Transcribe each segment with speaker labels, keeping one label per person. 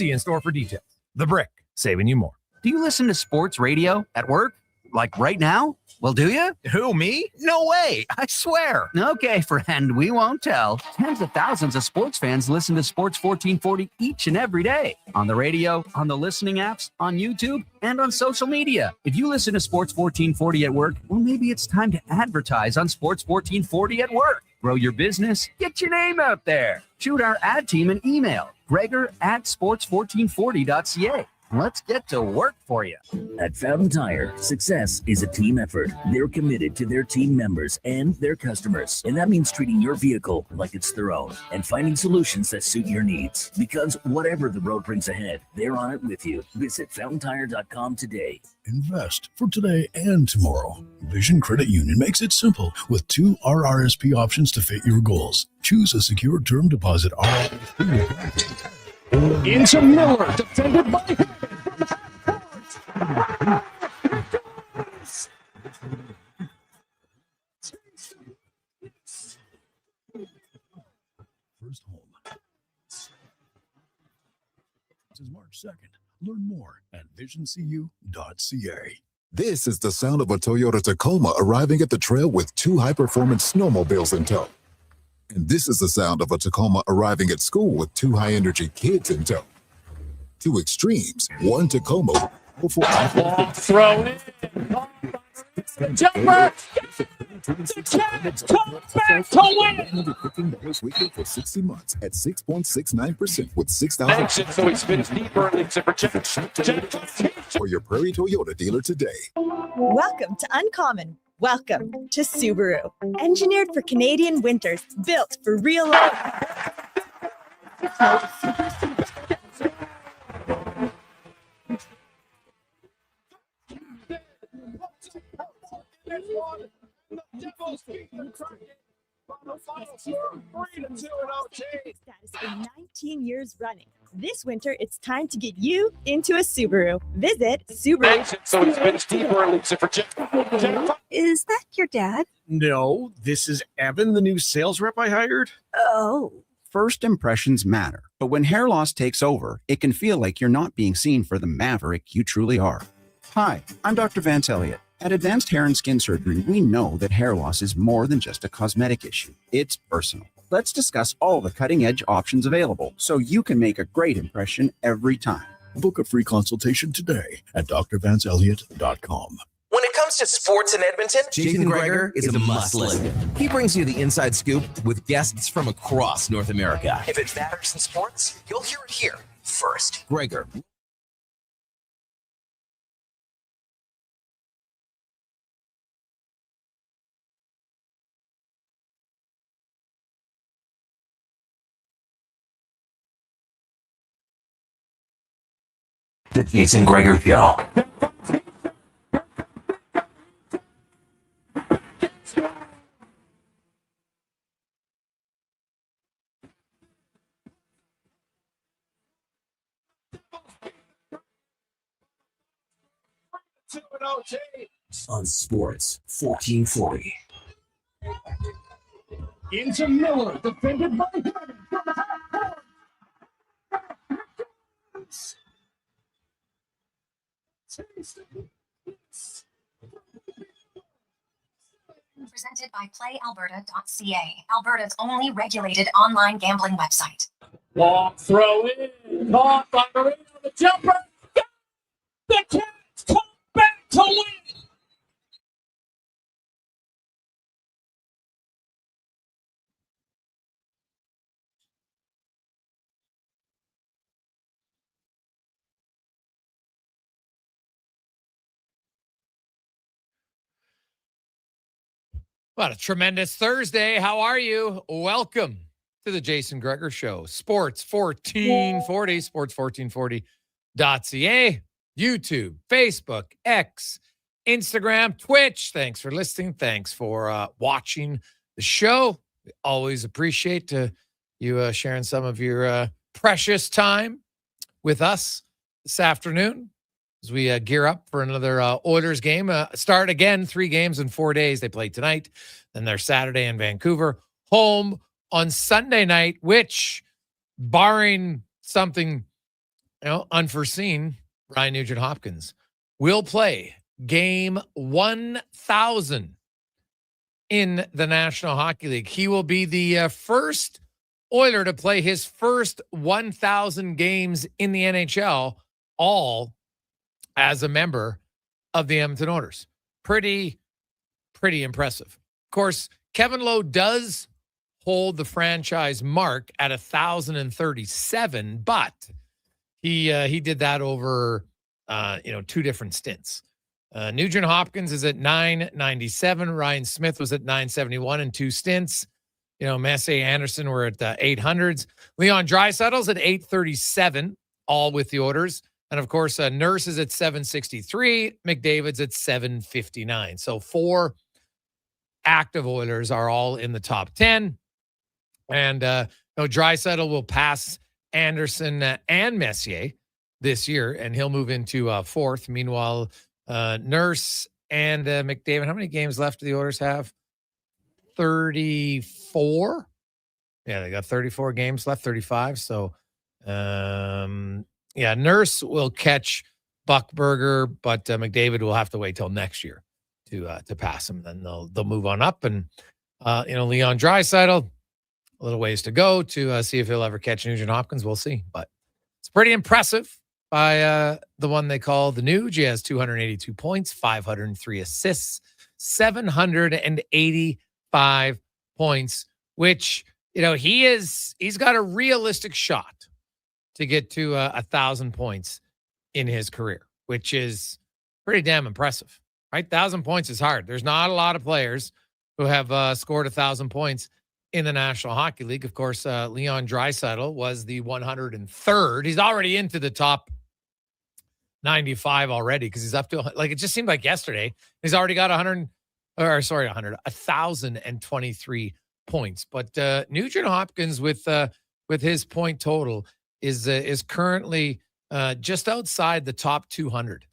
Speaker 1: See in-store for details. The Brick, saving you more.
Speaker 2: Do you listen to sports radio at work? Like right now? Well, do you?
Speaker 1: Who, me? No way, I swear.
Speaker 2: Okay, friend, we won't tell. Tens of thousands of sports fans listen to Sports 1440 each and every day. On the radio, on the listening apps, on YouTube, and on social media. If you listen to Sports 1440 at work, well, maybe it's time to advertise on Sports 1440 at work. Grow your business, get your name out there. Shoot our ad team an email, Gregor@sports1440.ca. Let's get to work for you.
Speaker 3: At Fountain Tire, success is a team effort. They're committed to their team members and their customers. And that means treating your vehicle like it's their own and finding solutions that suit your needs. Because whatever the road brings ahead, they're on it with you. Visit FountainTire.com today.
Speaker 4: Invest for today and tomorrow. Vision Credit Union makes it simple with 2 RRSP options to fit your goals. Choose a secure term deposit RRSP.
Speaker 1: Into Miller, defended by
Speaker 4: First home. This is March 2nd. Learn more at visioncu.ca.
Speaker 5: This is the sound of a Toyota Tacoma arriving at the trail with 2 high-performance snowmobiles in tow. And this is the sound of a Tacoma arriving at school with 2 high-energy kids in tow. 2 extremes, 1 Tacoma.
Speaker 1: throw it. Jumper. The Cats come back to win.
Speaker 5: $15 weekly for 60 months at 6.69% with 6,000.
Speaker 1: So he spins deeper and leaves it for Jeff.
Speaker 5: For your Prairie Toyota dealer today.
Speaker 6: Welcome to Uncommon. Welcome to Subaru. Engineered for Canadian winters, built for real life. Status for 19 years running. This winter, it's time to get you into a Subaru. Visit Subaru.
Speaker 1: So he spins deeper and leaves it for Jeff.
Speaker 6: Is that your dad?
Speaker 7: No, this is Evan, the new sales rep I hired.
Speaker 6: Oh.
Speaker 8: First impressions matter, but when hair loss takes over, it can feel like you're not being seen for the maverick you truly are. Hi, I'm Dr. Vance Elliott. At Advanced Hair and Skin Surgery, we know that hair loss is more than just a cosmetic issue. It's personal. Let's discuss all the cutting-edge options available so you can make a great impression every time.
Speaker 4: Book a free consultation today at drvanceelliott.com.
Speaker 9: When it comes to sports in Edmonton,
Speaker 10: Jason Gregor is a must-listen. He brings you the inside scoop with guests from across North America.
Speaker 9: if it matters in sports, you'll hear it here first.
Speaker 10: Gregor.
Speaker 9: The Jason Gregor Show.
Speaker 3: On Sports 1440.
Speaker 1: Into Miller, defended by
Speaker 11: Presented by PlayAlberta.ca, Alberta's only regulated online gambling website.
Speaker 1: long throw in, caught by Marino, the jumper. The Cats come back to win. What a tremendous Thursday. How are you? Welcome to the Jason Gregor Show. Sports 1440, sports1440.ca, YouTube, Facebook, X, Instagram, Twitch. Thanks for listening. Thanks for watching the show. We always appreciate you sharing some of your precious time with us this afternoon as we gear up for another Oilers game. Start again, 3 games in 4 days. They play tonight, then they're Saturday in Vancouver, home on Sunday night, which, barring something unforeseen, Ryan Nugent-Hopkins will play game 1,000 in the National Hockey League. He will be the first Oiler to play his first 1,000 games in the NHL, all as a member of the Edmonton Oilers. Pretty impressive. Of course, Kevin Lowe does hold the franchise mark at 1,037, but he did that over 2 different stints. Nugent Hopkins is at 997. Ryan Smith was at 971 in 2 stints. Messier, Anderson were at 800s. Leon Draisaitl's at 837, all with the Oilers. And of course, Nurse is at 763. McDavid's at 759. So 4 active Oilers are all in the top 10. And Draisaitl will pass Anderson and Messier this year, and he'll move into 4th. Meanwhile, Nurse and McDavid, how many games left do the Oilers have? 34. Yeah, they got 34 games left, 35. So, Nurse will catch Buckberger, but McDavid will have to wait till next year to pass him. Then they'll move on up, and Leon Draisaitl, a little ways to go to see if he'll ever catch Nugent Hopkins. We'll see, but it's pretty impressive by the one they call the Nuge. He has 282 points, 503 assists, 785 points, which, he's got a realistic shot to get to 1,000 points in his career, which is pretty damn impressive, right? 1,000 points is hard. There's not a lot of players who have scored 1,000 points in the National Hockey League. Of course, Leon Draisaitl was the 103rd. He's already into the top 95 already because he's up to, it just seemed like yesterday. He's already got 1,023 points. But Nugent Hopkins with his point total is currently just outside the top 200.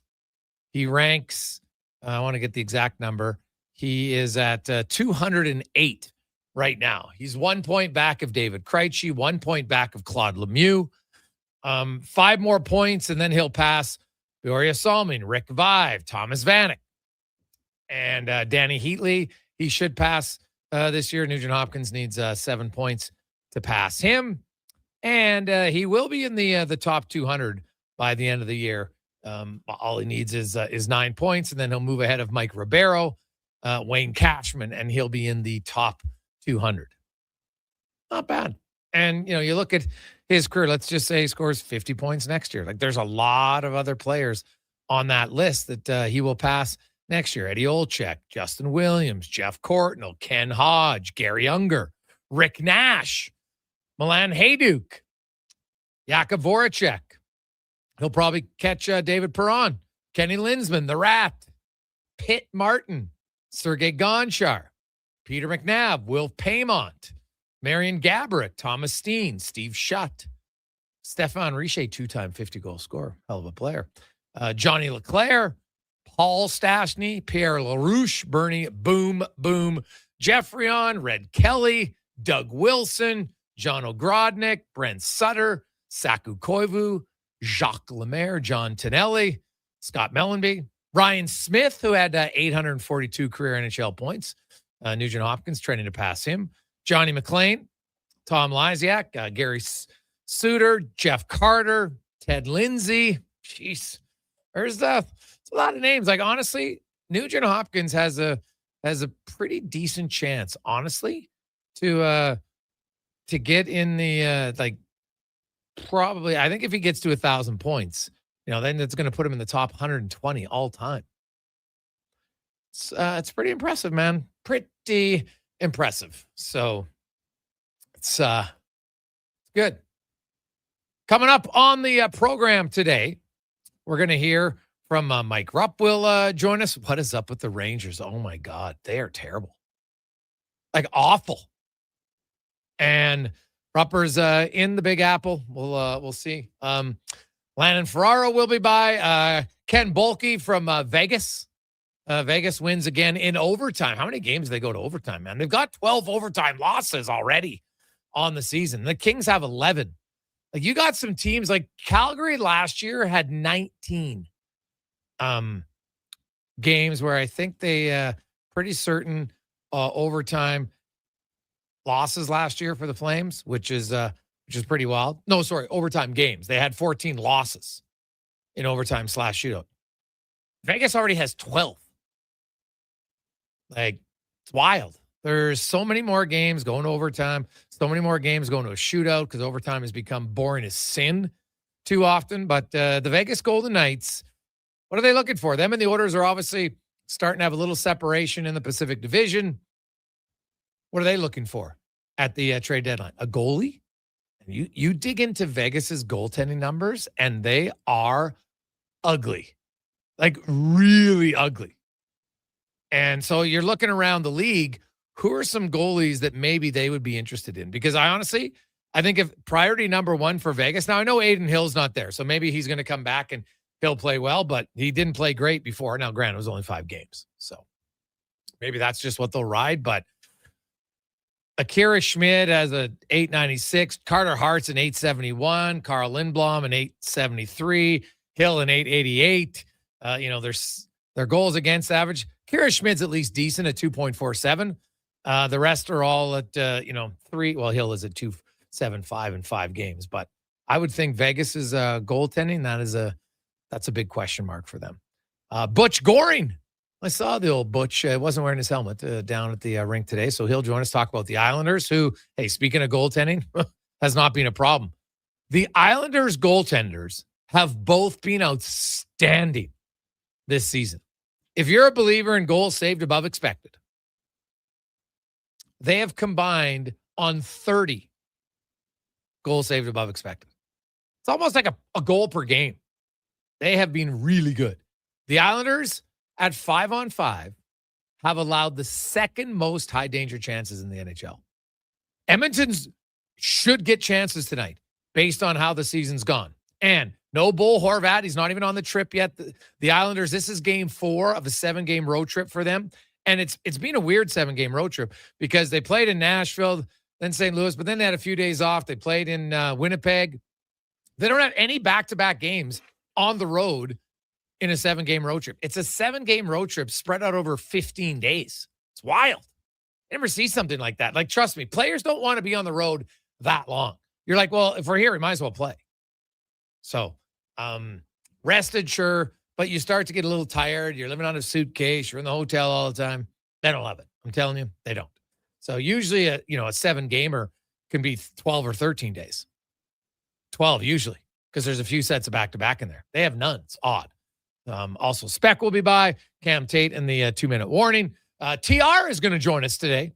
Speaker 1: He ranks, I want to get the exact number. He is at 208 right now. He's 1 point back of David Krejci, 1 point back of Claude Lemieux. 5 more points, and then he'll pass Börje Salming, Rick Vive, Thomas Vanek, and Danny Heatley. He should pass this year. Nugent Hopkins needs 7 points to pass him, and he will be in the top 200 by the end of the year. All he needs is 9 points, and then he'll move ahead of Mike Ribeiro, Wayne Cashman, and he'll be in the top 200. Not bad. And, you look at his career, let's just say he scores 50 points next year. There's a lot of other players on that list that he will pass next year. Eddie Olczyk, Justin Williams, Jeff Courtnall, Ken Hodge, Gary Unger, Rick Nash, Milan Hajduk, Jakub Voracek. He'll probably catch David Perron, Kenny Linsman, The Rat, Pitt Martin, Sergei Gonchar, Peter McNabb, Will Paymont, Marion Gaborik, Thomas Steen, Steve Shutt, Stefan Richer, 2-time 50-goal scorer, hell of a player, Johnny Leclerc, Paul Stastny, Pierre LaRouche, Bernie Boom Boom Jeffrion, Red Kelly, Doug Wilson, John Ogrodnik, Brent Sutter, Saku Koivu, Jacques Lemaire, John Tonelli, Scott Mellenby, Ryan Smith, who had 842 career NHL points. Nugent Hopkins training to pass him. Johnny McLean, Tom Lysiak, Gary Suter, Jeff Carter, Ted Lindsay. Jeez, there's a lot of names. Honestly, Nugent Hopkins has a pretty decent chance, honestly, to get in the probably. I think if he gets to 1,000 points, then it's going to put him in the top 120 all time. It's pretty impressive, man. Pretty impressive. So it's good. Coming up on the program today, we're going to hear from Mike Rupp will join us. What is up with the Rangers? Oh my God, they are terrible. Awful. And Rupper's in the Big Apple. We'll see. Landon Ferraro will be by. Ken Bolke from Vegas. Vegas wins again in overtime. How many games do they go to overtime, man? They've got 12 overtime losses already on the season. The Kings have 11. Like you got some teams like Calgary last year had 19 games where I think they pretty certain overtime losses last year for the Flames, which is pretty wild. No, sorry, overtime games. They had 14 losses in overtime / shootout. Vegas already has 12. Like, it's wild. There's so many more games going to overtime, so many more games going to a shootout because overtime has become boring as sin too often. But the Vegas Golden Knights, what are they looking for? Them and the Oilers are obviously starting to have a little separation in the Pacific Division. What are they looking for at the trade deadline? A goalie? And you dig into Vegas's goaltending numbers, and they are ugly, like really ugly. And so you're looking around the league, who are some goalies that maybe they would be interested in? Because I think if priority number one for Vegas, now I know Aiden Hill's not there, so maybe he's going to come back and he'll play well, but he didn't play great before. Now, granted, it was only 5 games, so maybe that's just what they'll ride. But Akira Schmid has a 896, Carter Hart's an 871, Carl Lindblom an 873, Hill an 888. Their goals against average. Akira Schmid's at least decent at 2.47. The rest are all at 3. Well, Hill is at 2.75 in 5 games, but I would think Vegas's goaltending, that's a big question mark for them. Butch Goring. I saw the old Butch. Wasn't wearing his helmet down at the rink today, so he'll join us, talk about the Islanders, who, hey, speaking of goaltending, has not been a problem. The Islanders goaltenders have both been outstanding this season. If you're a believer in goals saved above expected, they have combined on 30 goals saved above expected. It's almost like a goal per game. They have been really good. The Islanders at 5-on-5 have allowed the second most high danger chances in the NHL. Edmonton's should get chances tonight based on how the season's gone. And no Bo Horvat. He's not even on the trip yet. The Islanders, this is game 4 of a 7-game road trip for them. And it's been a weird 7-game road trip because they played in Nashville, then St. Louis, but then they had a few days off. They played in Winnipeg. They don't have any back-to-back games on the road in a 7-game road trip. It's a 7-game road trip spread out over 15 days. It's wild. I never see something like that. Like, trust me, players don't want to be on the road that long. You're like, well, if we're here, we might as well play. So, rested, sure, but you start to get a little tired. You're living on a suitcase. You're in the hotel all the time. They don't love it. I'm telling you, they don't. So usually a 7-gamer can be 12 or 13 days. 12 usually, because there's a few sets of back-to-back in there. They have none. It's odd. Also, Speck will be by, Cam Tate in the 2-minute warning. TR is going to join us today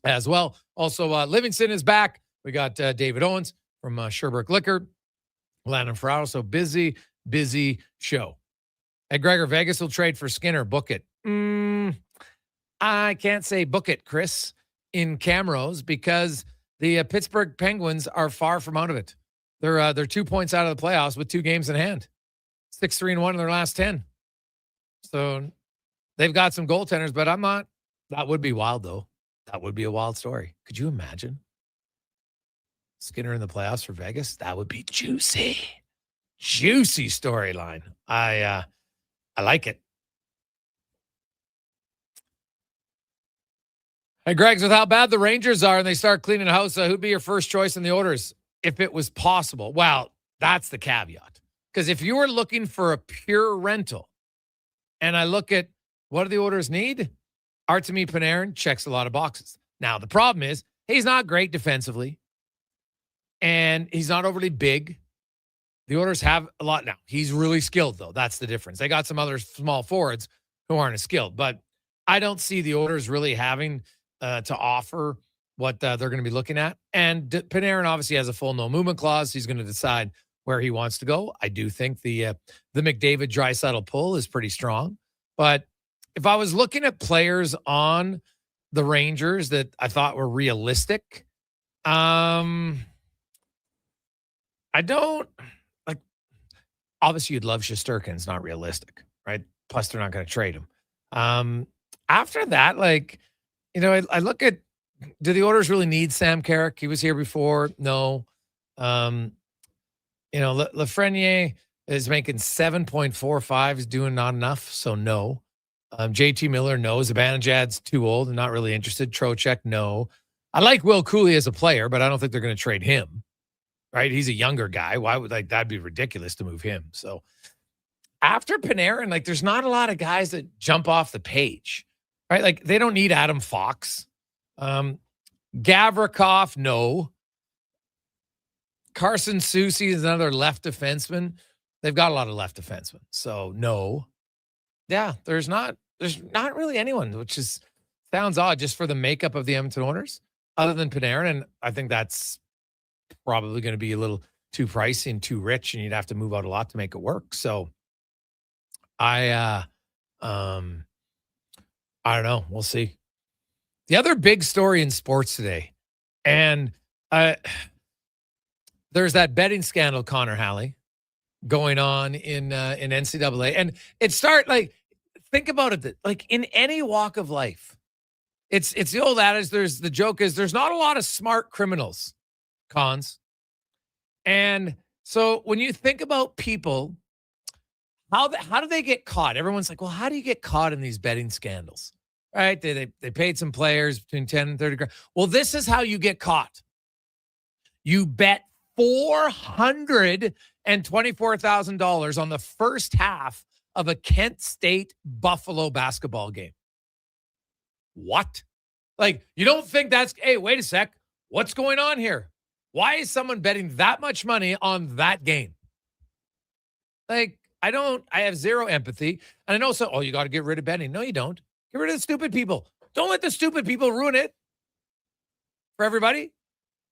Speaker 1: as well. Also, Livingston is back. We got David Owens from Sherbrooke Liquor, Landon Ferraro. So busy show. Hey, Gregor, Vegas will trade for Skinner. Book it. I can't say book it, Chris, in Camrose because the Pittsburgh Penguins are far from out of it. They're 2 points out of the playoffs with 2 games in hand. 6-3-1 in their last 10. So they've got some goaltenders, but I'm not. That would be wild, though. That would be a wild story. Could you imagine Skinner in the playoffs for Vegas? That would be juicy. Juicy storyline. I like it. Hey, Greg's, with how bad the Rangers are and they start cleaning house, who'd be your first choice in the Oilers if it was possible? Well, that's the caveat. Because if you were looking for a pure rental, and I look at what do the Oilers need, Artemi Panarin checks a lot of boxes. Now, the problem is he's not great defensively, and he's not overly big. The Oilers have a lot now. He's really skilled, though. That's the difference. They got some other small forwards who aren't as skilled, but I don't see the Oilers really having to offer what they're going to be looking at. And Panarin obviously has a full no movement clause. He's going to decide where he wants to go. I do think the McDavid Draisaitl pull is pretty strong. But if I was looking at players on the Rangers that I thought were realistic, I don't like. Obviously, you'd love Shesterkin. It's not realistic, right? Plus, they're not going to trade him. After that, I look at, do the Oilers really need Sam Carrick? He was here before. No. Lafreniere is making 7.45, is doing not enough, so no. JT Miller, no. Zibanejad's too old and not really interested. Trocheck, no. I like Will Cooley as a player, but I don't think they're going to trade him, right? He's a younger guy. Why would that'd be ridiculous to move him? So after Panarin, there's not a lot of guys that jump off the page, right? They don't need Adam Fox. Gavrikov, no. Carson Soucy is another left defenseman. They've got a lot of left defensemen, so no. Yeah, there's not really anyone, which sounds odd just for the makeup of the Edmonton Oilers, other than Panarin, and I think that's probably going to be a little too pricey and too rich, and you'd have to move out a lot to make it work. So I don't know. We'll see. The other big story in sports today, and there's that betting scandal, Connor Halley, going on in NCAA, and think about it. In any walk of life, it's the old adage. The joke is there's not a lot of smart criminals, cons, and so when you think about people, how do they get caught? Everyone's like, well, how do you get caught in these betting scandals? Right? They paid some players between 10 and 30 grand. Well, this is how you get caught. You bet $424,000 on the first half of a Kent State Buffalo basketball game. What? You don't think that's, hey, wait a sec. What's going on here? Why is someone betting that much money on that game? I have zero empathy. And I know you got to get rid of betting. No, you don't. Get rid of the stupid people. Don't let the stupid people ruin it for everybody,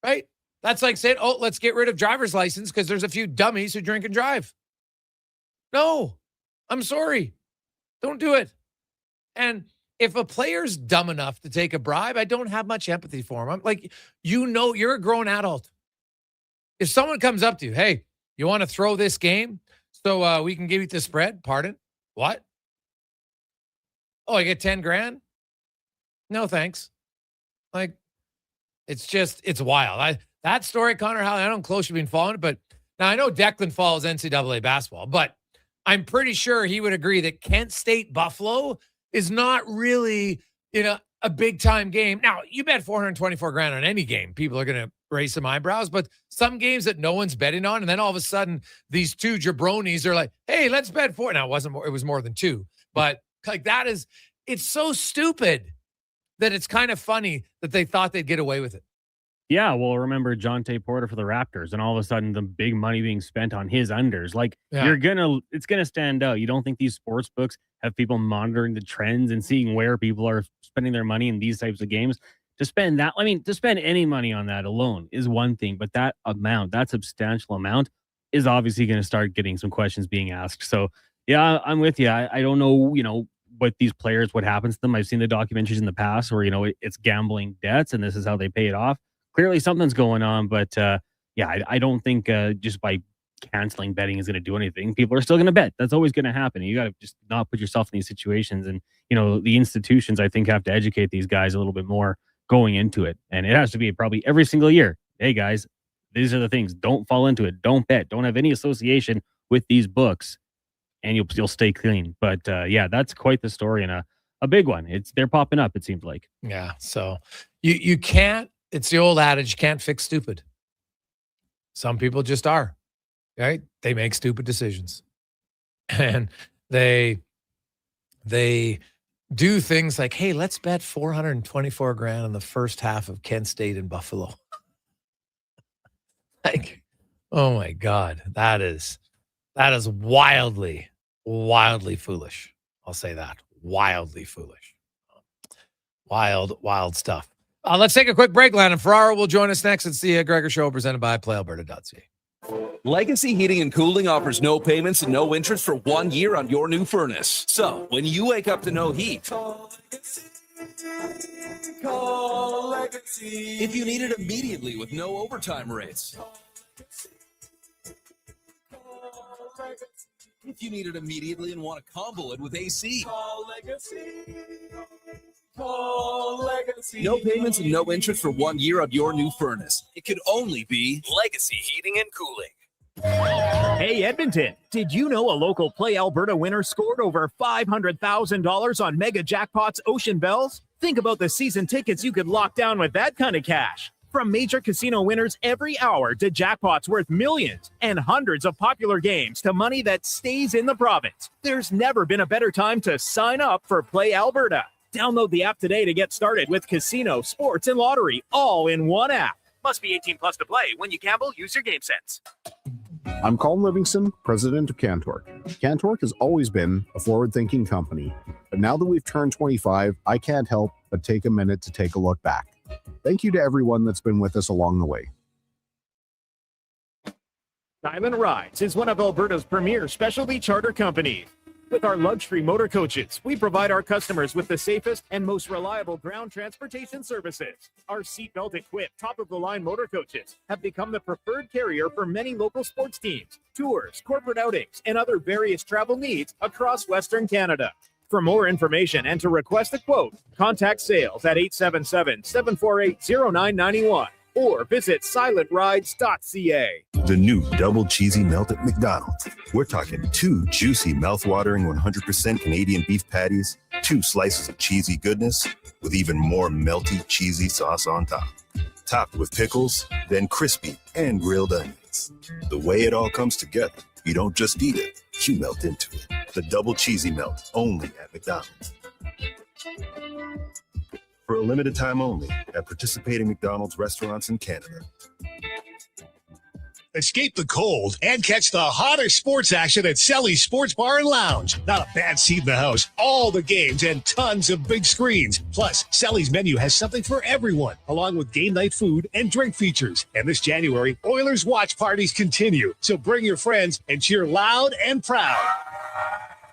Speaker 1: right? That's like saying, let's get rid of driver's license because there's a few dummies who drink and drive. No, I'm sorry. Don't do it. And if a player's dumb enough to take a bribe, I don't have much empathy for him. I'm like, you're a grown adult. If someone comes up to you, hey, you want to throw this game so we can give you the spread? Pardon? What? Oh, I get 10 grand? No, thanks. It's wild. That story, Connor Halley, I don't know how close you've been following it, but now I know Declan follows NCAA basketball, but I'm pretty sure he would agree that Kent State Buffalo is not really, a big time game. Now, you bet 424 grand on any game, people are going to raise some eyebrows, but some games that no one's betting on, and then all of a sudden these two jabronis are like, hey, let's bet four. Now, it was more than two, but it's so stupid that it's kind of funny that they thought they'd get away with it.
Speaker 12: Yeah, well, remember Jonte Porter for the Raptors, and all of a sudden the big money being spent on his unders. It's gonna stand out. You don't think these sports books have people monitoring the trends and seeing where people are spending their money in these types of games? To spend any money on that alone is one thing, but that substantial amount is obviously going to start getting some questions being asked. So yeah, I'm with you. I don't know, what these players, what happens to them. I've seen the documentaries in the past where, it's gambling debts and this is how they pay it off. Clearly something's going on, but I don't think just by canceling betting is going to do anything. People are still going to bet. That's always going to happen. You got to just not put yourself in these situations. And, the institutions, I think, have to educate these guys a little bit more going into it. And it has to be probably every single year. Hey, guys, these are the things. Don't fall into it. Don't bet. Don't have any association with these books, and you'll stay clean. But, that's quite the story and a big one. They're popping up, it seems like.
Speaker 1: Yeah, so you can't. It's the old adage, you can't fix stupid. Some people just are, right? They make stupid decisions. And they do things like, hey, let's bet 424 grand on the first half of Kent State and Buffalo. Oh my God, that is wildly, wildly foolish. I'll say that. Wildly foolish. Wild stuff. Let's take a quick break. Landon Ferraro will join us next. It's the Gregor Show presented by PlayAlberta.ca.
Speaker 13: Legacy Heating and Cooling offers no payments and no interest for 1 year on your new furnace. So when you wake up to no heat, call Legacy. If you need it immediately with no overtime rates. If you need it immediately and want to combo it with AC. Call Legacy. No payments and no interest for 1 year on your new furnace. It could only be Legacy Heating and Cooling.
Speaker 14: Hey, Edmonton, did you know a local Play Alberta winner scored over $500,000 on Mega Jackpots Ocean Bells? Think about the season tickets you could lock down with that kind of cash. From major casino winners every hour to jackpots worth millions and hundreds of popular games to money that stays in the province, there's never been a better time to sign up for Play Alberta. Download the app today to get started with casino, sports, and lottery all in one app. Must be 18 plus to play. When you gamble, use your game sense.
Speaker 15: I'm Colin Livingston, president of Cantork. Cantork has always been a forward-thinking company, but now that we've turned 25, I can't help but take a minute to take a look back. Thank you to everyone that's been with us along the way.
Speaker 14: Diamond Rides is one of Alberta's premier specialty charter companies. With our luxury motor coaches, we provide our customers with the safest and most reliable ground transportation services. Our seatbelt equipped, top-of-the-line motor coaches have become the preferred carrier for many local sports teams, tours, corporate outings, and other various travel needs across Western Canada. For more information and to request a quote, contact sales at 877-748-0991 or visit silentrides.ca.
Speaker 16: The new double cheesy melt at McDonald's. We're talking 2 juicy, mouth-watering 100% Canadian beef patties, 2 slices of cheesy goodness, with even more melty, cheesy sauce on top. Topped with pickles, then crispy and grilled onions. The way it all comes together, you don't just eat it, you melt into it. The double cheesy melt, only at McDonald's. For a limited time only at participating McDonald's restaurants in Canada.
Speaker 17: Escape the cold and catch the hottest sports action at Selly's Sports Bar and Lounge. Not a bad seat in the house. All the games and tons of big screens. Plus, Selly's menu has something for everyone, along with game night food and drink features. And this January, Oilers watch parties continue. So bring your friends and cheer loud and proud.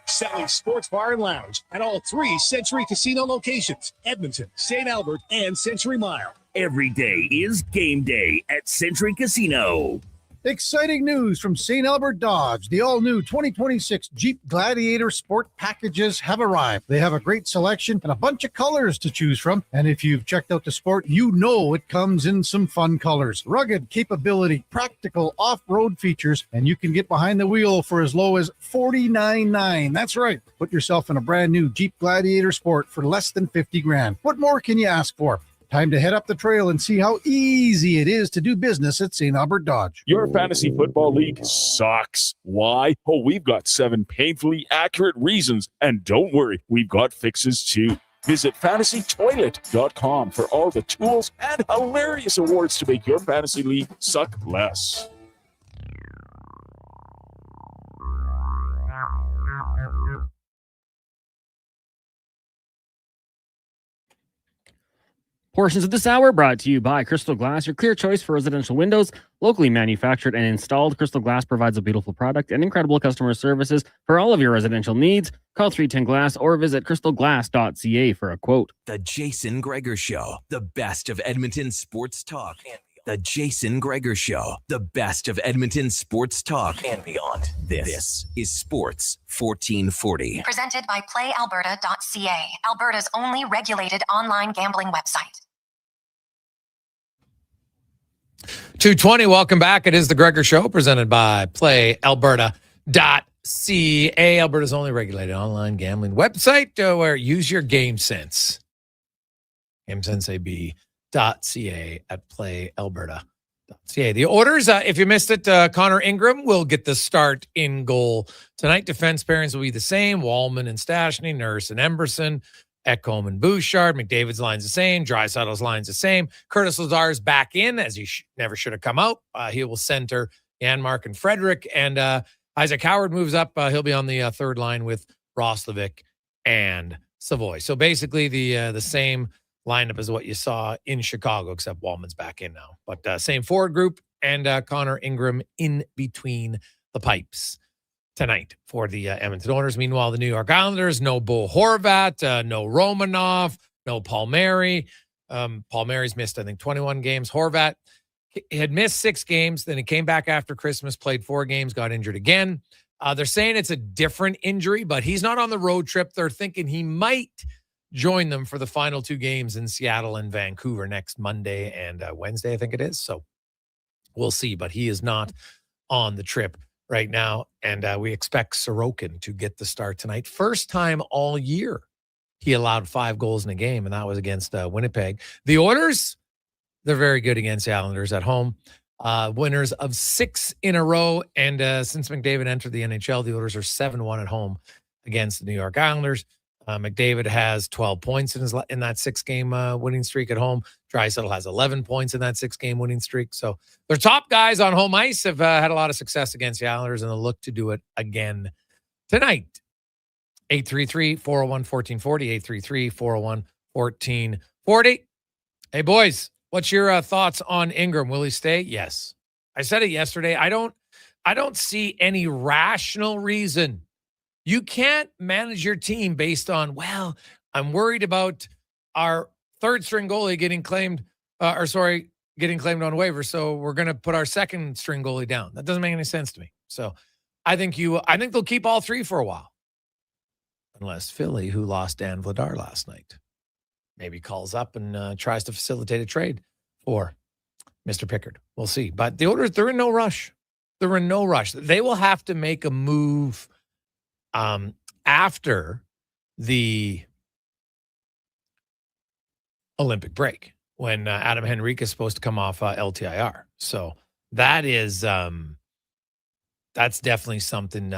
Speaker 17: Selly's Sports Bar and Lounge at all 3 Century Casino locations, Edmonton, St. Albert, and Century Mile.
Speaker 3: Every day is game day at Century Casino.
Speaker 18: Exciting news from St. Albert Dodge. The all-new 2026 Jeep Gladiator Sport packages have arrived. They have a great selection and a bunch of colors to choose from. And if you've checked out the Sport, you know it comes in some fun colors. Rugged capability, practical off-road features, and you can get behind the wheel for as low as $49,900. That's right. Put yourself in a brand new Jeep Gladiator Sport for less than $50,000. What more can you ask for? Time to head up the trail and see how easy it is to do business at St. Albert Dodge.
Speaker 19: Your fantasy football league sucks. Why? Oh, we've got 7 painfully accurate reasons. And don't worry, we've got fixes too. Visit fantasytoilet.com for all the tools and hilarious awards to make your fantasy league suck less.
Speaker 12: Portions of this hour brought to you by Crystal Glass, your clear choice for residential windows. Locally manufactured and installed, Crystal Glass provides a beautiful product and incredible customer services for all of your residential needs. Call 310 Glass or visit crystalglass.ca for a quote.
Speaker 10: The Jason Gregor Show, the best of Edmonton sports talk. The Jason Gregor Show, the best of Edmonton sports talk and beyond. This is Sports 1440.
Speaker 11: Presented by PlayAlberta.ca, Alberta's only regulated online gambling website.
Speaker 1: 2:20, welcome back. It is the Gregor Show presented by PlayAlberta.ca, Alberta's only regulated online gambling website where use your game sense. GameSenseAB.ca at PlayAlberta.ca. The orders, if you missed it, Connor Ingram will get the start in goal tonight. Defense pairings will be the same. Wallman and Stashny, Nurse and Emberson, Ekholm and Bouchard. McDavid's line's the same. Draisaitl's line's the same. Curtis Lazar's back in, as he never should have come out. He will center Janmark and Frederick. And Isaac Howard moves up. He'll be on the third line with Roslovic and Savoy. So basically the same lineup as what you saw in Chicago, except Wallman's back in now. But same forward group and Connor Ingram in between the pipes tonight for the Edmonton Oilers. Meanwhile, the New York Islanders, no Bo Horvat, no Romanov, no Palmieri. Palmieri's missed, I think, 21 games. Horvat had missed 6 games. Then he came back after Christmas, played 4 games, got injured again. They're saying it's a different injury, but he's not on the road trip. They're thinking he might join them for the final 2 games in Seattle and Vancouver next Monday and Wednesday, I think it is. So we'll see, but he is not on the trip right now. And we expect Sorokin to get the start tonight. First time all year he allowed 5 goals in a game, and that was against Winnipeg. The Oilers, they're very good against the Islanders at home. Winners of 6 in a row. And since McDavid entered the NHL, the Oilers are 7-1 at home against the New York Islanders. McDavid has 12 points in that 6-game winning streak at home. Draisaitl has 11 points in that 6-game winning streak. So their top guys on home ice have had a lot of success against the Islanders, and they'll look to do it again tonight. 833-401-1440, 833-401-1440. Hey, boys, what's your thoughts on Ingram? Will he stay? Yes. I said it yesterday. I don't see any rational reason. You can't manage your team based on, well, I'm worried about our third string goalie getting claimed on waivers, so we're going to put our second string goalie down. That doesn't make any sense to me. So I think they'll keep all 3 for a while. Unless Philly, who lost Dan Vladar last night, maybe calls up and tries to facilitate a trade for Mr. Pickard. We'll see. But the Oilers, they're in no rush. They're in no rush. They will have to make a move after the Olympic break when Adam Henrique is supposed to come off LTIR. So that is that's definitely something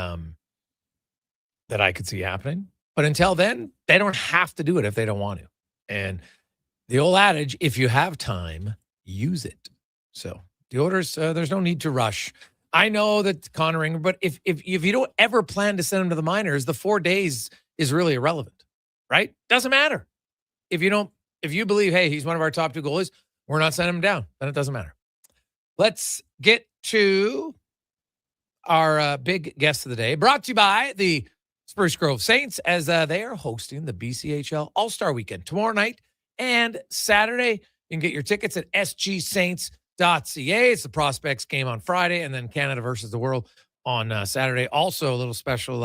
Speaker 1: that I could see happening. But until then, they don't have to do it if they don't want to. And the old adage, if you have time, use it. So the Oilers, there's no need to rush. I know that Connor Ingram, but if you don't ever plan to send him to the minors, the 4 days is really irrelevant, right? Doesn't matter. If you believe, hey, he's one of our top 2 goalies, we're not sending him down, then it doesn't matter. Let's get to our big guest of the day, brought to you by the Spruce Grove Saints, as they are hosting the BCHL All-Star Weekend tomorrow night and Saturday. You can get your tickets at sgsaints.ca. It's the Prospects game on Friday, and then Canada versus the world on Saturday. Also, a little special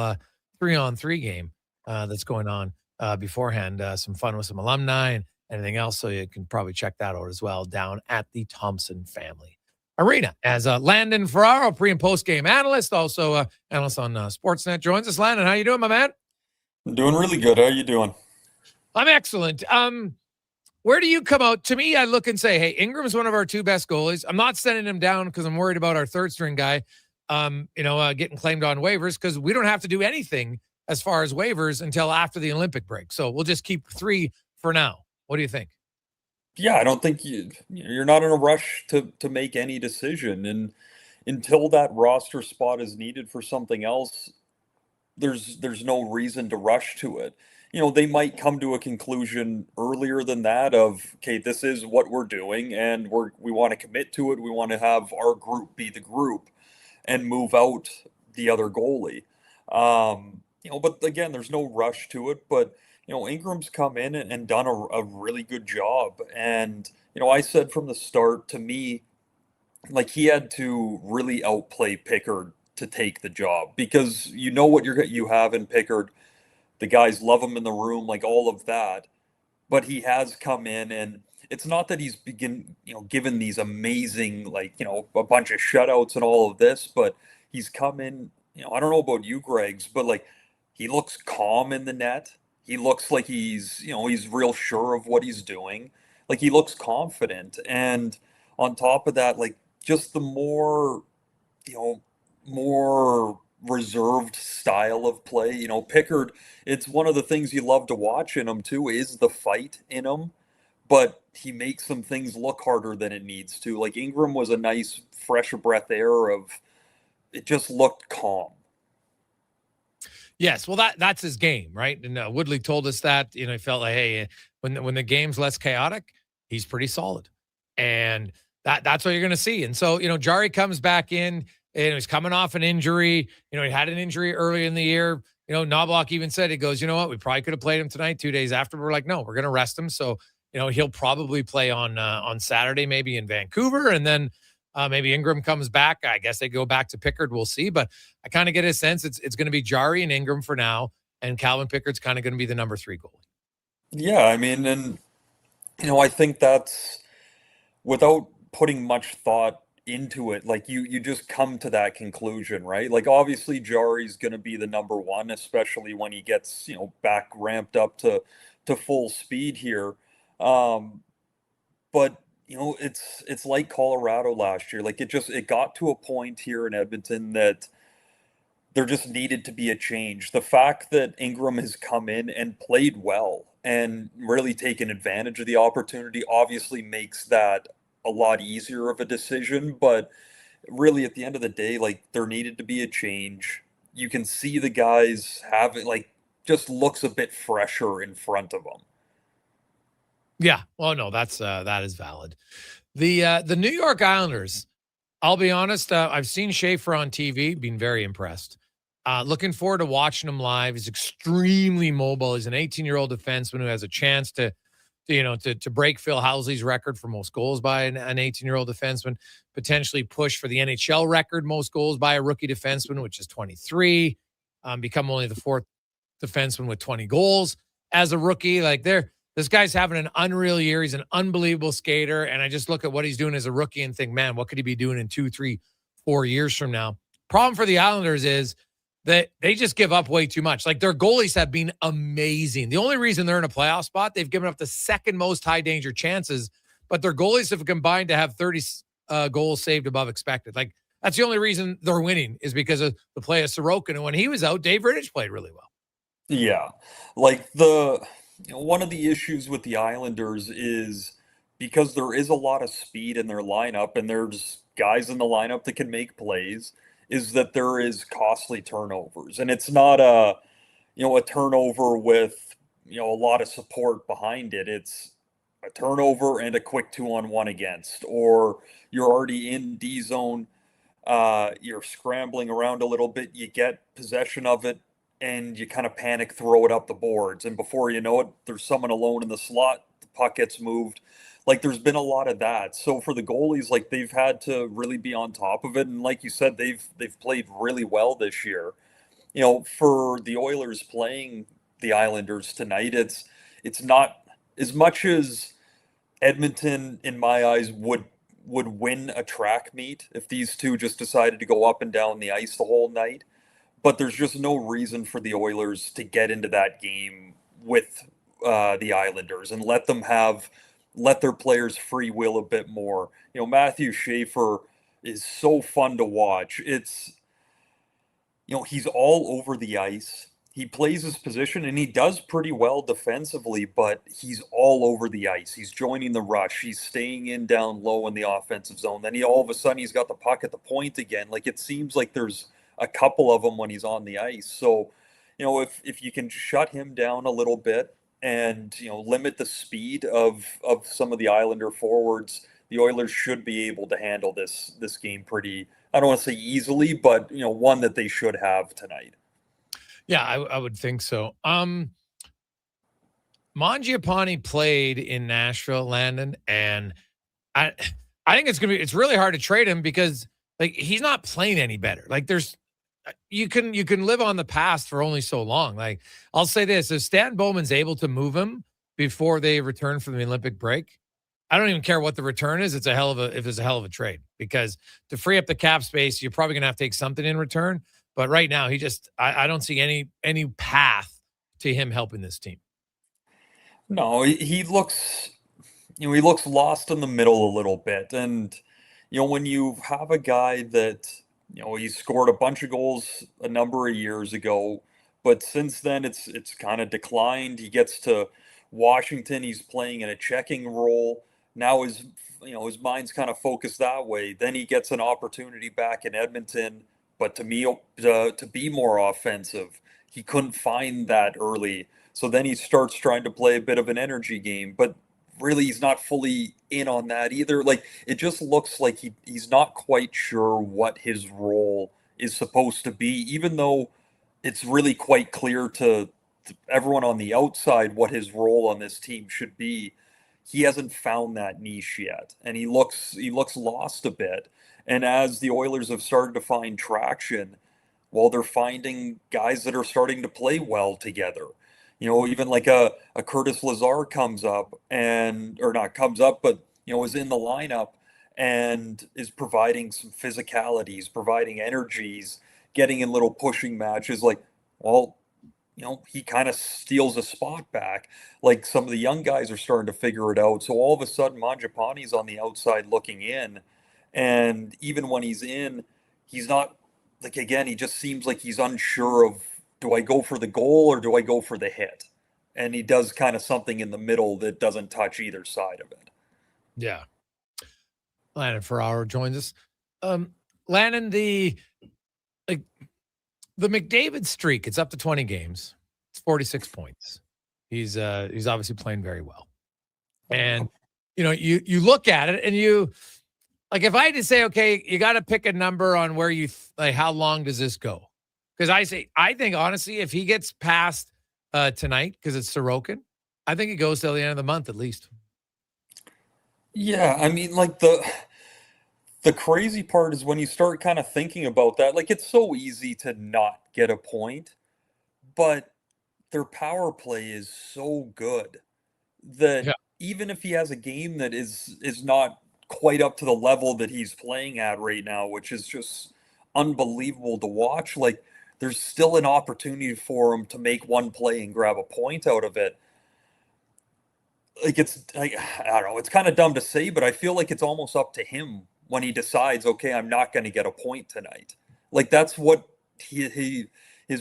Speaker 1: 3-on-3 game that's going on beforehand. Some fun with some alumni and anything else, so you can probably check that out as well down at the Thompson Family Arena. As Landon Ferraro, pre- and post-game analyst, also analyst on Sportsnet, joins us. Landon, how you doing, my man?
Speaker 20: I'm doing really good. How are you doing?
Speaker 1: I'm excellent. Where do you come out? To me, I look and say, hey, Ingram's one of our 2 best goalies. I'm not sending him down because I'm worried about our third string guy, getting claimed on waivers, because we don't have to do anything as far as waivers until after the Olympic break. So we'll just keep 3 for now. What do you think?
Speaker 20: Yeah, I don't think you're not in a rush to make any decision. And until that roster spot is needed for something else, there's no reason to rush to it. They might come to a conclusion earlier than that of, okay, this is what we're doing, and we want to commit to it. We want to have our group be the group and move out the other goalie. But again, there's no rush to it. But Ingram's come in and done a really good job. And I said from the start, to me, like, he had to really outplay Pickard to take the job, because what you have in Pickard. The guys love him in the room, like all of that. But he has come in, and it's not that he's given these amazing, a bunch of shutouts and all of this, but he's come in, I don't know about you, Gregs, but like, he looks calm in the net. He looks like he's real sure of what he's doing. Like, he looks confident. And on top of that, like, just the more reserved style of play. Pickard, it's one of the things you love to watch in him too, is the fight in him, but he makes some things look harder than it needs to. Like, Ingram was a nice fresh breath air of, it just looked calm.
Speaker 1: Yes, well, that's his game, right? And Woodley told us that, he felt like, hey, when the game's less chaotic, he's pretty solid. And that's what you're going to see. And so, Jari comes back in, and he's coming off an injury. He had an injury early in the year. Knobloch even said, he goes, you know what, we probably could have played him tonight. 2 days after, we're like, no, we're going to rest him. So, he'll probably play on Saturday, maybe in Vancouver. And then maybe Ingram comes back. I guess they go back to Pickard. We'll see. But I kind of get a sense it's going to be Jari and Ingram for now. And Calvin Pickard's kind of going to be the number 3 goalie.
Speaker 20: Yeah, I mean, and, I think that's, without putting much thought into it, like you just come to that conclusion, right? Like obviously Jari's going to be the number one, especially when he gets, back ramped up to full speed here. But it's like Colorado last year. Like it got to a point here in Edmonton that there just needed to be a change. The fact that Ingram has come in and played well and really taken advantage of the opportunity obviously makes that a lot easier of a decision. But really, at the end of the day, like there needed to be a change. You can see the guys have it, like just looks a bit fresher in front of them.
Speaker 1: Yeah. Well, no, that is valid. The New York Islanders, I'll be honest, I've seen Schaefer on TV, been very impressed. Looking forward to watching him live. He's extremely mobile. He's an 18-year-old defenseman who has a chance to break Phil Housley's record for most goals by an 18-year-old defenseman, potentially push for the NHL record most goals by a rookie defenseman, which is 23, become only the fourth defenseman with 20 goals as a rookie. Like this guy's having an unreal year. He's an unbelievable skater. And I just look at what he's doing as a rookie and think, man, what could he be doing in 2, 3, 4 years from now? Problem for the Islanders is that they just give up way too much. Like their goalies have been amazing. The only reason they're in a playoff spot, they've given up the second most high danger chances, but their goalies have combined to have 30 goals saved above expected. Like that's the only reason they're winning is because of the play of Sorokin. And when he was out, Dave Rittich played really well.
Speaker 20: Yeah. Like one of the issues with the Islanders is because there is a lot of speed in their lineup and there's guys in the lineup that can make plays, is that there is costly turnovers. And it's not a turnover with, a lot of support behind it. It's a turnover and a quick 2-on-1 against, or you're already in D zone. You're scrambling around a little bit. You get possession of it and you kind of panic, throw it up the boards. And before you know it, there's someone alone in the slot. The puck gets moved. Like there's been a lot of that. So for the goalies, like they've had to really be on top of it. And like you said, they've played really well this year. For the Oilers playing the Islanders tonight, it's not as much as Edmonton, in my eyes, would win a track meet if these two just decided to go up and down the ice the whole night. But there's just no reason for the Oilers to get into that game with the Islanders and let their players free will a bit more. Matthew Schaefer is so fun to watch. It's, he's all over the ice. He plays his position and he does pretty well defensively, but he's all over the ice. He's joining the rush. He's staying in down low in the offensive zone. Then all of a sudden he's got the puck at the point again. Like it seems like there's a couple of them when he's on the ice. So, if you can shut him down a little bit, and limit the speed of some of the Islander forwards, the Oilers should be able to handle this game pretty, I don't want to say easily, but one that they should have tonight.
Speaker 1: Yeah, I would think so. Mangiapane played in Nashville, Landon, and I think it's really hard to trade him because like he's not playing any better. Like you can live on the past for only so long. Like I'll say this, if Stan Bowman's able to move him before they return from the Olympic break, I don't even care what the return is. It's a hell of a trade, because to free up the cap space, you're probably going to have to take something in return. But right now I don't see any path to him helping this team.
Speaker 20: No, he looks lost in the middle a little bit. And, when you have a guy that, he scored a bunch of goals a number of years ago, but since then it's kind of declined. He gets to Washington, he's playing in a checking role. Now his mind's kind of focused that way. Then he gets an opportunity back in Edmonton, but to be more offensive, he couldn't find that early. So then he starts trying to play a bit of an energy game, but really he's not fully in on that either. Like it just looks like he's not quite sure what his role is supposed to be, even though it's really quite clear to everyone on the outside what his role on this team should be. He hasn't found that niche yet, and he looks lost a bit. And as the Oilers have started to find traction, well, they're finding guys that are starting to play well together. Even like a Curtis Lazar comes up but is in the lineup and is providing some physicalities, providing energies, getting in little pushing matches. Like, well, he kind of steals a spot back. Like some of the young guys are starting to figure it out. So all of a sudden, Mangiapane's on the outside looking in. And even when he's in, he's not, like, again, he just seems like he's unsure of, do I go for the goal or do I go for the hit? And he does kind of something in the middle that doesn't touch either side of it.
Speaker 1: Yeah. Landon Ferraro joins us. Landon, the McDavid streak, it's up to 20 games. It's 46 points. He's obviously playing very well. And, you look at it and you, like, if I had to say, okay, you got to pick a number on where how long does this go? Because I think, honestly, if he gets past tonight, because it's Sorokin, I think it goes till the end of the month at least.
Speaker 20: Yeah, I mean, like, the crazy part is when you start kind of thinking about that, like, it's so easy to not get a point, but their power play is so good that even if he has a game that is not quite up to the level that he's playing at right now, which is just unbelievable to watch, like, there's still an opportunity for him to make one play and grab a point out of it. Like, it's, like, I don't know, it's kind of dumb to say, but I feel like it's almost up to him when he decides, okay, I'm not going to get a point tonight. Like, that's what his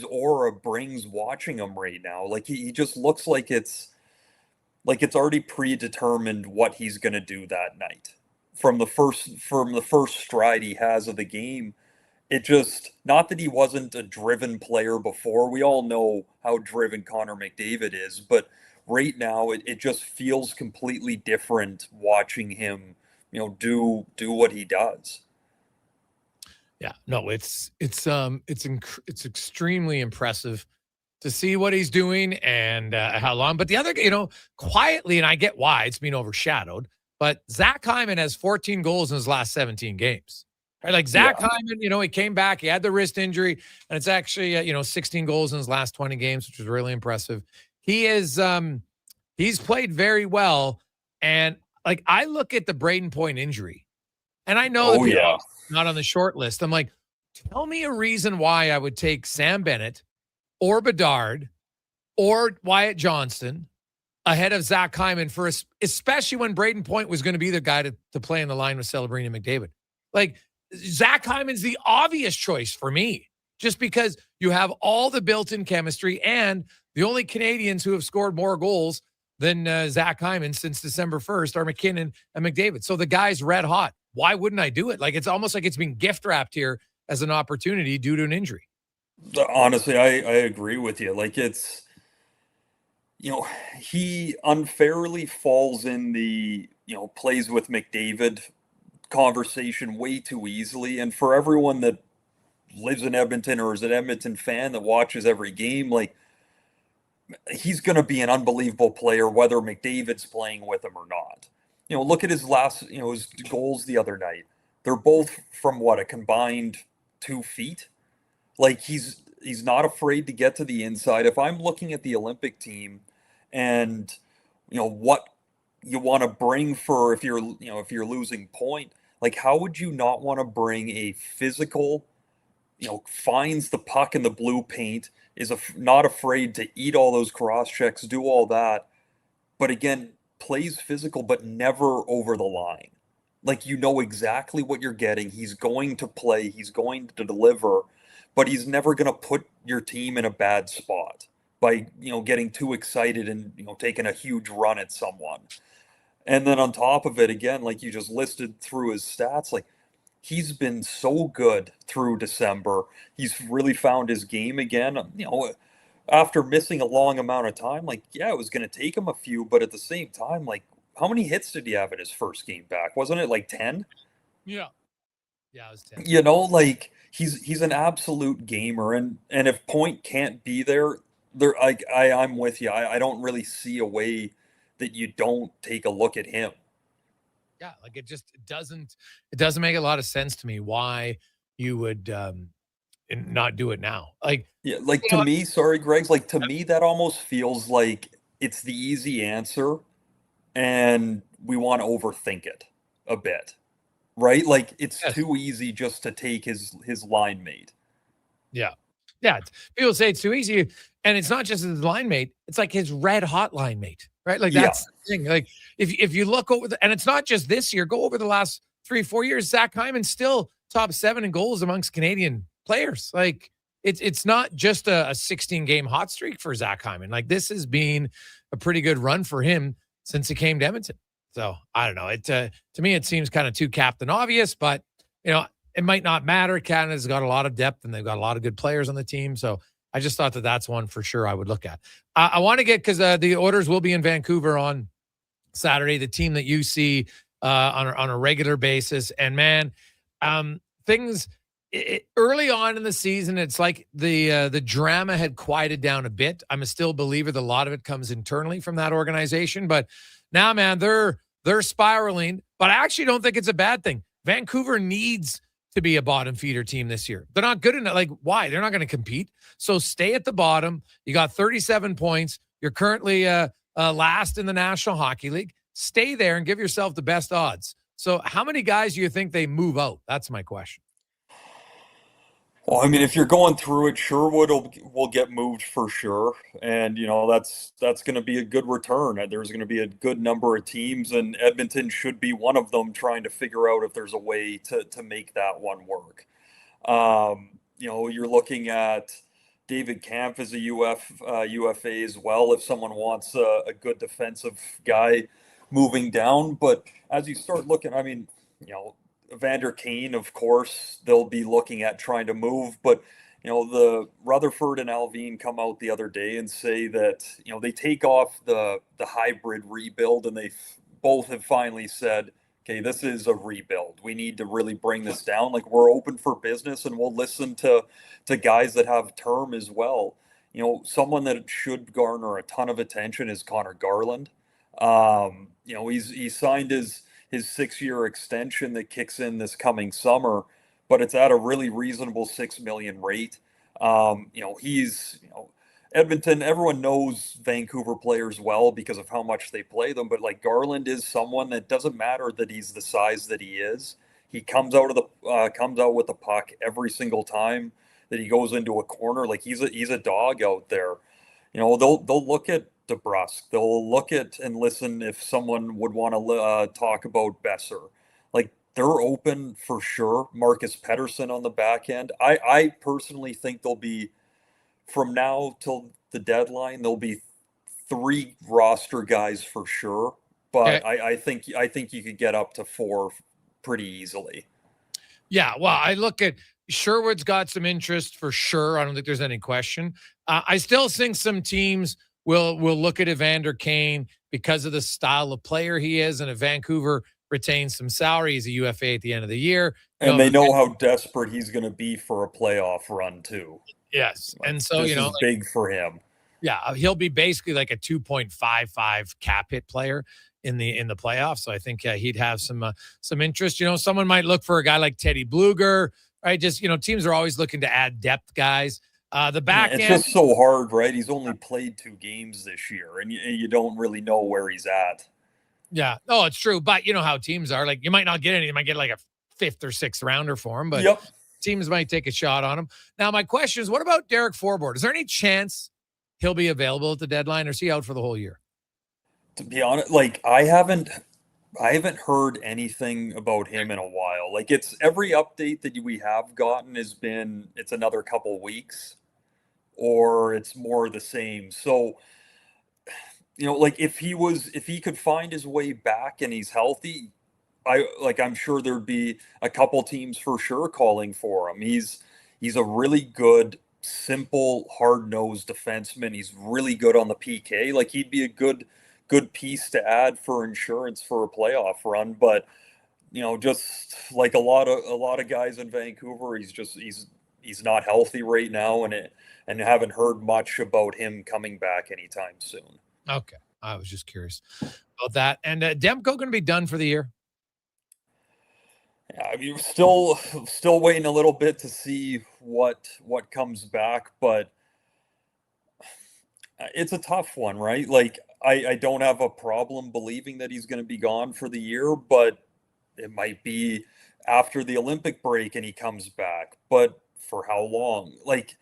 Speaker 20: aura brings watching him right now. Like, he just looks like it's already predetermined what he's going to do that night. From the first stride he has of the game, it just, not that he wasn't a driven player before. We all know how driven Connor McDavid is, but right now it just feels completely different watching him, do what he does.
Speaker 1: Yeah, no, it's extremely impressive to see what he's doing and how long. But the other, quietly, and I get why it's being overshadowed, but Zach Hyman has 14 goals in his last 17 games. Right? Like Zach Hyman, he came back, he had the wrist injury, and it's actually 16 goals in his last 20 games, which was really impressive. He is he's played very well, and like I look at the Braden Point injury, and I know that not on the short list. I'm like, tell me a reason why I would take Sam Bennett or Bedard or Wyatt Johnston ahead of Zach Hyman especially when Braden Point was going to be the guy to play in the line with Celebrini and McDavid. Like, Zach Hyman's the obvious choice for me, just because you have all the built-in chemistry, and the only Canadians who have scored more goals than Zach Hyman since December 1st are McKinnon and McDavid. So the guy's red hot. Why wouldn't I do it? Like, it's almost like it's been gift wrapped here as an opportunity due to an injury.
Speaker 20: Honestly, I agree with you. Like, it's, he unfairly falls in the, plays with McDavid conversation way too easily. And for everyone that lives in Edmonton or is an Edmonton fan that watches every game, like, he's going to be an unbelievable player whether McDavid's playing with him or not. Look at his last, his goals the other night. They're both from a combined 2 feet. Like, he's not afraid to get to the inside. If I'm looking at the Olympic team and what you want to bring for if you're losing point, like, how would you not want to bring a physical, finds the puck in the blue paint, is not afraid to eat all those cross checks, do all that, but again, plays physical, but never over the line. Like, exactly what you're getting. He's going to play, he's going to deliver, but he's never going to put your team in a bad spot by, getting too excited and, taking a huge run at someone. And then on top of it, again, like you just listed through his stats, like, he's been so good through December. He's really found his game again. After missing a long amount of time, like, it was going to take him a few, but at the same time, like, how many hits did he have in his first game back? Wasn't it like 10?
Speaker 1: Yeah. Yeah, it was 10.
Speaker 20: Like, he's an absolute gamer, and if Point can't be there, I'm with you. I don't really see a way that you don't take a look at him.
Speaker 1: Yeah, like, it doesn't make a lot of sense to me why you would not do it now. Like,
Speaker 20: to me, sorry, Greg, like, to me, that almost feels like it's the easy answer and we want to overthink it a bit. right? Like it's
Speaker 1: Yes.
Speaker 20: too easy just to take his line mate.
Speaker 1: Yeah. Yeah. People say it's too easy. And it's not just his line mate, it's like his red hot line mate, right? Like that's the thing. Like if you look over and it's not just this year, go over the last 3-4 years, Zach Hyman's still top 7 in goals amongst Canadian players. Like it's not just a 16 game hot streak for Zach Hyman. Like this has been a pretty good run for him since he came to Edmonton. So I don't know. It to me, it seems kind of too captain obvious, but it might not matter. Canada's got a lot of depth and they've got a lot of good players on the team. So I just thought that's one for sure I would look at. I want to get, because the Oilers will be in Vancouver on Saturday, the team that you see on a regular basis. And man, things early on in the season, it's like the drama had quieted down a bit. I'm still a believer that a lot of it comes internally from that organization. But now, man, they're spiraling. But I actually don't think it's a bad thing. Vancouver needs to be a bottom feeder team this year. They're not good enough. Like, why? They're not going to compete. So stay at the bottom. You got 37 points. You're currently last in the National Hockey League. Stay there and give yourself the best odds. So how many guys do you think they move out? That's my question.
Speaker 20: Well, I mean, if you're going through it, Sherwood will get moved for sure, and that's going to be a good return. There's going to be a good number of teams, and Edmonton should be one of them, trying to figure out if there's a way to make that one work. You're looking at David Kampf as a UFA as well, if someone wants a good defensive guy moving down. But as you start looking, I mean, Evander Kane, of course, they'll be looking at trying to move, but the Rutherford and Alvin come out the other day and say that they take off the hybrid rebuild, and they both have finally said, okay, this is a rebuild. We need to really bring this down. Like, we're open for business, and we'll listen to guys that have term as well. Someone that should garner a ton of attention is Connor Garland. He signed his 6-year extension that kicks in this coming summer, but it's at a really reasonable $6 million rate. He's Edmonton. Everyone knows Vancouver players well because of how much they play them. But like, Garland is someone that doesn't matter that he's the size that he is. He comes out with the puck every single time that he goes into a corner. Like, he's a dog out there. They'll look at DeBrusque. They'll look at and listen if someone would want to talk about Besser. Like, they're open for sure. Marcus Pettersson on the back end. I personally think there'll be, from now till the deadline, there'll be 3 roster guys for sure. But okay. I think you could get up to 4 pretty easily.
Speaker 1: Yeah, well, I look at Sherwood's got some interest for sure. I don't think there's any question. I still think some teams will look at Evander Kane because of the style of player he is, and if Vancouver retains some salary, he's a UFA at the end of the year.
Speaker 20: And they know how desperate he's going to be for a playoff run too.
Speaker 1: Yes, and so
Speaker 20: this is big for him.
Speaker 1: Yeah, he'll be basically like a 2.55 cap hit player in the playoffs. So I think he'd have some interest. Someone might look for a guy like Teddy Bluger, right? Just teams are always looking to add depth guys. The back end,
Speaker 20: it's just so hard, right? He's only played 2 games this year, and you don't really know where he's at.
Speaker 1: Yeah, no, it's true. But you know how teams are. Like, you might not get any. You might get like a 5th or 6th rounder for him, but teams might take a shot on him. Now, my question is, what about Derek Forbort? Is there any chance he'll be available at the deadline, or is he out for the whole year?
Speaker 20: To be honest, like, I haven't heard anything about him in a while. Like, it's every update that we have gotten has been it's another couple weeks, or it's more the same. So, like, if he could find his way back and he's healthy, I'm sure there'd be a couple teams for sure calling for him. He's a really good, simple, hard-nosed defenseman. He's really good on the PK. Like, he'd be a good piece to add for insurance for a playoff run. But just like a lot of guys in Vancouver, he's not healthy right now, and haven't heard much about him coming back anytime soon.
Speaker 1: Okay, I was just curious about that. And Demko going to be done for the year?
Speaker 20: Yeah, I mean, still waiting a little bit to see what comes back, but it's a tough one, right? Like, I don't have a problem believing that he's going to be gone for the year, but It might be after the Olympic break and he comes back, but for how long? Like,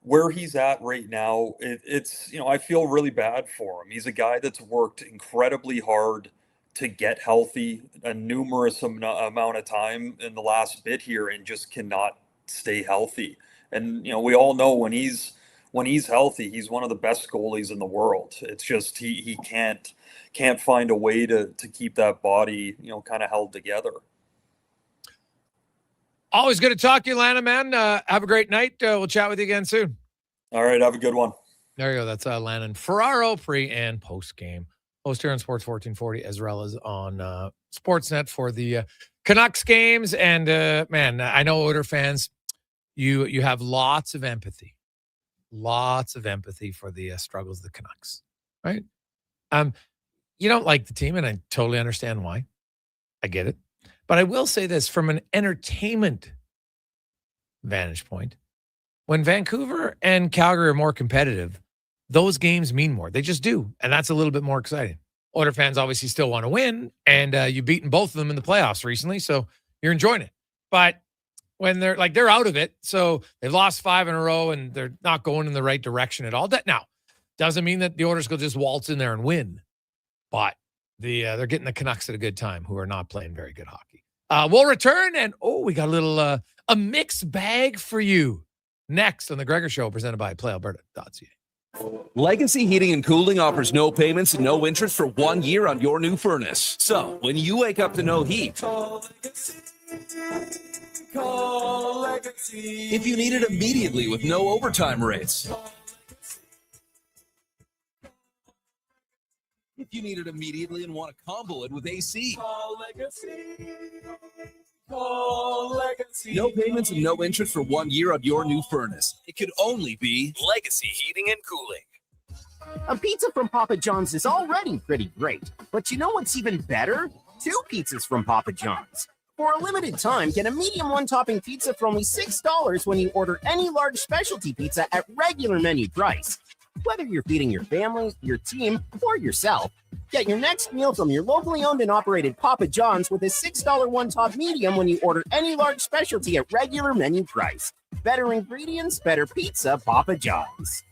Speaker 20: where he's at right now, it's, I feel really bad for him. He's a guy that's worked incredibly hard to get healthy a numerous amount of time in the last bit here and just cannot stay healthy. And, we all know when he's healthy, he's one of the best goalies in the world. It's just he can't find a way to keep that body, kind of held together.
Speaker 1: Always good to talk to you, Lana, man. Have a great night. We'll chat with you again soon.
Speaker 20: All right. Have a good one.
Speaker 1: There you go. That's Lannon Ferraro, pre and post game. Host here on Sports 1440, as well as on Sportsnet for the Canucks games. And, man, I know Oiler fans, you have lots of empathy for the struggles of the Canucks, right? You don't like the team, and I totally understand why. I get it. But I will say this from an entertainment vantage point. When Vancouver and Calgary are more competitive, those games mean more. They just do. And that's a little bit more exciting. Oiler fans obviously still want to win. And you've beaten both of them in the playoffs recently. So you're enjoying it. But when they're out of it, so they've lost 5 in a row and they're not going in the right direction at all. That now doesn't mean that the Oilers will just waltz in there and win. But they're getting the Canucks at a good time, who are not playing very good hockey. We'll return, and we got a little a mixed bag for you next on the Gregor Show, presented by PlayAlberta.ca.
Speaker 13: Legacy Heating and Cooling offers no payments and no interest for 1 year on your new furnace. So when you wake up to no heat, call Legacy. If you need it immediately with no overtime rates. If you need it immediately and want to combo it with AC. Call Legacy. Call Legacy. No payments and no interest for 1 year on your new furnace. It could only be Legacy Heating and Cooling.
Speaker 21: A pizza from Papa John's is already pretty great. But you know what's even better? 2 pizzas from Papa John's. For a limited time, get a medium one-topping pizza for only $6 when you order any large specialty pizza at regular menu price. Whether you're feeding your family, your team, or yourself, get your next meal from your locally owned and operated Papa John's with a $6 one-top medium when you order any large specialty at regular menu price. Better ingredients, better pizza, Papa John's.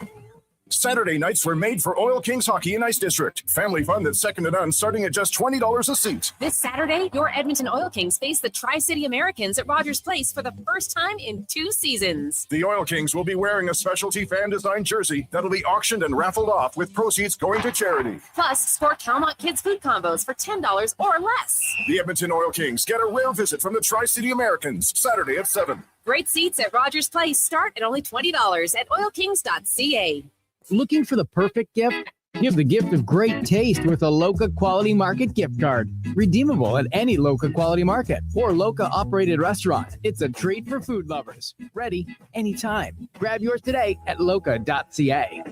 Speaker 22: Saturday nights were made for Oil Kings Hockey and Ice District. Family fun that's second to none, starting at just $20 a seat.
Speaker 23: This Saturday, your Edmonton Oil Kings face the Tri-City Americans at Rogers Place for the first time in 2 seasons.
Speaker 22: The Oil Kings will be wearing a specialty fan-designed jersey that'll be auctioned and raffled off with proceeds going to charity.
Speaker 23: Plus, sport Calmont Kids food combos for $10 or less.
Speaker 22: The Edmonton Oil Kings get a rare visit from the Tri-City Americans, Saturday at 7.
Speaker 23: Great seats at Rogers Place start at only $20 at oilkings.ca.
Speaker 24: Looking for the perfect gift? Give the gift of great taste with a Loca Quality Market gift card. Redeemable at any Loca Quality Market or Loca operated restaurant. It's a treat for food lovers. Ready anytime. Grab yours today at loca.ca.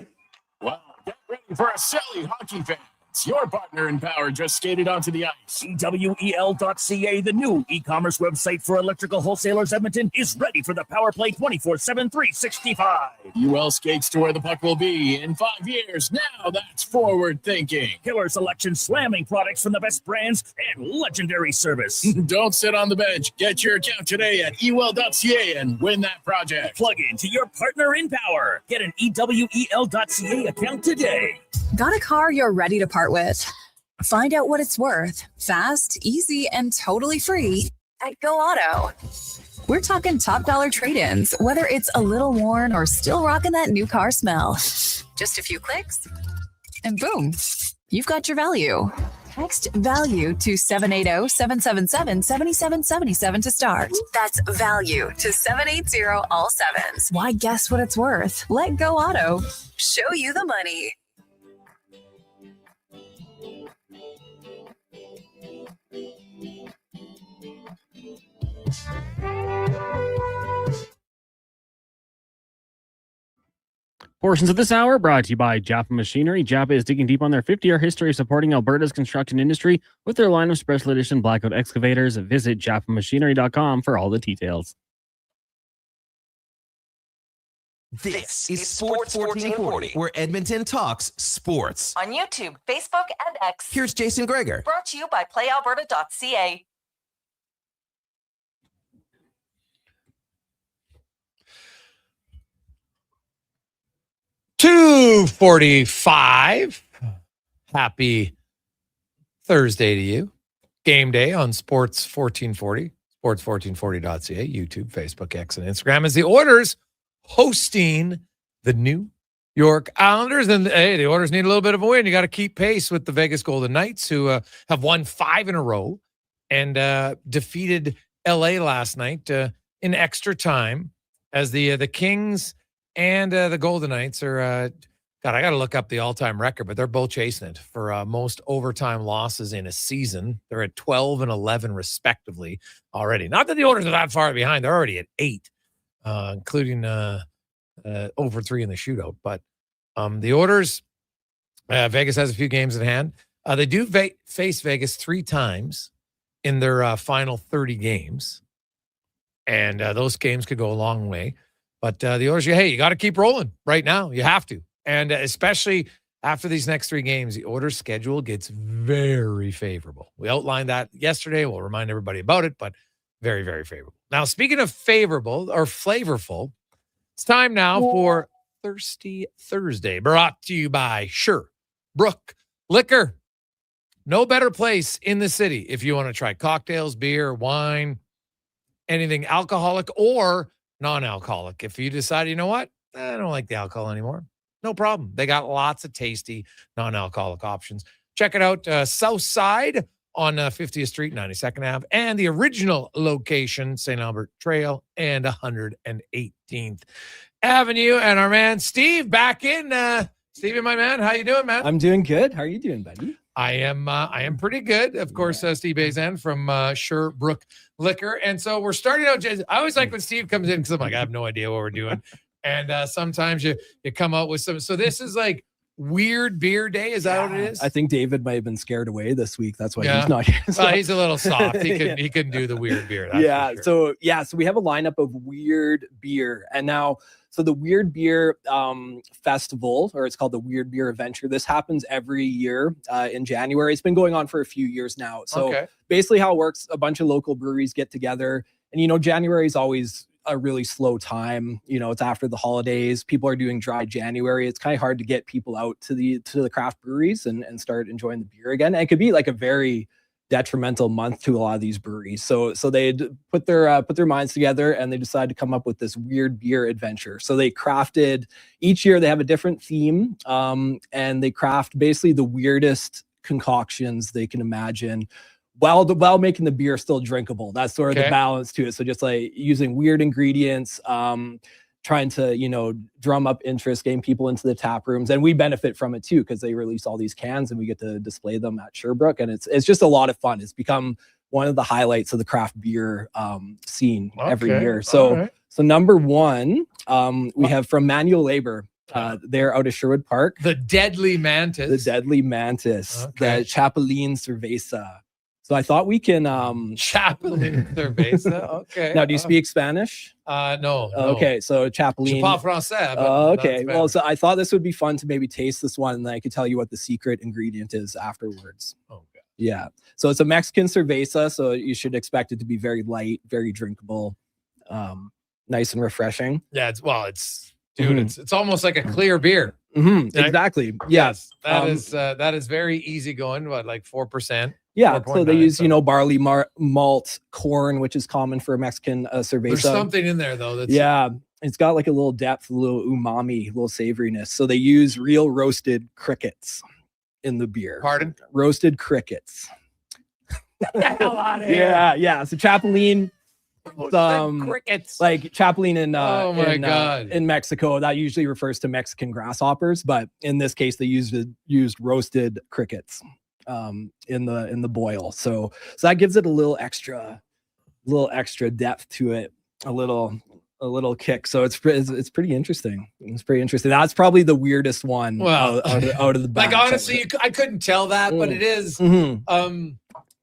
Speaker 25: Wow, get ready for a silly hockey fan. Your partner in power just skated onto the ice.
Speaker 26: EWEL.ca, the new e-commerce website for electrical wholesalers Edmonton, is ready for the power play 24/7, 365.
Speaker 25: UL skates to where the puck will be in 5 years. Now that's forward thinking.
Speaker 26: Killer selection, slamming products from the best brands, and legendary service.
Speaker 25: Don't sit on the bench. Get your account today at EWEL.ca and win that project.
Speaker 26: Plug into your partner in power. Get an EWEL.ca account today.
Speaker 27: Got a car you're ready to part with? Find out what it's worth. Fast, easy, and totally free at Go Auto. We're talking top dollar trade-ins, whether it's a little worn or still rocking that new car smell. Just a few clicks, and boom, you've got your value. Text value to 780-777-7777 to start. That's value to 780 all sevens. Why guess what it's worth? Let Go Auto show you the money.
Speaker 12: Portions of this hour brought to you by Jaffa Machinery. Jaffa is digging deep on their 50-year history supporting Alberta's construction industry with their line of special edition blackout excavators. Visit jaffamachinery.com for all the details.
Speaker 10: This is Sports 1440, where Edmonton talks sports.
Speaker 28: On YouTube, Facebook, and X.
Speaker 10: Here's Jason Gregor.
Speaker 28: Brought to you by PlayAlberta.ca.
Speaker 1: 2:45. Happy Thursday to you. Game day on Sports 1440, sports1440.ca, YouTube, Facebook, X, and Instagram as the Oilers hosting the New York Islanders. And hey, the Oilers need a little bit of a win. You got to keep pace with the Vegas Golden Knights, who have won 5 in a row and defeated LA last night in extra time, as the Kings and the Golden Knights are God, I got to look up the all-time record, but they're both chasing it for most overtime losses in a season. They're at 12 and 11 respectively already. Not that the Oilers are that far behind. They're already at 8, including over 3 in the shootout. But the Oilers, Vegas has a few games in hand. They do face Vegas 3 times in their final 30 games. And those games could go a long way. But the Oilers, hey, you got to keep rolling right now. You have to. And especially after these next 3 games, the Oilers' schedule gets very favorable. We outlined that yesterday. We'll remind everybody about it, but very, very favorable. Now, speaking of favorable or flavorful, it's time now for Thirsty Thursday, brought to you by Sherbrooke Liquor. No better place in the city if you want to try cocktails, beer, wine, anything alcoholic or non-alcoholic. If you decide, you know what, I don't like the alcohol anymore, no problem. They got lots of tasty non-alcoholic options. Check it out, South Side on 50th Street, 92nd Ave, and the original location, St. Albert Trail and 118th Avenue. And our man Steve back in. Stevie, my man, how you doing, man?
Speaker 2: I'm doing good. How are you doing, buddy?
Speaker 1: I am pretty good. Of course, Steve Bazan from Sherbrooke Liquor. And so we're starting out. I always like when Steve comes in because I'm like, I have no idea what we're doing. And sometimes you come out with some. So this is like weird beer day. Is that what it is?
Speaker 2: I think David might have been scared away this week. That's why he's not here.
Speaker 1: Well, he's a little soft. He couldn't do the weird beer.
Speaker 2: That's for sure. So we have a lineup of weird beer. And now, so the Weird Beer Festival, or it's called the Weird Beer Adventure. This happens every year in January. It's been going on for a few years now. So basically how it works, a bunch of local breweries get together. And, January is always a really slow time. It's after the holidays. People are doing dry January. It's kind of hard to get people out to the craft breweries and start enjoying the beer again. And it could be like a very detrimental month to a lot of these breweries. So they put their minds together and they decided to come up with this weird beer adventure. So they crafted, each year they have a different theme, and they craft basically the weirdest concoctions they can imagine while making the beer still drinkable. That's sort of the balance to it. So just like using weird ingredients, trying to, drum up interest, getting people into the tap rooms. And we benefit from it too, because they release all these cans and we get to display them at Sherbrooke. And it's just a lot of fun. It's become one of the highlights of the craft beer scene every year. So number 1, we have from Manual Labor. They're out of Sherwood Park.
Speaker 1: The Deadly Mantis.
Speaker 2: The Chapelin Cerveza. So I thought we can
Speaker 1: Chapelin Cerveza. Okay.
Speaker 2: Now, do you speak Spanish?
Speaker 1: No.
Speaker 2: Okay, so Chapelin.
Speaker 1: Je parle français.
Speaker 2: Okay. Well, so I thought this would be fun to maybe taste this one, and then I could tell you what the secret ingredient is afterwards.
Speaker 1: Okay.
Speaker 2: Yeah. So it's a Mexican cerveza, so you should expect it to be very light, very drinkable, nice and refreshing.
Speaker 1: Yeah. It's almost like a clear beer.
Speaker 2: Exactly. Yes.
Speaker 1: That is very easygoing. What, like 4%?
Speaker 2: Yeah, so they use, barley malt, corn, which is common for a Mexican cerveza.
Speaker 1: There's something in there, though.
Speaker 2: It's got like a little depth, a little umami, a little savoriness. So they use real roasted crickets in the beer.
Speaker 1: Pardon?
Speaker 2: Roasted crickets.
Speaker 1: Get the hell out of here.
Speaker 2: Yeah. So Chapelin,
Speaker 1: crickets.
Speaker 2: Like Chapelin in Mexico, that usually refers to Mexican grasshoppers, but in this case, they used roasted crickets in the boil. So that gives it a little extra depth to it, a little kick. So it's pretty interesting. It's pretty interesting. That's probably the weirdest one out of the batch.
Speaker 1: Like, honestly, I couldn't tell that, but it is.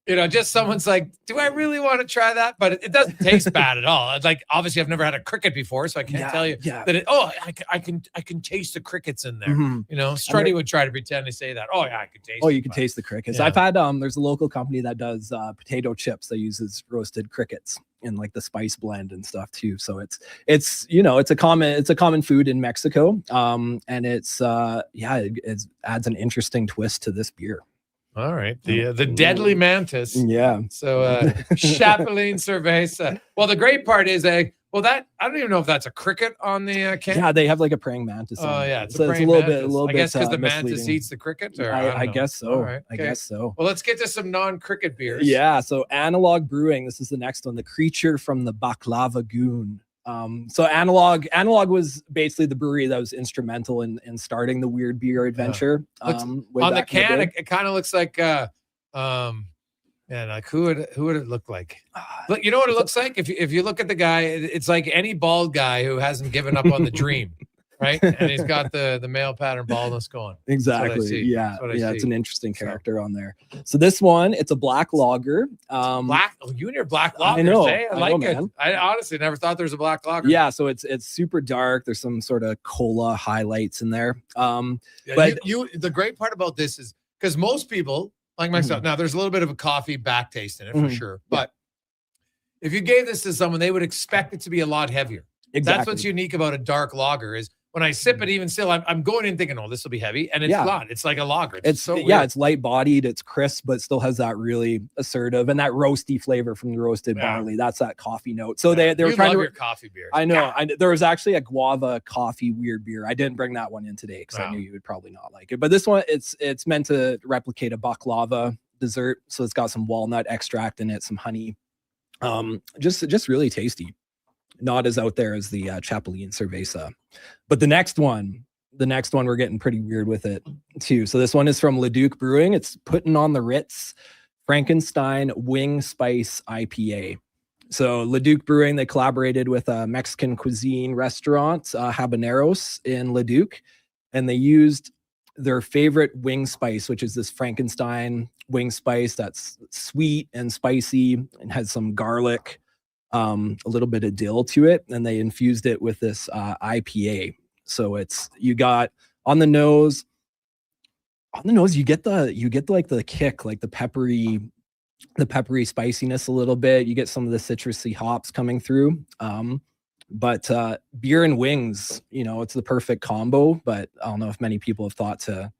Speaker 1: Just someone's like, do I really want to try that? But it doesn't taste bad at all. It's like, obviously I've never had a cricket before, so I can't tell you that I can taste the crickets in there. Strutty would try to pretend to say that. Oh yeah, I can taste
Speaker 2: you can taste the crickets. I've had there's a local company that does potato chips that uses roasted crickets like the spice blend and stuff too. So it's you know, it's a common food in Mexico. And it's it adds an interesting twist to this beer.
Speaker 1: All right. The deadly mantis.
Speaker 2: Yeah.
Speaker 1: So Chapelain Cerveza. Well, the great part is that I don't even know if that's a cricket on the can.
Speaker 2: Yeah, they have like a praying mantis.
Speaker 1: Oh yeah, it's
Speaker 2: so
Speaker 1: a
Speaker 2: it's a little bit.
Speaker 1: I guess because the
Speaker 2: misleading.
Speaker 1: mantis eats the cricket. Or
Speaker 2: I guess so.
Speaker 1: All right,
Speaker 2: I
Speaker 1: okay.
Speaker 2: guess so.
Speaker 1: Well, let's get to some non-cricket beers.
Speaker 2: Yeah. So Analog Brewing. This is the next one. The Creature from the Baklava Goon. So Analog was basically the brewery that was instrumental in starting the weird beer adventure.
Speaker 1: On the can, it kind of looks like and like who would it look like? Look, you know what it looks like? If you look at the guy, it's like any bald guy who hasn't given up on the dream, right? And he's got the male pattern baldness going.
Speaker 2: Exactly. Yeah. It's an interesting character on there. So this one, it's a black lager.
Speaker 1: Black. Oh, you and your black lager.
Speaker 2: I know.
Speaker 1: I like
Speaker 2: know,
Speaker 1: it.
Speaker 2: man.
Speaker 1: I honestly never thought there was a black lager.
Speaker 2: Yeah. So it's super dark. There's some sort of cola highlights in there.
Speaker 1: But the great part about this is because most people, like myself, now there's a little bit of a coffee back taste in it for sure. But if you gave this to someone, they would expect it to be a lot heavier.
Speaker 2: Exactly.
Speaker 1: That's what's unique about a dark lager is when I sip it, even still, I'm going in thinking, oh, this will be heavy. And it's not. It's like a lager. It's so weird.
Speaker 2: It's light bodied, it's crisp, but still has that really assertive and that roasty flavor from the roasted barley. That's that coffee note. So they were trying to
Speaker 1: your coffee beers.
Speaker 2: I know. There was actually a guava coffee weird beer. I didn't bring that one in today because I knew you would probably not like it. But this one, it's meant to replicate a baklava dessert. So it's got some walnut extract in it, some honey. Just really tasty. Not as out there as the Chapelain Cerveza. But the next one, we're getting pretty weird with it too. So this one is from Leduc Brewing. It's Putting on the Ritz Frankenstein Wing Spice IPA. So Leduc Brewing, they collaborated with a Mexican cuisine restaurant, Habaneros in Leduc, and they used their favorite wing spice, which is this Frankenstein wing spice that's sweet and spicy and has some garlic, a little bit of dill to it, and they infused it with this IPA. So you got on the nose, you get like the kick, like the peppery spiciness a little bit. You get some of the citrusy hops coming through. But beer and wings, it's the perfect combo. But I don't know if many people have thought to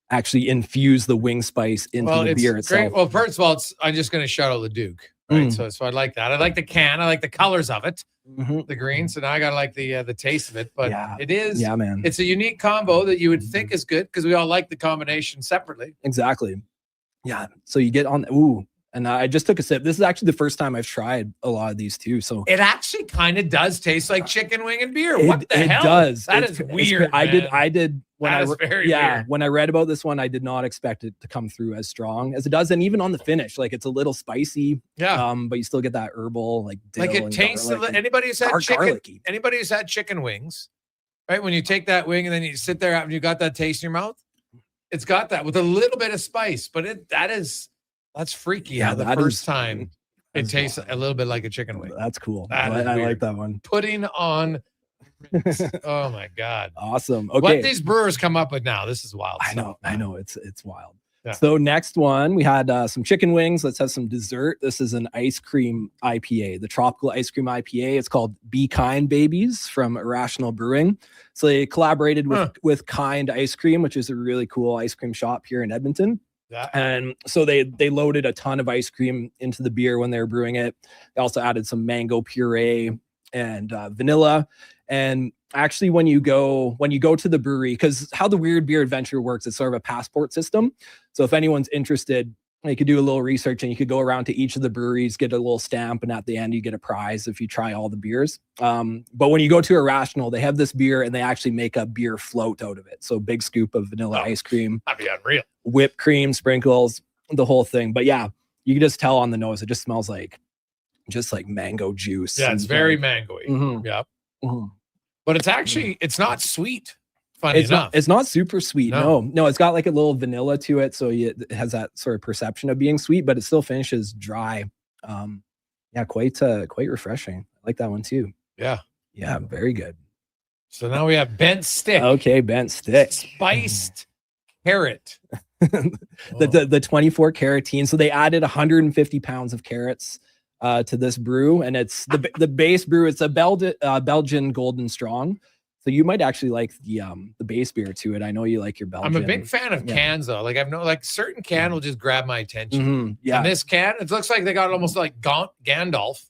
Speaker 2: actually infuse the wing spice into the beer itself.
Speaker 1: Great. Well, first of all, I'm just going to shout out Leduc. Right. So I like that. I like the can. I like the colors of it, the green. So now I gotta like the taste of it. But it is,
Speaker 2: man.
Speaker 1: It's a unique combo that you would think is good because we all like the combination separately.
Speaker 2: Exactly. Yeah. So you get on. And I just took a sip. This is actually the first time I've tried a lot of these too. So
Speaker 1: it actually kind of does taste like chicken wing and beer. What the hell?
Speaker 2: It does.
Speaker 1: That is weird.
Speaker 2: I did. When
Speaker 1: weird.
Speaker 2: When I read about this one, I did not expect it to come through as strong as it does, and even on the finish, like it's a little spicy.
Speaker 1: Yeah.
Speaker 2: But you still get that herbal, like dill
Speaker 1: it tastes. Anybody who's had chicken wings, right? When you take that wing and then you sit there and you got that taste in your mouth, it's got that with a little bit of spice, but that's freaky.
Speaker 2: Yeah,
Speaker 1: the first time it tastes a little bit like a chicken wing.
Speaker 2: That's cool.
Speaker 1: I
Speaker 2: like that one.
Speaker 1: Putting on. Oh my God.
Speaker 2: Awesome. Okay.
Speaker 1: What these brewers come up with now, this is wild.
Speaker 2: I know. It's wild.
Speaker 1: Yeah.
Speaker 2: So next one, we had some chicken wings. Let's have some dessert. This is an ice cream IPA, the tropical ice cream IPA. It's called Be Kind Babies from Irrational Brewing. So they collaborated with Kind Ice Cream, which is a really cool ice cream shop here in Edmonton.
Speaker 1: Yeah.
Speaker 2: And so they loaded a ton of ice cream into the beer when they were brewing it. They also added some mango puree and vanilla. And actually, when you go to the brewery, because how the Weird Beer Adventure works, it's sort of a passport system. So if anyone's interested, you could do a little research and you could go around to each of the breweries, get a little stamp, and at the end you get a prize if you try all the beers. But when you go to Irrational, they have this beer and they actually make a beer float out of it. So big scoop of vanilla ice cream,
Speaker 1: that'd be unreal.
Speaker 2: Whipped cream, sprinkles, the whole thing. But yeah, you can just tell on the nose, it just smells like mango juice.
Speaker 1: Yeah, it's very mango-y.
Speaker 2: Mm-hmm.
Speaker 1: Yeah.
Speaker 2: Mm-hmm.
Speaker 1: But it's actually, it's not sweet. Funny enough.
Speaker 2: It's not super sweet. No, it's got like a little vanilla to it. So it has that sort of perception of being sweet, but it still finishes dry. Quite refreshing. I like that one too.
Speaker 1: Yeah.
Speaker 2: Yeah, very good.
Speaker 1: So now we have bent stick.
Speaker 2: Okay, bent stick.
Speaker 1: Spiced carrot.
Speaker 2: The 24 carotene. So they added 150 pounds of carrots to this brew, and it's the base brew. It's a Belgian Golden Strong. So you might actually like the base beer to it. I know you like your Belgian.
Speaker 1: I'm a big fan of cans though. Like certain can will just grab my attention.
Speaker 2: Yeah.
Speaker 1: And this can, it looks like they got almost like Gandalf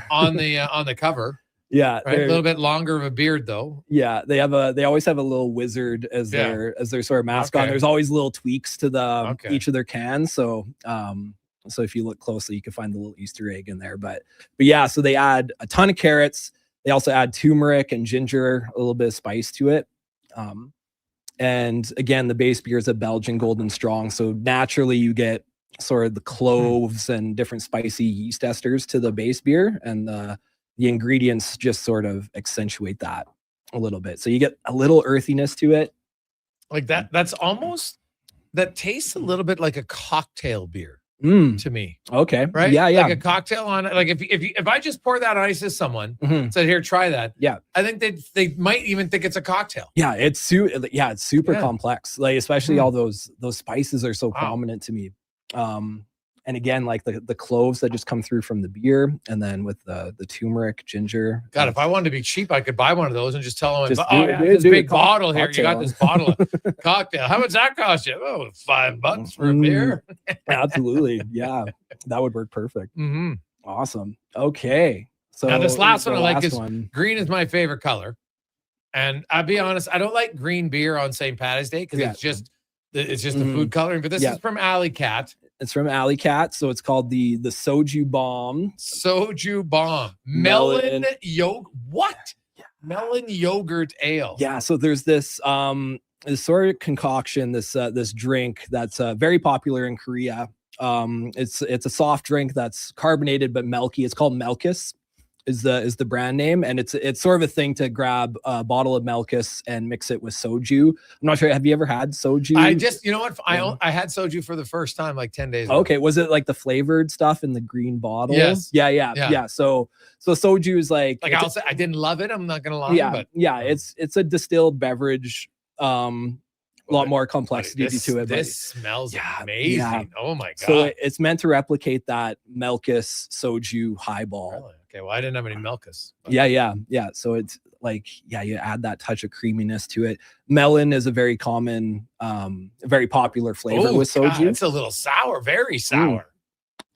Speaker 1: on the cover.
Speaker 2: Yeah,
Speaker 1: right. A little bit longer of a beard though.
Speaker 2: Yeah, they always have a little wizard as their sort of mascot.
Speaker 1: Okay.
Speaker 2: There's always little tweaks to each of their cans. So so if you look closely, you can find the little Easter egg in there. But yeah, so they add a ton of carrots. They also add turmeric and ginger, a little bit of spice to it. And again, the base beer is a Belgian Golden Strong. So naturally you get sort of the cloves and different spicy yeast esters to the base beer. And the ingredients just sort of accentuate that a little bit. So you get a little earthiness to it.
Speaker 1: Like that tastes a little bit like a cocktail beer to me.
Speaker 2: Okay.
Speaker 1: Right?
Speaker 2: Yeah.
Speaker 1: Like a cocktail on it. Like if I just pour that on ice to someone, said, here, try that.
Speaker 2: Yeah.
Speaker 1: I think they might even think it's a cocktail.
Speaker 2: Yeah, it's super complex. Like especially all those spices are so prominent to me. And again, like the cloves that just come through from the beer, and then with the turmeric, ginger.
Speaker 1: God, if I wanted to be cheap, I could buy one of those and just tell them,
Speaker 2: this
Speaker 1: big bottle here. You got this bottle of cocktail. How much that cost you? Oh, $5 for a beer.
Speaker 2: Absolutely. Yeah, that would work perfect.
Speaker 1: Mm-hmm.
Speaker 2: Awesome. Okay. So
Speaker 1: now this last one I like is
Speaker 2: one.
Speaker 1: green is my favorite color. And I'll be honest, I don't like green beer on St. Patty's Day because it's just the food coloring. But this is from Alley Cat.
Speaker 2: It's from Alley Cat, so it's called the Soju Bomb.
Speaker 1: Soju Bomb. Melon yogurt. What? Yeah. Melon yogurt ale.
Speaker 2: Yeah, so there's this sort of concoction, this drink that's very popular in Korea. It's a soft drink that's carbonated but milky. It's called Melkus. Is the brand name, and it's sort of a thing to grab a bottle of Melkus and mix it with soju. I'm not sure. Have you ever had soju?
Speaker 1: I just, you know what? I had soju for the first time like 10 days ago.
Speaker 2: Okay, was it like the flavored stuff in the green bottle?
Speaker 1: Yes.
Speaker 2: Yeah. So soju is like
Speaker 1: I'll say I didn't love it. I'm not gonna lie.
Speaker 2: Yeah,
Speaker 1: but
Speaker 2: it's a distilled beverage. A lot more complexity to it.
Speaker 1: This smells amazing.
Speaker 2: Yeah.
Speaker 1: Oh my god!
Speaker 2: So it's meant to replicate that Melkus soju highball.
Speaker 1: Really? Okay, well I didn't have any Melkus.
Speaker 2: Yeah. So it's like you add that touch of creaminess to it. Melon is a very common, very popular flavor with soju.
Speaker 1: God, it's a little sour, very sour.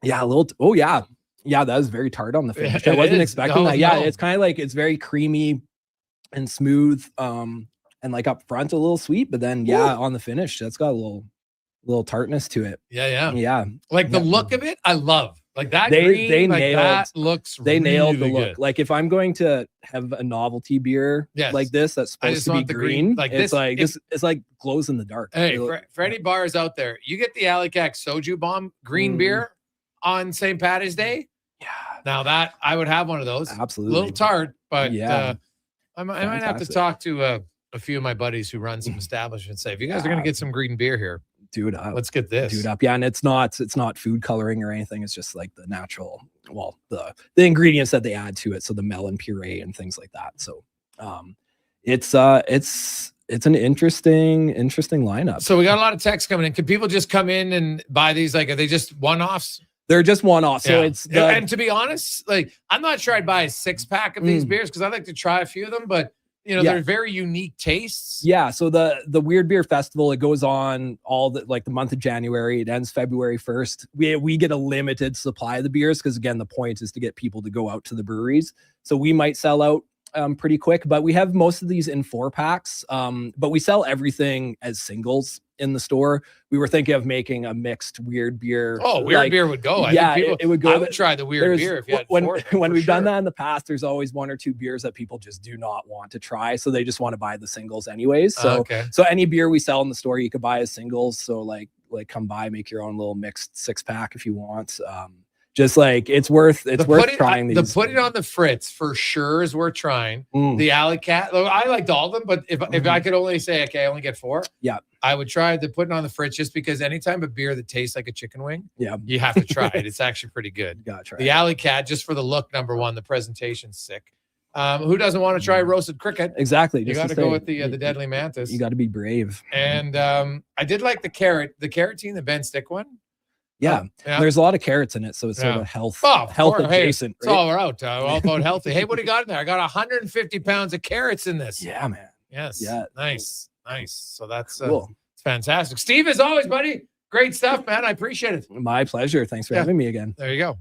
Speaker 2: Yeah, a little. Yeah, that was very tart on the finish. I wasn't expecting that. Yeah, it's kind of like it's very creamy and smooth. And like up front, a little sweet, but then on the finish, that's got a little tartness to it.
Speaker 1: Yeah. Like the look of it, I love. Like that
Speaker 2: they
Speaker 1: green, like
Speaker 2: nailed.
Speaker 1: that looks.
Speaker 2: They nailed the
Speaker 1: really
Speaker 2: look.
Speaker 1: good.
Speaker 2: Like if I'm going to have a novelty beer like this, that's supposed to be green.
Speaker 1: Like
Speaker 2: it's like this. It's like glows in the dark.
Speaker 1: Hey, for any bars out there, you get the Alley Cat Soju Bomb green beer on St. Patty's Day. Yeah. Now that I would have one of those.
Speaker 2: Absolutely.
Speaker 1: A little tart, but I might have to
Speaker 2: Fantastic.
Speaker 1: talk to a few of my buddies who run some establishments. Say, if you guys are going to get some green beer here,
Speaker 2: do it up.
Speaker 1: Let's get this.
Speaker 2: Do it up. Yeah, and it's not food coloring or anything. It's just like the natural, the ingredients that they add to it. So the melon puree and things like that. So it's an interesting lineup.
Speaker 1: So we got a lot of texts coming in. Can people just come in and buy these? Like, are they just one-offs?
Speaker 2: They're just one-offs. So it's
Speaker 1: and to be honest, like I'm not sure I'd buy a 6-pack of these beers because I like to try a few of them, but they're very unique tastes.
Speaker 2: Yeah. So the Weird Beer Festival, it goes on all the month of January. It ends February 1st. We get a limited supply of the beers because again, the point is to get people to go out to the breweries. So we might sell out pretty quick, but we have most of these in 4-packs. But we sell everything as singles in the store. We were thinking of making a mixed weird beer.
Speaker 1: Oh, weird beer would go.
Speaker 2: It would go.
Speaker 1: I would try the weird beer if you had
Speaker 2: when we've done that in the past, there's always 1 or 2 beers that people just do not want to try. So they just want to buy the singles anyways. So so any beer we sell in the store, you could buy as singles. So like come by, make your own little mixed 6-pack if you want. Just like it's worth trying these.
Speaker 1: The put it on the Fritz for sure is worth trying. The Alley Cat, I liked all of them, but if I could only say, okay, I only get 4, I would try the putting on the Fritz just because anytime a beer that tastes like a chicken wing, you have to try it. It's actually pretty good.
Speaker 2: Gotta try
Speaker 1: the Alley Cat just for the look. Number 1, the presentation's sick. Who doesn't want to try roasted cricket?
Speaker 2: Exactly.
Speaker 1: You got to go with the deadly mantis.
Speaker 2: You got to be brave.
Speaker 1: And I did like the carrotine, the Ben Stick one.
Speaker 2: Yeah. There's a lot of carrots in it, so it's sort of health adjacent.
Speaker 1: It's all out. All about healthy. Hey, what do you got in there? I got 150 pounds of carrots in this.
Speaker 2: Yeah, man.
Speaker 1: Yes.
Speaker 2: Yeah.
Speaker 1: Nice. So that's
Speaker 2: cool.
Speaker 1: It's fantastic. Steve, as always, buddy. Great stuff, man. I appreciate it.
Speaker 2: My pleasure. Thanks for having me again.
Speaker 1: There you go.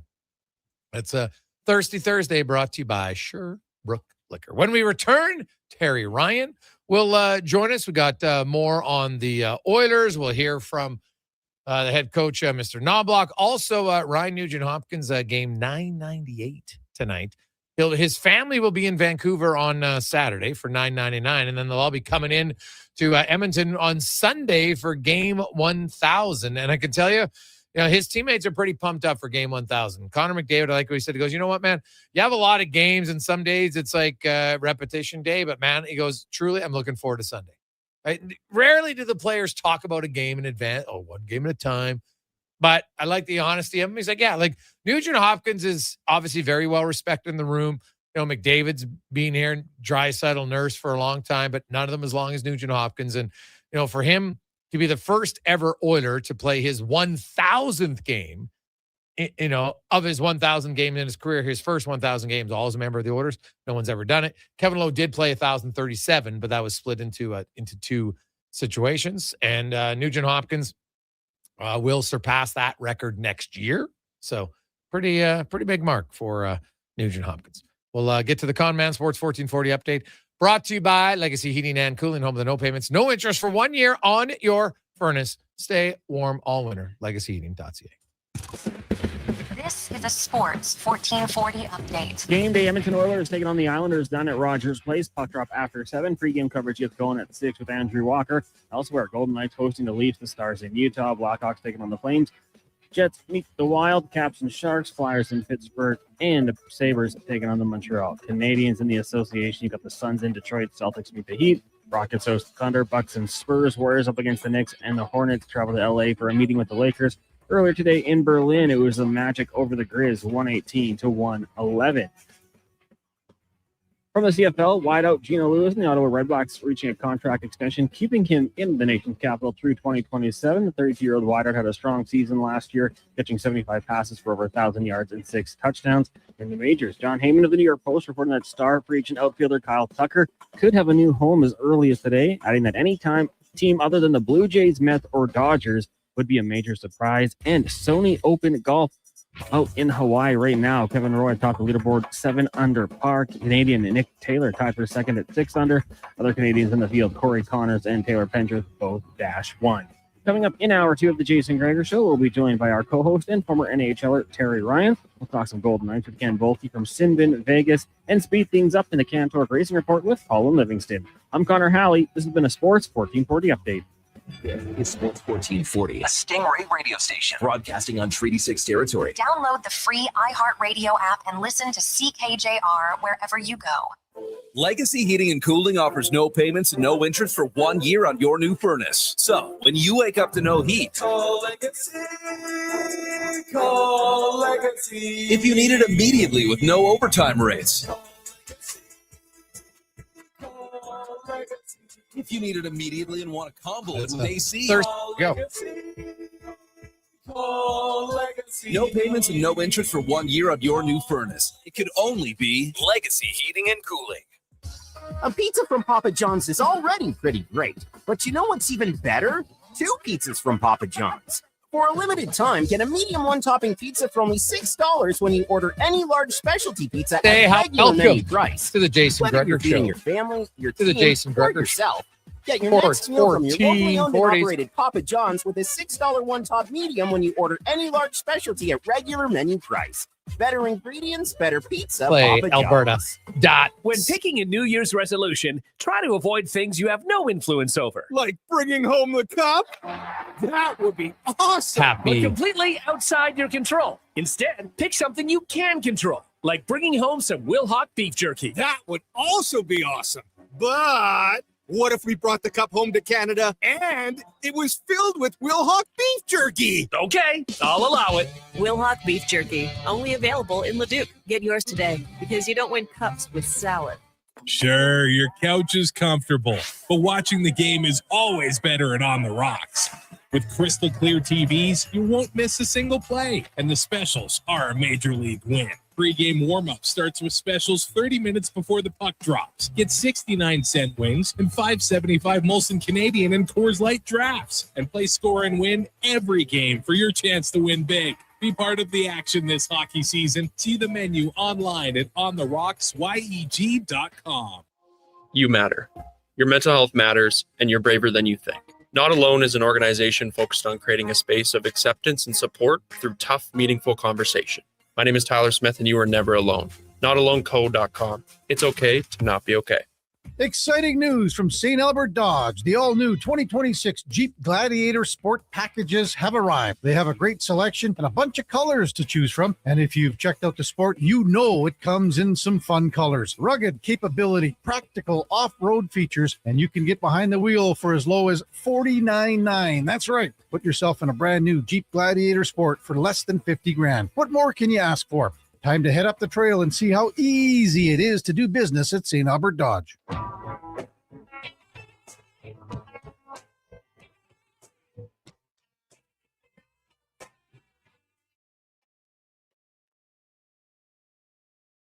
Speaker 1: It's a Thirsty Thursday brought to you by Sherbrooke Liquor. When we return, Terry Ryan will join us. We got more on the Oilers. We'll hear from the head coach, Mr. Knobloch. Also, Ryan Nugent-Hopkins, game 998 tonight. His family will be in Vancouver on Saturday for 999, and then they'll all be coming in to Edmonton on Sunday for game 1000. And I can tell you, his teammates are pretty pumped up for game 1000. Connor McDavid, I like what he said. He goes, you know what, man? You have a lot of games, and some days it's like repetition day. But, man, he goes, truly, I'm looking forward to Sunday. Right? Rarely do the players talk about a game in advance. one game at a time. But I like the honesty of him. He's like, yeah, like Nugent-Hopkins is obviously very well respected in the room. McDavid's been here, Draisaitl, Nurse for a long time, but none of them as long as Nugent-Hopkins. And, for him to be the first ever Oiler to play his 1000th game, of his 1000 game in his career, his first 1000 games, all as a member of the Oilers. No one's ever done it. Kevin Lowe did play 1037, but that was split into two situations. And Nugent-Hopkins will surpass that record next year. So pretty big mark for Nugent-Hopkins. We'll get to the Conman Sports 1440 update brought to you by Legacy Heating and Cooling, home of the no payments, no interest for 1 year on your furnace. Stay warm all winter. LegacyHeating.ca.
Speaker 11: This is a Sports 1440 update.
Speaker 12: Game day, Edmonton Oilers taking on the Islanders down at Rogers Place. Puck drop after 7. Pre-game coverage gets going at 6 with Andrew Walker. Elsewhere, Golden Knights hosting the Leafs, the Stars in Utah. Blackhawks taking on the Flames. Jets meet the Wild, Caps and Sharks, Flyers in Pittsburgh, and the Sabres taking on the Montreal Canadiens in the association. You got the Suns in Detroit, Celtics meet the Heat. Rockets host the Thunder, Bucks and Spurs, Warriors up against the Knicks, and the Hornets travel to LA for a meeting with the Lakers. Earlier today in Berlin, it was the Magic over the Grizz, 118-111. From the CFL, wideout Gino Lewis and the Ottawa Redblacks reaching a contract extension, keeping him in the nation's capital through 2027. The 32-year-old wideout had a strong season last year, catching 75 passes for over 1,000 yards and 6 touchdowns. In the majors, John Heyman of the New York Post reporting that star free agent outfielder Kyle Tucker could have a new home as early as today, adding that any team other than the Blue Jays, Mets, or Dodgers would be a major surprise. And Sony Open Golf out in Hawaii right now. Kevin Roy topped the leaderboard 7 under par. Canadian Nick Taylor tied for second at 6 under. Other Canadians in the field, Corey Connors and Taylor Pendrith, both -1. Coming up in hour 2 of the Jason Gregor Show, we'll be joined by our co-host and former NHLer Terry Ryan. We'll talk some Golden Knights with Ken Volke from Sinbin, Vegas, and speed things up in the Cantor Racing Report with Colin Livingston. I'm Connor Halley. This has been a Sports 1440 update.
Speaker 10: It's Sports 1440, a Stingray radio station broadcasting on Treaty 6 territory.
Speaker 11: Download the free iHeartRadio app and listen to CKJR wherever you go.
Speaker 13: Legacy Heating and Cooling offers no payments and no interest for 1 year on your new furnace. So, when you wake up to no heat, call Legacy. Call Legacy. If you need it immediately with no overtime rates. If you need it immediately and want to combo it with AC.
Speaker 1: Go.
Speaker 13: No payments and no interest for 1 year on your new furnace. It could only be Legacy Heating and Cooling.
Speaker 21: A pizza from Papa John's is already pretty great, but you know what's even better? 2 pizzas from Papa John's. For a limited time, get a medium one-topping pizza for only $6 when you order any large specialty pizza at regular menu price.
Speaker 1: To the Jason
Speaker 21: Whether
Speaker 1: Gregor
Speaker 21: you're feeding
Speaker 1: Show.
Speaker 21: your family, your
Speaker 1: To the
Speaker 21: team,
Speaker 1: Jason
Speaker 21: or
Speaker 1: Gregor
Speaker 21: yourself. Get your
Speaker 1: Sports
Speaker 21: next meal from your locally owned and
Speaker 1: 1440.
Speaker 21: operated Papa John's with a $6 one-top medium when you order any large specialty at regular menu price. Better ingredients, better pizza,
Speaker 1: Play
Speaker 21: Papa
Speaker 1: Alberta.
Speaker 21: John's.
Speaker 4: When picking a New Year's resolution, try to avoid things you have no influence over.
Speaker 5: Like bringing home the cup? That would be awesome.
Speaker 4: But completely outside your control. Instead, pick something you can control, like bringing home some Wilhauk beef jerky.
Speaker 5: That would also be awesome. But what if we brought the cup home to Canada and it was filled with Wilhauk beef jerky?
Speaker 4: Okay, I'll allow it.
Speaker 6: Wilhauk beef jerky, only available in Leduc. Get yours today, because you don't win cups with salad.
Speaker 7: Sure, your couch is comfortable, but watching the game is always better and on the rocks.
Speaker 25: With crystal clear TVs, you won't miss a single play, and the specials are a major league win. Pre-game warm-up starts with specials 30 minutes before the puck drops. Get 69-cent wings and $5.75 Molson Canadian and Coors Light drafts. And play score and win every game for your chance to win big. Be part of the action this hockey season. See the menu online at ontherocksyeg.com.
Speaker 7: You matter. Your mental health matters, and you're braver than you think. Not Alone is an organization focused on creating a space of acceptance and support through tough, meaningful conversation. My name is Tyler Smith, and you are never alone. NotAloneCo.com. It's okay to not be okay.
Speaker 18: Exciting news from St. Albert Dodge. The all-new 2026 Jeep Gladiator Sport Packages have arrived. They have a great selection and a bunch of colors to choose from. And if you've checked out the Sport, you know it comes in some fun colors. Rugged capability, practical off-road features, and you can get behind the wheel for as low as $49,900. That's right. Put yourself in a brand new Jeep Gladiator Sport for less than $50,000. What more can you ask for? Time to head up the trail and see how easy it is to do business at St. Albert Dodge.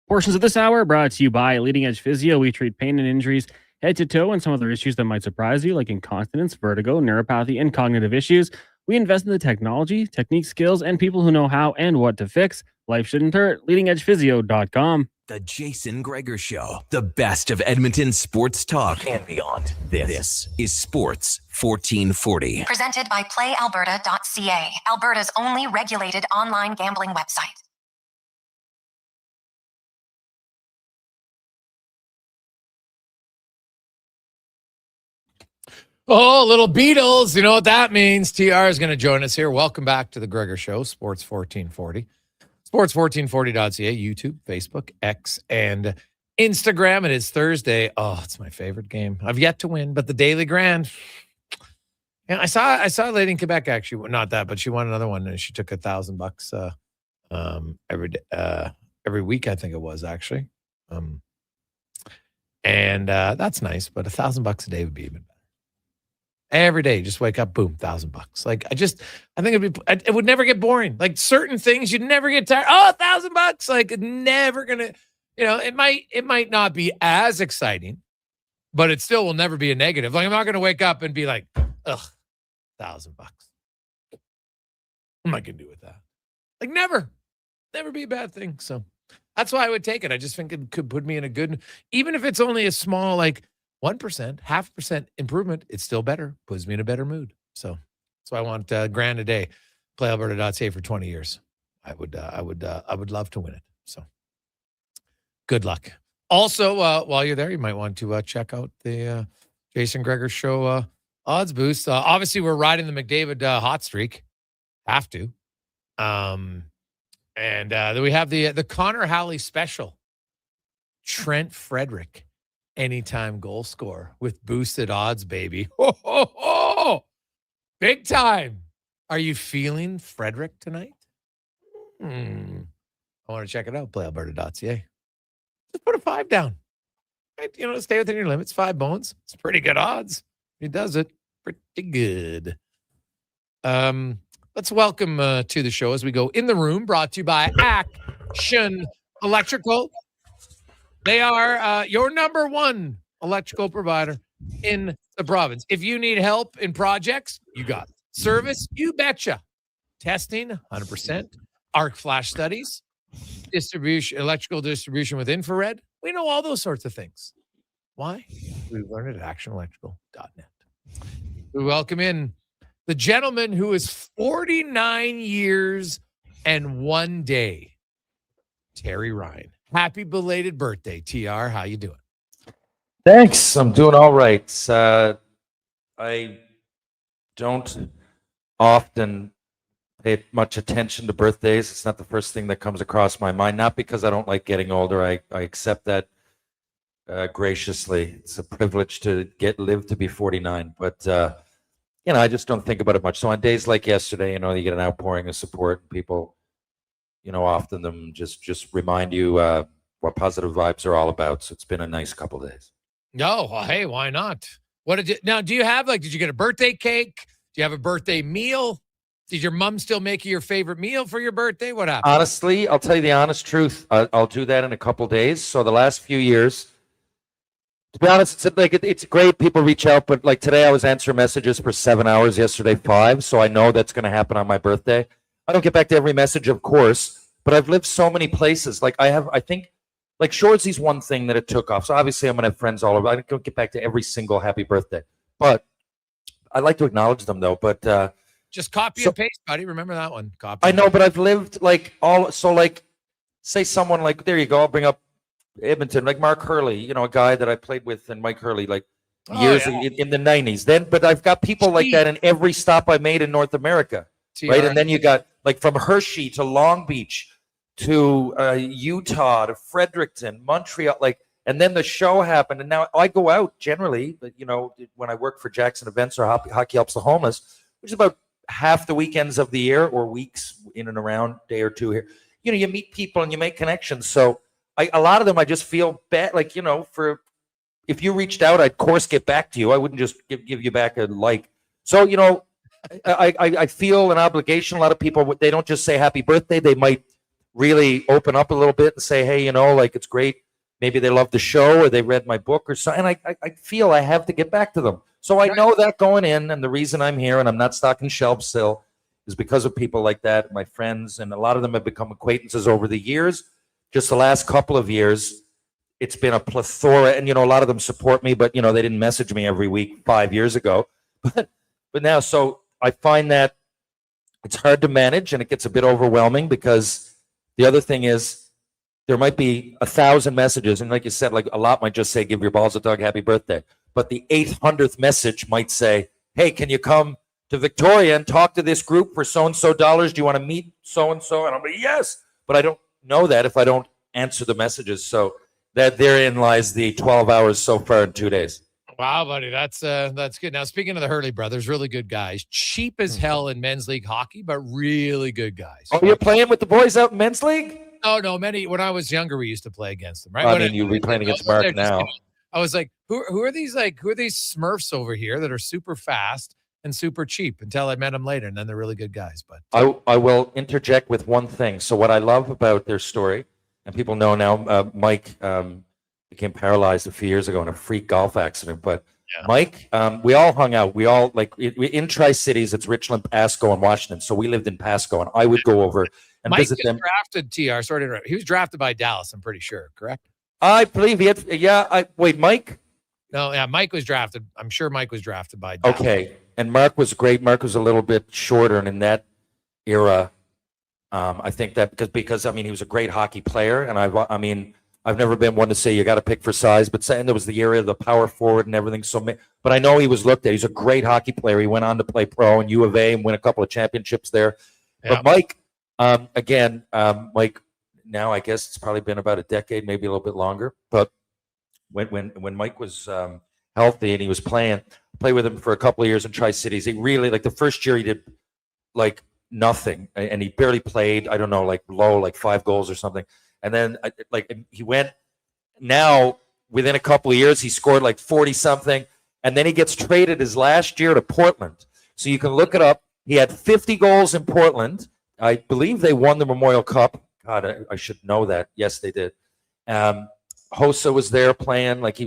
Speaker 12: Portions of this hour are brought to you by Leading Edge Physio. We treat pain and injuries head to toe and some other issues that might surprise you, like incontinence, vertigo, neuropathy, and cognitive issues. We invest in the technology, technique, skills, and people who know how and what to fix. Life shouldn't hurt. LeadingEdgePhysio.com.
Speaker 10: The Jason Gregor Show, the best of Edmonton sports talk and beyond. This is Sports 1440.
Speaker 11: Presented by PlayAlberta.ca, Alberta's only regulated online gambling website.
Speaker 1: Oh, little Beatles. You know what that means. TR is going to join us here. Welcome back to the Gregor Show, Sports 1440. Sports1440.ca, YouTube, Facebook, X, and Instagram. It is Thursday. Oh, it's my favorite game. I've yet to win, but the Daily Grand. Yeah, I saw a lady in Quebec, actually. Well, not that, but she won another one, and she took $1,000 every week, I think it was, actually. And that's nice, but $1,000 a day would be even better. Every day, just wake up, boom, $1,000. Like I think it would never get boring. Like certain things, you'd never get tired. Oh, $1,000. Like it's never gonna, it might not be as exciting, but it still will never be a negative. Like I'm not gonna wake up and be like, ugh, $1,000. What am I gonna do with that? Like never be a bad thing. So that's why I would take it. I just think it could put me in a good, even if it's only a small 1%, 0.5% improvement, it's still better. Puts me in a better mood. So that's why I want $1,000 a day. PlayAlberta.ca for 20 years. I would love to win it. So good luck. Also, while you're there, you might want to check out the Jason Gregor Show odds boost. Obviously, we're riding the McDavid hot streak. Have to. And then we have the Connor Halley special. Trent Frederick. Anytime goal score with boosted odds, baby. Ho, ho, ho. Big time. Are you feeling Frederick tonight? I want to check it out. PlayAlberta.ca. Just put a 5 down. Right? Stay within your limits. 5 bones. It's pretty good odds. He does it pretty good. Let's welcome to the show as we go in the room. Brought to you by Action Electrical. They are your number one electrical provider in the province. If you need help in projects, you got it. Service, you betcha. Testing, 100%. Arc flash studies, distribution, electrical distribution with infrared. We know all those sorts of things. Why? We've learned it at actionelectrical.net. We welcome in the gentleman who is 49 years and 1 day, Terry Ryan. Happy belated birthday, TR. How you doing?
Speaker 8: Thanks. I'm doing all right. I don't often pay much attention to birthdays. It's not the first thing that comes across my mind. Not because I don't like getting older. I accept that graciously. It's a privilege to live to be 49. But I just don't think about it much. So on days like yesterday, you get an outpouring of support. People, often them just remind you what positive vibes are all about. So it's been a nice couple of days.
Speaker 1: No, well, hey, why not? What did you now? Do you have did you get a birthday cake? you have a birthday meal? Did your mom still make you your favorite meal for your birthday? What happened?
Speaker 8: Honestly, I'll tell you the honest truth. I'll do that in a couple days. So the last few years, to be honest, it's great. People reach out, but like today, I was answering messages for 7 hours. Yesterday, 5. So I know that's going to happen on my birthday. I don't get back to every message, of course, but I've lived so many places. Like I think, like Shoresy's one thing that it took off. So obviously, I'm going to have friends all over. I don't get back to every single happy birthday, but I like to acknowledge them though. But
Speaker 1: just copy and paste, buddy. Remember that one. Copy.
Speaker 8: I know, but I've lived like say someone like, there you go. I'll bring up Edmonton, like Mark Hurley, a guy that I played with, and Mike Hurley, like years in the 90s. But I've got people like that in every stop I made in North America, right? And then you got like from Hershey to Long Beach to Utah to Fredericton, Montreal, and then the show happened. And now I go out generally, but when I work for Jackson Events or Hockey Helps the Homeless, which is about half the weekends of the year or weeks in and around, day or two here, you meet people and you make connections. So a lot of them, I just feel bad. Like, for if you reached out, I'd of course get back to you. I wouldn't just give you back a like. So, I feel an obligation. A lot of people, they don't just say happy birthday. They might really open up a little bit and say, hey, it's great. Maybe they love the show or they read my book or something. And I feel I have to get back to them. So I know that going in, and the reason I'm here and I'm not stocking shelves still is because of people like that, my friends, and a lot of them have become acquaintances over the years. Just the last couple of years, it's been a plethora, and a lot of them support me, but they didn't message me every week 5 years ago. But now, so I find that it's hard to manage, and it gets a bit overwhelming because the other thing is there might be 1,000 messages, and like you said, like a lot might just say, give your balls a dog, happy birthday. But the 800th message might say, hey, can you come to Victoria and talk to this group for so-and-so dollars? Do you want to meet so-and-so? And I'm like, yes. But I don't know that if I don't answer the messages. So that therein lies the 12 hours so far in 2 days.
Speaker 1: Wow, buddy. That's good. Now, speaking of the Hurley brothers, really good guys. Cheap as hell in men's league hockey, but really good guys.
Speaker 8: Oh, you're playing with the boys out in men's league?
Speaker 1: Oh, no. When I was younger, we used to play against them, right?
Speaker 8: I mean, you'll be playing against Mark now.
Speaker 1: I was like, who are these Smurfs over here that are super fast and super cheap, until I met them later, and then they're really good guys. But
Speaker 8: I will interject with one thing. So what I love about their story, and people know now, Mike became paralyzed a few years ago in a freak golf accident. But Mike, we all hung out. We all in Tri-Cities. It's Richland, Pasco, and Washington. So we lived in Pasco, and I would go over and visit them.
Speaker 1: Drafted TR. Sorry to interrupt. He was drafted by Dallas. I'm pretty sure. Correct.
Speaker 8: I believe he had. Wait, Mike.
Speaker 1: No, yeah, Mike was drafted. I'm sure Mike was drafted by Dallas.
Speaker 8: Okay, and Mark was great. Mark was a little bit shorter, and in that era, I think that because he was a great hockey player, and I've never been one to say you got to pick for size, but saying there was the era of the power forward and everything. So, but I know he was looked at. He's a great hockey player. He went on to play pro in U of A and win a couple of championships there. Yeah. But Mike, Mike. Now I guess it's probably been about a decade, maybe a little bit longer. But when Mike was healthy and he was played with him for a couple of years in Tri-Cities. He really, the first year he did nothing, and he barely played. I don't know, low, 5 goals or something. And then he went. Now within a couple of years, he scored 40 something, and then he gets traded his last year to Portland. So you can look it up. He had 50 goals in Portland. I believe they won the Memorial Cup. God, I should know that. Yes, they did. Hossa was there playing but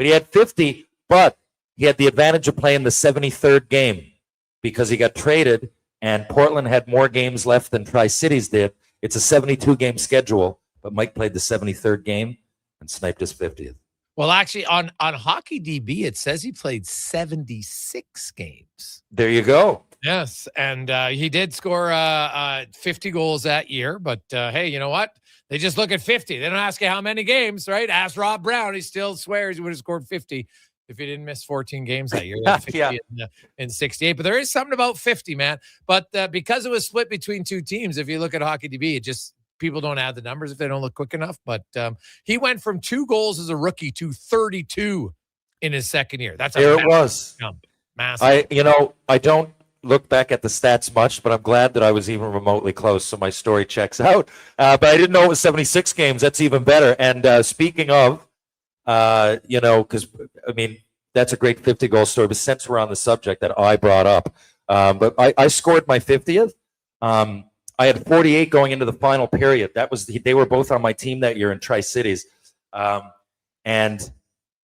Speaker 8: he had 50, but he had the advantage of playing the 73rd game because he got traded, and Portland had more games left than Tri-Cities did. It's a 72-game schedule, but Mike played the 73rd game and sniped his 50th.
Speaker 1: Well, actually, on Hockey DB, it says he played 76 games.
Speaker 8: There you go.
Speaker 1: Yes, and he did score 50 goals that year. But, hey, you know what? They just look at 50. They don't ask you how many games, right? Ask Rob Brown. He still swears he would have scored 50 if he didn't miss 14 games that year. 50 in 68. But there is something about 50, man. But because it was split between two teams, if you look at Hockey DB, it just people don't add the numbers if they don't look quick enough. But he went from 2 goals as a rookie to 32 in his second year. That's
Speaker 8: there it was.
Speaker 1: Jump. Massive.
Speaker 8: I don't look back at the stats much, but I'm glad that I was even remotely close, so my story checks out. But I didn't know it was 76 games. That's even better. And speaking of, because that's a great 50-goal story. But since we're on the subject that I brought up, But I scored my 50th. I had 48 going into the final period. They were both on my team that year in Tri-Cities. And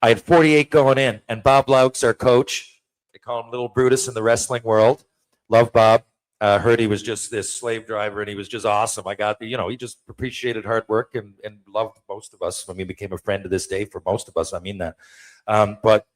Speaker 8: I had 48 going in. And Bob Laux, our coach, they call him Little Brutus in the wrestling world. Love Bob. Heard he was just this slave driver, and he was just awesome. He just appreciated hard work and loved most of us. I mean, became a friend to this day for most of us. I mean that. But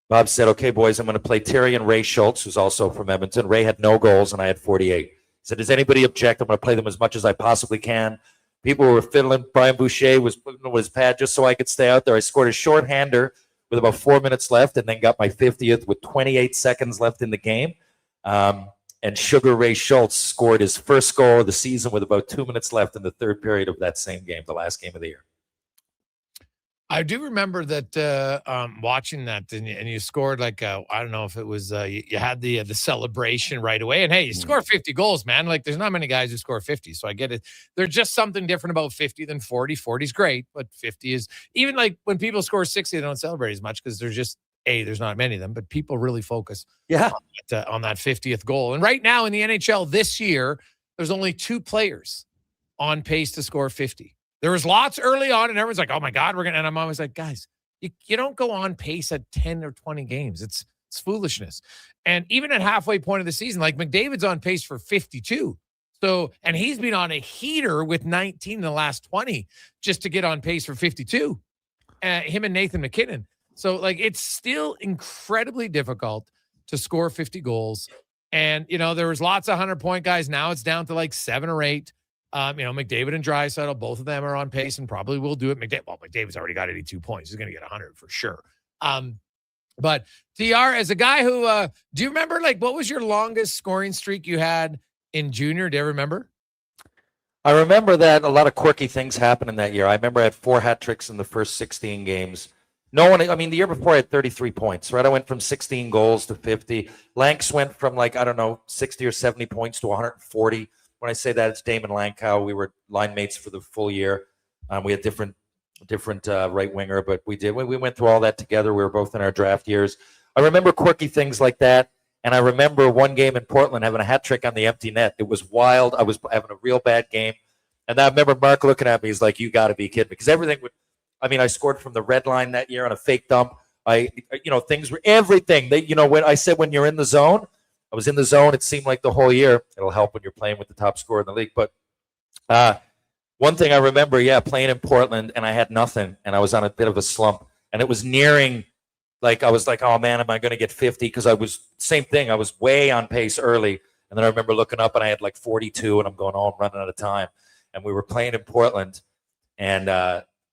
Speaker 8: Bob said, okay, boys, I'm going to play Terry and Ray Schultz, who's also from Edmonton. Ray had no goals, and I had 48. He said, does anybody object? I'm going to play them as much as I possibly can. People were fiddling. Brian Boucher was putting on his pad just so I could stay out there. I scored a shorthander with about 4 minutes left, and then got my 50th with 28 seconds left in the game. And Sugar Ray Schultz scored his first goal of the season with about 2 minutes left in the third period of that same game, the last game of the year.
Speaker 1: I do remember that watching that, and you scored like I don't know if it was you had the celebration right away, and hey, you score 50 goals, man. Like there's not many guys who score 50, so I get it. There's just something different about 50 than 40. 40 is great, but 50 is even like when people score 60, they don't celebrate as much because there's not many of them, but people really focus on that 50th goal. And right now in the NHL this year, there's only 2 players on pace to score 50. There was lots early on, and everyone's like, oh my God, and I'm always like, guys, you don't go on pace at 10 or 20 games. It's foolishness. And even at halfway point of the season, like McDavid's on pace for 52. So, and he's been on a heater with 19 in the last 20 just to get on pace for 52. Him and Nathan McKinnon. So, like, it's still incredibly difficult to score 50 goals. And, there was lots of 100-point guys. Now it's down to like 7 or 8. McDavid and Draisaitl, both of them are on pace and probably will do it. McDavid's already got 82 points. He's going to get 100 for sure. But TR, as a guy who, do you remember, like, what was your longest scoring streak you had in junior? Do you ever remember?
Speaker 8: I remember that a lot of quirky things happened in that year. I remember I had 4 hat tricks in the first 16 games. The year before I had 33 points, right? I went from 16 goals to 50. Lanks went from 60 or 70 points to 140. When I say that, it's Damon Lankow. We were line mates for the full year. We had different right winger, but we went through all that together. We were both in our draft years. I remember quirky things like that. And I remember one game in Portland having a hat trick on the empty net. It was wild. I was having a real bad game. And I remember Mark looking at me. He's like, you got to be kidding me. Because everything would, I scored from the red line that year on a fake dump. Things were everything. When I said when you're in the zone, I was in the zone. It seemed like the whole year. It'll help when you're playing with the top scorer in the league. But one thing I remember, playing in Portland, and I had nothing, and I was on a bit of a slump. And it was nearing, I was like, oh, man, am I going to get 50? Because same thing. I was way on pace early. And then I remember looking up, and I had 42, and I'm going, oh, I'm running out of time. And we were playing in Portland, and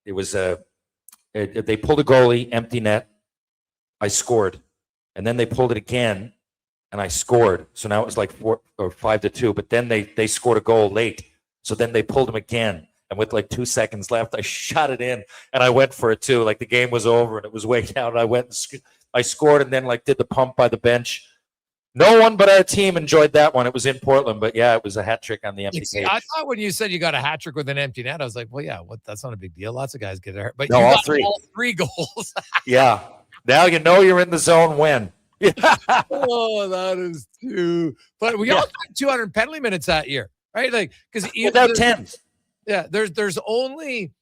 Speaker 8: it was they pulled a goalie, empty net. I scored. And then they pulled it again, and I scored. So now it was 4 or 5-2. But then they scored a goal late. So then they pulled him again. And with 2 seconds left, I shot it in, and I went for it too. The game was over, and it was way down. And I went and I scored, and then did the pump by the bench. No one but our team enjoyed that one. It was in Portland, but it was a hat trick on the empty cage.
Speaker 1: I thought when you said you got a hat trick with an empty net, I was like, well, that's not a big deal. Lots of guys get hurt. But
Speaker 8: no,
Speaker 1: you
Speaker 8: all
Speaker 1: got
Speaker 8: three.
Speaker 1: All 3 goals.
Speaker 8: Yeah. Now you know you're in the zone when.
Speaker 1: Oh, that is too. But we all got 200 penalty minutes that year, right? Because
Speaker 8: without 10s.
Speaker 1: Yeah, there's only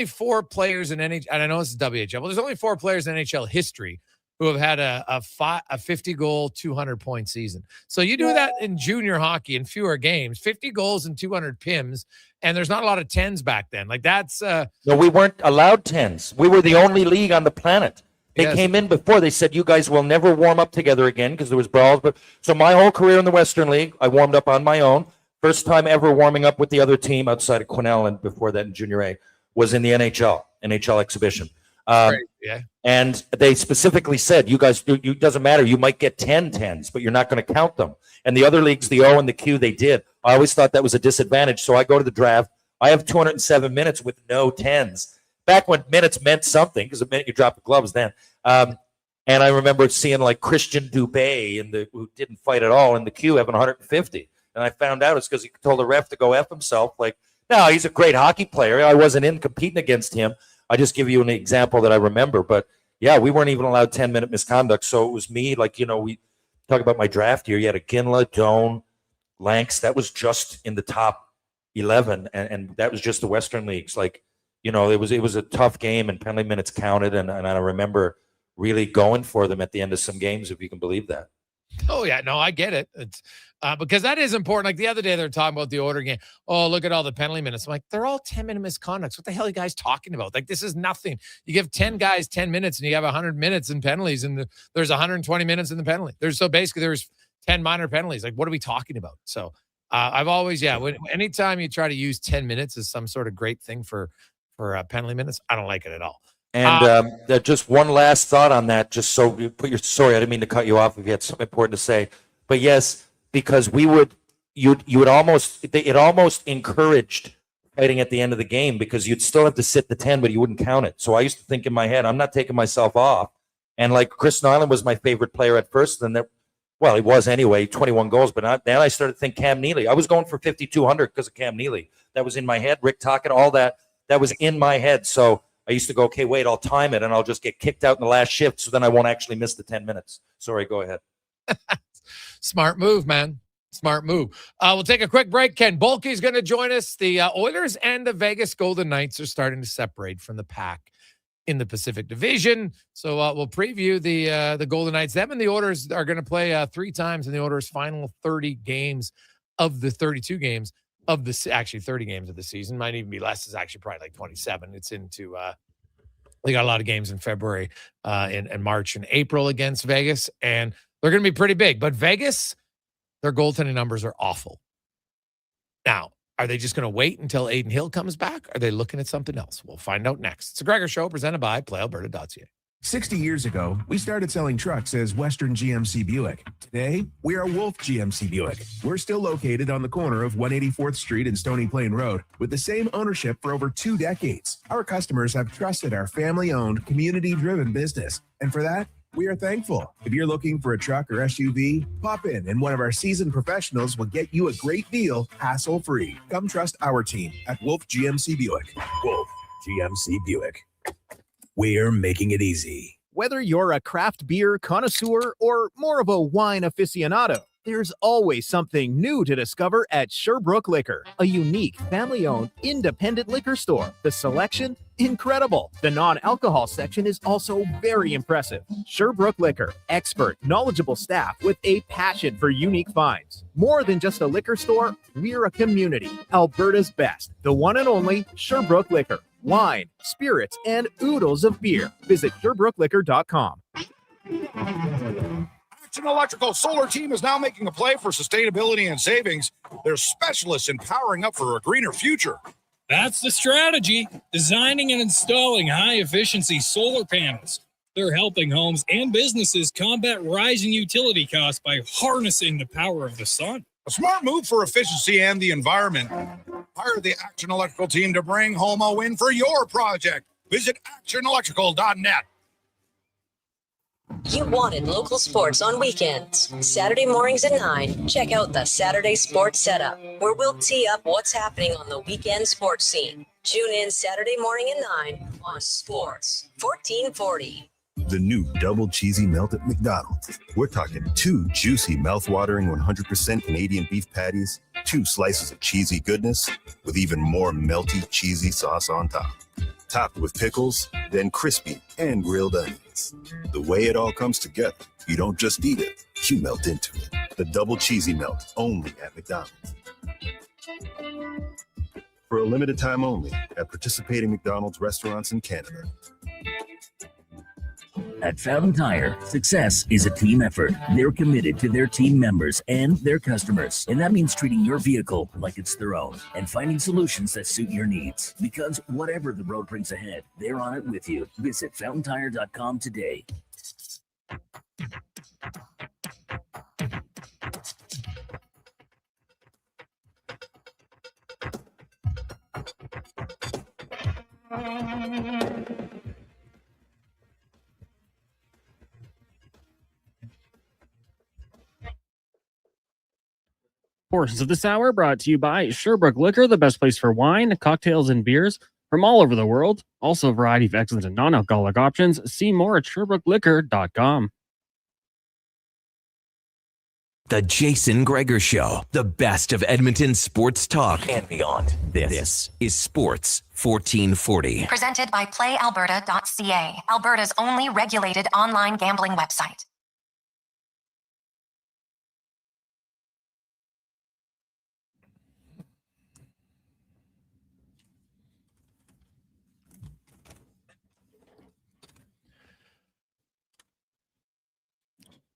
Speaker 1: 4 players in NHL, and I know this is WHL, but there's only 4 players in NHL history who have had a 50-goal, 200-point season. So you do that in junior hockey in fewer games, 50 goals and 200 PIMs, and there's not a lot of 10s back then. That's
Speaker 8: no, we weren't allowed 10s. We were the only league on the planet. They came in before. They said, you guys will never warm up together again because there was brawls. But so my whole career in the Western League, I warmed up on my own. First time ever warming up with the other team outside of Quesnel and before that in Junior A was in the NHL exhibition. And they specifically said, you guys, it doesn't matter. You might get 10 10s, but you're not going to count them. And the other leagues, the O and the Q, they did. I always thought that was a disadvantage. So I go to the draft. I have 207 minutes with no 10s. Back when minutes meant something, because the minute you drop the gloves then. And I remember seeing Christian Dubé who didn't fight at all in the Q having 150. And I found out it's because he told the ref to go F himself. No, he's a great hockey player. I wasn't in competing against him. I just give you an example that I remember. But, we weren't even allowed 10-minute misconduct. So it was me, talk about my draft year. You had a Ginla, Doan, Lanks. That was just in the top 11, and that was just the Western leagues. Like, you know, it was a tough game, and penalty minutes counted, and I remember really going for them at the end of some games, if you can believe that.
Speaker 1: Oh, yeah. No, I get it. It's because that is important. Like the other day, they're talking about the order game. Oh, look at all the penalty minutes. I'm like, they're all 10-minute misconducts. What the hell are you guys talking about? Like, this is nothing. You give 10 guys 10 minutes and you have 100 minutes in penalties, and there's 120 minutes in the penalty. There's 10 minor penalties. Like, what are we talking about? So I've always, anytime you try to use 10 minutes as some sort of great thing for penalty minutes, I don't like it at all.
Speaker 8: And just one last thought on that, just so you put sorry, I didn't mean to cut you off if you had something important to say. But yes, because it almost encouraged fighting at the end of the game, because you'd still have to sit the 10, but you wouldn't count it. So I used to think in my head, I'm not taking myself off. And like Chris Nyland was my favorite player at first, and he was anyway, 21 goals. But then I started to think Cam Neely. I was going for 5,200 because of Cam Neely. That was in my head. Rick Tocchet, all that was in my head. So I used to go, okay, wait, I'll time it, and I'll just get kicked out in the last shift, so then I won't actually miss the 10 minutes. Sorry, go ahead.
Speaker 1: Smart move, man. Smart move. We'll take a quick break. Ken Boehlke's going to join us. The Oilers and the Vegas Golden Knights are starting to separate from the pack in the Pacific Division. So we'll preview the Golden Knights. Them and the Oilers are going to play 3 times in the Oilers' final 30 games of the 32 games of the, actually 30 games of the season. Might even be less. It's actually probably like 27. It's into, they got a lot of games in February and March and April against Vegas, and they're going to be pretty big. But Vegas, their goaltending numbers are awful. Now, are they just going to wait until Aiden Hill comes back? Are they looking at something else? We'll find out next. It's a Gregor Show presented by PlayAlberta.ca.
Speaker 3: 60 years ago, we started selling trucks as Western GMC Buick. Today, we are Wolf GMC Buick. We're still located on the corner of 184th Street and Stony Plain Road with the same ownership for over 2 decades. Our customers have trusted our family-owned, community-driven business, and for that, we are thankful. If you're looking for a truck or SUV, pop in and one of our seasoned professionals will get you a great deal, hassle-free. Come trust our team at Wolf GMC Buick. Wolf GMC Buick. We're making it easy.
Speaker 9: Whether you're a craft beer connoisseur or more of a wine aficionado, there's always something new to discover at Sherbrooke Liquor, a unique, family-owned, independent liquor store. The selection, incredible. The non-alcohol section is also very impressive. Sherbrooke Liquor, expert, knowledgeable staff with a passion for unique finds. More than just a liquor store, we're a community. Alberta's best, the one and only Sherbrooke Liquor. Wine, spirits, and oodles of beer. Visit SherbrookeLiquor.com.
Speaker 22: Action Electrical Solar Team is now making a play for sustainability and savings. They're specialists in powering up for a greener future.
Speaker 25: That's the strategy. Designing and installing high-efficiency solar panels. They're helping homes and businesses combat rising utility costs by harnessing the power of the sun.
Speaker 22: A smart move for efficiency and the environment. Hire the Action Electrical team to bring home a win for your project. Visit actionelectrical.net.
Speaker 14: You wanted local sports on weekends. Saturday mornings at 9, check out the Saturday Sports Setup, where we'll tee up what's happening on the weekend sports scene. Tune in Saturday morning at 9 on Sports 1440.
Speaker 22: The new double cheesy melt at McDonald's. We're talking 2 juicy, mouth-watering 100% Canadian beef patties, 2 slices of cheesy goodness, with even more melty, cheesy sauce on top. Topped with pickles, then crispy and grilled onions. The way it all comes together, you don't just eat it, you melt into it. The double cheesy melt, only at McDonald's. For a limited time only, at participating McDonald's restaurants in Canada.
Speaker 26: At Fountain Tire, success is a team effort. They're committed to their team members and their customers. And that means treating your vehicle like it's their own and finding solutions that suit your needs. Because whatever the road brings ahead, they're on it with you. Visit fountaintire.com today.
Speaker 12: Portions of this hour brought to you by Sherbrooke Liquor, the best place for wine, cocktails, and beers from all over the world. Also a variety of excellent and non-alcoholic options. See more at SherbrookeLiquor.com.
Speaker 10: The Jason Gregor Show, the best of Edmonton sports talk and beyond. This is Sports 1440.
Speaker 11: Presented by PlayAlberta.ca, Alberta's only regulated online gambling website.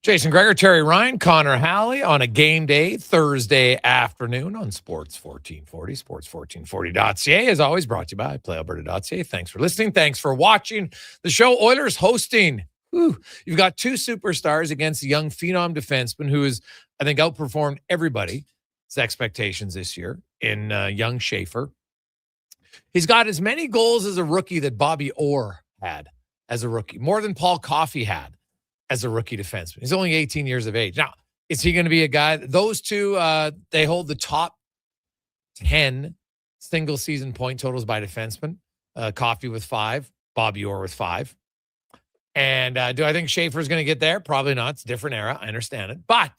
Speaker 1: Jason Gregor, Terry Ryan, Connor Halley on a game day Thursday afternoon on Sports 1440. Sports1440.ca is always brought to you by PlayAlberta.ca. Thanks for listening. Thanks for watching the show. Oilers hosting. You've got two superstars against a young phenom defenseman who has, I think, outperformed everybody's expectations this year in young Schaefer. He's got as many goals as a rookie that Bobby Orr had as a rookie, more than Paul Coffey had as a rookie defenseman. He's only 18 years of age. Now, is he going to be a guy? Those two, they hold the top 10 single season point totals by defenseman. Coffey with 5, Bobby Orr with 5. And do I think Schaefer's going to get there? Probably not. It's a different era. I understand it. But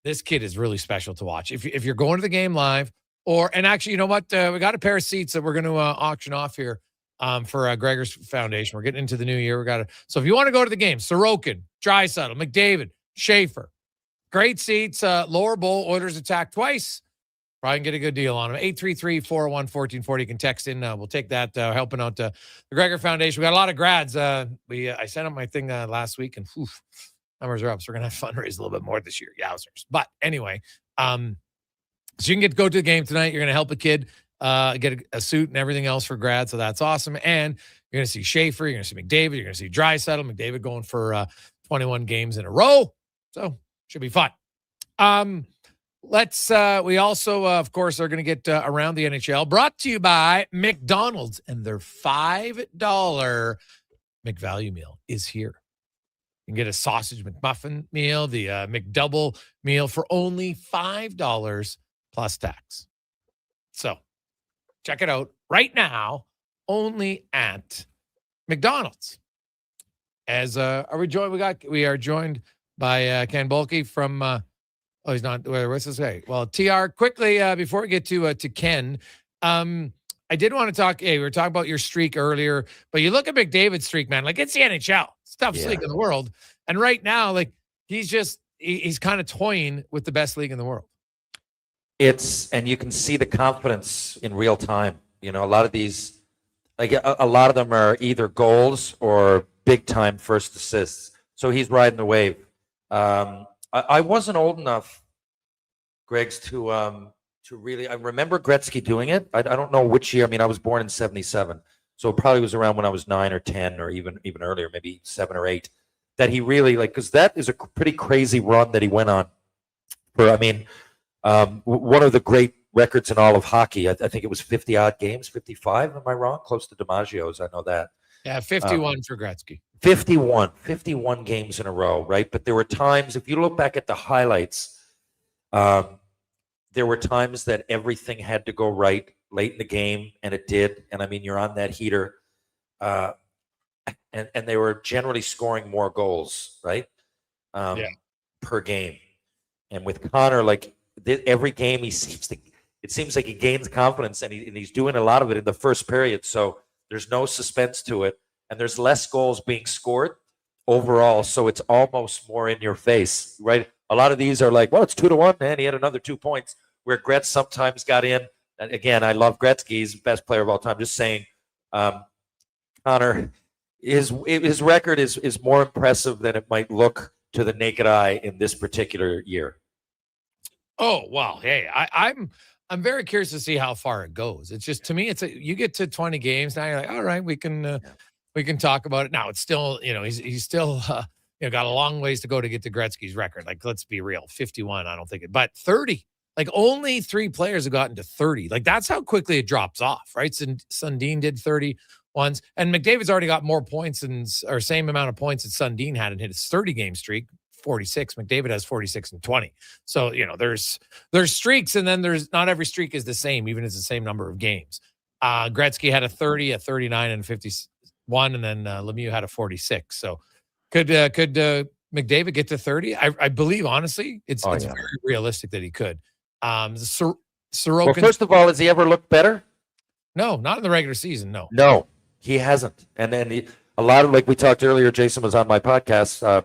Speaker 1: this kid is really special to watch. If you're going to the game live, and actually, you know what? We got a pair of seats that we're going to auction off here for Gregor's Foundation. We're getting into the new year. So if you want to go to the game, Sorokin, Draisaitl, McDavid, Schaefer, great seats, lower bowl, Oilers attack twice. Probably can get a good deal on them. 833-401-1440. You can text in. We'll take that, helping out the Gregor Foundation. We got a lot of grads. I sent out my thing last week, and numbers are up. So we're going to have fundraise a little bit more this year. Yowzers. But anyway, so you can go to the game tonight. You're going to help a kid get a suit and everything else for grad. So that's awesome. And you're going to see Schaefer. You're going to see McDavid. You're going to see Draisaitl. McDavid going for 21 games in a row. So should be fun. We also, of course, are going to get around the NHL, brought to you by McDonald's, and their $5 McValue meal is here. You can get a sausage McMuffin meal, the McDouble meal for only $5 plus tax. So check it out right now, only at McDonald's. As are we joined? We are joined by Ken Bolke from. He's not. What's this say? Well, TR, quickly before we get to Ken, I did want to talk. Hey, we were talking about your streak earlier, but you look at McDavid's streak, man. Like, it's the NHL. It's the toughest league in the world, and right now, like, he's kind of toying with the best league in the world.
Speaker 8: And you can see the confidence in real time. You know, a lot of these, like a lot of them are either goals or big time first assists. So he's riding the wave. I wasn't old enough, Greg's, to really. I remember Gretzky doing it. I don't know which year. I mean, I was born in '77, so it probably was around when I was 9 or 10, or even earlier, maybe 7 or 8. That he really, like, because that is a pretty crazy run that he went on. One of the great records in all of hockey. I think it was 50 odd games, 55. Am I wrong? Close to DiMaggio's. I know that.
Speaker 1: Yeah, 51 for Gretzky.
Speaker 8: 51 games in a row, right? But there were times, if you look back at the highlights, there were times that everything had to go right late in the game, and it did. And I mean, you're on that heater, and they were generally scoring more goals, right? Per game. And with Connor, like every game, it seems like he gains confidence, and he's doing a lot of it in the first period. So there's no suspense to it. And there's less goals being scored overall, so it's almost more in your face, right? A lot of these are like, well, it's 2-1, and he had another 2 points, where Gretz sometimes got in. And again, I love Gretzky. He's the best player of all time. Just saying, Connor, his record is more impressive than it might look to the naked eye in this particular year.
Speaker 1: Oh, wow. Hey, I'm very curious to see how far it goes. It's just, to me, you get to 20 games, now you're like, all right, we can talk about it. Now it's still, he's still, got a long ways to go to get to Gretzky's record. Like, let's be real, 51, I don't think it, but 30, like only 3 players have gotten to 30. Like, that's how quickly it drops off, right? Sundin did 30 once, and McDavid's already got more points or same amount of points that Sundin had and hit his 30 game streak, 46. McDavid has 46 and 20. So, there's streaks, and then not every streak is the same, even if it's the same number of games. Gretzky had a 30, a 39, and 51, and then Lemieux had a 46. So could McDavid get to 30? I believe, honestly, it's
Speaker 8: yeah.
Speaker 1: very realistic that he could.
Speaker 8: Well,
Speaker 1: Sorokin.
Speaker 8: first of all, has he ever looked better?
Speaker 1: No, not in the regular season. No.
Speaker 8: No, he hasn't. And then a lot of, like we talked earlier, Jason was on my podcast, to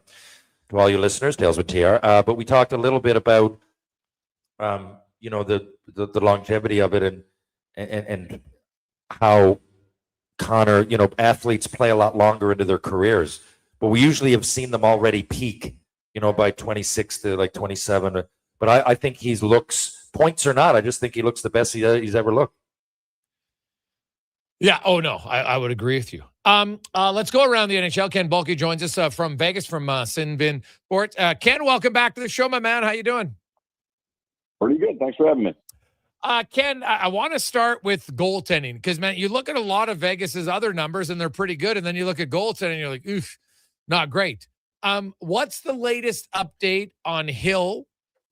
Speaker 8: all you listeners, Tales with TR, but we talked a little bit about, the longevity of it and how Connor, athletes play a lot longer into their careers, but we usually have seen them already peak, by 26 to like 27. But I think he looks, points or not, I just think he looks the best he's ever looked.
Speaker 1: Yeah. Oh, no, I would agree with you. Let's go around the NHL. Ken Bulkey joins us from Vegas from Sinbin Sports. Ken, welcome back to the show, my man. How you doing?
Speaker 15: Pretty good. Thanks for having me.
Speaker 1: Ken, I want to start with goaltending because, man, you look at a lot of Vegas's other numbers and they're pretty good. And then you look at goaltending and you're like, oof, not great. What's the latest update on Hill?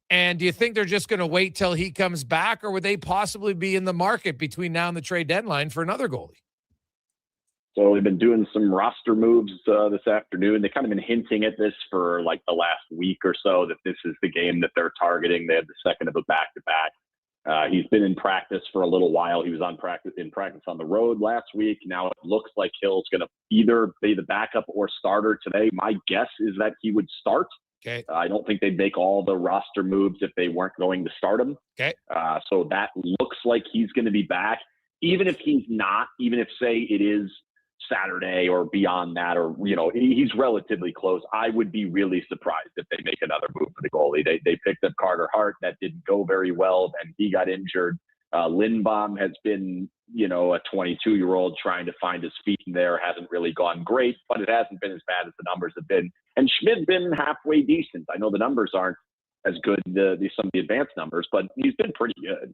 Speaker 1: And do you think they're just going to wait till he comes back, or would they possibly be in the market between now and the trade deadline for another goalie?
Speaker 15: So they've been doing some roster moves this afternoon. They've kind of been hinting at this for like the last week or so, that this is the game that they're targeting. They had the second of a back-to-back. He's been in practice for a little while. He was in practice on the road last week. Now it looks like Hill's going to either be the backup or starter today. My guess is that he would start.
Speaker 1: Okay.
Speaker 15: I don't think they'd make all the roster moves if they weren't going to start him.
Speaker 1: Okay.
Speaker 15: So that looks like he's going to be back. Even if he's not, even if, say, it is Saturday or beyond that, or, he's relatively close, I would be really surprised if they make another move for the goalie. They picked up Carter Hart. That didn't go very well, and he got injured. Lindbaum has been, a 22-year-old trying to find his feet in there. Hasn't really gone great, but it hasn't been as bad as the numbers have been. And Schmidt's been halfway decent. I know the numbers aren't as good, some of the advanced numbers, but he's been pretty good.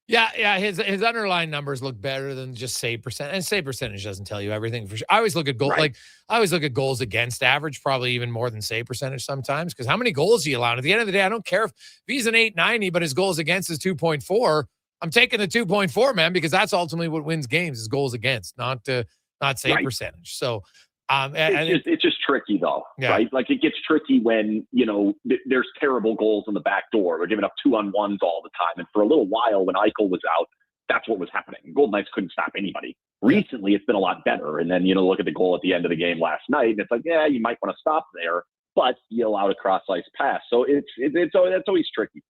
Speaker 1: Yeah. His underlying numbers look better than just save percent, and save percentage doesn't tell you everything for sure. I always look at I always look at goals against average, probably even more than save percentage sometimes, because how many goals do you allow? At the end of the day, I don't care if he's an 890, but his goals against is 2.4. I'm taking the 2.4, man, because that's ultimately what wins games is goals against, not save percentage. So
Speaker 15: it's just tricky though, right? Like it gets tricky when, there's terrible goals in the back door. They're giving up 2-on-1s all the time. And for a little while when Eichel was out, that's what was happening. Golden Knights couldn't stop anybody. Recently, it's been a lot better. And then, look at the goal at the end of the game last night, and it's like, yeah, you might want to stop there, but you allow a cross-ice pass. So that's always tricky.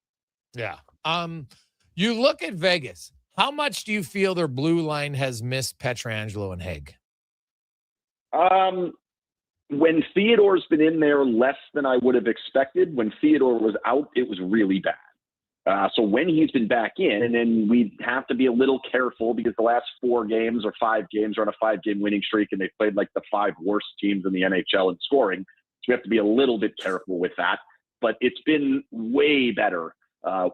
Speaker 1: Yeah. You look at Vegas. How much do you feel their blue line has missed Pietrangelo and Haig?
Speaker 15: When Theodore's been in there, less than I would have expected. When Theodore was out, it was really bad. So when he's been back in, and then we have to be a little careful because the last 4 games or 5 games are on a 5-game winning streak, and they played like the 5 worst teams in the NHL in scoring. So we have to be a little bit careful with that. But it's been way better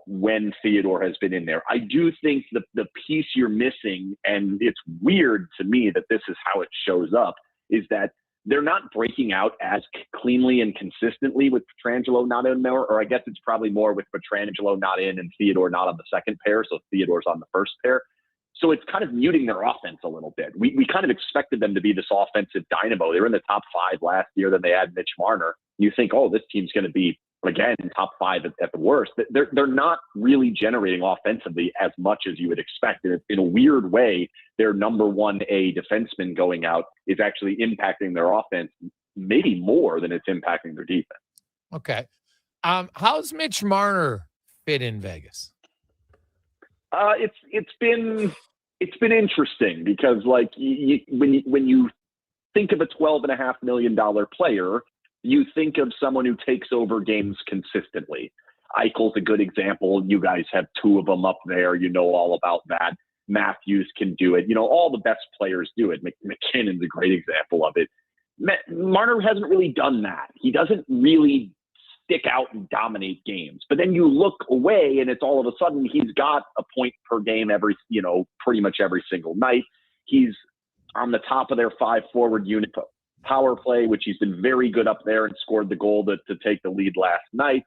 Speaker 15: when Theodore has been in there. I do think the piece you're missing, and it's weird to me that this is how it shows up, is that they're not breaking out as cleanly and consistently with Pietrangelo not in there, or I guess it's probably more with Pietrangelo not in and Theodore not on the second pair, so Theodore's on the first pair. So it's kind of muting their offense a little bit. We kind of expected them to be this offensive dynamo. They were in the top 5 last year, then they had Mitch Marner. You think, oh, this team's going to be, again, top 5 at the worst. They're not really generating offensively as much as you would expect. And in a weird way, their number 1A defenseman going out is actually impacting their offense maybe more than it's impacting their defense.
Speaker 1: Okay. How's Mitch Marner fit in Vegas?
Speaker 15: It's been interesting because, like, when you think of a $12.5 million player, you think of someone who takes over games consistently. Eichel's a good example. You guys have 2 of them up there. You know all about that. Matthews can do it. All the best players do it. McKinnon's a great example of it. Marner hasn't really done that. He doesn't really stick out and dominate games. But then you look away and it's all of a sudden he's got a point per game pretty much every single night. He's on the top of their 5-forward unit power play, which he's been very good up there and scored the goal to take the lead last night.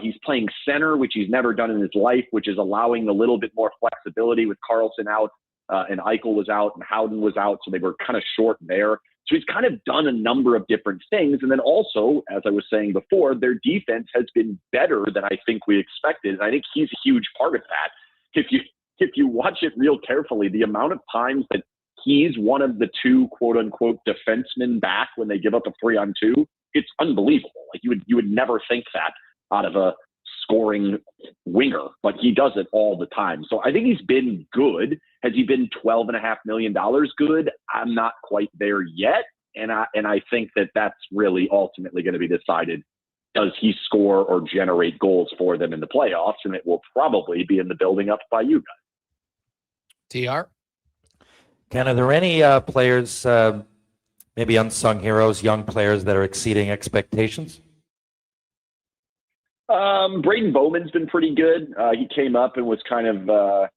Speaker 15: He's playing center, which he's never done in his life, which is allowing a little bit more flexibility with Karlsson out and Eichel was out and Howden was out. So they were kind of short there. So he's kind of done a number of different things. And then also, as I was saying before, their defense has been better than I think we expected. And I think he's a huge part of that. If you watch it real carefully, the amount of times that he's one of the two quote unquote defensemen back when they give up a 3-on-2, it's unbelievable. Like you would never think that out of a scoring winger, but he does it all the time. So I think he's been good. Has he been $12.5 million good? I'm not quite there yet. And I think that that's really ultimately going to be decided. Does he score or generate goals for them in the playoffs? And it will probably be in the building up by you guys.
Speaker 1: TR?
Speaker 8: Ken, are there any players, maybe unsung heroes, young players that are exceeding expectations?
Speaker 15: Braden Bowman's been pretty good. He came up and was kind of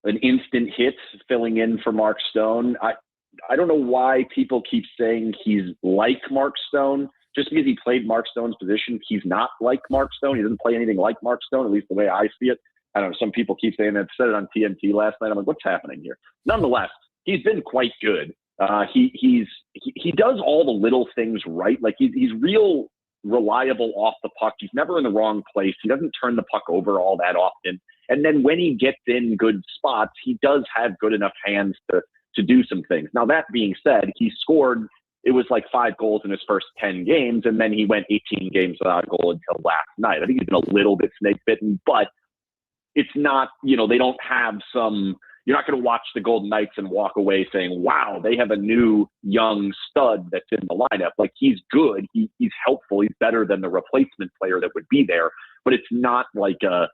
Speaker 15: an instant hit filling in for Mark Stone. I don't know why people keep saying he's like Mark Stone. Just because he played Mark Stone's position, he's not like Mark Stone. He doesn't play anything like Mark Stone, at least the way I see it. I don't know. Some people keep saying that. Said it on TNT last night. I'm like, what's happening here? Nonetheless, he's been quite good. He does all the little things right. Like he's real reliable off the puck. He's never in the wrong place. He doesn't turn the puck over all that often. And then when he gets in good spots, he does have good enough hands to do some things. Now, that being said, he scored, it was like 5 goals in his first 10 games, and then he went 18 games without a goal until last night. I think he's been a little bit snake bitten, but it's not, they don't have some, you're not going to watch the Golden Knights and walk away saying, wow, they have a new young stud that's in the lineup. Like, he's good. He's helpful. He's better than the replacement player that would be there, but it's not like a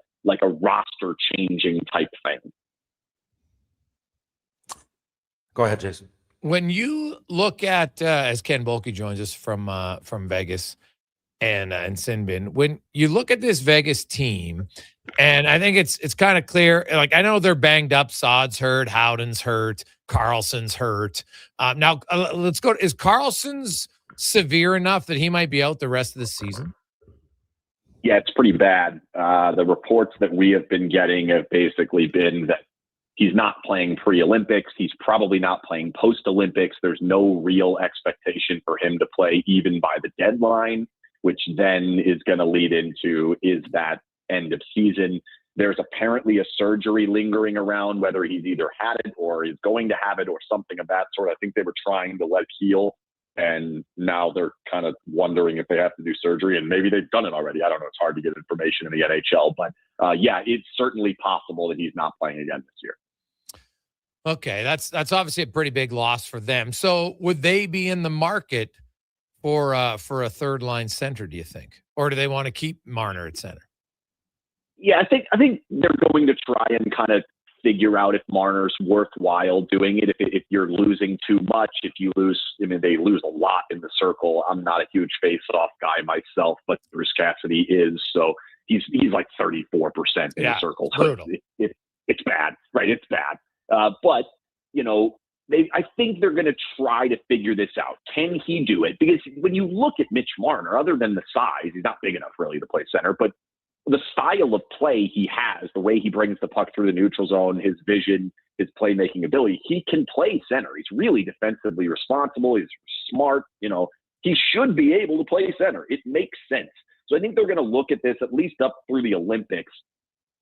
Speaker 15: roster changing type thing.
Speaker 8: Go ahead, Jason.
Speaker 1: When you look at, as Ken Bolke joins us from Vegas and Sinbin, when you look at this Vegas team, and I think it's kind of clear, like I know they're banged up, Saad's hurt, Howden's hurt, Carlson's hurt. Now, let's go. Is Carlson's severe enough that he might be out the rest of the season?
Speaker 15: Yeah, it's pretty bad. The reports that we have been getting have basically been that he's not playing pre-Olympics. He's probably not playing post-Olympics. There's no real expectation for him to play even by the deadline, which then is going to lead into, is that end of season? There's apparently a surgery lingering around, whether he's either had it or is going to have it or something of that sort. I think they were trying to let it heal, and now they're kind of wondering if they have to do surgery, and maybe they've done it already. I don't know. It's hard to get information in the NHL, but yeah, it's certainly possible that he's not playing again this year.
Speaker 1: Okay, that's obviously a pretty big loss for them. So would they be in the market for a third line center, do you think? Or do they want to keep Marner at center?
Speaker 15: Yeah, I think they're going to try and kind of figure out if Marner's worthwhile doing it. If you're losing too much, if you lose, they lose a lot in the circle. I'm not a huge face-off guy myself, but Bruce Cassidy is. So he's like 34% in the circle. So it's bad, right? It's bad. But, I think they're going to try to figure this out. Can he do it? Because when you look at Mitch Marner, other than the size, he's not big enough really to play center, but the style of play he has, the way he brings the puck through the neutral zone, his vision, his playmaking ability, he can play center. He's really defensively responsible. He's smart. He should be able to play center. It makes sense. So I think they're going to look at this at least up through the Olympics.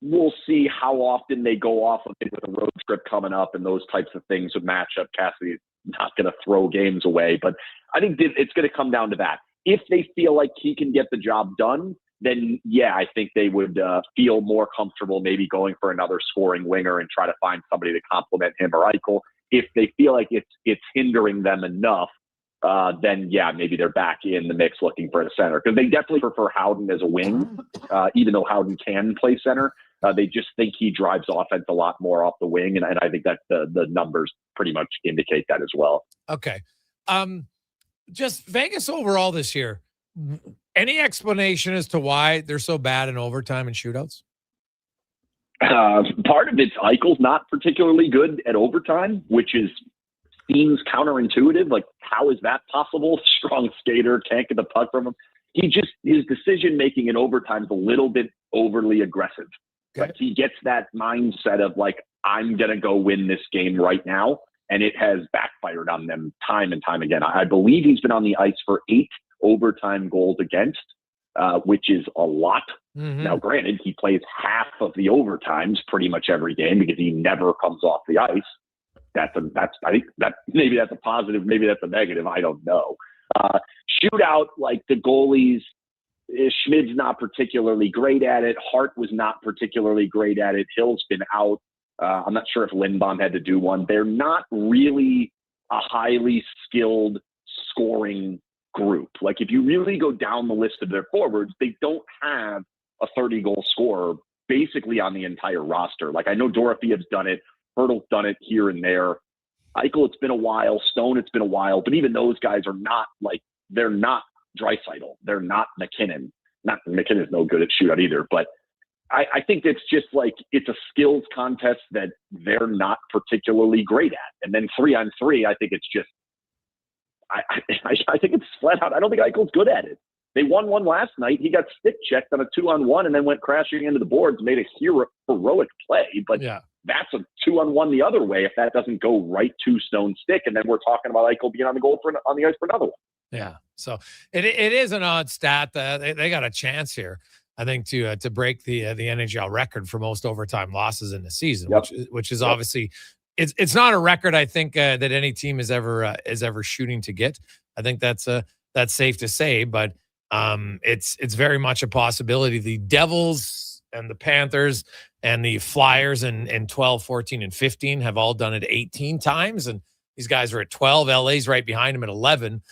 Speaker 15: We'll see how often they go off of it with a road trip coming up and those types of things would match up. Cassidy's not going to throw games away, but I think it's going to come down to that. If they feel like he can get the job done, then yeah, I think they would feel more comfortable maybe going for another scoring winger and try to find somebody to complement him or Eichel. If they feel like it's hindering them enough, then yeah, maybe they're back in the mix looking for a center. Because they definitely prefer Howden as a wing, even though Howden can play center. They just think he drives offense a lot more off the wing, and I think that the numbers pretty much indicate that as well.
Speaker 1: Okay. Just Vegas overall this year, any explanation as to why they're so bad in overtime and shootouts?
Speaker 15: Part of it's Eichel's not particularly good at overtime, which seems counterintuitive. Like, how is that possible? Strong skater, can't get the puck from him. His decision-making in overtime is a little bit overly aggressive. Okay. Like, he gets that mindset of like, I'm going to go win this game right now. and it has backfired on them time and time again. I believe he's been on the ice for 8 overtime goals against, which is a lot.
Speaker 1: Mm-hmm.
Speaker 15: Now, granted, he plays half of the overtimes pretty much every game because he never comes off the ice. I think that maybe that's a positive, maybe that's a negative. I don't know. Shootout, like the goalies, Schmid's not particularly great at it. Hart was not particularly great at it. Hill's been out. I'm not sure if Lindbaum had to do one. They're not really a highly skilled scoring group. Like if you really go down the list of their forwards, they don't have a 30-goal scorer basically on the entire roster. Like I know Dorotheev's done it. Hurdle's done it here and there. Eichel, it's been a while. Stone, it's been a while. But even those guys are not like, they're not Draisaitl. They're not McKinnon. Not McKinnon's no good at shootout either. But I think it's just like, it's a skills contest that they're not particularly great at. And then 3-on-3, I think it's just, I think it's flat out. I don't think Eichel's good at it. They won one last night. He got stick checked on a 2-on-1 and then went crashing into the boards, made a heroic play. But that's a 2-on-1 the other way if that doesn't go right to Stone's stick. And then we're talking about Eichel being on the ice for another one.
Speaker 1: Yeah. So it is an odd stat that they got a chance here, I think, to break the NHL record for most overtime losses in the season, which is obviously it's not a record I think that any team is ever shooting to get. I think that's safe to say, but it's very much a possibility. The Devils and the Panthers and the Flyers in 12, 14, and 15 have all done it 18 times, and these guys are at 12. LA's right behind them at 11.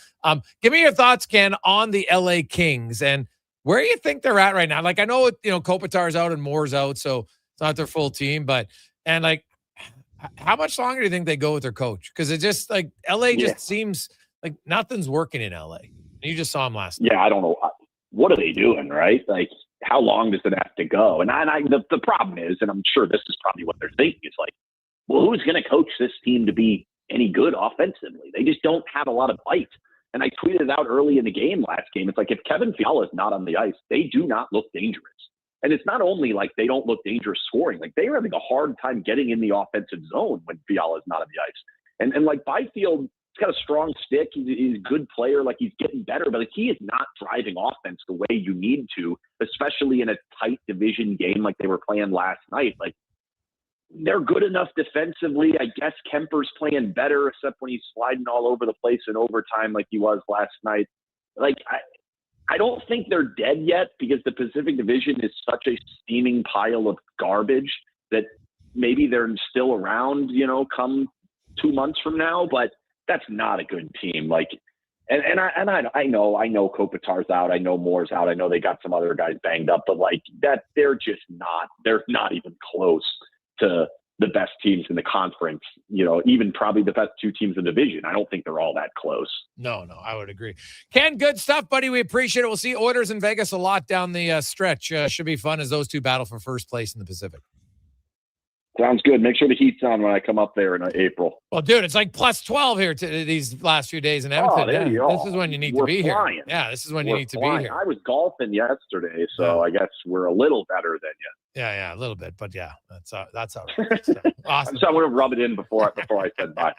Speaker 1: Give me your thoughts, Ken, on the LA Kings and where you think they're at right now. Like, I know, Kopitar's out and Moore's out, so it's not their full team, and how much longer do you think they go with their coach? Because it just like LA just seems like nothing's working in LA. You just saw him last night.
Speaker 15: Yeah, I don't know. What are they doing, right? Like, how long does it have to go? And the problem is, and I'm sure this is probably what they're thinking, is like, well, who's going to coach this team to be any good offensively? They just don't have a lot of bite. And I tweeted it out early in the last game. It's like, if Kevin Fiala is not on the ice, they do not look dangerous. And it's not only like they don't look dangerous scoring, like they are having a hard time getting in the offensive zone when Fiala is not on the ice. And like Byfield, he's got a strong stick. He's a good player. Like, he's getting better, but like, he is not driving offense the way you need to, especially in a tight division game like they were playing last night. Like, they're good enough defensively. I guess Kemper's playing better, except when he's sliding all over the place in overtime like he was last night. Like, I don't think they're dead yet, because the Pacific Division is such a steaming pile of garbage that maybe they're still around, come 2 months from now, but that's not a good team. Like, and I know Kopitar's out. I know Moore's out. I know they got some other guys banged up, but like that, they're not even close to the best teams in the conference, even probably the best 2 teams in the division. I don't think they're all that close.
Speaker 1: No, I would agree. Ken, good stuff, buddy. We appreciate it. We'll see Oilers in Vegas a lot down the stretch. Should be fun as those 2 battle for first place in the Pacific.
Speaker 15: Sounds good. Make sure the heat's on when I come up there in April.
Speaker 1: Well, dude, it's like plus 12 here these last few days in Edmonton.
Speaker 15: Oh, there you go.
Speaker 1: This is when you need to be
Speaker 15: flying.
Speaker 1: here. Yeah, this is when you need to be here.
Speaker 15: I was golfing yesterday, so I guess we're a little better than you.
Speaker 1: Yeah, a little bit, but yeah, that's all right. So, awesome.
Speaker 15: So I'm going to rub it in before I said bye.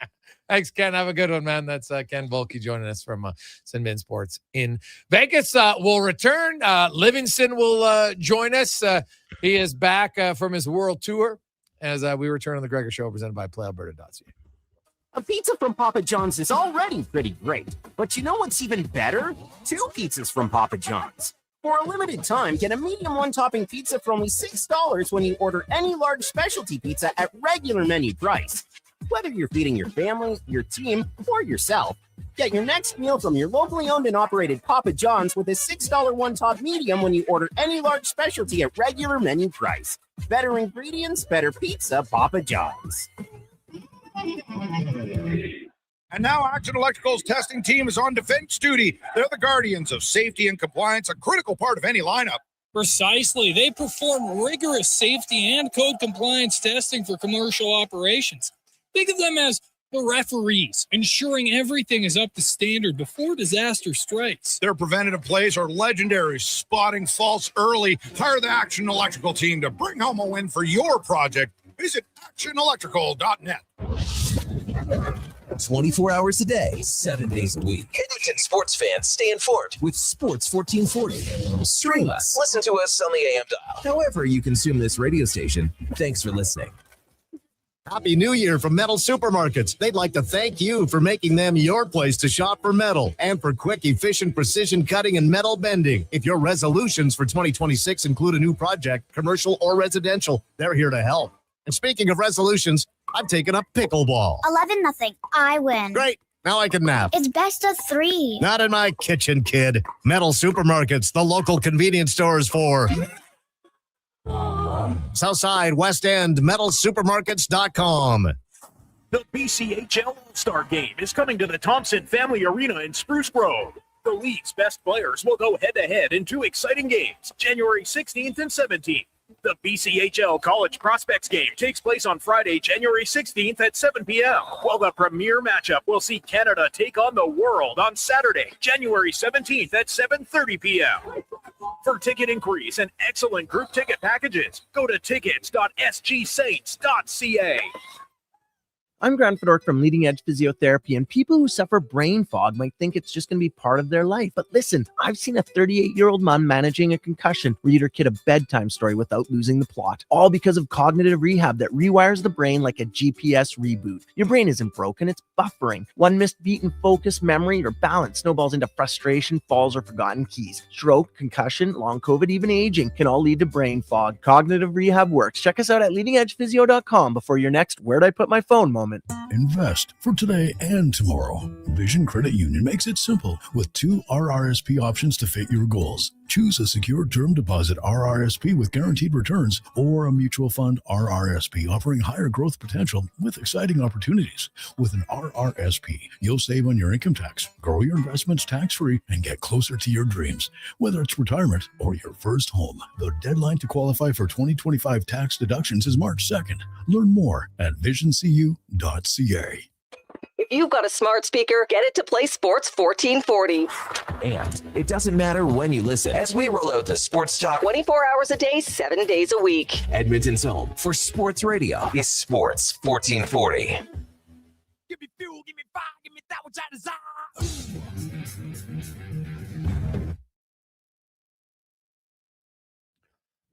Speaker 1: Thanks, Ken. Have a good one, man. That's Ken Volke joining us from Sinbin Sports in Vegas. We'll return. Livingston will join us. He is back from his world tour as we return on the Gregor Show, presented by PlayAlberta.ca.
Speaker 21: A pizza from Papa John's is already pretty great, but you know what's even better? 2 pizzas from Papa John's. For a limited time, get a medium 1-topping pizza for only $6 when you order any large specialty pizza at regular menu price. Whether you're feeding your family, your team, or yourself, get your next meal from your locally owned and operated Papa John's with a $6 1-top medium when you order any large specialty at regular menu price. Better ingredients, better pizza, Papa John's.
Speaker 16: And now Action Electrical's testing team is on defense duty. They're the guardians of safety and compliance, a critical part of any lineup.
Speaker 17: Precisely. They perform rigorous safety and code compliance testing for commercial operations. Think of them as the referees, ensuring everything is up to standard before disaster strikes.
Speaker 16: Their preventative plays are legendary, spotting faults early. Hire the Action Electrical team to bring home a win for your project. Visit actionelectrical.net.
Speaker 10: 24 hours a day, 7 days a week. Edmonton sports fans stay informed with Sports 1440. Stream us. Listen to us on the AM dial. However you consume this radio station, thanks for listening.
Speaker 2: Happy New Year from Metal Supermarkets. They'd like to thank you for making them your place to shop for metal and for quick, efficient precision cutting and metal bending. If your resolutions for 2026 include a new project, commercial or residential, they're here to help. And speaking of resolutions, I've taken up pickleball.
Speaker 13: 11-0. I win.
Speaker 2: Great. Now I can nap.
Speaker 13: It's best of 3.
Speaker 2: Not in my kitchen, kid. Metal Supermarkets, the local convenience stores for Southside, West End, metalsupermarkets.com.
Speaker 19: The BCHL All-Star Game is coming to the Thompson Family Arena in Spruce Grove. The league's best players will go head-to-head in 2 exciting games, January 16th and 17th. The BCHL College Prospects Game takes place on Friday, January 16th at 7 p.m., while the premier matchup will see Canada take on the world on Saturday, January 17th at 7:30 p.m. For ticket inquiries and excellent group ticket packages, go to tickets.sgsaints.ca.
Speaker 20: I'm Grant Fedork from Leading Edge Physiotherapy, and people who suffer brain fog might think it's just going to be part of their life. But listen, I've seen a 38-year-old man managing a concussion read her kid a bedtime story without losing the plot, all because of cognitive rehab that rewires the brain like a GPS reboot. Your brain isn't broken, it's buffering. One missed beat in focus, memory, or balance snowballs into frustration, falls, or forgotten keys. Stroke, concussion, long COVID, even aging can all lead to brain fog. Cognitive rehab works. Check us out at leadingedgephysio.com before your next "where'd I put my phone" moment.
Speaker 23: Invest for today and tomorrow. Vision Credit Union makes it simple with 2 RRSP options to fit your goals. Choose a secure term deposit RRSP with guaranteed returns or a mutual fund RRSP offering higher growth potential with exciting opportunities. With an RRSP, you'll save on your income tax, grow your investments tax-free, and get closer to your dreams. Whether it's retirement or your first home, the deadline to qualify for 2025 tax deductions is March 2nd. Learn more at visioncu.ca.
Speaker 24: If you've got a smart speaker, get it to play Sports 1440.
Speaker 10: And it doesn't matter when you listen as we roll out the Sports Talk
Speaker 24: 24 hours a day, 7 days a week.
Speaker 10: Edmonton's home for sports radio is Sports 1440.
Speaker 19: Give me fuel, give me fire, give me that which I desire.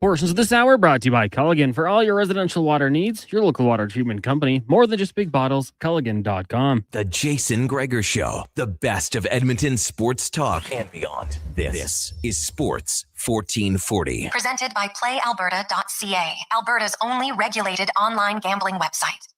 Speaker 12: Portions of this hour brought to you by Culligan. For all your residential water needs, your local water treatment company. More than just big bottles, Culligan.com.
Speaker 10: The Jason Gregor Show, the best of Edmonton sports talk and beyond. This is Sports 1440.
Speaker 11: Presented by PlayAlberta.ca, Alberta's only regulated online gambling website.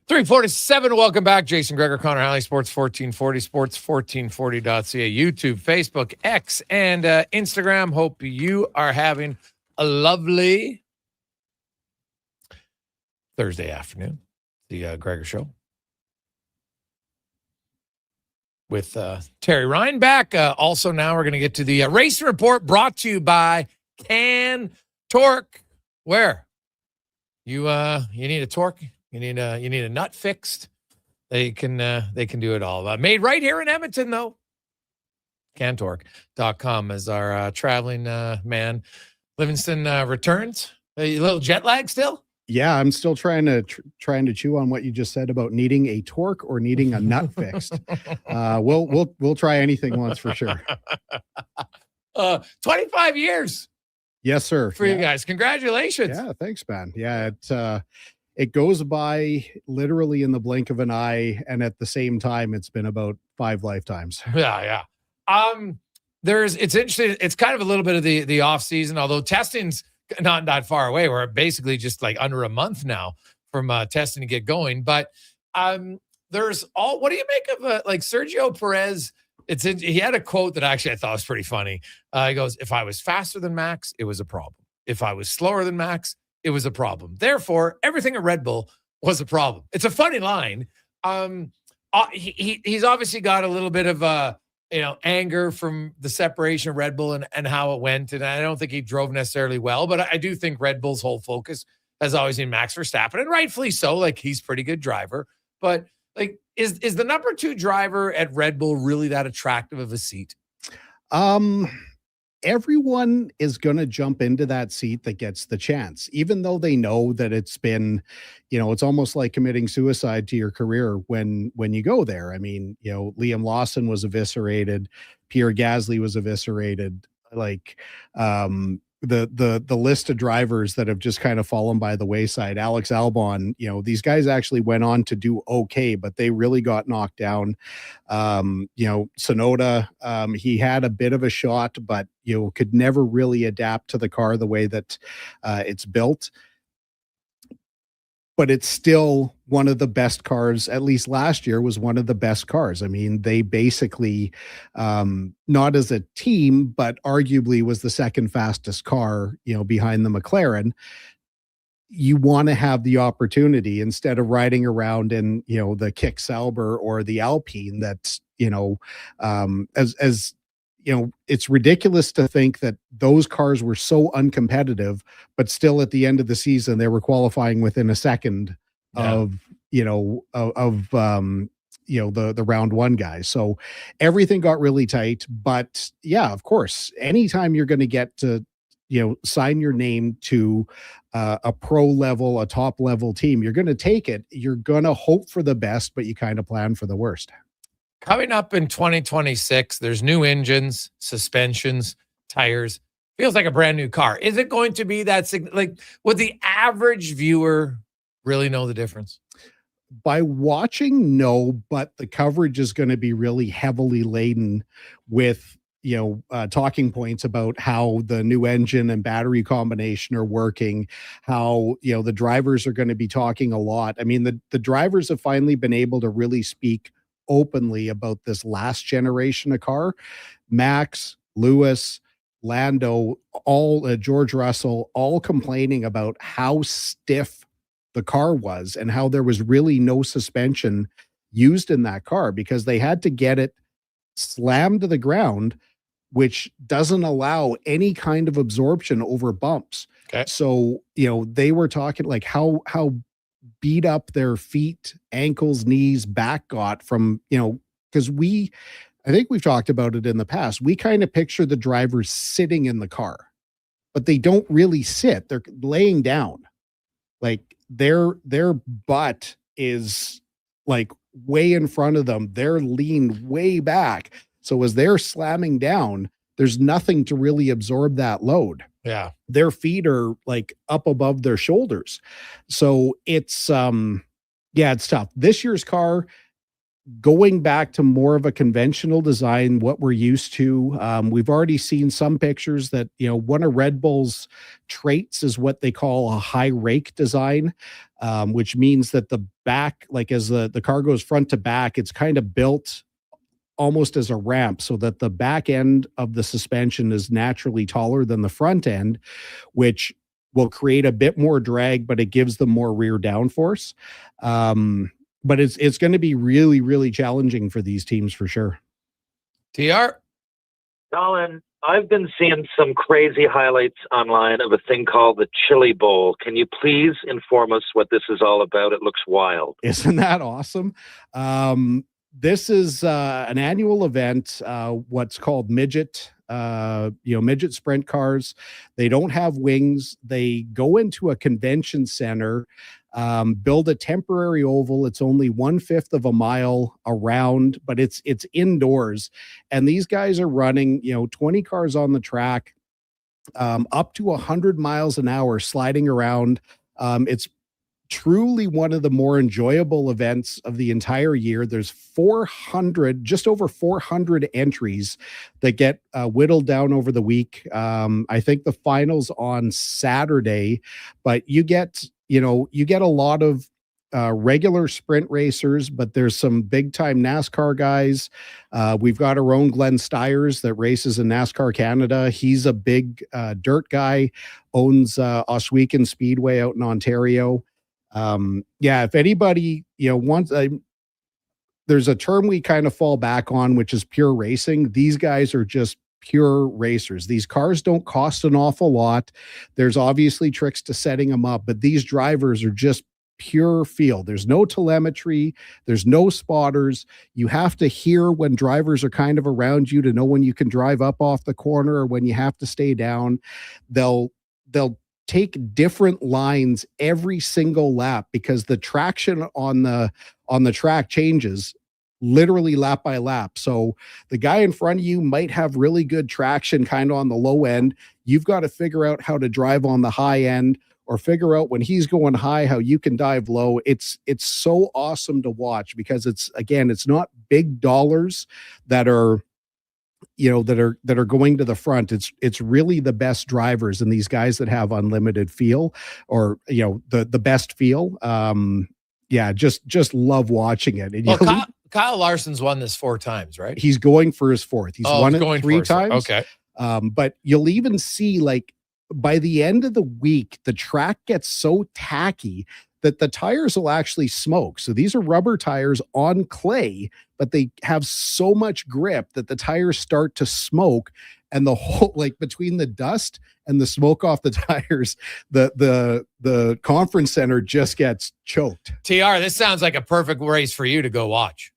Speaker 1: .347. Welcome back. Jason Gregor, Connor Halley, Sports 1440, sports1440.ca, YouTube, Facebook, X, and Instagram. Hope you are having a lovely Thursday afternoon. The Gregor Show with Terry Ryan back. Also, now we're going to get to the race report brought to you by Can Torque. Where you need a torque. You need a nut fixed. They can do it all. Made right here in Edmonton, though. Cantorque.com is our traveling man. Livingston returns. A little jet lag still?
Speaker 27: Yeah, I'm still trying to chew on what you just said about needing a torque or needing a nut fixed. We'll try anything once for sure.
Speaker 1: 25 years.
Speaker 27: Yes, sir.
Speaker 1: For you guys. Congratulations.
Speaker 27: Yeah, thanks, man. Yeah, it goes by literally in the blink of an eye, and at the same time, it's been about 5 lifetimes.
Speaker 1: Yeah. It's interesting. It's kind of a little bit of the off season, although testing's not that far away. We're basically just like under a month now from testing to get going. But there's all. What do you make of like Sergio Perez? He had a quote that actually I thought was pretty funny. He goes, "If I was faster than Max, it was a problem. If I was slower than Max, it was a problem. Therefore, everything at Red Bull was a problem." It's a funny line. He's obviously got a little bit of anger from the separation of Red Bull and how it went. And I don't think he drove necessarily well, but I do think Red Bull's whole focus has always been Max Verstappen, and rightfully so. Like, he's a pretty good driver, but like, is the number 2 driver at Red Bull really that attractive of a seat?
Speaker 27: Everyone is going to jump into that seat that gets the chance, even though they know that it's been, it's almost like committing suicide to your career when you go there. I mean, Liam Lawson was eviscerated, Pierre Gasly was eviscerated. Like, the list of drivers that have just kind of fallen by the wayside. Alex Albon, these guys actually went on to do okay, but they really got knocked down. Tsunoda, he had a bit of a shot, but could never really adapt to the car the way that it's built. But it's still one of the best cars. At least last year was one of the best cars. I mean, they basically, not as a team, but arguably was the second fastest car, behind the McLaren. You want to have the opportunity instead of riding around in, the Kick Sauber or the Alpine. That's, it's ridiculous to think that those cars were so uncompetitive, but still at the end of the season, they were qualifying within a second of the round 1 guys. So everything got really tight, but yeah, of course, anytime you're going to get to, sign your name to a pro level, a top level team, you're going to take it. You're going to hope for the best, but you kind of plan for the worst.
Speaker 1: Coming up in 2026, there's new engines, suspensions, tires. Feels like a brand new car. Is it going to be that, like, would the average viewer really know the difference?
Speaker 27: By watching, no, but the coverage is going to be really heavily laden with, talking points about how the new engine and battery combination are working, how, the drivers are going to be talking a lot. I mean, the drivers have finally been able to really speak openly about this last generation of car. Max, Lewis, Lando, all George Russell, all complaining about how stiff the car was and how there was really no suspension used in that car because they had to get it slammed to the ground, which doesn't allow any kind of absorption over bumps.
Speaker 1: Okay.
Speaker 27: So, they were talking like how beat up their feet, ankles, knees, back got from, because I think we've talked about it in the past. We kind of picture the drivers sitting in the car, but they don't really sit. They're laying down. Like their butt is like way in front of them. They're leaned way back. So as they're slamming down, there's nothing to really absorb that load.
Speaker 1: Yeah.
Speaker 27: Their feet are like up above their shoulders. So it's it's tough. This year's car, going back to more of a conventional design, what we're used to. We've already seen some pictures that, one of Red Bull's traits is what they call a high rake design, which means that the back, like as the car goes front to back, it's kind of built almost as a ramp so that the back end of the suspension is naturally taller than the front end, which will create a bit more drag, but it gives them more rear downforce. But it's going to be really, really challenging for these teams for sure.
Speaker 1: TR?
Speaker 8: Colin, I've been seeing some crazy highlights online of a thing called the Chili Bowl. Can you please inform us what this is all about? It looks wild.
Speaker 27: Isn't that awesome? This is an annual event, what's called midget sprint cars. They don't have wings. They go into a convention center, build a temporary oval. It's only 1/5 of a mile around, but it's indoors. And these guys are running, 20 cars on the track, up to 100 miles an hour sliding around. It's truly one of the more enjoyable events of the entire year. There's just over 400 entries that get whittled down over the week. I think the finals on Saturday, but you get a lot of regular sprint racers, but there's some big time NASCAR guys. We've got our own Glenn Stiers that races in NASCAR Canada. He's a big dirt guy, owns Oswego Speedway out in Ontario. If anybody, wants, there's a term we kind of fall back on, which is pure racing. These guys are just pure racers. These cars don't cost an awful lot. There's obviously tricks to setting them up, but these drivers are just pure feel. There's no telemetry. There's no spotters. You have to hear when drivers are kind of around you to know when you can drive up off the corner or when you have to stay down. They'll take different lines every single lap because the traction on the track changes literally lap by lap. So the guy in front of you might have really good traction kind of on the low end. You've got to figure out how to drive on the high end, or figure out when he's going high how you can dive low. It's so awesome to watch because it's not big dollars that are going to the front. It's really the best drivers and these guys that have unlimited feel, or the best feel. Just love watching it. And
Speaker 1: Kyle Larson's won this 4 times, right?
Speaker 27: He's going for his 4th. He's won it 3 times.
Speaker 1: Okay.
Speaker 27: But you'll even see, like, by the end of the week, the track gets so tacky that the tires will actually smoke. So these are rubber tires on clay, but they have so much grip that the tires start to smoke, and the whole, like, between the dust and the smoke off the tires, the conference center just gets choked.
Speaker 1: TR, this sounds like a perfect race for you to go watch.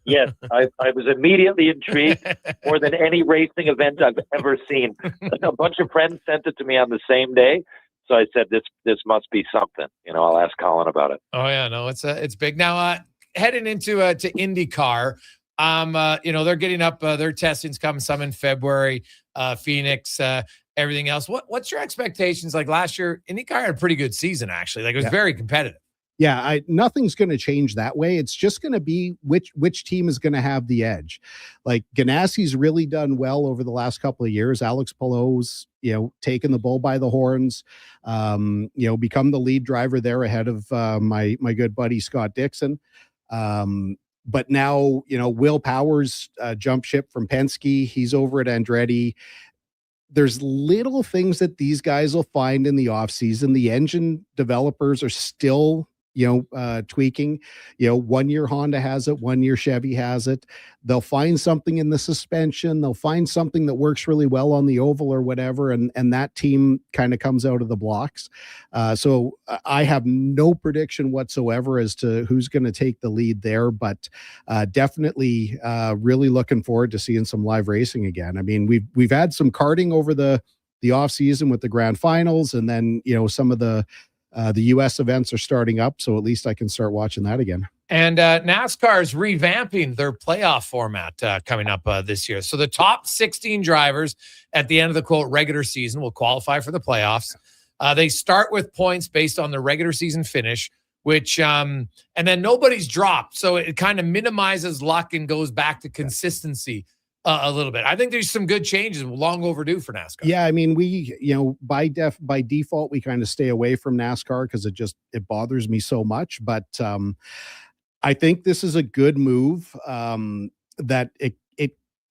Speaker 8: Yes, I was immediately intrigued, more than any racing event I've ever seen. A bunch of friends sent it to me on the same day, so I said, "This must be something." I'll ask Colin about it.
Speaker 1: Oh yeah, no, it's big. Now heading into to IndyCar, they're getting up. Their testing's coming some in February. Phoenix, everything else. What's your expectations? Like last year, IndyCar had a pretty good season actually. Like it was very competitive.
Speaker 27: Yeah, nothing's going to change that way. It's just going to be which team is going to have the edge. Like Ganassi's really done well over the last couple of years. Alex Palou's, taken the bull by the horns, become the lead driver there ahead of my good buddy Scott Dixon. But now, Will Powers jumped ship from Penske. He's over at Andretti. There's little things that these guys will find in the offseason. The engine developers are still tweaking. 1 year Honda has it, 1 year Chevy has it. They'll find something in the suspension. They'll find something that works really well on the oval or whatever, and that team kind of comes out of the blocks. So I have no prediction whatsoever as to who's going to take the lead there, but definitely really looking forward to seeing some live racing again. I mean, we've had some karting over the off season with the grand finals, and then some of the U.S. events are starting up, so at least I can start watching that again.
Speaker 1: And NASCAR is revamping their playoff format coming up this year. So the top 16 drivers at the end of the quote regular season will qualify for the playoffs. They start with points based on the regular season finish, which and then nobody's dropped, so it kind of minimizes luck and goes back to consistency a little bit. I think there's some good changes, long overdue for NASCAR.
Speaker 27: Yeah, I mean, we, by default, we kind of stay away from NASCAR because it bothers me so much. But I think this is a good move. That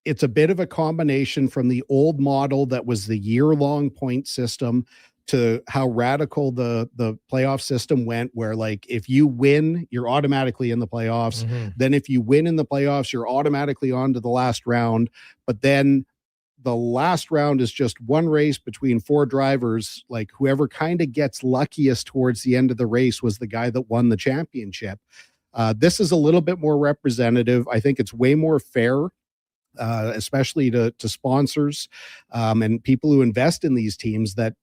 Speaker 27: it's a bit of a combination from the old model that was the year-long point system to how radical the playoff system went, where like if you win, you're automatically in the playoffs.
Speaker 1: Mm-hmm.
Speaker 27: Then if you win in the playoffs, you're automatically on to the last round. But then the last round is just one race between 4 drivers. Like whoever kind of gets luckiest towards the end of the race was the guy that won the championship. This is a little bit more representative. I think it's way more fair. Especially to sponsors and people who invest in these teams, that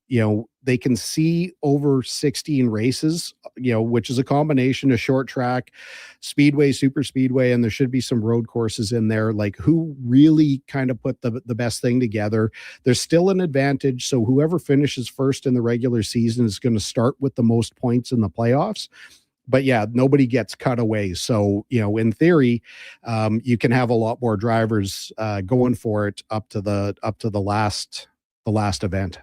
Speaker 27: they can see over 16 races, which is a combination of short track, speedway, super speedway, and there should be some road courses in there, like who really kind of put the best thing together. There's still an advantage, so whoever finishes first in the regular season is going to start with the most points in the playoffs. But yeah, nobody gets cut away. So, in theory, you can have a lot more drivers going for it up to the last event.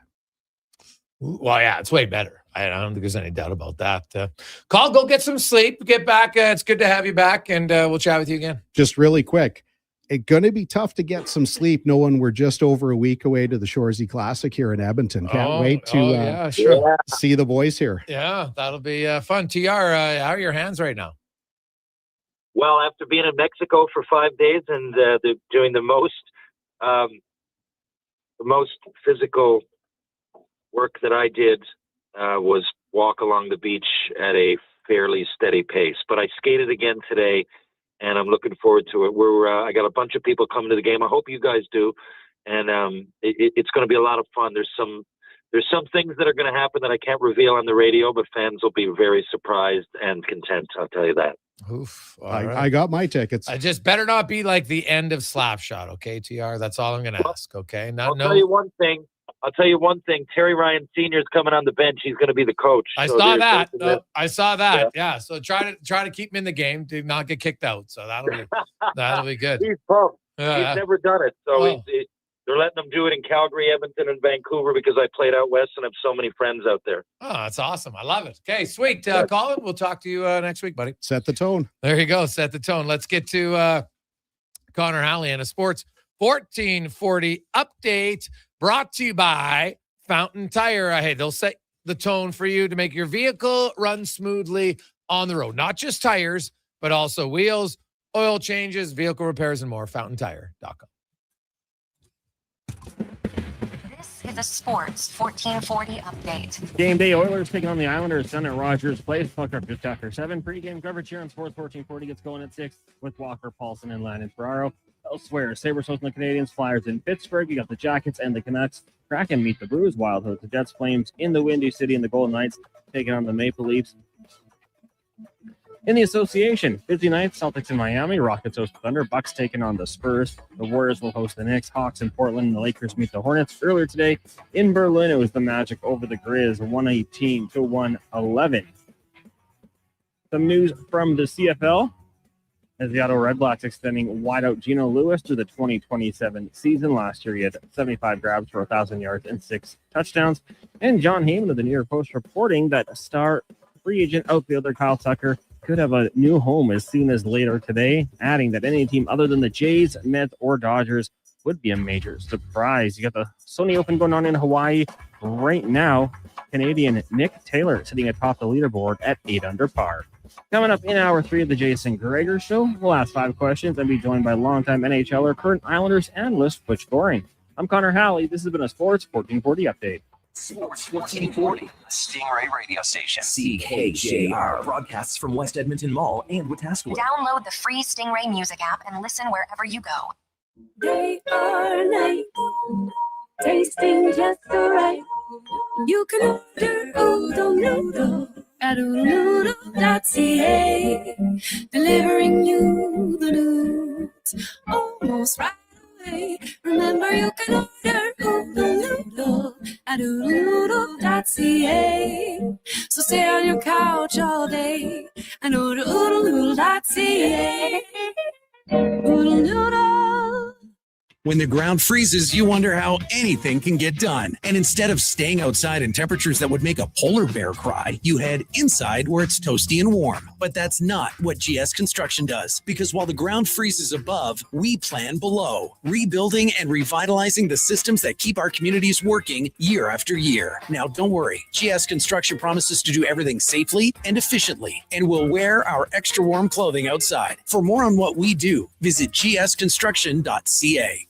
Speaker 1: Well, yeah, it's way better. I don't think there's any doubt about that. Carl, go get some sleep. Get back. It's good to have you back, and we'll chat with you again.
Speaker 27: Just really quick. It's going to be tough to get some sleep knowing we're just over a week away to the Shoresy Classic here in Edmonton. Can't wait to see the boys here.
Speaker 1: Yeah, that'll be fun. TR, how are your hands right now?
Speaker 8: Well, after being in Mexico for 5 days and doing the most physical work that I did was walk along the beach at a fairly steady pace. But I skated again today, and I'm looking forward to it. I got a bunch of people coming to the game. I hope you guys do, and it's going to be a lot of fun. There's some things that are going to happen that I can't reveal on the radio, but fans will be very surprised and content. I'll tell you that.
Speaker 1: Oof.
Speaker 27: I got my tickets.
Speaker 1: I just better not be like the end of Slapshot, okay, TR? That's all I'm going to ask, okay?
Speaker 8: I'll tell you one thing. Terry Ryan Sr. is coming on the bench. He's going to be the coach.
Speaker 1: I saw that. Yeah. So try to keep him in the game to not get kicked out. So that'll be good.
Speaker 8: He's pumped.
Speaker 1: Yeah.
Speaker 8: He's never done it. So they're letting him do it in Calgary, Edmonton, and Vancouver because I played out west and have so many friends out there.
Speaker 1: Oh, that's awesome. I love it. Okay, sweet. Colin, we'll talk to you next week, buddy.
Speaker 27: Set the tone.
Speaker 1: There you go. Set the tone. Let's get to Connor Halley and a Sports 1440 update brought to you by Fountain Tire. Hey, they'll set the tone for you to make your vehicle run smoothly on the road. Not just tires, but also wheels, oil changes, vehicle repairs, and more. FountainTire.com.
Speaker 11: This is a Sports 1440 update.
Speaker 12: Game day, Oilers taking on the Islanders down at Rogers Place. Puck up just after 7. Pre-game coverage here on Sports 1440 gets going at 6 with Walker, Paulson, and Landon Ferraro. Elsewhere, Sabres hosting the Canadians, Flyers in Pittsburgh. You got the Jackets and the Canucks. Kraken meet the Blues, Wild host the Jets, Flames in the Windy City, and the Golden Knights taking on the Maple Leafs. In the association, busy night, Celtics in Miami, Rockets host the Thunder, Bucks taking on the Spurs. The Warriors will host the Knicks, Hawks in Portland, and the Lakers meet the Hornets. Earlier today in Berlin, it was the Magic over the Grizz, 118-111. Some news from the CFL. As the Ottawa Redblacks extending wideout Geno Lewis through the 2027 season. Last year, he had 75 grabs for 1,000 yards and 6 touchdowns. And John Heyman of the New York Post reporting that star free agent outfielder Kyle Tucker could have a new home as soon as later today, adding that any team other than the Jays, Mets, or Dodgers would be a major surprise. You got the Sony Open going on in Hawaii right now. Canadian Nick Taylor sitting atop the leaderboard at 8 under par. Coming up in hour 3 of the Jason Gregor Show, we'll ask 5 questions and be joined by longtime NHLer, current Islanders analyst Butch Goring. I'm Connor Halley. This has been a Sports 1440 update.
Speaker 10: Sports 1440, Stingray radio station. CKJR broadcasts from West Edmonton Mall and Wetaskiwin.
Speaker 11: Download the free Stingray music app and listen wherever you go.
Speaker 3: Day or night, tasting just so right. You can order Oodle Noodle at oodlenoodle.ca, delivering you the news almost right away. Remember, you can order Oodle Noodle at oodlenoodle.ca. So stay on your couch all day and order oodlenoodle.ca. Oodle Noodle.
Speaker 4: When the ground freezes, you wonder how anything can get done. And instead of staying outside in temperatures that would make a polar bear cry, you head inside where it's toasty and warm. But that's not what GS Construction does. Because while the ground freezes above, we plan below, rebuilding and revitalizing the systems that keep our communities working year after year. Now, don't worry. GS Construction promises to do everything safely and efficiently, and we'll wear our extra warm clothing outside. For more on what we do, visit gsconstruction.ca.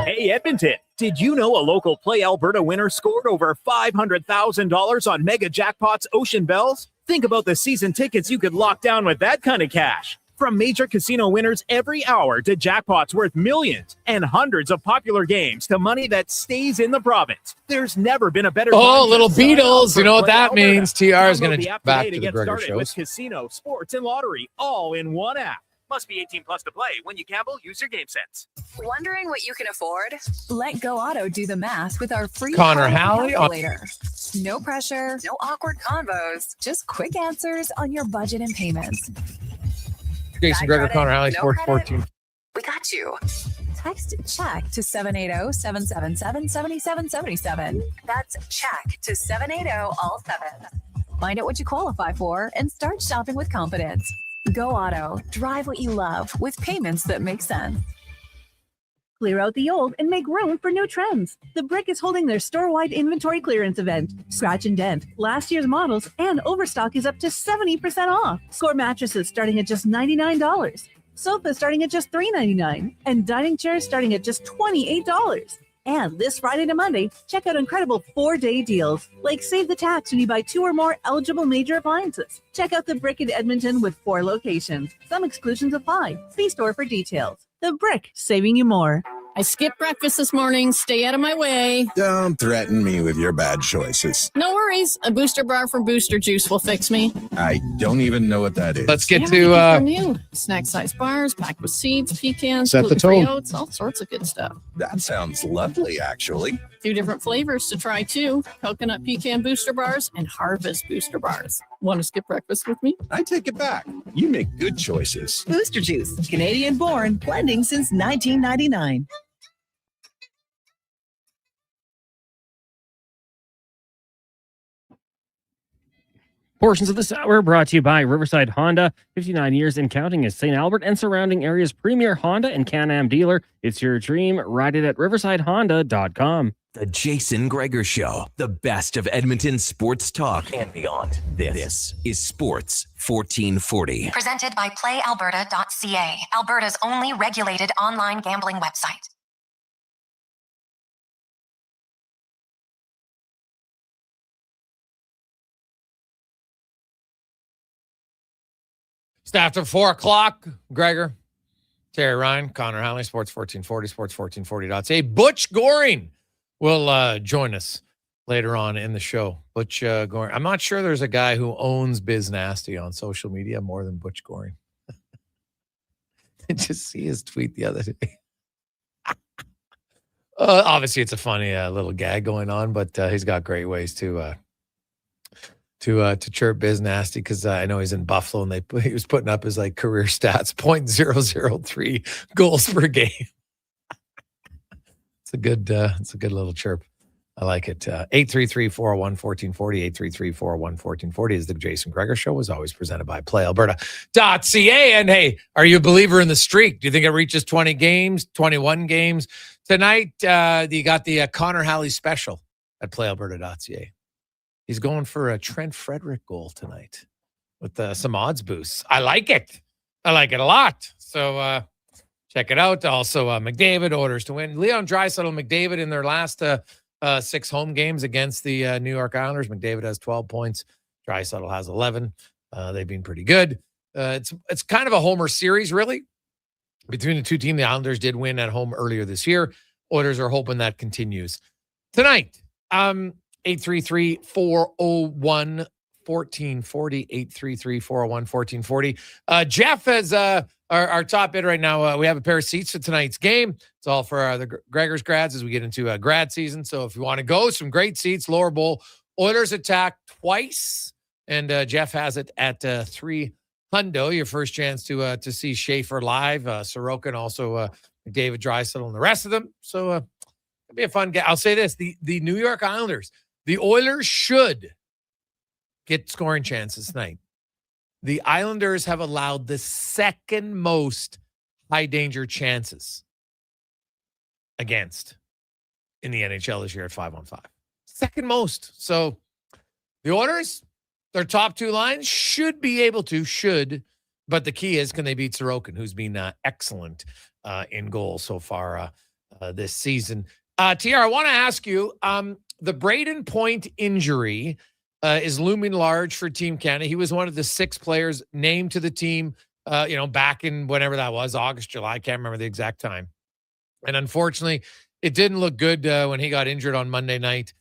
Speaker 19: Hey, Edmonton, did you know a local Play Alberta winner scored over $500,000 on Mega Jackpots Ocean Bells? Think about the season tickets you could lock down with that kind of cash. From major casino winners every hour to jackpots worth millions and hundreds of popular games to money that stays in the province. There's never been a better time
Speaker 1: little
Speaker 19: to sign up
Speaker 1: Beatles.
Speaker 19: for
Speaker 1: You know what
Speaker 19: Play
Speaker 1: that
Speaker 19: Alberta.
Speaker 1: means. TR is going
Speaker 19: Download
Speaker 1: to
Speaker 19: the app
Speaker 1: back
Speaker 19: today
Speaker 1: to the
Speaker 19: get
Speaker 1: Gregor
Speaker 19: started with
Speaker 1: shows.
Speaker 19: casino, sports, and lottery all in one app. Must be 18 plus to play. When you gamble, use your game sense.
Speaker 5: Wondering what you can afford? Let Go Auto do the math with our free
Speaker 1: Connor
Speaker 5: auto
Speaker 1: Halley on-
Speaker 5: calculator. No pressure, no awkward convos, just quick answers on your budget and payments.
Speaker 1: Jason Gregor, Connor Halley, Sports 14.
Speaker 5: We got you. Text check to 780-777-7777. That's check to 780 all 7. Find out what you qualify for and start shopping with confidence. Go Auto. Drive what you love with payments that make sense.
Speaker 6: Clear out the old and make room for new trends. The Brick is holding their store-wide inventory clearance event. Scratch and dent, last year's models, and overstock is up to 70% off. Score mattresses starting at just $99. Sofas starting at just $3.99. And dining chairs starting at just $28. And this Friday to Monday, check out incredible 4-day deals, like save the tax when you buy 2 or more eligible major appliances. Check out The Brick in Edmonton with 4 locations. Some exclusions apply. See store for details. The Brick, saving you more.
Speaker 7: I skipped breakfast this morning. Stay out of my way.
Speaker 9: Don't threaten me with your bad choices.
Speaker 7: No worries. A booster bar from Booster Juice will fix me.
Speaker 9: I don't even know what that is.
Speaker 1: Let's get
Speaker 7: They're new. Snack-sized bars packed with seeds, pecans,
Speaker 9: Set the
Speaker 7: gluten-free
Speaker 9: tone.
Speaker 7: oats, all sorts of good stuff.
Speaker 9: That sounds lovely, actually.
Speaker 7: 2 different flavors to try, too. Coconut pecan booster bars and harvest booster bars. Want to skip breakfast with me?
Speaker 9: I take it back. You make good choices.
Speaker 14: Booster Juice, Canadian-born, blending since 1999.
Speaker 12: Portions of this hour brought to you by Riverside Honda, 59 years and counting as St. Albert and surrounding areas' premier Honda and Can-Am dealer. It's your dream. Ride it at riversidehonda.com.
Speaker 10: The Jason Gregor Show, the best of Edmonton sports talk and beyond. This is Sports 1440.
Speaker 11: Presented by PlayAlberta.ca, Alberta's only regulated online gambling website.
Speaker 1: It's after 4 o'clock. Gregor, Terry Ryan, Connor Halley, Sports 1440, Sports1440.ca. Butch Goring will join us later on in the show. Butch Goring. I'm not sure there's a guy who owns Biz Nasty on social media more than Butch Goring. I just see his tweet the other day. Obviously, it's a funny little gag going on, but he's got great ways to chirp Biz Nasty, because I know he's in Buffalo and he was putting up his like career stats, .003 goals per game. It's a good little chirp. I like it. 833-401-1440, 833-401-1440 is the Jason Gregor Show, was always presented by PlayAlberta.ca. And hey, are you a believer in the streak? Do you think it reaches 20 games, 21 games? Tonight, you got the Connor Halley special at PlayAlberta.ca. He's going for a Trent Frederick goal tonight with some odds boosts. I like it. I like it a lot. So check it out. Also, McDavid, Oilers to win. Leon Draisaitl and McDavid in their last 6 home games against the New York Islanders. McDavid has 12 points. Draisaitl has 11. They've been pretty good. It's kind of a homer series, really, between the two teams. The Islanders did win at home earlier this year. Oilers are hoping that continues. Tonight, 833-401-1440, 833-401-1440. Jeff has our top bid right now. We have a pair of seats for tonight's game. It's all for the Gregor's grads as we get into grad season. So if you want to go, some great seats, lower bowl. Oilers attack twice, and Jeff has it at $300. Your first chance to see Schaefer live, Sorokin, also David Draisaitl, and the rest of them. So it'll be a fun game. I'll say this: the New York Islanders. The Oilers should get scoring chances tonight. The Islanders have allowed the second most high danger chances against in the NHL this year at 5-on-5. Second most. So the Oilers, their top 2 lines should be able to, but the key is, can they beat Sorokin, who's been excellent in goal so far this season. TR, I want to ask you, the Braden Point injury is looming large for Team Canada. He was one of the 6 players named to the team, back in whenever that was, August, July. I can't remember the exact time. And unfortunately, it didn't look good when he got injured on Monday night.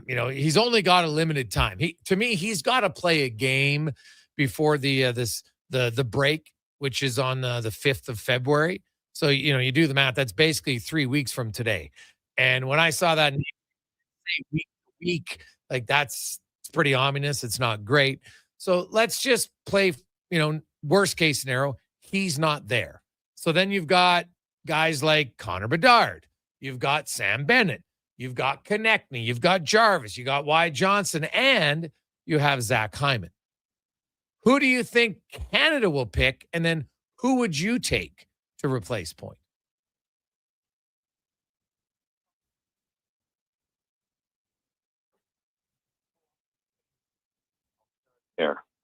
Speaker 1: He's only got a limited time. He's got to play a game before the break, which is on the 5th of February. So, you do the math. That's basically 3 weeks from today. And when I saw that week to week, like it's pretty ominous. It's not great. So let's just play, worst case scenario. He's not there. So then you've got guys like Connor Bedard. You've got Sam Bennett. You've got Konechny. You've got Jarvis. You got Wyatt Johnson. And you have Zach Hyman. Who do you think Canada will pick? And then who would you take to replace Point?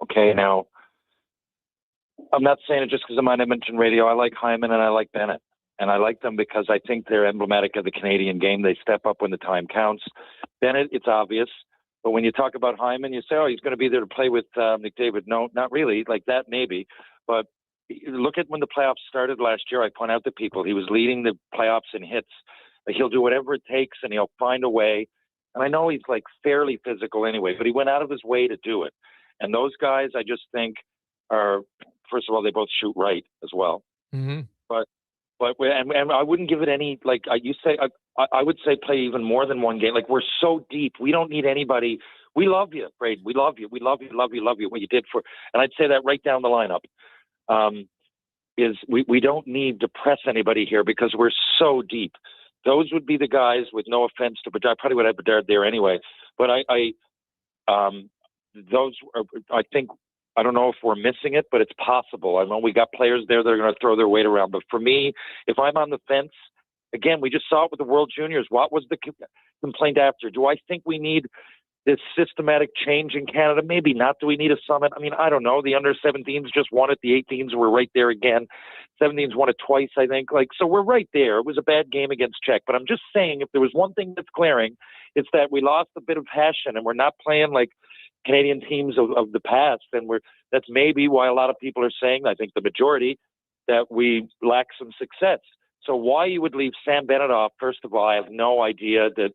Speaker 8: Okay, now, I'm not saying it just because I'm on Edmonton radio. I like Hyman and I like Bennett. And I like them because I think they're emblematic of the Canadian game. They step up when the time counts. Bennett, it's obvious. But when you talk about Hyman, you say, oh, he's going to be there to play with McDavid. No, not really. Like that, maybe. But look at when the playoffs started last year. I point out to people, he was leading the playoffs in hits. He'll do whatever it takes, and he'll find a way. And I know he's like fairly physical anyway, but he went out of his way to do it. And those guys, I just think, are, first of all, they both shoot right as well.
Speaker 1: Mm-hmm.
Speaker 8: But and I wouldn't give it any, like you say, I would say play even more than one game. Like, we're so deep. We don't need anybody. We love you, Braden. We love you. We love you, love you, love you, what you did for, and I'd say that right down the lineup. Is we don't need to press anybody here because we're so deep. Those would be the guys, with no offense to Bedard. I probably would have Bedard there anyway. But those are, I think, I don't know if we're missing it, but it's possible. I know we got players there that are going to throw their weight around. But for me, if I'm on the fence, again, we just saw it with the World Juniors. What was the complaint after? Do I think we need this systematic change in Canada? Maybe not. Do we need a summit? I mean, I don't know. The under-17s just won it. The 18s were right there again. 17s won it twice, I think. So we're right there. It was a bad game against Czech. But I'm just saying, if there was one thing that's glaring, it's that we lost a bit of passion, and we're not playing like Canadian teams of the past. And that's maybe why a lot of people are saying, I think the majority, that we lack some success. So why you would leave Sam Bennett off, first of all, I have no idea. That,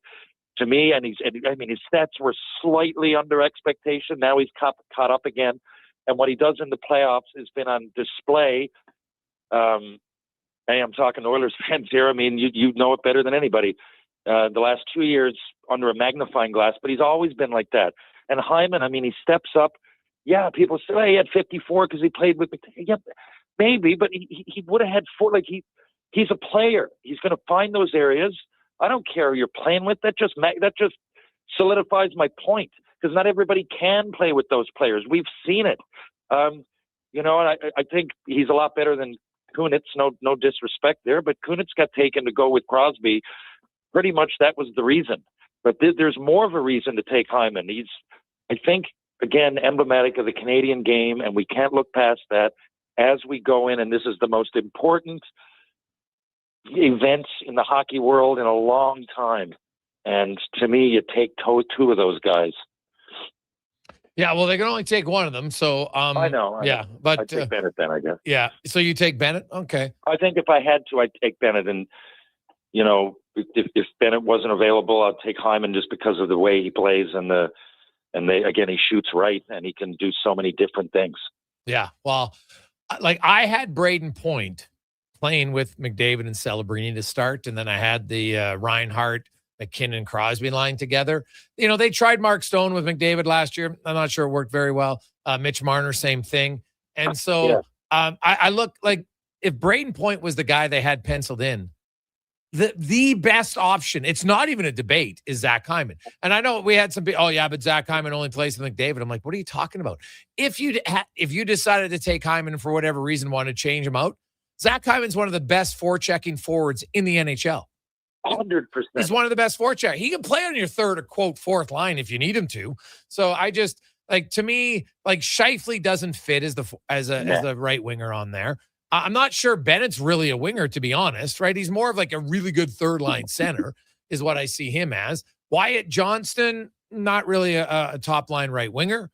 Speaker 8: to me, his stats were slightly under expectation. Now he's caught up again. And what he does in the playoffs has been on display. Hey, I'm talking Oilers fans here. I mean, you know it better than anybody. The last 2 years under a magnifying glass, but he's always been like that. And Hyman, I mean, he steps up. Yeah, people say, oh, he had 54 because he played with McDavid. Yeah, maybe, but he would have had 4. Like, he's a player. He's going to find those areas. I don't care who you're playing with. That just solidifies my point, because not everybody can play with those players. We've seen it. And I think he's a lot better than Kunitz. No disrespect there, but Kunitz got taken to go with Crosby. Pretty much that was the reason. But there's more of a reason to take Hyman. He's, I think, again, emblematic of the Canadian game, and we can't look past that as we go in. And this is the most important events in the hockey world in a long time. And to me, you take two of those guys.
Speaker 1: Yeah, well, they can only take one of them. So
Speaker 8: I know.
Speaker 1: But
Speaker 8: I'd take Bennett then, I guess.
Speaker 1: Yeah. So you take Bennett? Okay.
Speaker 8: I think if I had to, I'd take Bennett. And, if Bennett wasn't available, I'd take Hyman just because of the way he plays and he shoots right, and he can do so many different things.
Speaker 1: Yeah. Well, like, I had Braden Point playing with McDavid and Celebrini to start, and then I had the Reinhart, McKinnon, Crosby line together. They tried Mark Stone with McDavid last year. I'm not sure it worked very well. Mitch Marner, same thing. And so I look like, if Braden Point was the guy they had penciled in, the best option, it's not even a debate, is Zach Hyman. And I know we had some people, but Zach Hyman only plays with McDavid. I'm like, what are you talking about? If you decided to take Hyman for whatever reason, want to change him out, Zach Hyman's one of the best forechecking forwards in the NHL.
Speaker 8: 100%.
Speaker 1: He's one of the best forecheck. He can play on your third or quote fourth line if you need him to. So I just, like, to me, like, Scheifele doesn't fit as the right winger on there. I'm not sure Bennett's really a winger, to be honest, right? He's more of like a really good third line center is what I see him as. Wyatt Johnston, not really a top line right winger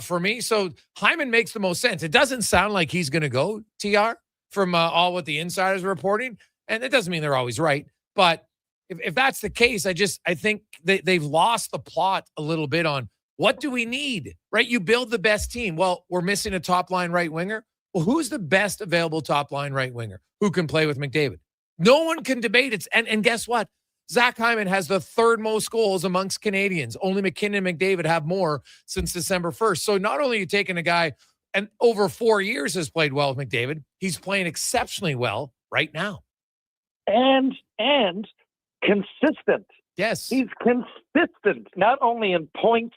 Speaker 1: for me. So Hyman makes the most sense. It doesn't sound like he's going to go, TR, from all what the insiders are reporting. And it doesn't mean they're always right. But if that's the case, I think they've lost the plot a little bit on what do we need, right? You build the best team. Well, we're missing a top line right winger. Well, who's the best available top line right winger who can play with McDavid? No one can debate it. And guess what? Zach Hyman has the third most goals amongst Canadians. Only McKinnon and McDavid have more since December 1st. So not only are you taking a guy and over 4 years has played well with McDavid, he's playing exceptionally well right now.
Speaker 8: And consistent.
Speaker 1: Yes.
Speaker 8: He's consistent, not only in points,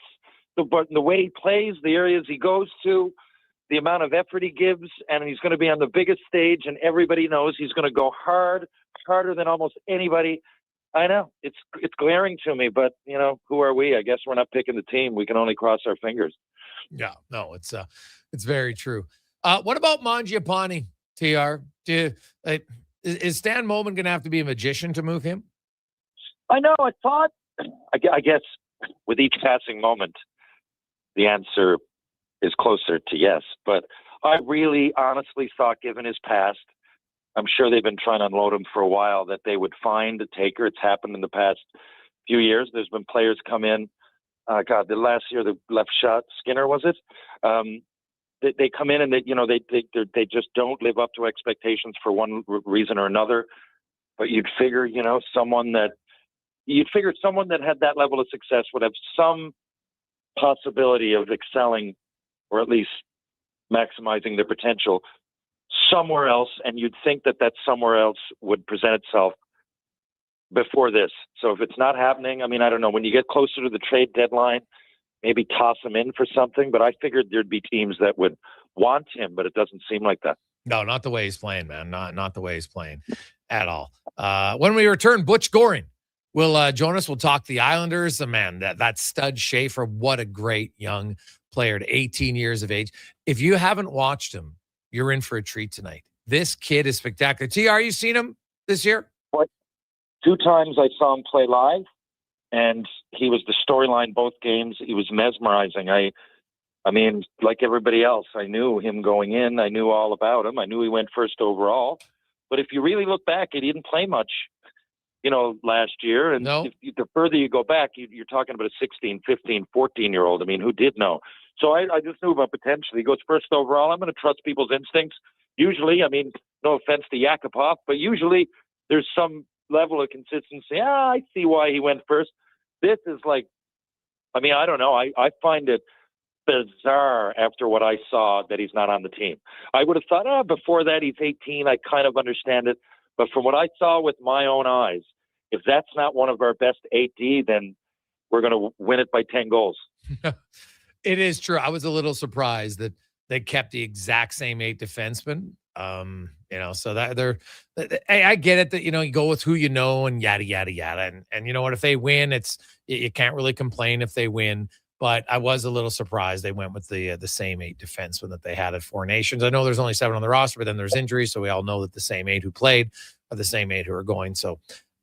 Speaker 8: but in the way he plays, the areas he goes to, the amount of effort he gives, and he's going to be on the biggest stage, and everybody knows he's going to go harder than almost anybody. I know it's glaring to me, but who are we? I guess we're not picking the team. We can only cross our fingers.
Speaker 1: Yeah, no, it's very true. What about Mangiapane, TR? Is Stan Moman going to have to be a magician to move him?
Speaker 15: I know. I guess with each passing moment, the answer is closer to yes. But I really honestly thought, given his past, I'm sure they've been trying to unload him for a while, that they would find a taker. It's happened in the past few years. There's been players come in. The last year, the left shot, Skinner, was it? They come in and they just don't live up to expectations for one reason or another. But you'd figure, someone that had that level of success would have some possibility of excelling, or at least maximizing their potential somewhere else. And you'd think that somewhere else would present itself before this. So if it's not happening, I don't know, when you get closer to the trade deadline, maybe toss him in for something. But I figured there'd be teams that would want him, but it doesn't seem like that.
Speaker 1: No, not the way he's playing, man. Not the way he's playing at all. When we return, Butch Goring will join us. We'll talk the Islanders. Man, that stud Schaefer, what a great young player at 18 years of age. If you haven't watched him, you're in for a treat tonight. This kid is spectacular. TR, you seen him this year?
Speaker 15: 2 times I saw him play live, and he was the storyline both games. He was mesmerizing. I mean, like everybody else, I knew him going in. I knew all about him. I knew he went first overall. But if you really look back, he didn't play much, last year. And the further you go back, you're talking about a 16, 15, 14-year-old. Who did know? So I just knew about potential. He goes first overall. I'm going to trust people's instincts. Usually, no offense to Yakupov, but usually there's some level of consistency. I see why he went first. This is like, I don't know. I find it bizarre after what I saw that he's not on the team. I would have thought, before that, he's 18. I kind of understand it. But from what I saw with my own eyes, if that's not one of our best 8D, then we're going to win it by 10 goals.
Speaker 1: It is true. I was a little surprised that they kept the exact same 8 defensemen. So that I get it that, you go with who you know and yada, yada, yada. And you know what, if they win, you can't really complain if they win. But I was a little surprised they went with the same 8 defensemen that they had at Four Nations. I know there's only 7 on the roster, but then there's injuries. So we all know that the same 8 who played are the same 8 who are going. So,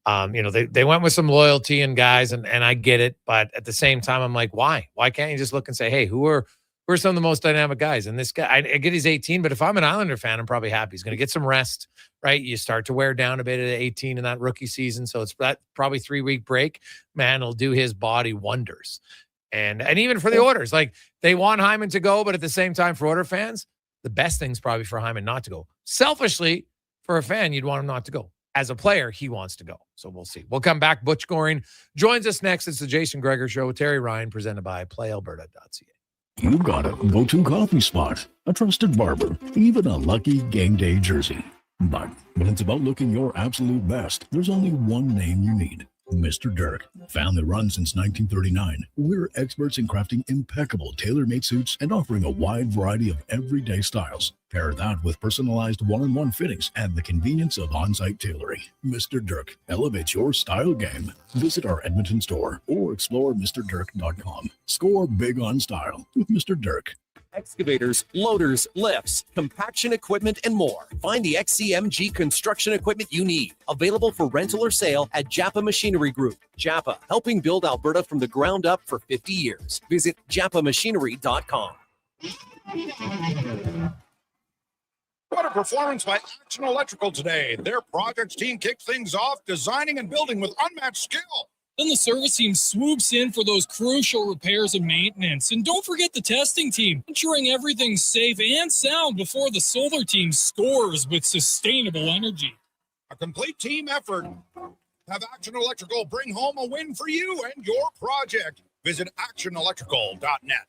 Speaker 1: they went with some loyalty and guys, and I get it. But at the same time, I'm like, why? Why can't you just look and say, hey, who are some of the most dynamic guys? And this guy, I get he's 18, but if I'm an Islander fan, I'm probably happy. He's going to get some rest, right? You start to wear down a bit at 18 in that rookie season. So it's that probably 3-week break, man, it'll do his body wonders. And even for the Oilers, like they want Hyman to go, but at the same time for Oilers fans, the best thing's probably for Hyman not to go. Selfishly, for a fan, you'd want him not to go. As a player, he wants to go. So we'll see. We'll come back. Butch Goring joins us next. It's the Jason Gregor Show with Terry Ryan, presented by PlayAlberta.ca.
Speaker 23: You got a go-to coffee spot, a trusted barber, even a lucky game day jersey. But when it's about looking your absolute best, there's only one name you need. Mr. Dirk. Family run since 1939. We're experts in crafting impeccable tailor-made suits and offering a wide variety of everyday styles. Pair that with personalized one-on-one fittings and the convenience of on-site tailoring. Mr. Dirk elevates your style game. Visit our Edmonton store or explore MrDirk.com. Score big on style with Mr. Dirk.
Speaker 10: Excavators, loaders, lifts, compaction equipment, and more. Find the XCMG construction equipment you need. Available for rental or sale at Japa Machinery Group. Japa, helping build Alberta from the ground up for 50 years. Visit japamachinery.com.
Speaker 16: What a performance by Action Electrical today. Their projects team kicked things off, designing and building with unmatched skill.
Speaker 17: Then the service team swoops in for those crucial repairs and maintenance. And don't forget the testing team, ensuring everything's safe and sound before the solar team scores with sustainable energy.
Speaker 16: A complete team effort. Have Action Electrical bring home a win for you and your project. Visit actionelectrical.net.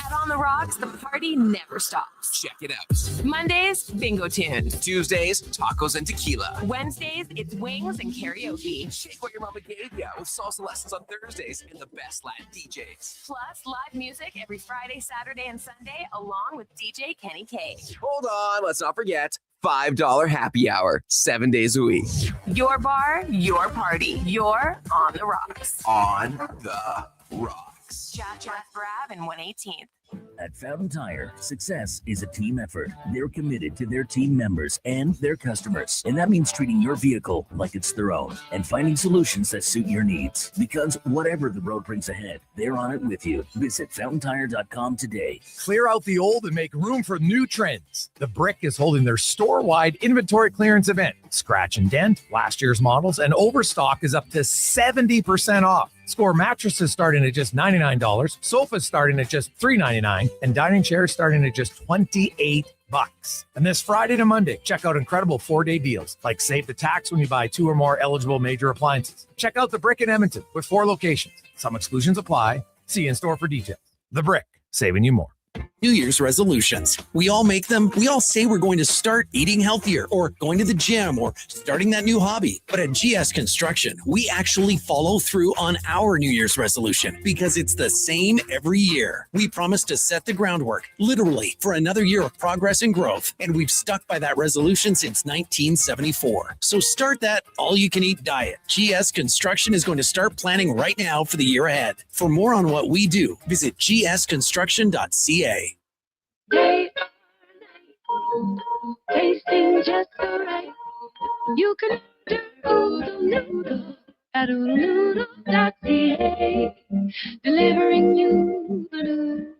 Speaker 18: At On the Rocks, the party never stops.
Speaker 10: Check it out.
Speaker 18: Mondays, bingo tunes.
Speaker 10: Tuesdays, tacos and tequila.
Speaker 18: Wednesdays, it's wings and karaoke.
Speaker 10: Shake what your mama gave ya with salsa lessons on Thursdays and the best Latin DJs.
Speaker 18: Plus, live music every Friday, Saturday, and Sunday, along with DJ Kenny K.
Speaker 10: Hold on, let's not forget $5 happy hour, 7 days a week.
Speaker 18: Your bar, your party. You're On the Rocks.
Speaker 10: On the Rocks.
Speaker 18: X. Chat with Brav and 118th.
Speaker 2: At Fountain Tire, success is a team effort. They're committed to their team members and their customers. And that means treating your vehicle like it's their own and finding solutions that suit your needs. Because whatever the road brings ahead, they're on it with you. Visit fountaintire.com today.
Speaker 13: Clear out the old and make room for new trends. The Brick is holding their store-wide inventory clearance event. Scratch and dent, last year's models, and overstock is up to 70% off. Score mattresses starting at just $99, sofas starting at just $399, and dining chairs starting at just $28. And this Friday to Monday, check out incredible 4-day deals, like save the tax when you buy 2 or more eligible major appliances. Check out The Brick in Edmonton with 4 locations. Some exclusions apply. See you in store for details. The Brick, saving you more.
Speaker 4: New Year's resolutions. We all make them. We all say we're going to start eating healthier or going to the gym or starting that new hobby. But at GS Construction, we actually follow through on our New Year's resolution because it's the same every year. We promise to set the groundwork, literally, for another year of progress and growth. And we've stuck by that resolution since 1974. So start that all-you-can-eat diet. GS Construction is going to start planning right now for the year ahead. For more on what we do, visit gsconstruction.ca.
Speaker 3: Day or night, tasting just so right. You can order noodle at oodlenoodle.ca, delivering you the news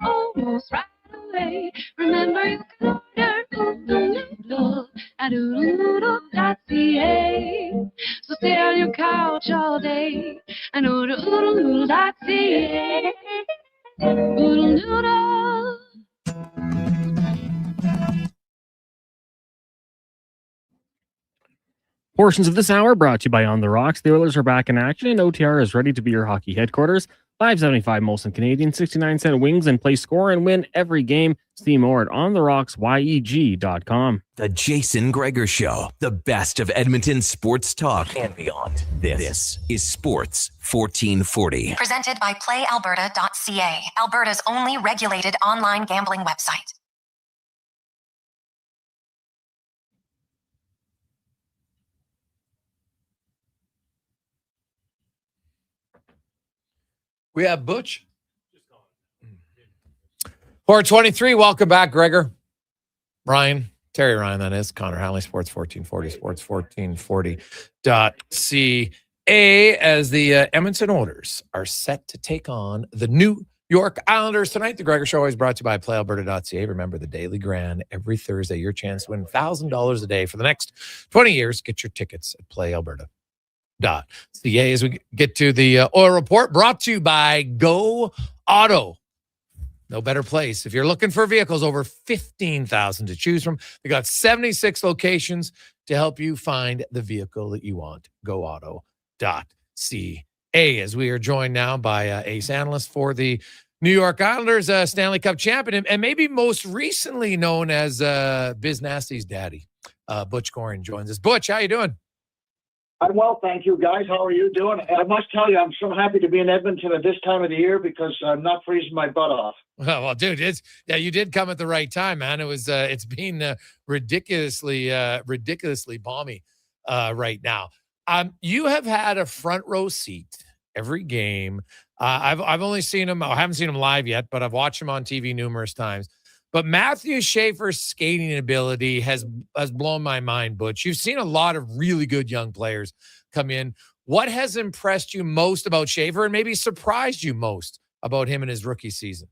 Speaker 3: almost right away. Remember, you can order noodle at oodlenoodle.ca. So stay on your couch all day and order oodlenoodle.ca. Oodle noodle.
Speaker 12: Portions of this hour brought to you by On the Rocks. The Oilers are back in action, and OTR is ready to be your hockey headquarters. $5.75 Molson Canadian, 69-cent wings, and play score and win every game. See more at ontherocks.yeg.com.
Speaker 10: The Jason Gregor Show, the best of Edmonton sports talk and beyond. This is Sports 1440.
Speaker 11: Presented by PlayAlberta.ca, Alberta's only regulated online gambling website.
Speaker 1: We have Butch. 423, welcome back, Gregor. Terry Ryan, that is. Connor Halley, Sports 1440, sports1440.ca, as the Edmonton Oilers are set to take on the New York Islanders tonight. The Gregor Show always brought to you by PlayAlberta.ca. Remember the Daily Grand every Thursday. Your chance to win $1,000 a day for the next 20 years. Get your tickets at PlayAlberta.ca. As we get to the oil report, brought to you by Go Auto. No better place. If you're looking for vehicles, over 15,000 to choose from. They got 76 locations to help you find the vehicle that you want. GoAuto.ca. As we are joined now by ace analyst for the New York Islanders, Stanley Cup champion, and maybe most recently known as Biz Nasty's daddy. Butch Goring joins us. Butch, how you doing?
Speaker 20: I'm well, thank you, guys. How are you doing? I must tell you, I'm so happy to be in Edmonton at this time of the year because I'm not freezing my butt off.
Speaker 1: Well, dude, you did come at the right time, man. It's been ridiculously balmy right now. You have had a front row seat every game. I've only seen him. I haven't seen him live yet, but I've watched him on TV numerous times. But Matthew Schaefer's skating ability has blown my mind, Butch. You've seen a lot of really good young players come in. What has impressed you most about Schaefer and maybe surprised you most about him in his rookie season?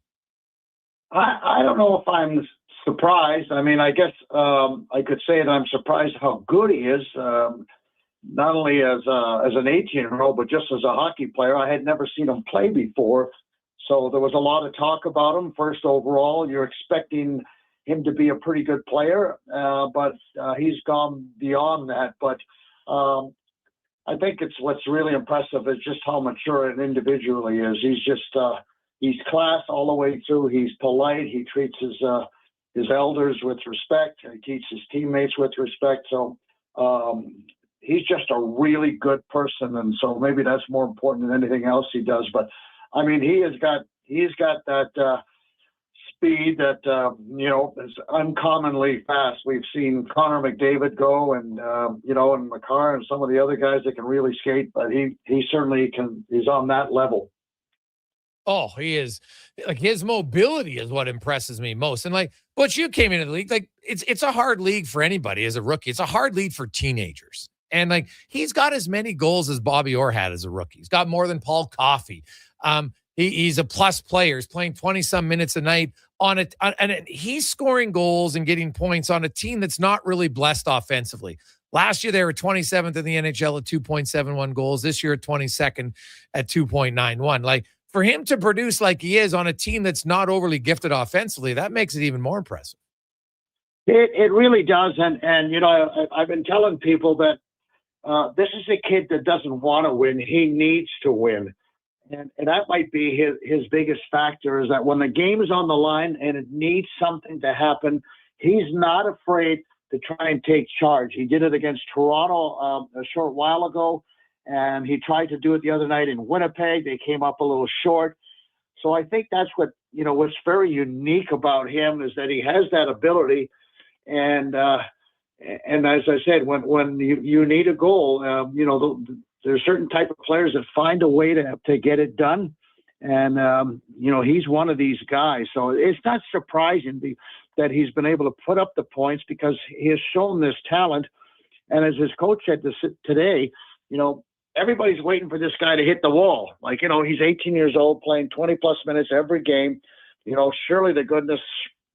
Speaker 20: I don't know if I'm surprised. I mean, I guess I could say that I'm surprised how good he is, not only as an 18-year-old, but just as a hockey player. I had never seen him play before. So there was a lot of talk about him. First overall, you're expecting him to be a pretty good player, but he's gone beyond that. But I think what's really impressive is just how mature an individual he is. He's just he's class all the way through. He's polite. He treats his elders with respect. He treats his teammates with respect. So he's just a really good person, and so maybe that's more important than anything else he does. But I mean, he's got that speed that is uncommonly fast. We've seen Connor McDavid go, and and Makar and some of the other guys that can really skate, but he certainly can. He's on that level.
Speaker 1: Oh, he is. Like, his mobility is what impresses me most. And like, Butch, you came into the league. Like, it's a hard league for anybody as a rookie. It's a hard league for teenagers. And like, he's got as many goals as Bobby Orr had as a rookie. He's got more than Paul Coffey. He's a plus player. He's playing 20-some minutes a night and he's scoring goals and getting points on a team that's not really blessed offensively. Last year, they were 27th in the NHL at 2.71 goals. This year, 22nd at 2.91. Like, for him to produce like he is on a team that's not overly gifted offensively, that makes it even more impressive.
Speaker 20: It really does. And you know, I've been telling people that this is a kid that doesn't want to win. He needs to win. And that might be his biggest factor, is that when the game is on the line and it needs something to happen, he's not afraid to try and take charge. He did it against Toronto a short while ago, and he tried to do it the other night in Winnipeg. They came up a little short. So I think that's what's very unique about him, is that he has that ability. And as I said, when you need a goal, there's certain type of players that find a way to get it done. And, he's one of these guys. So it's not surprising that he's been able to put up the points, because he has shown this talent. And as his coach said today, everybody's waiting for this guy to hit the wall. Like, he's 18 years old, playing 20-plus minutes every game. Surely the goodness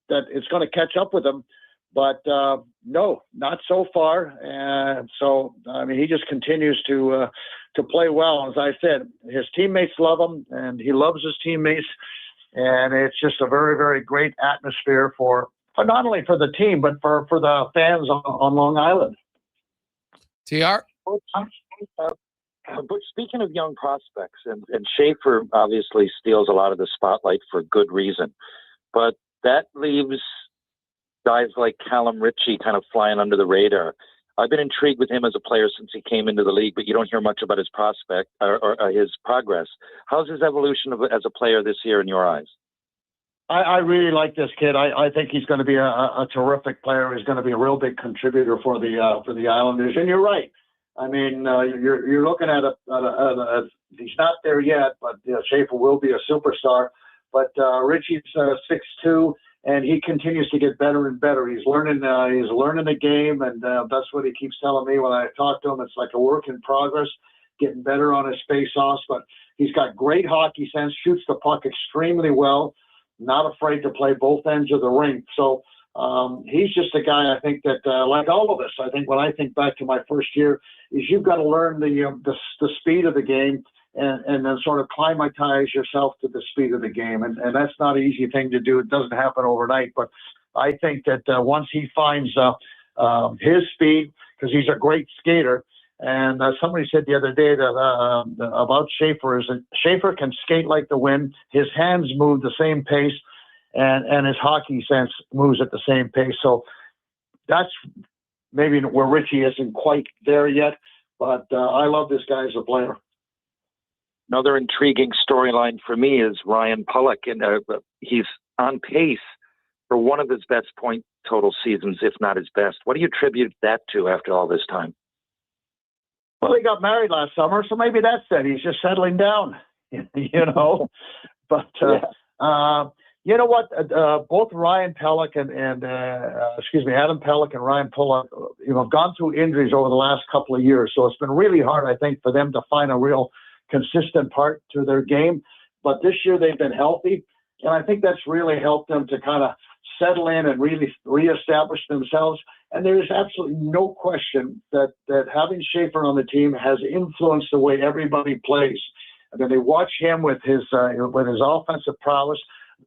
Speaker 20: that it's going to catch up with him. But no, not so far. And so, I mean, he just continues to play well. As I said, his teammates love him, and he loves his teammates. And it's just a very, very great atmosphere for not only for the team, but for the fans on Long Island.
Speaker 1: TR?
Speaker 15: But speaking of young prospects, and Schaefer obviously steals a lot of the spotlight for good reason, but that leaves guys like Callum Ritchie kind of flying under the radar. I've been intrigued with him as a player since he came into the league, but you don't hear much about his prospect or his progress. How's his evolution as a player this year in your eyes?
Speaker 20: I really like this kid. I think he's going to be a terrific player. He's going to be a real big contributor for the Islanders. And you're right. I mean, you're looking at he's not there yet, but Schaefer will be a superstar. But Ritchie's 6'2", and he continues to get better and better. He's learning the game, and that's what he keeps telling me when I talk to him. It's like a work in progress, getting better on his face-offs. But he's got great hockey sense, shoots the puck extremely well, not afraid to play both ends of the rink. So he's just a guy, I think, that like all of us, I think when I think back to my first year, is you've got to learn the speed of the game and then sort of climatize yourself to the speed of the game. And that's not an easy thing to do. It doesn't happen overnight. But I think that once he finds his speed, because he's a great skater, and somebody said the other day that about Schaefer is that Schaefer can skate like the wind. His hands move the same pace, and his hockey sense moves at the same pace. So that's maybe where Ritchie isn't quite there yet. But I love this guy as a player.
Speaker 15: Another intriguing storyline for me is Ryan Pulock, and he's on pace for one of his best point total seasons, if not his best. What do you attribute that to after all this time?
Speaker 20: Well, he got married last summer, so maybe that's it. He's just settling down, But you know what? Both Ryan Pulock and Adam Pulock and Ryan Pulock, have gone through injuries over the last couple of years. So it's been really hard, I think, for them to find a real consistent part to their game. But this year they've been healthy, and I think that's really helped them to kind of settle in and really reestablish themselves. And there's absolutely no question that having Schaefer on the team has influenced the way everybody plays. I mean, they watch him with his offensive prowess,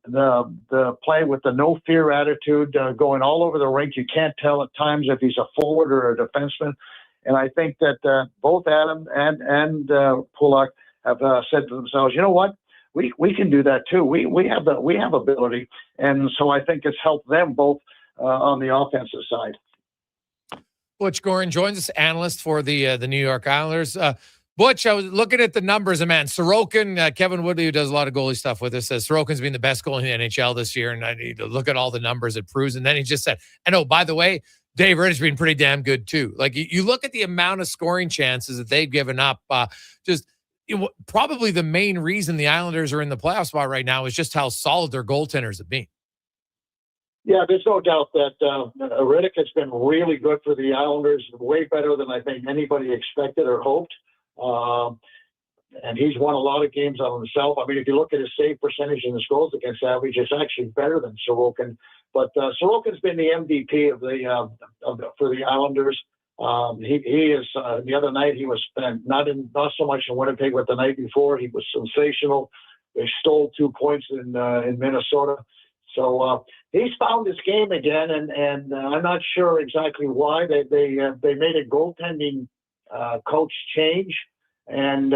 Speaker 20: the play with the no fear attitude, going all over the rink. You can't tell at times if he's a forward or a defenseman. And I think that both Adam and Pulock have said to themselves, you know what, we can do that too. We have ability, and so I think it's helped them both on the offensive side.
Speaker 1: Butch Gorin joins us, analyst for the New York Islanders. Butch, I was looking at the numbers, and man, Sorokin, Kevin Woodley, who does a lot of goalie stuff with us, says Sorokin's been the best goalie in the NHL this year, and I need to look at all the numbers it proves. And then he just said, and oh, by the way, Dave Ritter's been pretty damn good too. Like you look at the amount of scoring chances that they've given up, just probably the main reason the Islanders are in the playoff spot right now is just how solid their goaltenders have been.
Speaker 20: Yeah, there's no doubt that Riddick has been really good for the Islanders, way better than I think anybody expected or hoped. And he's won a lot of games on himself. I mean, if you look at his save percentage and his goals against average, it's actually better than Sorokin. But Sorokin's been the MVP for the Islanders. He is the other night he was not so much in Winnipeg, but the night before he was sensational. They stole 2 points in Minnesota. So he's found his game again, and I'm not sure exactly why. They made a goaltending coach change, and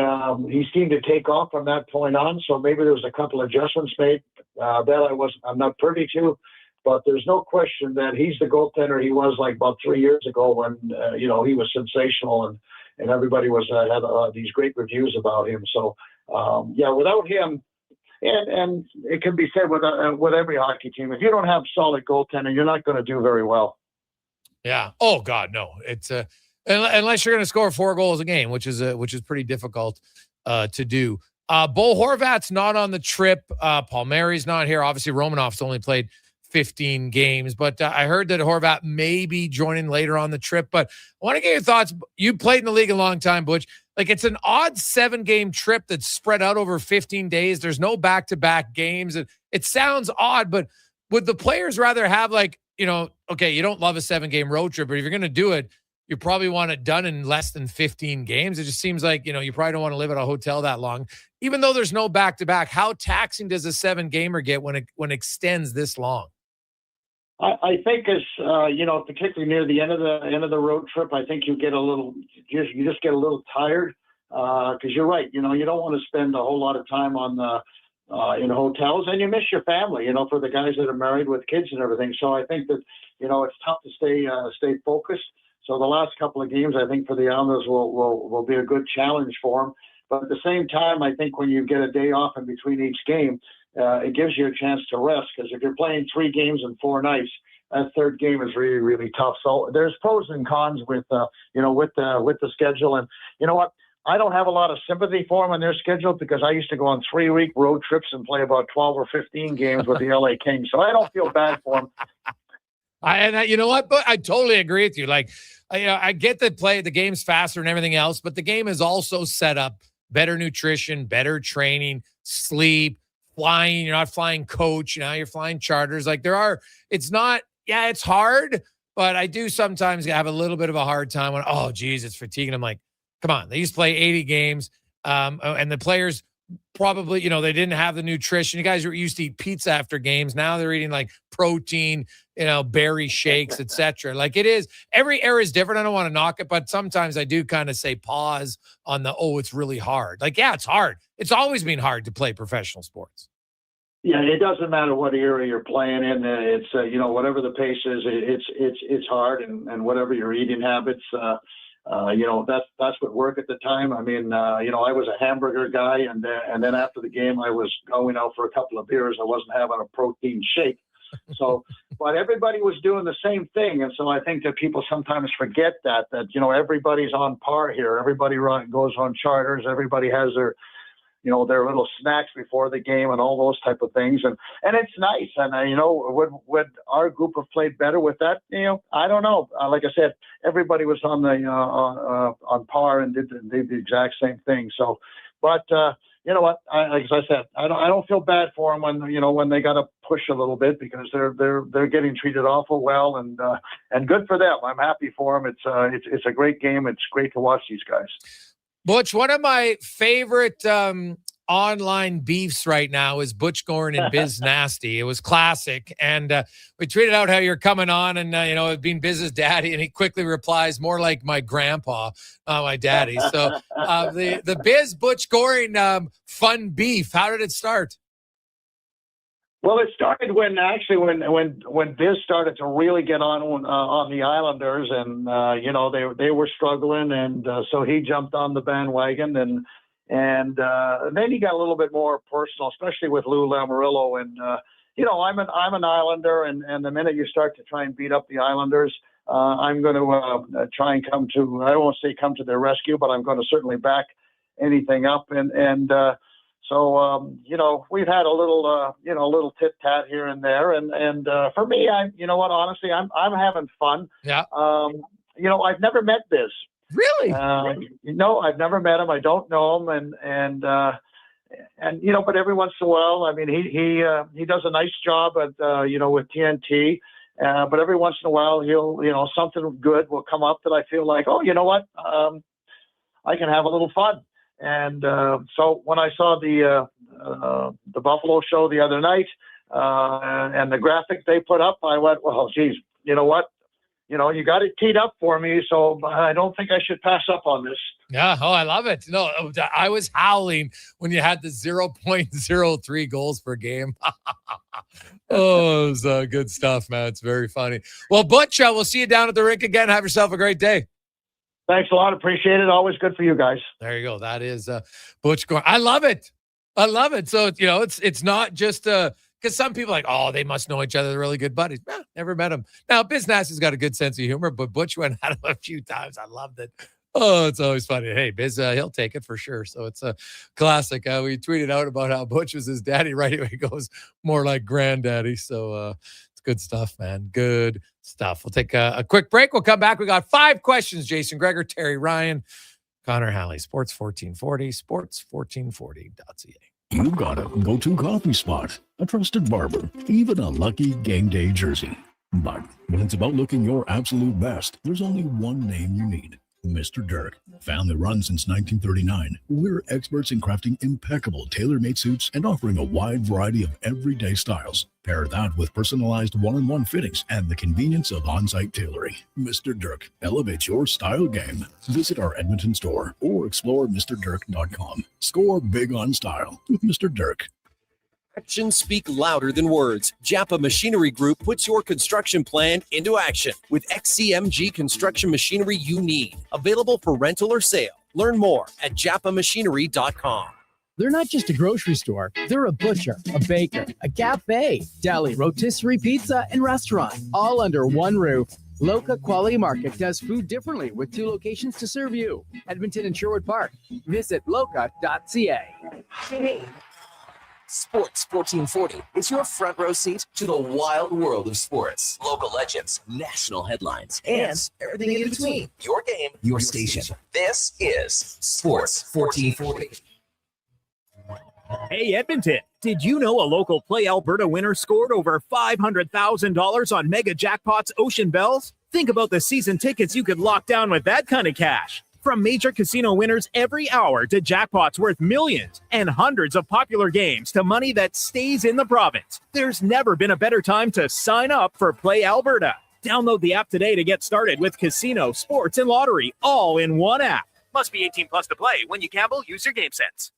Speaker 20: he seemed to take off from that point on. So maybe there was a couple adjustments made that I'm not privy to. But there's no question that he's the goaltender he was like about 3 years ago when he was sensational and everybody had these great reviews about him. So without him. And it can be said with every hockey team. If you don't have solid goaltending, you're not going to do very well.
Speaker 1: Yeah. Oh God, no. It's unless you're going to score 4 goals a game, which is pretty difficult to do. Bo Horvat's not on the trip. Palmieri's not here. Obviously, Romanov's only played 15 games, but I heard that Horvat may be joining later on the trip. But I want to get your thoughts. You played in the league a long time, Butch. Like, it's an odd 7-game trip that's spread out over 15 days. There's no back-to-back games. It sounds odd, but would the players rather have okay, you don't love a 7-game road trip, but if you're going to do it, you probably want it done in less than 15 games. It just seems like, you probably don't want to live at a hotel that long. Even though there's no back-to-back, how taxing does a 7-gamer get when it extends this long?
Speaker 20: I think as particularly near the end of the road trip, I think you just get a little tired because you're right. You don't want to spend a whole lot of time in hotels, and you miss your family. For the guys that are married with kids and everything. So I think that it's tough to stay focused. So the last couple of games, I think for the Islanders will be a good challenge for them. But at the same time, I think when you get a day off in between each game, it gives you a chance to rest, because if you're playing 3 games in 4 nights, that third game is really, really tough. So there's pros and cons with the schedule. And you know what? I don't have a lot of sympathy for them on their schedule, because I used to go on 3-week road trips and play about 12 or 15 games with the LA Kings. So I don't feel bad for them.
Speaker 1: You know what? But I totally agree with you. Like, I get that the game's faster and everything else, but the game is also set up better nutrition, better training, sleep, flying. You're not flying coach. You're flying charters. Like, it's hard, but I do sometimes have a little bit of a hard time when, it's fatiguing. I'm like, come on, they used to play 80 games. And the players probably, they didn't have the nutrition. You guys were used to eat pizza after games. Now they're eating like protein, berry shakes, etc. Like, it is, every era is different. I don't want to knock it, but sometimes I do kind of say pause on it's really hard. Like, yeah, it's hard. It's always been hard to play professional sports.
Speaker 20: Yeah, it doesn't matter what area you're playing in. It's whatever the pace is, it's hard, and whatever your eating habits, that's what worked at the time. I mean, I was a hamburger guy, and then after the game, I was going out for a couple of beers. I wasn't having a protein shake. So, but everybody was doing the same thing, and so I think that people sometimes forget that everybody's on par here. Everybody goes on charters. Everybody has their little snacks before the game and all those type of things. And it's nice. And, would our group have played better with that? I don't know. Like I said, everybody was on par and did the exact same thing. So, but, you know what? Like I said, I don't feel bad for them when they got to push a little bit, because they're getting treated awful well, and good for them. I'm happy for them. It's a great game. It's great to watch these guys.
Speaker 1: Butch, one of my favorite online beefs right now is Butch Goring and Biz Nasty. It was classic. And we tweeted out how you're coming on and, being Biz's daddy. And he quickly replies, more like my grandpa, my daddy. So the Biz Butch Goring fun beef, how did it start?
Speaker 20: Well, it started when Biz started to really get on the Islanders, and they were struggling, and so he jumped on the bandwagon, and then he got a little bit more personal, especially with Lou Lamoriello, and I'm an Islander, and the minute you start to try and beat up the Islanders, I'm going to try and I won't say come to their rescue, but I'm going to certainly back anything up. So we've had a little tit tat here and there. And for me, honestly, I'm having fun.
Speaker 1: Yeah.
Speaker 20: I've never met Biz.
Speaker 1: Really?
Speaker 20: I've never met him. I don't know him. But every once in a while, I mean, he does a nice job at, with TNT. But every once in a while, he'll, something good will come up that I feel like, oh, you know what? I can have a little fun. And so when I saw the Buffalo show the other night and the graphic they put up, I went, well, geez, you know what? You got it teed up for me, so I don't think I should pass up on this.
Speaker 1: Yeah. Oh, I love it. No, I was howling when you had the 0.03 goals per game. Oh, it was good stuff, man. It's very funny. Well, Butch, we'll see you down at the rink again. Have yourself a great day.
Speaker 20: Thanks a lot. Appreciate it. Always good for you guys.
Speaker 1: There you go. That is Butch Gore. I love it. So, it's not just because some people are like, oh, they must know each other. They're really good buddies. Never met him. Now, Biz Nasty's got a good sense of humor, but Butch went at him a few times. I loved it. Oh, it's always funny. Hey, Biz, he'll take it for sure. So it's a classic. We tweeted out about how Butch was his daddy. Right away, he goes more like granddaddy. So it's good stuff, man. Good stuff. We'll take a quick break. We'll come back. We got 5 questions. Jason Gregor, Terry Ryan, Connor Halley, Sports 1440, sports1440.ca.
Speaker 23: You've got a go-to coffee spot, a trusted barber, even a lucky game day jersey. But when it's about looking your absolute best, there's only one name you need. Mr. Dirk. Family run since 1939, we're experts in crafting impeccable tailor-made suits and offering a wide variety of everyday styles. Pair that with personalized one-on-one fittings and the convenience of on-site tailoring. Mr. Dirk elevates your style game. Visit our Edmonton store or explore MrDirk.com. Score big on style with Mr. Dirk.
Speaker 19: Actions speak louder than words. Japa Machinery Group puts your construction plan into action with XCMG construction machinery you need. Available for rental or sale. Learn more at japamachinery.com.
Speaker 21: They're not just a grocery store. They're a butcher, a baker, a cafe, deli, rotisserie pizza, and restaurant, all under one roof. Loca Quality Market does food differently with 2 locations to serve you. Edmonton and Sherwood Park. Visit loca.ca.
Speaker 10: Sports 1440 is your front row seat to the wild world of sports. Local legends, national headlines, and everything in between. Your game, your station. This is Sports 1440.
Speaker 22: Hey, Edmonton, did you know a local Play Alberta winner scored over $500,000 on Mega Jackpots Ocean Bells? Think about the season tickets you could lock down with that kind of cash. From major casino winners every hour to jackpots worth millions and hundreds of popular games to money that stays in the province, there's never been a better time to sign up for Play Alberta. Download the app today to get started with casino, sports, and lottery all in one app. Must be 18 plus to play. When you gamble, use your game sense.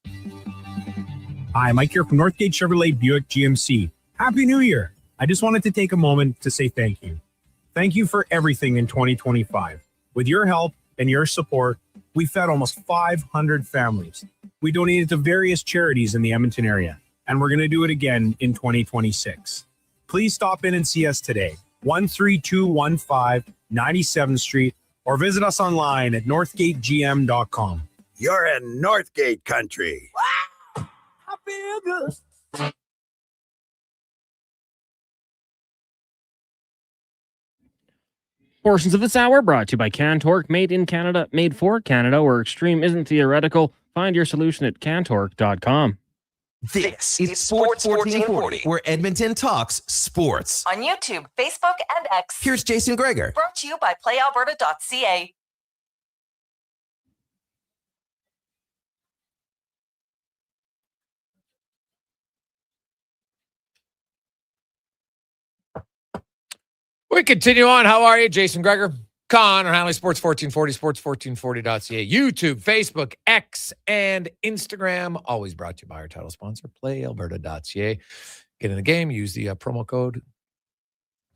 Speaker 24: Hi, Mike here from Northgate Chevrolet Buick GMC. Happy New Year. I just wanted to take a moment to say thank you. Thank you for everything in 2025. With your help and your support, we fed almost 500 families. We donated to various charities in the Edmonton area, and we're going to do it again in 2026. Please stop in and see us today, 13215 97th Street, or visit us online at northgategm.com.
Speaker 25: You're in Northgate country.
Speaker 22: I feel good.
Speaker 12: Portions of this hour brought to you by Cantork, made in Canada, made for Canada, where extreme isn't theoretical. Find your solution at cantork.com.
Speaker 10: This is Sports 1440, where Edmonton talks sports.
Speaker 5: On YouTube, Facebook, and X.
Speaker 10: Here's Jason Gregor.
Speaker 5: Brought to you by playalberta.ca.
Speaker 1: We continue on. How are you? Jason Gregor, Connor Halley, Sports 1440, sports1440.ca, YouTube, Facebook, X, and Instagram. Always brought to you by our title sponsor, playalberta.ca. Get in the game. Use the promo code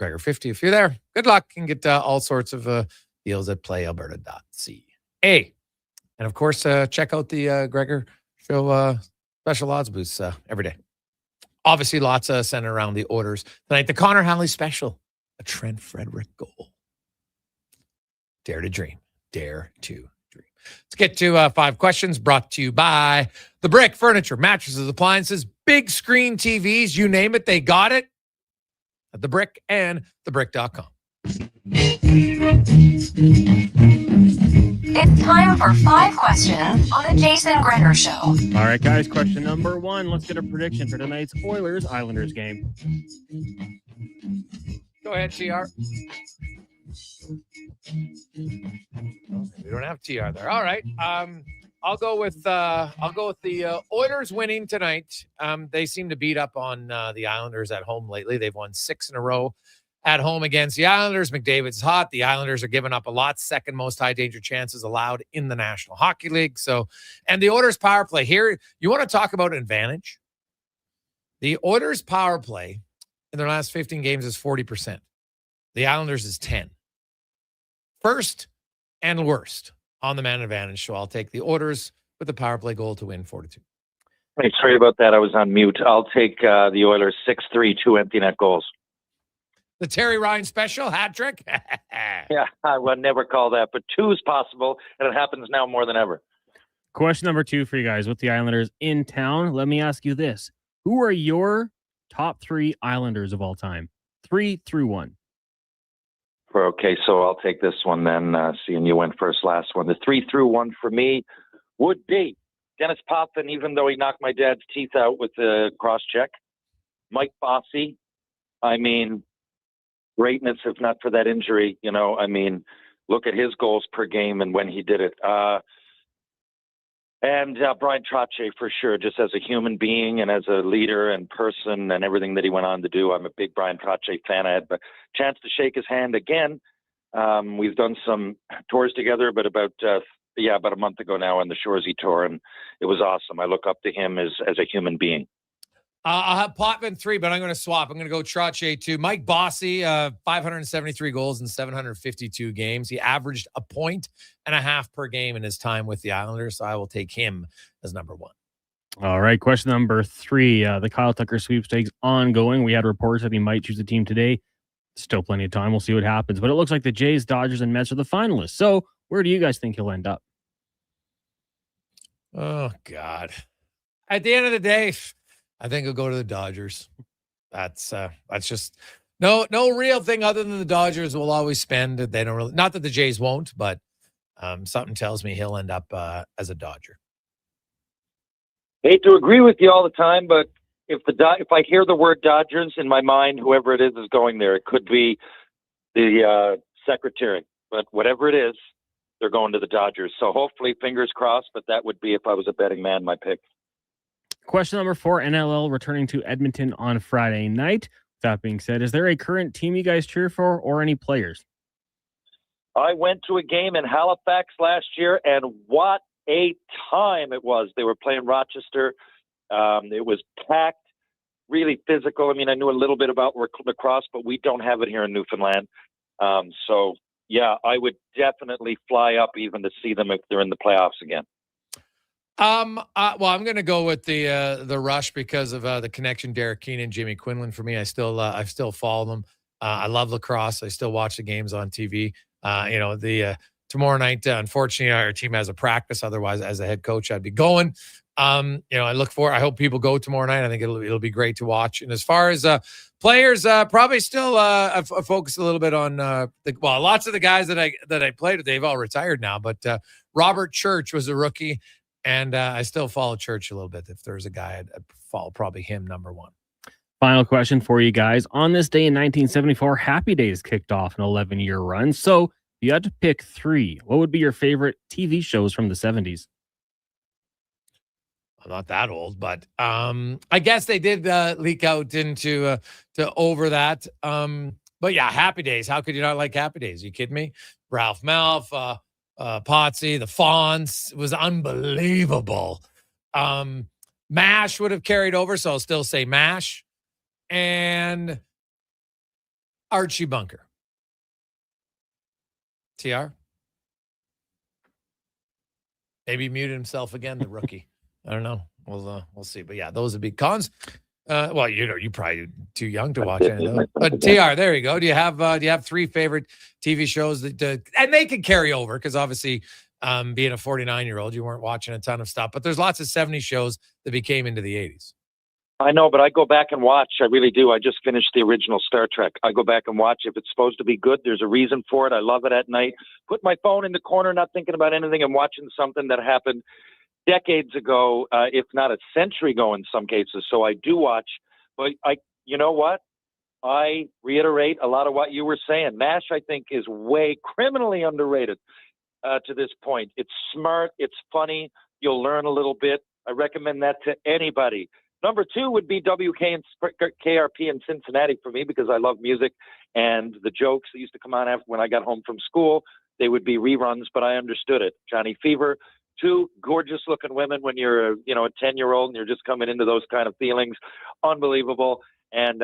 Speaker 1: Gregor50 if you're there. Good luck. You can get all sorts of deals at playalberta.ca. And, of course, check out the Gregor Show special odds booths every day. Obviously, lots centered around the Oilers. Tonight, the Connor Halley special. A Trent Frederick goal. Dare to dream. Dare to Let's get to 5 questions brought to you by The Brick. Furniture, mattresses, appliances, big screen TVs, you name it, they got it at The Brick and thebrick.com.
Speaker 11: It's time for 5 questions on the Jason Gregor Show.
Speaker 12: All right, guys. Question number 1. Let's get a prediction for tonight's Oilers-Islanders game.
Speaker 1: Go ahead, TR. We don't have TR there. All right. I'll go with the Oilers winning tonight. They seem to beat up on the Islanders at home lately. They've won 6 in a row at home against the Islanders. McDavid's hot. The Islanders are giving up a lot. Second most high danger chances allowed in the National Hockey League. So, and the Oilers power play here, you want to talk about advantage? The Oilers power play in their last 15 games is 40%. The Islanders is 10. First and worst on the man advantage. So I'll take the Oilers with the power play goal to win 4-2.
Speaker 15: Hey, sorry about that. I was on mute. I'll take the Oilers 6-3, 2 empty net goals.
Speaker 1: The Terry Ryan special, hat trick?
Speaker 15: Yeah, I would never call that, but 2 is possible, and it happens now more than ever.
Speaker 12: Question number 2 for you guys. With the Islanders in town, let me ask you this. Who are your top 3 Islanders of all time? 3 through 1.
Speaker 15: Okay, so I'll take this one then, seeing you went first last one. The 3 through 1 for me would be Dennis Potvin, even though he knocked my dad's teeth out with the cross-check. Mike Bossy, I mean, greatness, if not for that injury, you know, I mean, look at his goals per game and when he did it. And Brian Trottier, for sure, just as a human being and as a leader and person and everything that he went on to do. I'm a big Brian Trottier fan. I had a chance to shake his hand again. We've done some tours together, but about a month ago now on the Shoresy tour, and it was awesome. I look up to him as a human being.
Speaker 1: I'll have Potvin 3, but I'm going to swap. I'm going to go Trottier 2. Mike Bossy, 573 goals in 752 games. He averaged 1.5 points per game in his time with the Islanders, so I will take him as number 1.
Speaker 12: All right, question number 3. The Kyle Tucker sweepstakes ongoing. We had reports that he might choose the team today. Still plenty of time. We'll see what happens. But it looks like the Jays, Dodgers, and Mets are the finalists. So where do you guys think he'll end up?
Speaker 1: Oh, God. At the end of the day, I think he'll go to the Dodgers. That's just no real thing other than the Dodgers will always spend. They don't really, not that the Jays won't, but something tells me he'll end up as a Dodger.
Speaker 15: Hate to agree with you all the time, but if I hear the word Dodgers in my mind, whoever it is going there. It could be the secretary, but whatever it is, they're going to the Dodgers. So hopefully, fingers crossed. But that would be, if I was a betting man, my pick.
Speaker 12: Question number 4, NLL returning to Edmonton on Friday night. With that being said, is there a current team you guys cheer for or any players?
Speaker 15: I went to a game in Halifax last year, and what a time it was. They were playing Rochester. It was packed, really physical. I mean, I knew a little bit about lacrosse, but we don't have it here in Newfoundland. So, yeah, I would definitely fly up even to see them if they're in the playoffs again.
Speaker 1: Well, I'm going to go with the Rush because of the connection. Derek Keenan, Jimmy Quinlan. For me, I still follow them. I love lacrosse. I still watch the games on TV. Tomorrow night, unfortunately, our team has a practice. Otherwise, as a head coach, I'd be going. I hope people go tomorrow night. I think it'll be great to watch. And as far as players, probably still focus a little bit on lots of the guys that I played with, they've all retired now. But Robert Church was a rookie. And I still follow Church a little bit. If there's a guy, I'd follow probably him, number 1.
Speaker 12: Final question for you guys. On this day in 1974, Happy Days kicked off an 11-year run. So if you had to pick 3, what would be your favorite TV shows from the 70s?
Speaker 1: I'm not that old, but I guess they did leak out into to over that. But yeah, Happy Days. How could you not like Happy Days? Are you kidding me? Ralph Malph, Potsy, the Fonz was unbelievable. MASH would have carried over, so I'll still say MASH. And Archie Bunker. TR? Maybe muted himself again, the rookie. I don't know. We'll see. But yeah, those would be cons. You're probably too young to watch any of those. But TR, there you go. Do you have 3 favorite TV shows that and they can carry over because obviously being a 49-year-old, you weren't watching a ton of stuff. But there's lots of 70s shows that became into the 80s.
Speaker 15: I know, but I go back and watch. I really do. I just finished the original Star Trek. I go back and watch. If it's supposed to be good, there's a reason for it. I love it at night. Put my phone in the corner, not thinking about anything, and watching something that happened decades ago, if not a century ago in some cases. So I do watch. But you know what? I reiterate a lot of what you were saying. MASH, I think, is way criminally underrated to this point. It's smart. It's funny. You'll learn a little bit. I recommend that to anybody. Number 2 would be KRP in Cincinnati for me, because I love music, and the jokes that used to come on after when I got home from school, they would be reruns, but I understood it. Johnny Fever. 2 gorgeous looking women when you're a 10-year-old and you're just coming into those kind of feelings. Unbelievable. And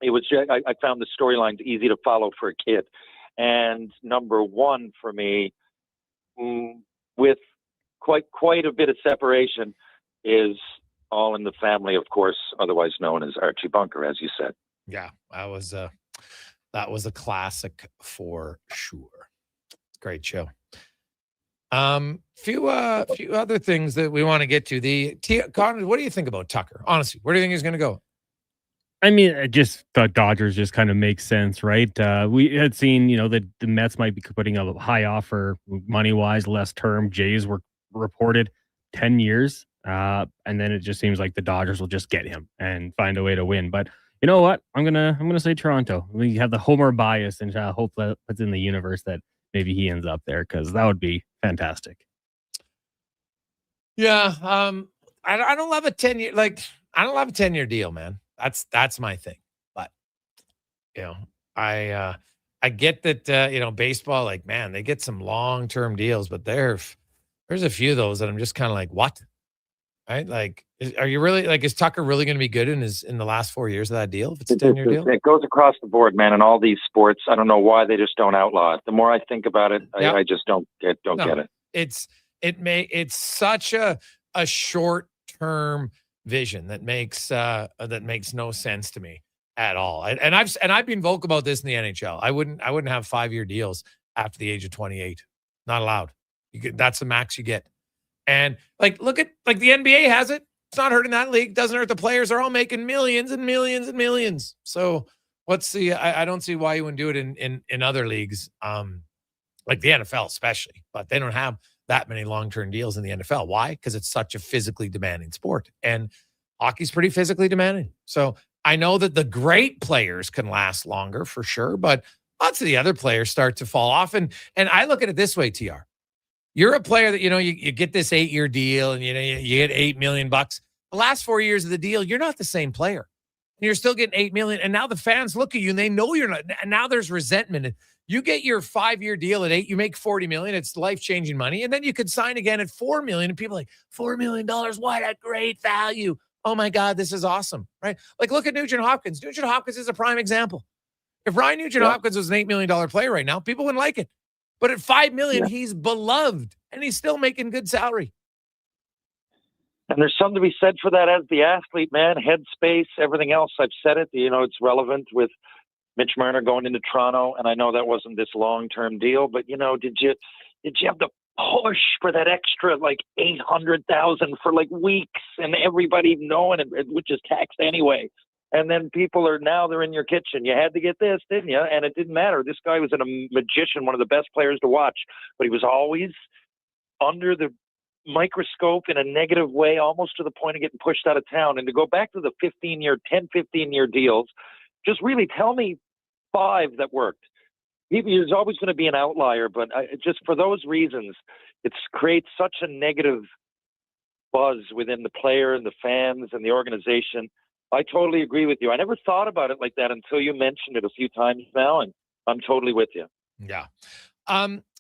Speaker 15: it was I found the storylines easy to follow for a kid. And number 1 for me, with quite a bit of separation, is All in the Family, of course, otherwise known as Archie Bunker, as you said.
Speaker 1: Yeah, that was a classic for sure. Great show. Few other things that we want to get to. Connor, what do you think about Tucker? Honestly, where do you think he's going to go?
Speaker 12: I mean, I just thought Dodgers just kind of makes sense, right? We had seen, that the Mets might be putting a high offer money-wise, less term. Jays were reported 10 years. And then it just seems like the Dodgers will just get him and find a way to win. But you know what? I'm gonna say Toronto. We have the homer bias, and hope that it's in the universe that maybe he ends up there, because that would be fantastic.
Speaker 1: Yeah, I don't love a 10-year I don't love a 10-year deal, man. That's my thing. But I get that baseball, man, they get some long-term deals, but there's a few of those that I'm just kind of like, what? Right? Are you really is Tucker really going to be good in the last 4 years of that deal? If it's a 10-year deal,
Speaker 15: it goes across the board, man. In all these sports, I don't know why they just don't outlaw it. The more I think about it, I just don't get it.
Speaker 1: It's such a short-term vision that makes no sense to me at all. And I've been vocal about this in the NHL. I wouldn't have 5-year deals after the age of 28. Not allowed. That's the max you get. And look at the NBA has it. It's not hurting that league. Doesn't hurt the players. They're all making millions and millions and millions. So I don't see why you wouldn't do it in other leagues, like the NFL especially. But they don't have that many long-term deals in the NFL. Why? Because it's such a physically demanding sport, and hockey's pretty physically demanding. So I know that the great players can last longer for sure, but lots of the other players start to fall off. And I look at it this way, TR. You're a player that, you get this 8-year deal and, you get $8 million. The last 4 years of the deal, you're not the same player. And you're still getting $8 million. And now the fans look at you and they know you're not. And now there's resentment. And you get your 5-year deal at $8 million, you make $40 million. It's life-changing money. And then you could sign again at $4 million. And people are like, $4 million, what a great value. Oh my God, this is awesome, right? Look at Nugent Hopkins. Nugent Hopkins is a prime example. If Ryan Nugent Hopkins was an $8 million player right now, people wouldn't like it. But at $5 million, he's beloved, and he's still making good salary.
Speaker 15: And there's something to be said for that as the athlete, man. Headspace, everything else. I've said it. It's relevant with Mitch Marner going into Toronto, and I know that wasn't this long-term deal. But did you have the push for that extra $800,000 for weeks, and everybody knowing it, which is taxed anyway? And then people they're in your kitchen. You had to get this, didn't you? And it didn't matter. This guy was a magician, one of the best players to watch, but he was always under the microscope in a negative way, almost to the point of getting pushed out of town. And to go back to the 15-year deals, just really tell me 5 that worked. There's always going to be an outlier, but just for those reasons, it creates such a negative buzz within the player and the fans and the organization. I totally agree with you. I never thought about it like that until you mentioned it a few times now, and I'm totally with you.
Speaker 1: Yeah.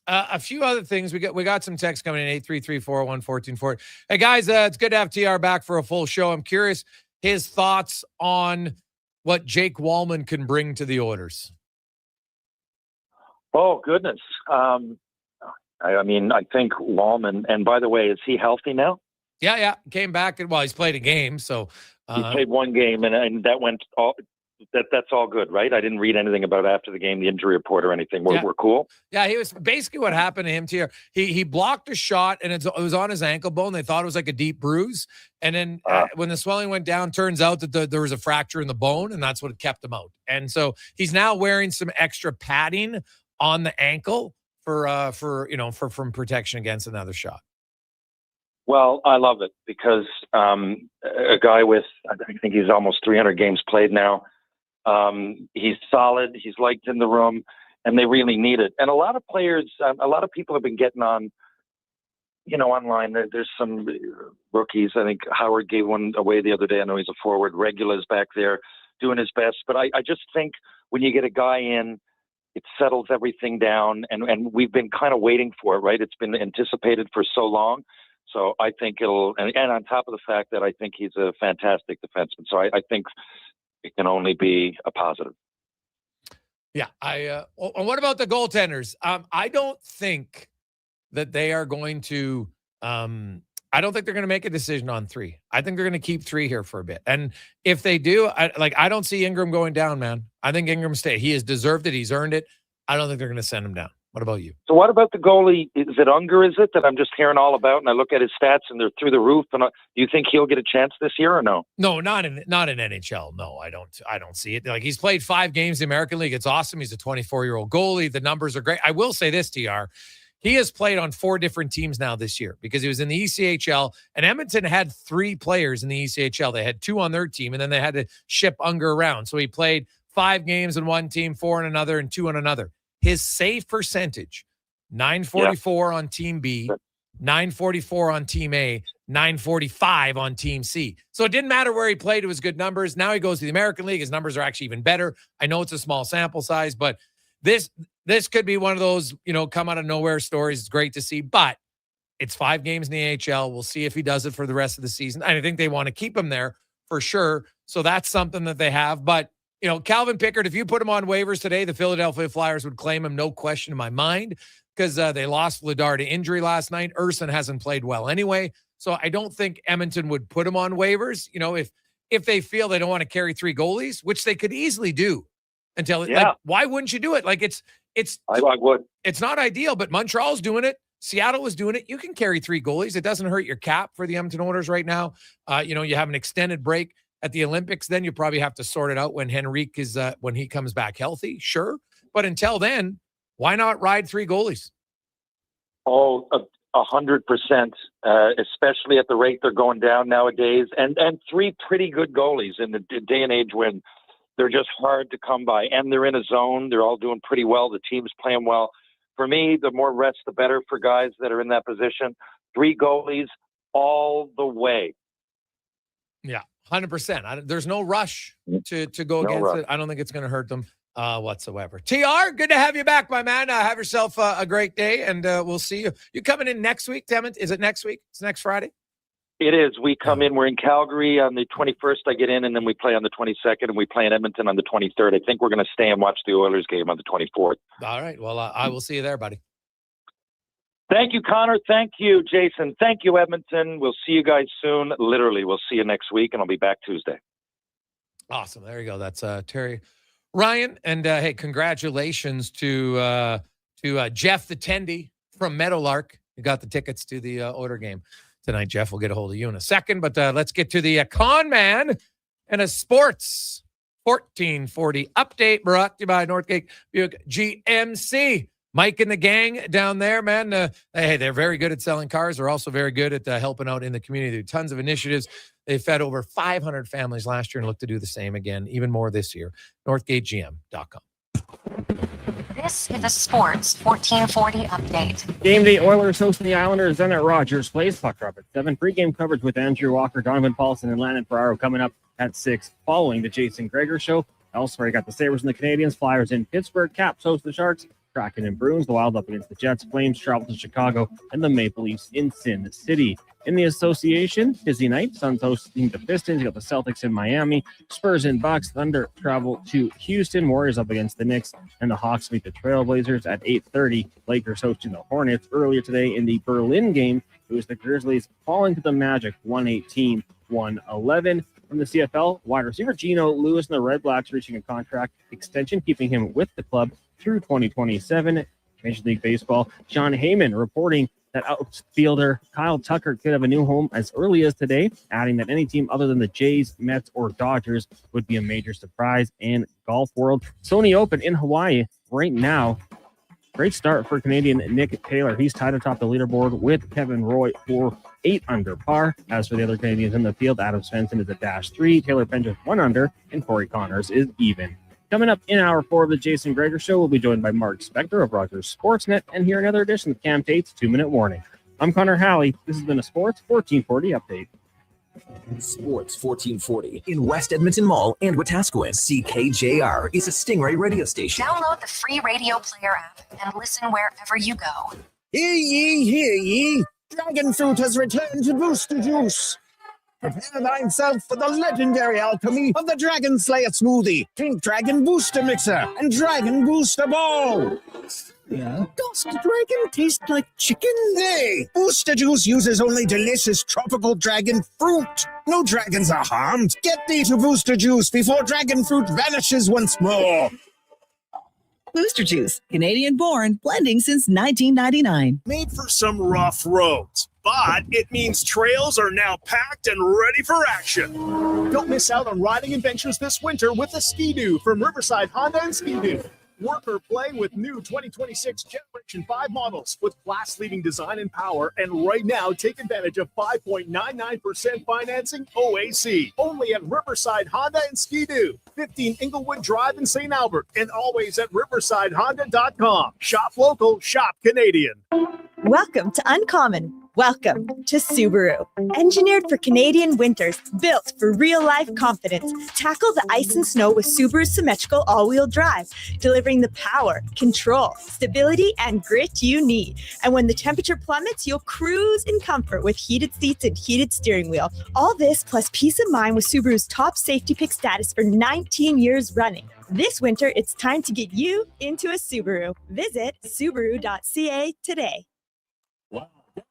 Speaker 1: A few other things. We got some text coming in, 833-401-1440. Hey, guys, it's good to have TR back for a full show. I'm curious his thoughts on what Jake Wallman can bring to the Oilers.
Speaker 15: Oh, goodness. I think Wallman, and by the way, is he healthy now?
Speaker 1: Yeah. Came back, and he's played a game, so...
Speaker 15: he played one game, and that went all that's all good, right? I didn't read anything about after the game, the injury report or anything. We're cool.
Speaker 1: Yeah, he was basically what happened to him here. He blocked a shot and it was on his ankle bone. They thought it was like a deep bruise. And then when the swelling went down, turns out that there was a fracture in the bone, and that's what kept him out. And so he's now wearing some extra padding on the ankle for from protection against another shot.
Speaker 15: Well, I love it because a guy with, I think he's almost 300 games played now. He's solid. He's liked in the room, and they really need it. And a lot of players, a lot of people have been getting on, online. There's some rookies. I think Howard gave one away the other day. I know he's a forward. Regula's back there doing his best. But I just think when you get a guy in, it settles everything down. And we've been kind of waiting for it, right? It's been anticipated for so long. So I think it'll, and on top of the fact that I think he's a fantastic defenseman. So I think it can only be a positive.
Speaker 1: Yeah. And what about the goaltenders? I don't think that they are going to, I don't think they're going to make a decision on 3. I think they're going to keep 3 here for a bit. And if they do, I don't see Ingram going down, man. I think Ingram stay. He has deserved it. He's earned it. I don't think they're going to send him down. What about you?
Speaker 15: So what about the goalie? Is it Unger, is it, that I'm just hearing all about? And I look at his stats and they're through the roof. And do you think he'll get a chance this year or no?
Speaker 1: No, not in NHL. No, I don't see it. Like, he's played 5 games in the American League. It's awesome. He's a 24-year-old goalie. The numbers are great. I will say this, TR. He has played on 4 different teams now this year because he was in the ECHL, and Edmonton had 3 players in the ECHL. They had 2 on their team, and then they had to ship Unger around. So he played 5 games in one team, 4 in another, and 2 on another. His save percentage, 944 on Team B, 944 on Team A, 945 on Team C. So it didn't matter where he played. It was good numbers. Now he goes to the American League. His numbers are actually even better. I know it's a small sample size, but this could be one of those, come out of nowhere stories. It's great to see, but it's 5 games in the AHL. We'll see if he does it for the rest of the season. And I think they want to keep him there for sure. So that's something that they have. But, Calvin Pickard, if you put him on waivers today, the Philadelphia Flyers would claim him, no question in my mind, because they lost Vladar to injury last night. Urson hasn't played well anyway. So I don't think Edmonton would put him on waivers, if they feel they don't want to carry 3 goalies, which they could easily do. Why wouldn't you do it? I
Speaker 15: would.
Speaker 1: It's not ideal, but Montreal's doing it. Seattle is doing it. You can carry 3 goalies. It doesn't hurt your cap for the Edmonton Oilers right now. You have an extended break at the Olympics. Then you probably have to sort it out when Henrique is when he comes back healthy. Sure, but until then, why not ride 3 goalies?
Speaker 15: Oh, 100%, especially at the rate they're going down nowadays, and 3 pretty good goalies in the day and age when they're just hard to come by, and they're in a zone. They're all doing pretty well. The team's playing well. For me, the more rest, the better for guys that are in that position. 3 goalies all the way.
Speaker 1: Yeah, 100%. There's no rush to go against it. I don't think it's going to hurt them whatsoever. TR, good to have you back, my man. Have yourself a great day, and we'll see you. You coming in next week, Temmont? Is it next week? It's next Friday?
Speaker 15: It is. We come in. We're in Calgary on the 21st. I get in, and then we play on the 22nd, and we play in Edmonton on the 23rd. I think we're going to stay and watch the Oilers game on the 24th.
Speaker 1: All right. Well, I will see you there, buddy.
Speaker 15: Thank you, Connor. Thank you, Jason. Thank you, Edmonton. We'll see you guys soon. Literally, we'll see you next week, and I'll be back Tuesday.
Speaker 1: Awesome. There you go. That's Terry Ryan. And hey, congratulations to Jeff the Tendy from Meadowlark. You got the tickets to the Oiler game tonight. Jeff will get a hold of you in a second, but let's get to the Con Man and a Sports 1440 update brought to you by Northgate Buick GMC. Mike and the gang down there, man, hey, they're very good at selling cars. They're also very good at helping out in the community. Tons of initiatives. They fed over 500 families last year and look to do the same again, even more this year. NorthgateGM.com.
Speaker 11: This is a Sports 1440 update.
Speaker 12: Game day Oilers hosting the Islanders then at Rogers Place. Puck drop at 7. Pre-game coverage with Andrew Walker, Donovan Paulson, and Landon Ferraro coming up at 6 following the Jason Gregor Show. Elsewhere, you got the Sabres and the Canadians, Flyers in Pittsburgh, Caps host the Sharks, Kraken and Bruins, the Wild up against the Jets, Flames travel to Chicago, and the Maple Leafs in Sin City. In the association, busy night. Suns hosting the Pistons. You got the Celtics in Miami, Spurs in Bucks, Thunder travel to Houston, Warriors up against the Knicks, and the Hawks meet the Trailblazers at 8:30. Lakers hosting the Hornets. Earlier today in the Berlin game, it was the Grizzlies falling to the Magic 118-111. From the CFL, wide receiver Geno Lewis and the Red Blacks reaching a contract extension, keeping him with the club through 2027. Major League Baseball, John Heyman reporting that outfielder Kyle Tucker could have a new home as early as today, adding that any team other than the Jays, Mets, or Dodgers would be a major surprise. And golf world, Sony Open in Hawaii right now. Great start for Canadian Nick Taylor. He's tied atop the leaderboard with Kevin Roy for 8 under par. As for the other Canadians in the field, Adam Svensson is a -3, Taylor Pendrith 1 under, and Corey Connors is even. Coming up in hour 4 of the Jason Gregor Show, we'll be joined by Mark Spector of Rogers Sportsnet and hear another edition of Cam Tate's 2-Minute Warning. I'm Connor Halley. This has been a Sports 1440 update.
Speaker 10: Sports 1440 in West Edmonton Mall and Wetaskiwin. CKJR is a Stingray radio station.
Speaker 11: Download the free radio player app and listen wherever you go.
Speaker 25: Hear ye. Dragon fruit has returned to Booster Juice. Prepare thyself for the legendary alchemy of the Dragon Slayer smoothie. Drink Dragon Booster Mixer and Dragon Booster Ball. Yeah. Does the dragon taste like chicken? Hey, Booster Juice uses only delicious tropical dragon fruit. No dragons are harmed. Get thee to Booster Juice before dragon fruit vanishes once more.
Speaker 6: Booster Juice, Canadian-born, blending since 1999.
Speaker 7: Made for some rough roads, but it means trails are now packed and ready for action. Don't miss out on riding adventures this winter with the Ski-Doo from Riverside Honda and Ski-Doo. Work or play with new 2026 Generation 5 models with class-leading design and power. And right now, take advantage of 5.99% financing OAC. Only at Riverside Honda and Ski-Doo. 15 Inglewood Drive in St. Albert. And always at riversidehonda.com. Shop local, shop Canadian.
Speaker 8: Welcome to Uncommon. Welcome to Subaru. Engineered for Canadian winters, built for real-life confidence. Tackle the ice and snow with Subaru's symmetrical all-wheel drive, delivering the power, control, stability, and grit you need. And when the temperature plummets, you'll cruise in comfort with heated seats and heated steering wheel. All this plus peace of mind with Subaru's top safety pick status for 19 years running. This winter, it's time to get you into a Subaru. Visit Subaru.ca today.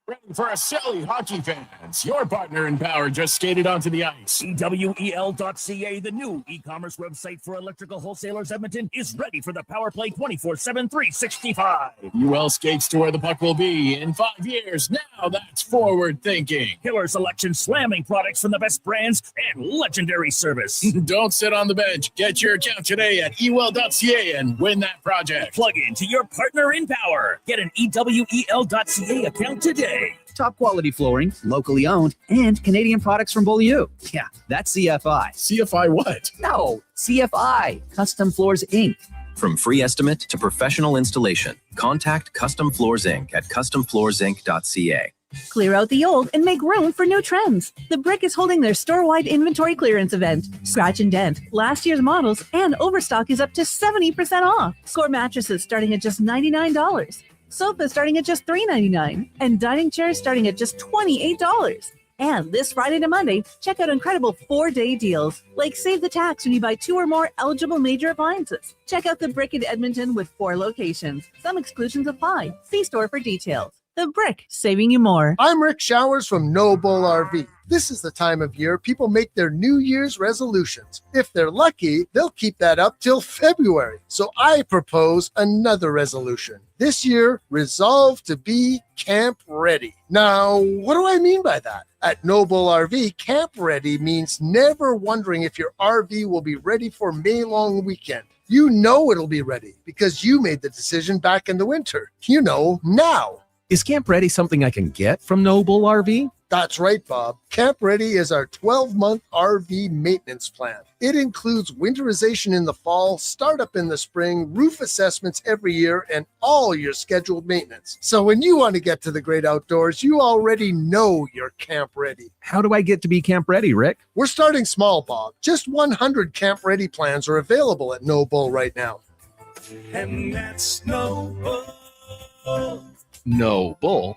Speaker 9: Ready for a silly hockey fans. Your partner in power just skated onto the ice.
Speaker 2: EWEL.ca, the new e-commerce website for electrical wholesalers Edmonton, is ready for the power play 24/7, 365.
Speaker 9: UL skates to where the puck will be in 5 years. Now that's forward thinking.
Speaker 2: Killer selection, slamming products from the best brands, and legendary service.
Speaker 9: Don't sit on the bench. Get your account today at EWEL.ca and win that project.
Speaker 2: Plug into your partner in power. Get an EWEL.ca account today.
Speaker 14: Top quality flooring, locally owned, and Canadian products from Beaulieu. Yeah, that's CFI.
Speaker 9: CFI what?
Speaker 14: No, CFI, Custom Floors Inc.
Speaker 26: From free estimate to professional installation, contact Custom Floors Inc. at customfloorsinc.ca.
Speaker 6: Clear out the old and make room for new trends. The Brick is holding their store-wide inventory clearance event. Scratch and dent, last year's models, and overstock is up to 70% off. Score mattresses starting at just $99. Sofas starting at just $3.99, and dining chairs starting at just $28. And this Friday to Monday, check out incredible 4-day deals, like save the tax when you buy 2 or more eligible major appliances. Check out The Brick in Edmonton with 4 locations. Some exclusions apply. See store for details. The Brick, saving you more.
Speaker 27: I'm Rick Showers from No Bull RV. This is the time of year people make their New Year's resolutions. If they're lucky, they'll keep that up till February. So I propose another resolution. This year, resolve to be camp ready. Now, what do I mean by that? At No Bull RV, camp ready means never wondering if your RV will be ready for May long weekend. You know it'll be ready because you made the decision back in the winter. You know, now.
Speaker 28: Is Camp Ready something I can get from Noble RV?
Speaker 27: That's right, Bob. Camp Ready is our 12-month RV maintenance plan. It includes winterization in the fall, startup in the spring, roof assessments every year, and all your scheduled maintenance. So when you want to get to the great outdoors, you already know you're Camp Ready.
Speaker 28: How do I get to be Camp Ready, Rick?
Speaker 27: We're starting small, Bob. Just 100 Camp Ready plans are available at No Bull right now.
Speaker 7: And that's No Bull.
Speaker 28: NoBullRV.ca.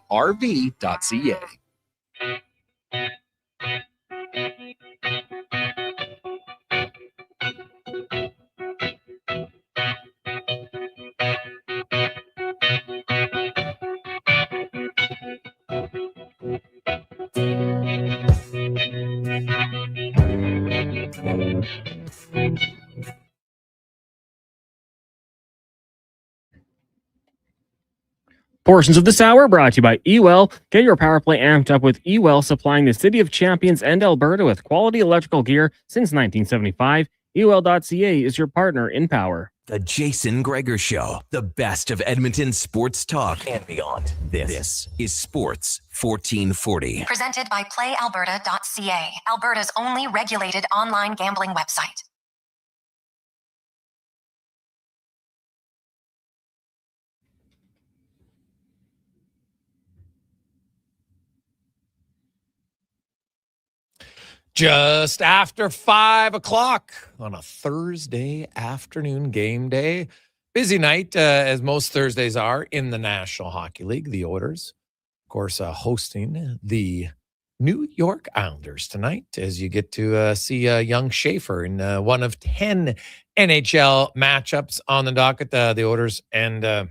Speaker 12: Portions of this hour brought to you by eWell. Get your power play amped up with eWell, supplying the City of Champions and Alberta with quality electrical gear since 1975. eWell.ca is your partner in power.
Speaker 10: The Jason Gregor Show, the best of Edmonton sports talk and beyond. This is Sports 1440.
Speaker 11: Presented by PlayAlberta.ca, Alberta's only regulated online gambling website.
Speaker 1: Just after 5 o'clock on a Thursday afternoon game day. Busy night, as most Thursdays are in the National Hockey League. The Oilers, of course, hosting the New York Islanders tonight as you get to see young Schaefer in one of 10 NHL matchups on the docket. The Oilers and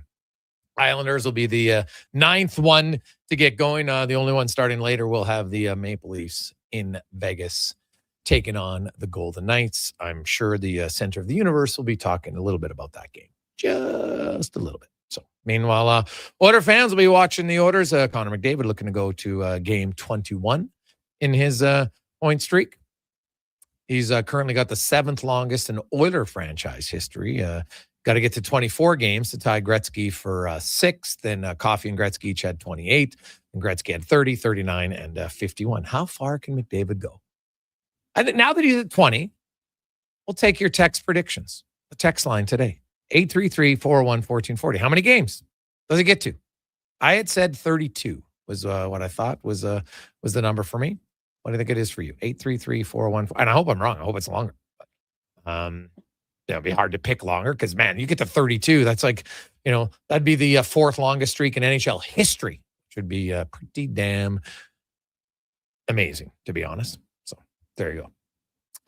Speaker 1: Islanders will be the ninth one to get going. The only one starting later will have the Maple Leafs in Vegas taking on the Golden Knights. I'm sure the center of the universe will be talking a little bit about that game. Just a little bit. So meanwhile, Oiler fans will be watching the Oilers. Connor McDavid looking to go to game 21 in his point streak. He's currently got the 7th longest in Oiler franchise history. Got to get to 24 games to tie Gretzky for 6th. Then Coffey and Gretzky each had 28. And Gretzky had 30, 39, and 51. How far can McDavid go? I think now that he's at 20, we'll take your text predictions. The text line today, 833-401-1440. How many games does it get to? I had said 32 was what I thought was the number for me. What do you think it is for you? 833-401. And I hope I'm wrong. I hope it's longer. But, it'll be hard to pick longer because, man, you get to 32. That's like, that'd be the 4th longest streak in NHL history. Should be pretty damn amazing, to be honest. So there you go.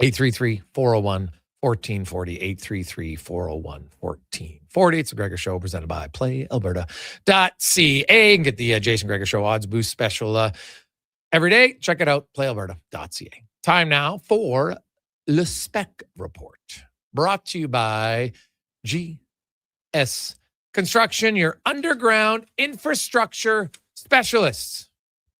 Speaker 1: 833-401-1440. 833-401-1440. It's the Gregor Show presented by PlayAlberta.ca. And get the Jason Gregor Show odds boost special every day. Check it out, PlayAlberta.ca. Time now for Le Spec Report. Brought to you by GS Construction, your underground infrastructure specialists.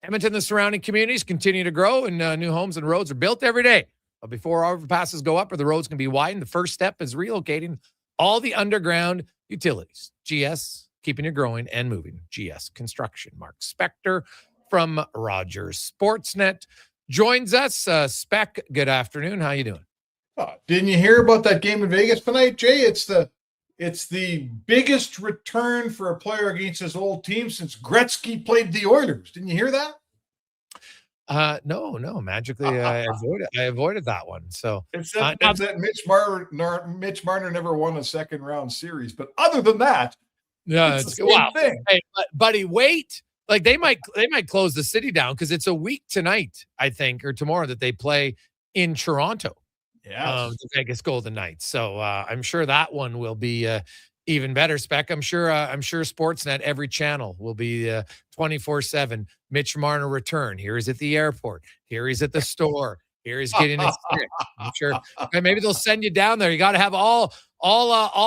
Speaker 1: Edmonton and the surrounding communities continue to grow, and new homes and roads are built every day. But before overpasses go up or the roads can be widened, the first step is relocating all the underground utilities. GS, keeping it growing and moving. GS Construction. Mark Spector from Rogers Sportsnet joins us. Spec, good afternoon. How you doing?
Speaker 3: Didn't you hear about that game in Vegas tonight, Jay? It's the biggest return for a player against his old team since Gretzky played the Oilers. Didn't you hear that?
Speaker 1: No. Magically, I avoided that one. So
Speaker 3: it's that Mitch Marner never won a second round series. But other than that, it's the same thing.
Speaker 1: Hey, buddy, wait. Like they might close the city down because it's a week tonight, I think, or tomorrow that they play in Toronto.
Speaker 3: Yeah,
Speaker 1: the Vegas Golden Knights. So I'm sure that one will be even better, Spec. I'm sure Sportsnet, every channel will be 24/7. Mitch Marner return. Here he's at the airport. Here he's at the store. Here he's getting his stick. I'm sure. Okay, maybe they'll send you down there. You got to have all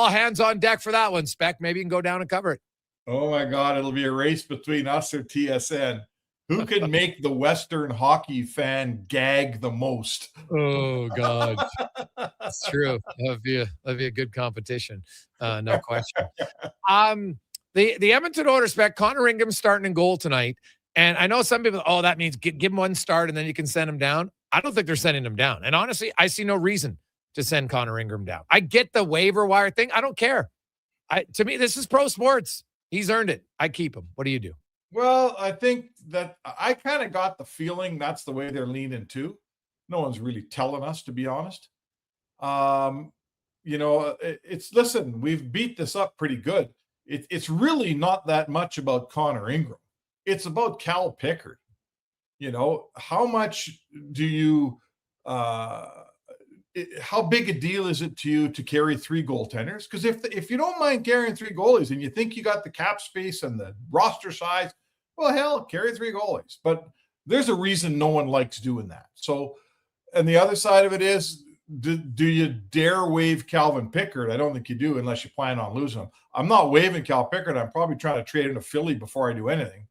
Speaker 1: hands on deck for that one, Spec. Maybe you can go down and cover it.
Speaker 3: Oh my God, it'll be a race between us or TSN. Who can make the Western hockey fan gag the most?
Speaker 1: Oh God, that's true. That'd be a good competition, no question. The Edmonton Oilers, Spec, Connor Ingram's starting in goal tonight, and I know some people. Oh, that means give him one start and then you can send him down. I don't think they're sending him down, and honestly, I see no reason to send Connor Ingram down. I get the waiver wire thing. I don't care. To me, this is pro sports. He's earned it. I keep him. What do you do?
Speaker 3: Well, I think that I kind of got the feeling that's the way they're leaning too. No one's really telling us, to be honest. Listen, we've beat this up pretty good. It's really not that much about Connor Ingram. It's about Cal Pickard. How much do you, how big a deal is it to you to carry 3 goaltenders? Because if you don't mind carrying 3 goalies and you think you got the cap space and the roster size, well, hell, carry 3 goalies. But there's a reason no one likes doing that. So, and the other side of it is do you dare waive Calvin Pickard? I don't think you do unless you plan on losing him. I'm not waiving Cal Pickard. I'm probably trying to trade him to Philly before I do anything.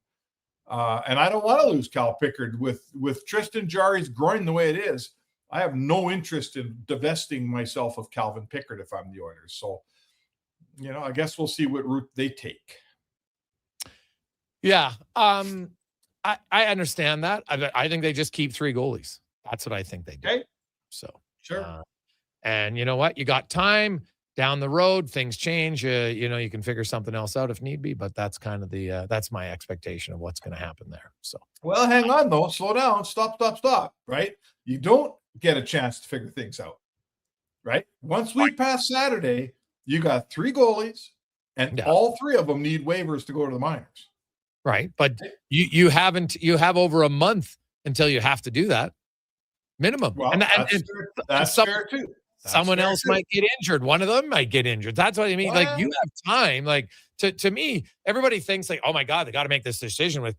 Speaker 3: And I don't want to lose Cal Pickard with Tristan Jarry's groin the way it is. I have no interest in divesting myself of Calvin Pickard if I'm the Oilers. So, I guess we'll see what route they take.
Speaker 1: Yeah. I understand that. I think they just keep 3 goalies. That's what I think they do.
Speaker 3: Okay.
Speaker 1: So,
Speaker 3: sure.
Speaker 1: And you know what? You got time down the road. Things change. You can figure something else out if need be. But that's kind of that's my expectation of what's going to happen there. So,
Speaker 3: well, hang on though. Slow down. Stop. Right? You don't get a chance to figure things out. Right? Once we pass Saturday, you got 3 goalies, and all 3 of them need waivers to go to the minors.
Speaker 1: Right, but you have over a month until you have to do that. Minimum.
Speaker 3: Well, that's fair too.
Speaker 1: Someone else might get injured. One of them might get injured. That's what I mean. Like, you have time. Like, to me, everybody thinks like, oh my God, they got to make this decision with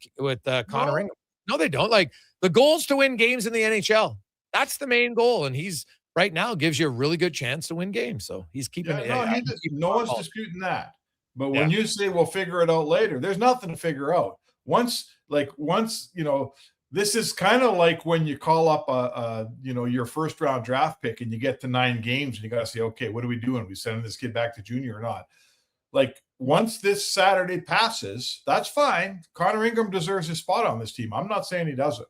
Speaker 1: Connor Ingram. No, they don't. Like, the goal is to win games in the NHL. That's the main goal. And he's right now gives you a really good chance to win games. So he's keeping it.
Speaker 3: No one's disputing that. But when you say we'll figure it out later, there's nothing to figure out. Once, this is kind of like when you call up your first round draft pick and you get to 9 games and you got to say, okay, what are we doing? Are we sending this kid back to junior or not? Like, once this Saturday passes, that's fine. Connor Ingram deserves his spot on this team. I'm not saying he doesn't,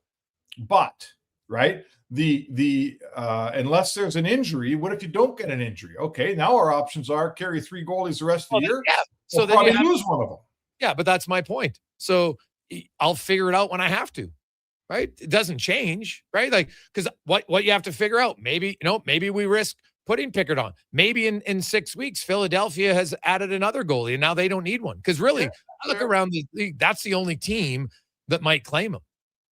Speaker 3: but right. Unless there's an injury, what if you don't get an injury? Okay, now our options are carry 3 goalies the rest of the year.
Speaker 1: Yeah. So then
Speaker 3: probably lose one of them.
Speaker 1: Yeah, but that's my point. So I'll figure it out when I have to. Right? It doesn't change, right? Like, because what you have to figure out, maybe we risk putting Pickard on. Maybe in 6 weeks, Philadelphia has added another goalie, and now they don't need one. Because really, I look around the league, that's the only team that might claim him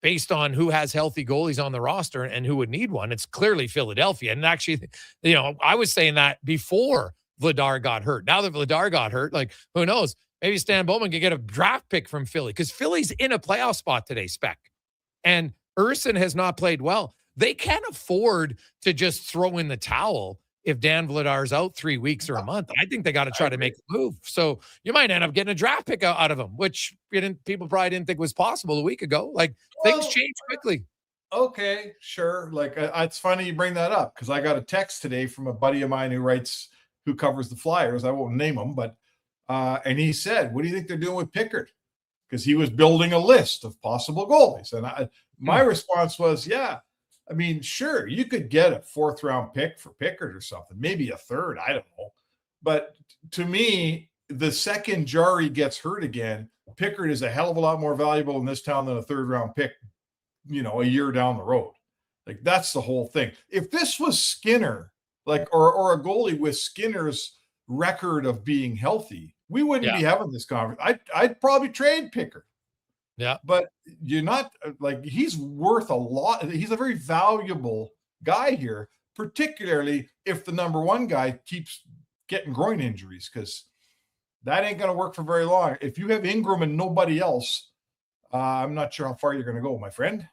Speaker 1: based on who has healthy goalies on the roster and who would need one. It's clearly Philadelphia. And actually, I was saying that before Vladar got hurt. Now that Vladar got hurt, like, who knows? Maybe Stan Bowman can get a draft pick from Philly because Philly's in a playoff spot today, Spec. And Urson has not played well. They can't afford to just throw in the towel if Dan Vladar's out 3 weeks or a month. I think they got to try to make a move. So you might end up getting a draft pick out of him, which people probably didn't think was possible a week ago. Like, things change quickly.
Speaker 3: Okay, sure. Like, it's funny you bring that up because I got a text today from a buddy of mine who covers the Flyers. I won't name him, but and he said, "What do you think they're doing with Pickard?" Because he was building a list of possible goalies, and my response was, "Yeah, I mean, sure, you could get a 4th round pick for Pickard or something, maybe a 3rd, I don't know." But to me, the second Jarry gets hurt again, Pickard is a hell of a lot more valuable in this town than a 3rd round pick, a year down the road. Like, that's the whole thing. If this was Skinner, or a goalie with Skinner's record of being healthy, we wouldn't be having this conversation. I'd probably trade Pickard.
Speaker 1: Yeah.
Speaker 3: But you're not, he's worth a lot. He's a very valuable guy here, particularly if the number 1 guy keeps getting groin injuries, because that ain't going to work for very long. If you have Ingram and nobody else, I'm not sure how far you're going to go, my friend.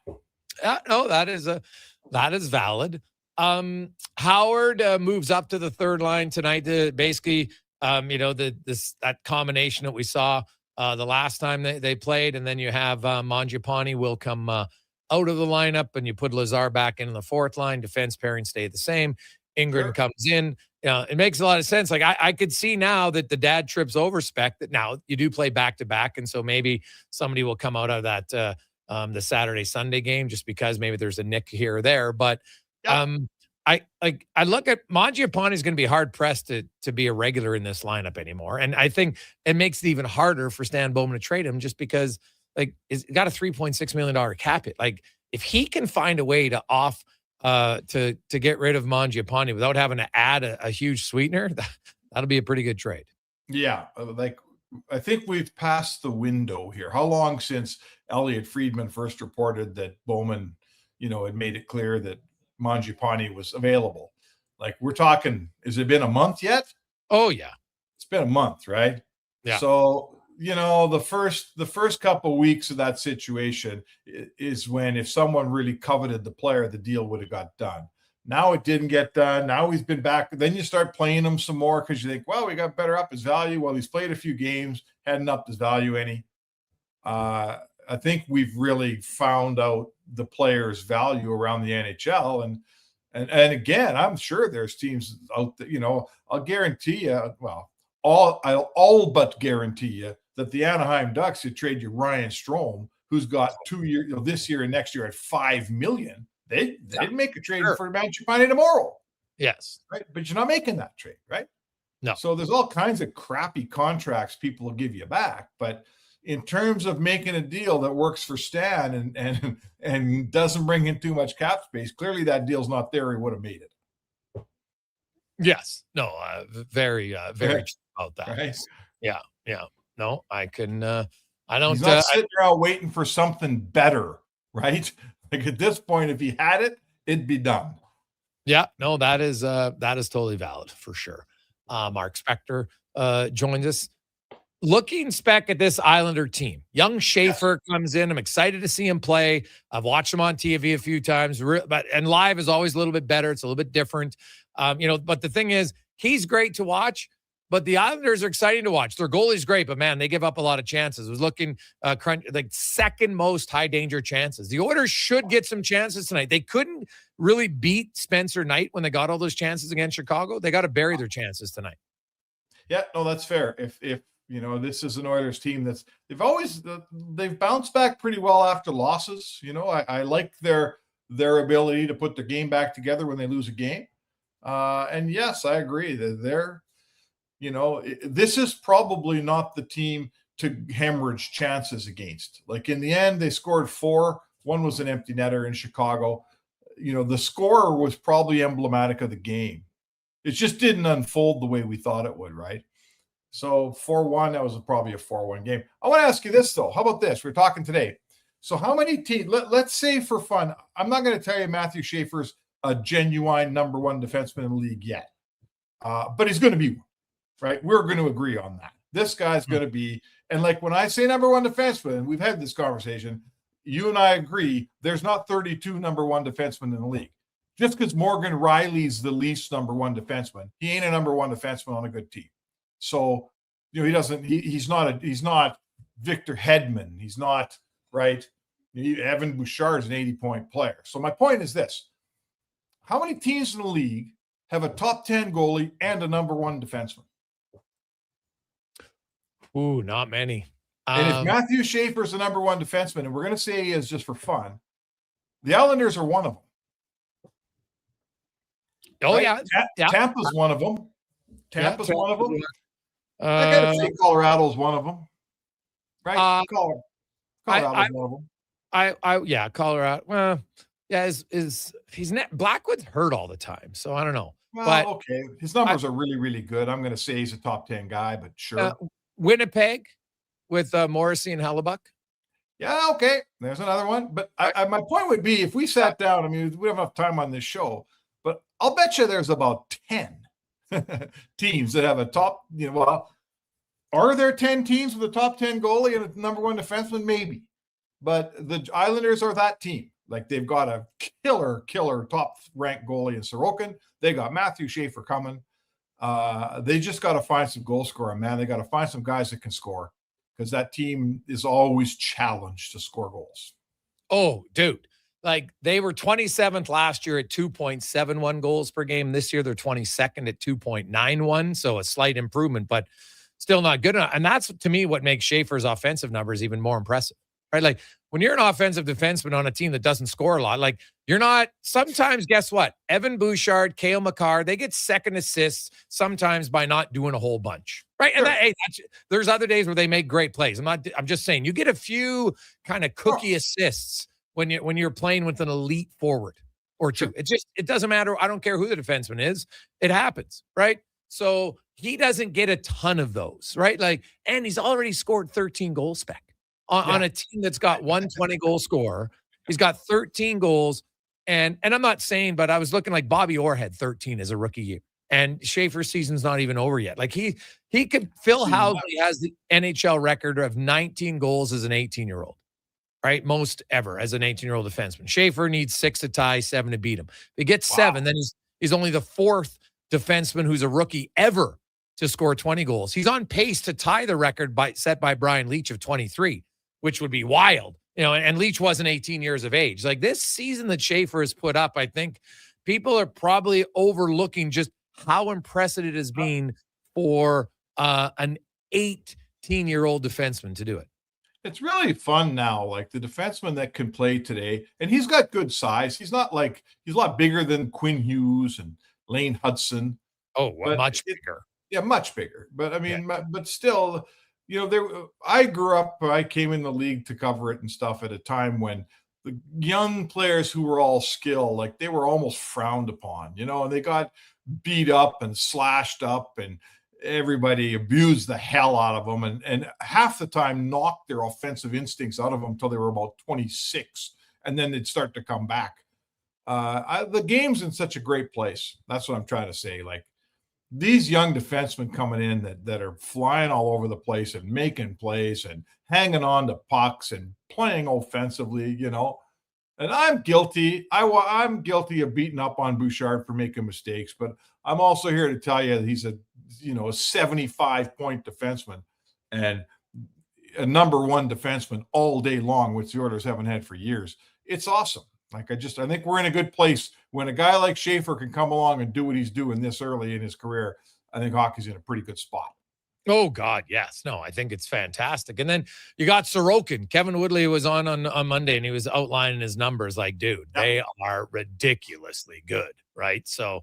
Speaker 1: No, that is valid. Howard moves up to the 3rd line tonight to basically, that combination that we saw the last time they played, and then you have Mangiapane will come out of the lineup, and you put Lazar back in the 4th line. Defense pairing stay the same. Ingram comes in. It makes a lot of sense. Like, I could see now that the dad trips over Spec that now you do play back to back, and so maybe somebody will come out of that the Saturday Sunday game just because maybe there's a nick here or there, but. I look at Mangiapane is going to be hard pressed to be a regular in this lineup anymore, and I think it makes it even harder for Stan Bowman to trade him just because he's got a $3.6 million cap hit. Like, if he can find a way to get rid of Mangiapane without having to add a huge sweetener, that'll be a pretty good trade.
Speaker 3: Yeah, I think we've passed the window here. How long since Elliot Friedman first reported that Bowman, had made it clear that Mangiapane was available? Like, we're talking, has it been a month yet?
Speaker 1: Oh yeah,
Speaker 3: it's been a month, right?
Speaker 1: Yeah.
Speaker 3: So the first couple of weeks of that situation is when, if someone really coveted the player, the deal would have got done. Now it didn't get done. Now he's been back. Then you start playing him some more because you think, well, we got better up his value. Well, he's played a few games, hadn't upped his value any. I think we've really found out the player's value around the NHL. And again, I'm sure there's teams out there, I'll guarantee you, well, I'll all but guarantee you that the Anaheim Ducks would trade you Ryan Strome, who's got 2 years, this year and next year at $5 million. They'd make a trade for Mangiapane tomorrow.
Speaker 1: Yes.
Speaker 3: Right. But you're not making that trade, right?
Speaker 1: No.
Speaker 3: So there's all kinds of crappy contracts people will give you back. But in terms of making a deal that works for Stan and doesn't bring in too much cap space, clearly that deal's not there. He would have made it.
Speaker 1: Yes. No, very true about that.
Speaker 3: Right?
Speaker 1: Yeah. Yeah. No, I can, I don't.
Speaker 3: He's not sitting around waiting for something better, right? Like at this point, if he had it, it'd be done.
Speaker 1: Yeah, no, that is totally valid for sure. Mark Spector joins us. Looking spec at this Islander team. Young Schaefer comes in. I'm excited to see him play. I've watched him on TV a few times, and live is always a little bit better. It's a little bit different. But the thing is, he's great to watch. But the Islanders are exciting to watch. Their goalie's great, but man, they give up a lot of chances. It was looking like second most high danger chances. The Oilers should get some chances tonight. They couldn't really beat Spencer Knight when they got all those chances against Chicago. They got to bury their chances tonight.
Speaker 3: Yeah, no, that's fair. If this is an Oilers team they've bounced back pretty well after losses. I like their ability to put their game back together when they lose a game. And yes, I agree that they're. This is probably not the team to hemorrhage chances against. Like in the end, they scored 4. One was an empty netter in Chicago. The score was probably emblematic of the game. It just didn't unfold the way we thought it would, right? So 4-1, that was probably a 4-1 game. I want to ask you this, though. How about this? We're talking today. So how many teams, let's say for fun, I'm not going to tell you Matthew Schaefer's a genuine number one defenseman in the league yet. But he's going to be one. Right, we're going to agree on that. This guy's going to be, and like when I say number one defenseman, we've had this conversation. You and I agree. There's not 32 number one defensemen in the league. Just because Morgan Riley's the least number one defenseman, he ain't a number one defenseman on a good team. So he doesn't. He's not Victor Hedman. He's not right. Evan Bouchard is an 80-point player. So my point is this: how many teams in the league have a top 10 goalie and a number one defenseman?
Speaker 1: Ooh, not many.
Speaker 3: And if Matthew Schaefer's the number one defenseman, and we're going to say he is just for fun, the Islanders are one of them.
Speaker 1: Oh,
Speaker 3: right?
Speaker 1: yeah.
Speaker 3: Tampa's one of them. Tampa's one of them. I got to say Colorado's one of them. Right? Colorado's one of them.
Speaker 1: Yeah, Colorado. Well, yeah, he's not, Blackwood's hurt all the time, so I don't know.
Speaker 3: Well,
Speaker 1: but
Speaker 3: okay. His numbers are really, really good. I'm going to say he's a top 10 guy, but sure.
Speaker 1: Winnipeg with Morrissey and Hellebuck.
Speaker 3: Yeah, okay. There's another one. But my point would be, if we sat down, I mean, we don't have enough time on this show, but I'll bet you there's about 10 teams that have a top, are there 10 teams with a top 10 goalie and a number one defenseman? Maybe. But the Islanders are that team. Like they've got a killer top-ranked goalie in Sorokin. They got Matthew Schaefer coming. They just got to find some goal scoring, man. They got to find some guys that can score because that team is always challenged to score goals.
Speaker 1: Oh, dude. Like they were 27th last year at 2.71 goals per game. This year they're 22nd at 2.91. So a slight improvement, but still not good enough. And that's, to me, what makes Schaefer's offensive numbers even more impressive. Right? Like when you're an offensive defenseman on a team that doesn't score a lot, like you're not, sometimes guess what? Evan Bouchard, Cale Makar, they get second assists sometimes by not doing a whole bunch. Right.
Speaker 3: Sure.
Speaker 1: And there's other days where they make great plays. I'm just saying you get a few kind of cookie assists when you're playing with an elite forward or two. It doesn't matter. I don't care who the defenseman is. It happens. Right. So he doesn't get a ton of those. Right. Like, and he's already scored 13 goals spec. On a team that's got 120 goal scorer. He's got 13 goals. And I'm not saying, but I was looking like Bobby Orr had 13 as a rookie year. And Schaefer's season's not even over yet. Like he could, Phil Housley has the NHL record of 19 goals as an 18-year-old. right? Most ever as an 18-year-old defenseman. Schaefer needs 6 to tie, 7 to beat him. If he gets 7, then he's only the 4th defenseman who's a rookie ever to score 20 goals. He's on pace to tie the record set by Brian Leach of 23, which would be wild. And Leach wasn't 18 years of age. Like this season that Schaefer has put up, I think people are probably overlooking just how impressive it has been for an 18-year-old defenseman to do it.
Speaker 3: It's really fun now, like the defenseman that can play today, and he's got good size. He's a lot bigger than Quinn Hughes and Lane Hudson.
Speaker 1: Oh, much bigger.
Speaker 3: Yeah, much bigger. But I mean, but still, I came in the league to cover it and stuff at a time when the young players who were all skill, like they were almost frowned upon, and they got beat up and slashed up and everybody abused the hell out of them and half the time knocked their offensive instincts out of them until they were about 26. And then they'd start to come back. The game's in such a great place. That's what I'm trying to say. Like these young defensemen coming in that are flying all over the place and making plays and hanging on to pucks and playing offensively, and I'm guilty. I'm guilty of beating up on Bouchard for making mistakes, but I'm also here to tell you that he's a 75-point defenseman and a number 1 defenseman all day long, which the Oilers haven't had for years. It's awesome. Like I think we're in a good place when a guy like Schaefer can come along and do what he's doing this early in his career. I think hockey's in a pretty good spot.
Speaker 1: Oh, God, yes. No, I think it's fantastic. And then you got Sorokin. Kevin Woodley was on Monday, and he was outlining his numbers like, dude, they are ridiculously good, right? So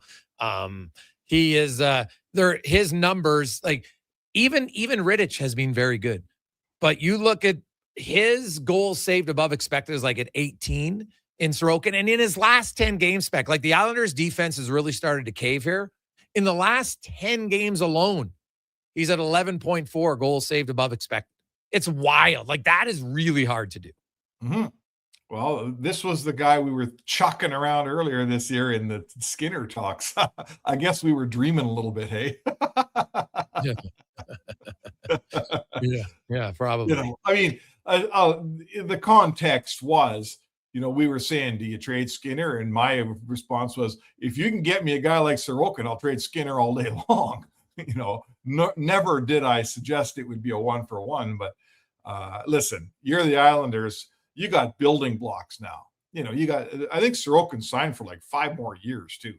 Speaker 1: he is his numbers, like even Rittich has been very good. But you look at his goals saved above expected is like at 18 in Sorokin. And in his last 10 games spec, like the Islanders defense has really started to cave here. In the last 10 games alone, he's at 11.4 goals saved above expected. It's wild. Like that is really hard to do.
Speaker 3: Mm-hmm. Well, this was the guy we were chucking around earlier this year in the Skinner talks. I guess we were dreaming a little bit, hey?
Speaker 1: yeah, probably.
Speaker 3: I mean, the context was, we were saying, do you trade Skinner? And my response was, if you can get me a guy like Sorokin, I'll trade Skinner all day long. Never did I suggest it would be a 1-for-1, but listen, you're the Islanders. You got building blocks now. I think Sorokin signed for like 5 more years too.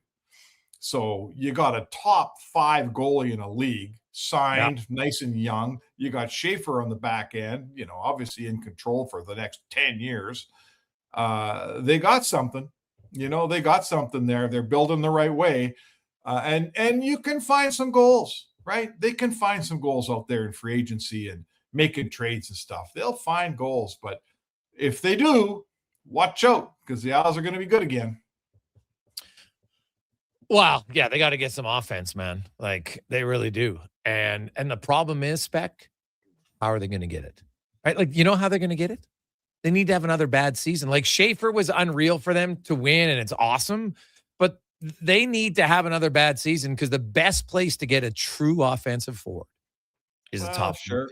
Speaker 3: So you got a top 5 goalie in a league signed, nice and young. You got Schaefer on the back end, obviously in control for the next 10 years. They got something, they got something there. They're building the right way. And you can find some goals, right? They can find some goals out there in free agency and making trades and stuff. They'll find goals, but if they do, watch out because the Isles are going to be good again.
Speaker 1: Well, yeah, they got to get some offense, man. Like they really do. And the problem is, Spec, how are they going to get it? Right? Like, how they're going to get it? They need to have another bad season. Like Schaefer was unreal for them to win, and it's awesome. But they need to have another bad season because the best place to get a true offensive forward is the top.
Speaker 3: Sure.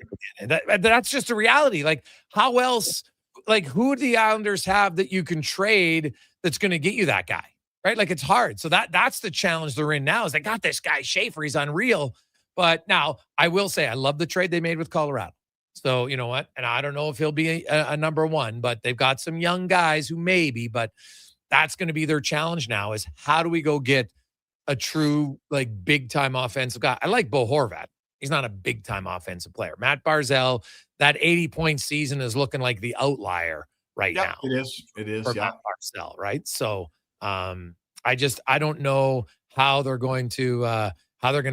Speaker 1: That's just a reality. Like, how else? Like, who do the Islanders have that you can trade that's going to get you that guy? Right? Like, it's hard. So that's the challenge they're in now is they got this guy, Schaefer. He's unreal. But now, I will say, I love the trade they made with Colorado. So, you know what? And I don't know if he'll be a number 1, but they've got some young guys who maybe, but that's going to be their challenge now is how do we go get a true, like, big-time offensive guy? I like Bo Horvat. He's not a big-time offensive player. Matt Barzal, that 80-point season is looking like the outlier right now.
Speaker 3: It is.
Speaker 1: For Matt Barzal, right? So I don't know how they're going to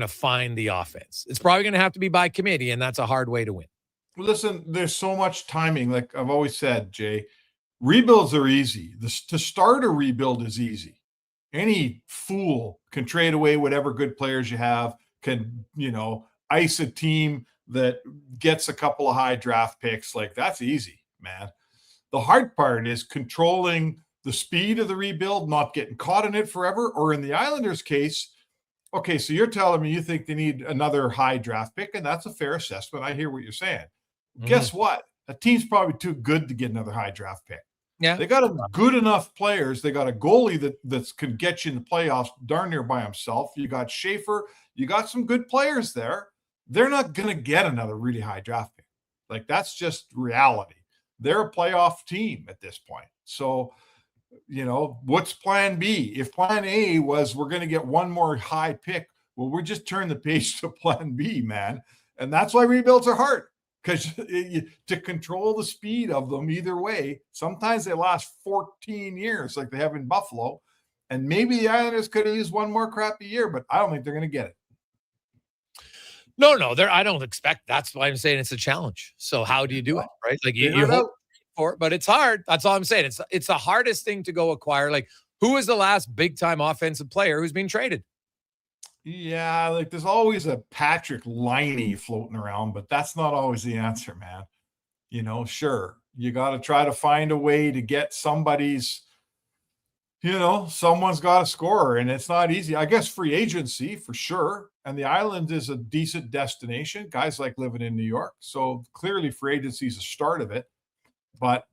Speaker 1: find the offense. It's probably going to have to be by committee, and that's a hard way to win.
Speaker 3: Listen, there's so much timing. Like I've always said, Jay, rebuilds are easy. To start a rebuild is easy. Any fool can trade away whatever good players you have, can, ice a team that gets a couple of high draft picks. Like that's easy, man. The hard part is controlling the speed of the rebuild, not getting caught in it forever. Or in the Islanders' case, okay, so you're telling me you think they need another high draft pick, and that's a fair assessment. I hear what you're saying. Mm-hmm. Guess what? a team's probably too good to get another high draft pick.
Speaker 1: Yeah.
Speaker 3: They got good enough players. They got a goalie that can get you in the playoffs darn near by himself. You got Schaefer. You got some good players there. They're not going to get another really high draft pick. Like, that's just reality. They're a playoff team at this point. So, what's plan B? If plan A was we're going to get one more high pick, well, we're just turning the page to plan B, man. And that's why rebuilds are hard, because to control the speed of them either way, sometimes they last 14 years like they have in Buffalo. And maybe the Islanders could have used one more crappy year, but I don't think they're going to get it.
Speaker 1: No, I don't expect. That's why I'm saying it's a challenge. So how do you do it, right? Like you hope for it, but it's hard. That's all I'm saying. It's the hardest thing to go acquire. Like, who is the last big time offensive player who's been traded?
Speaker 3: Yeah, like there's always a Patrick Laine floating around, but that's not always the answer, man. Sure, you got to try to find a way to get someone's got to score, and it's not easy. I guess free agency for sure. And the island is a decent destination. Guys like living in New York. So clearly free agency is the start of it. But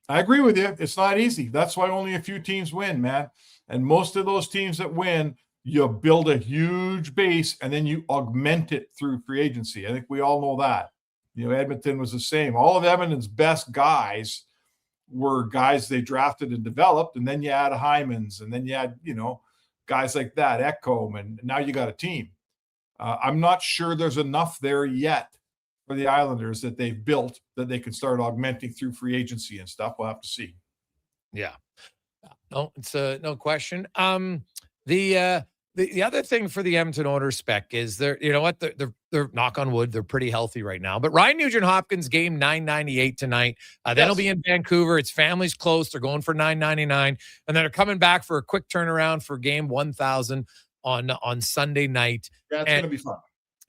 Speaker 3: I agree with you. It's not easy. That's why only a few teams win, man. And most of those teams that win, you build a huge base and then you augment it through free agency. I think we all know that. Edmonton was the same. All of Edmonton's best guys were guys they drafted and developed, and then you add Hymans, and then you add, guys like that, Ekholm, and now you got a team. I'm not sure there's enough there yet for the Islanders that they've built that they can start augmenting through free agency and stuff. We'll have to see.
Speaker 1: Yeah. No, it's no question. The other thing for the Edmonton Oilers spec is they're knock on wood, they're pretty healthy right now. But Ryan Nugent-Hopkins game 998 tonight. Then he'll be in Vancouver. His family's close. They're going for 999, and then they're coming back for a quick turnaround for game 1000 on Sunday night.
Speaker 3: Yeah, it's going to be fun.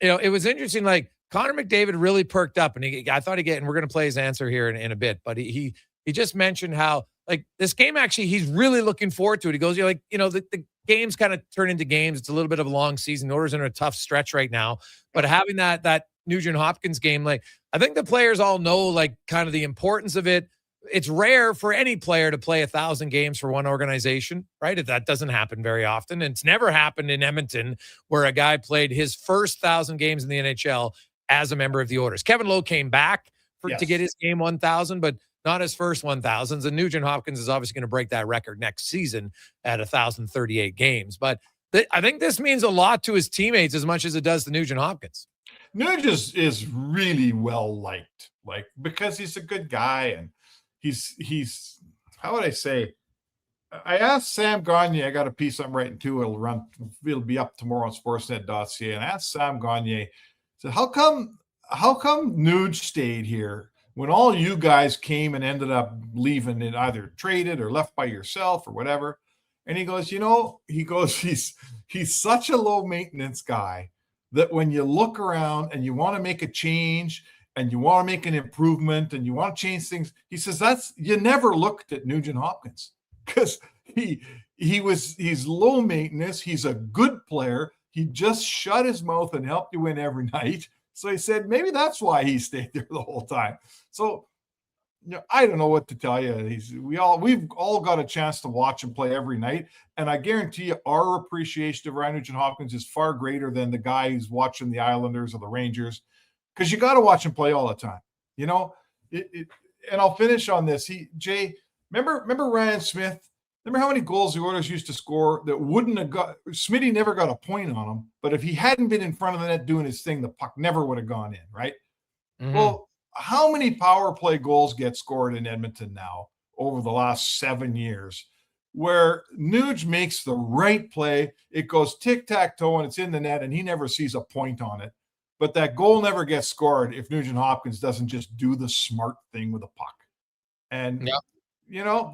Speaker 1: It was interesting. Like, Connor McDavid really perked up, and I thought and we're going to play his answer here in a bit, but he just mentioned how, like, this game, actually, he's really looking forward to it. He goes, the games kind of turn into games. It's a little bit of a long season. The Oilers are in a tough stretch right now, but having that Nugent-Hopkins game, like, I think the players all know, like, kind of the importance of it. It's rare for any player to play 1,000 games for one organization, right? That doesn't happen very often. And it's never happened in Edmonton where a guy played his first 1,000 games in the NHL as a member of the Oilers. Kevin Lowe came back to get his game 1,000, but not his first 1,000s. And Nugent-Hopkins is obviously going to break that record next season at 1,038 games. But I think this means a lot to his teammates as much as it does to Nugent-Hopkins.
Speaker 3: Nugent is really well liked, like, because he's a good guy, and he's how would I say? I asked Sam Gagne. I got a piece I'm writing too. It'll be up tomorrow on Sportsnet.ca. And I asked Sam Gagne, so how come Nuge stayed here when all you guys came and ended up leaving and either traded or left by yourself or whatever? And he goes, he's such a low maintenance guy that when you look around and you want to make a change and you want to make an improvement and you want to change things, he says, you never looked at Nugent-Hopkins, because he's low maintenance. He's a good player. He just shut his mouth and helped you win every night. So he said, maybe that's why he stayed there the whole time. So, I don't know what to tell you. We've all got a chance to watch him play every night. And I guarantee you our appreciation of Ryan Nugent-Hopkins is far greater than the guy who's watching the Islanders or the Rangers, because you got to watch him play all the time. And I'll finish on this. Jay, remember Ryan Smith? Remember how many goals the Oilers used to score that wouldn't have got – Smitty never got a point on him, but if he hadn't been in front of the net doing his thing, the puck never would have gone in, right? Mm-hmm. Well, how many power play goals get scored in Edmonton now over the last 7 years where Nuge makes the right play, it goes tic-tac-toe and it's in the net and he never sees a point on it, but that goal never gets scored if Nugent-Hopkins doesn't just do the smart thing with a puck. And,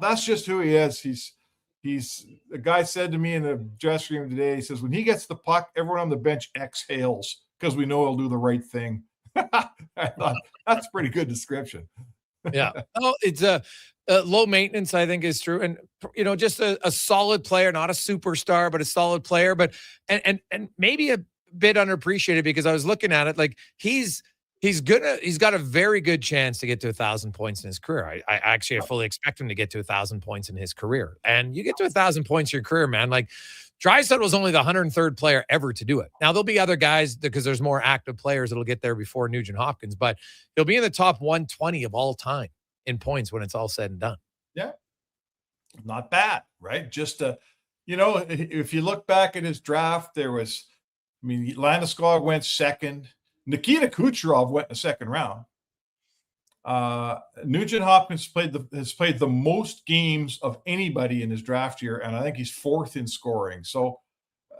Speaker 3: that's just who he is. He's a guy said to me in the dressing room today, he says, when he gets the puck, everyone on the bench exhales because we know he'll do the right thing. I thought that's a pretty good description.
Speaker 1: Yeah. Oh, it's a low maintenance, I think, is true. And, just a solid player, not a superstar, but a solid player, but, and maybe a bit underappreciated, because I was looking at it, like, he's He's got a very good chance to get to 1,000 points in his career. I fully expect him to get to 1,000 points in his career. And you get to 1,000 points in your career, man. Like Draisaitl was only the 103rd player ever to do it. Now there'll be other guys because there's more active players that'll get there before Nugent Hopkins, but he'll be in the top 120 of all time in points when it's all said and done.
Speaker 3: Yeah. Not bad, right? Just, if you look back at his draft, Landeskog went second. Nikita Kucherov went in the second round. Nugent Hopkins has played the most games of anybody in his draft year, and I think he's fourth in scoring. So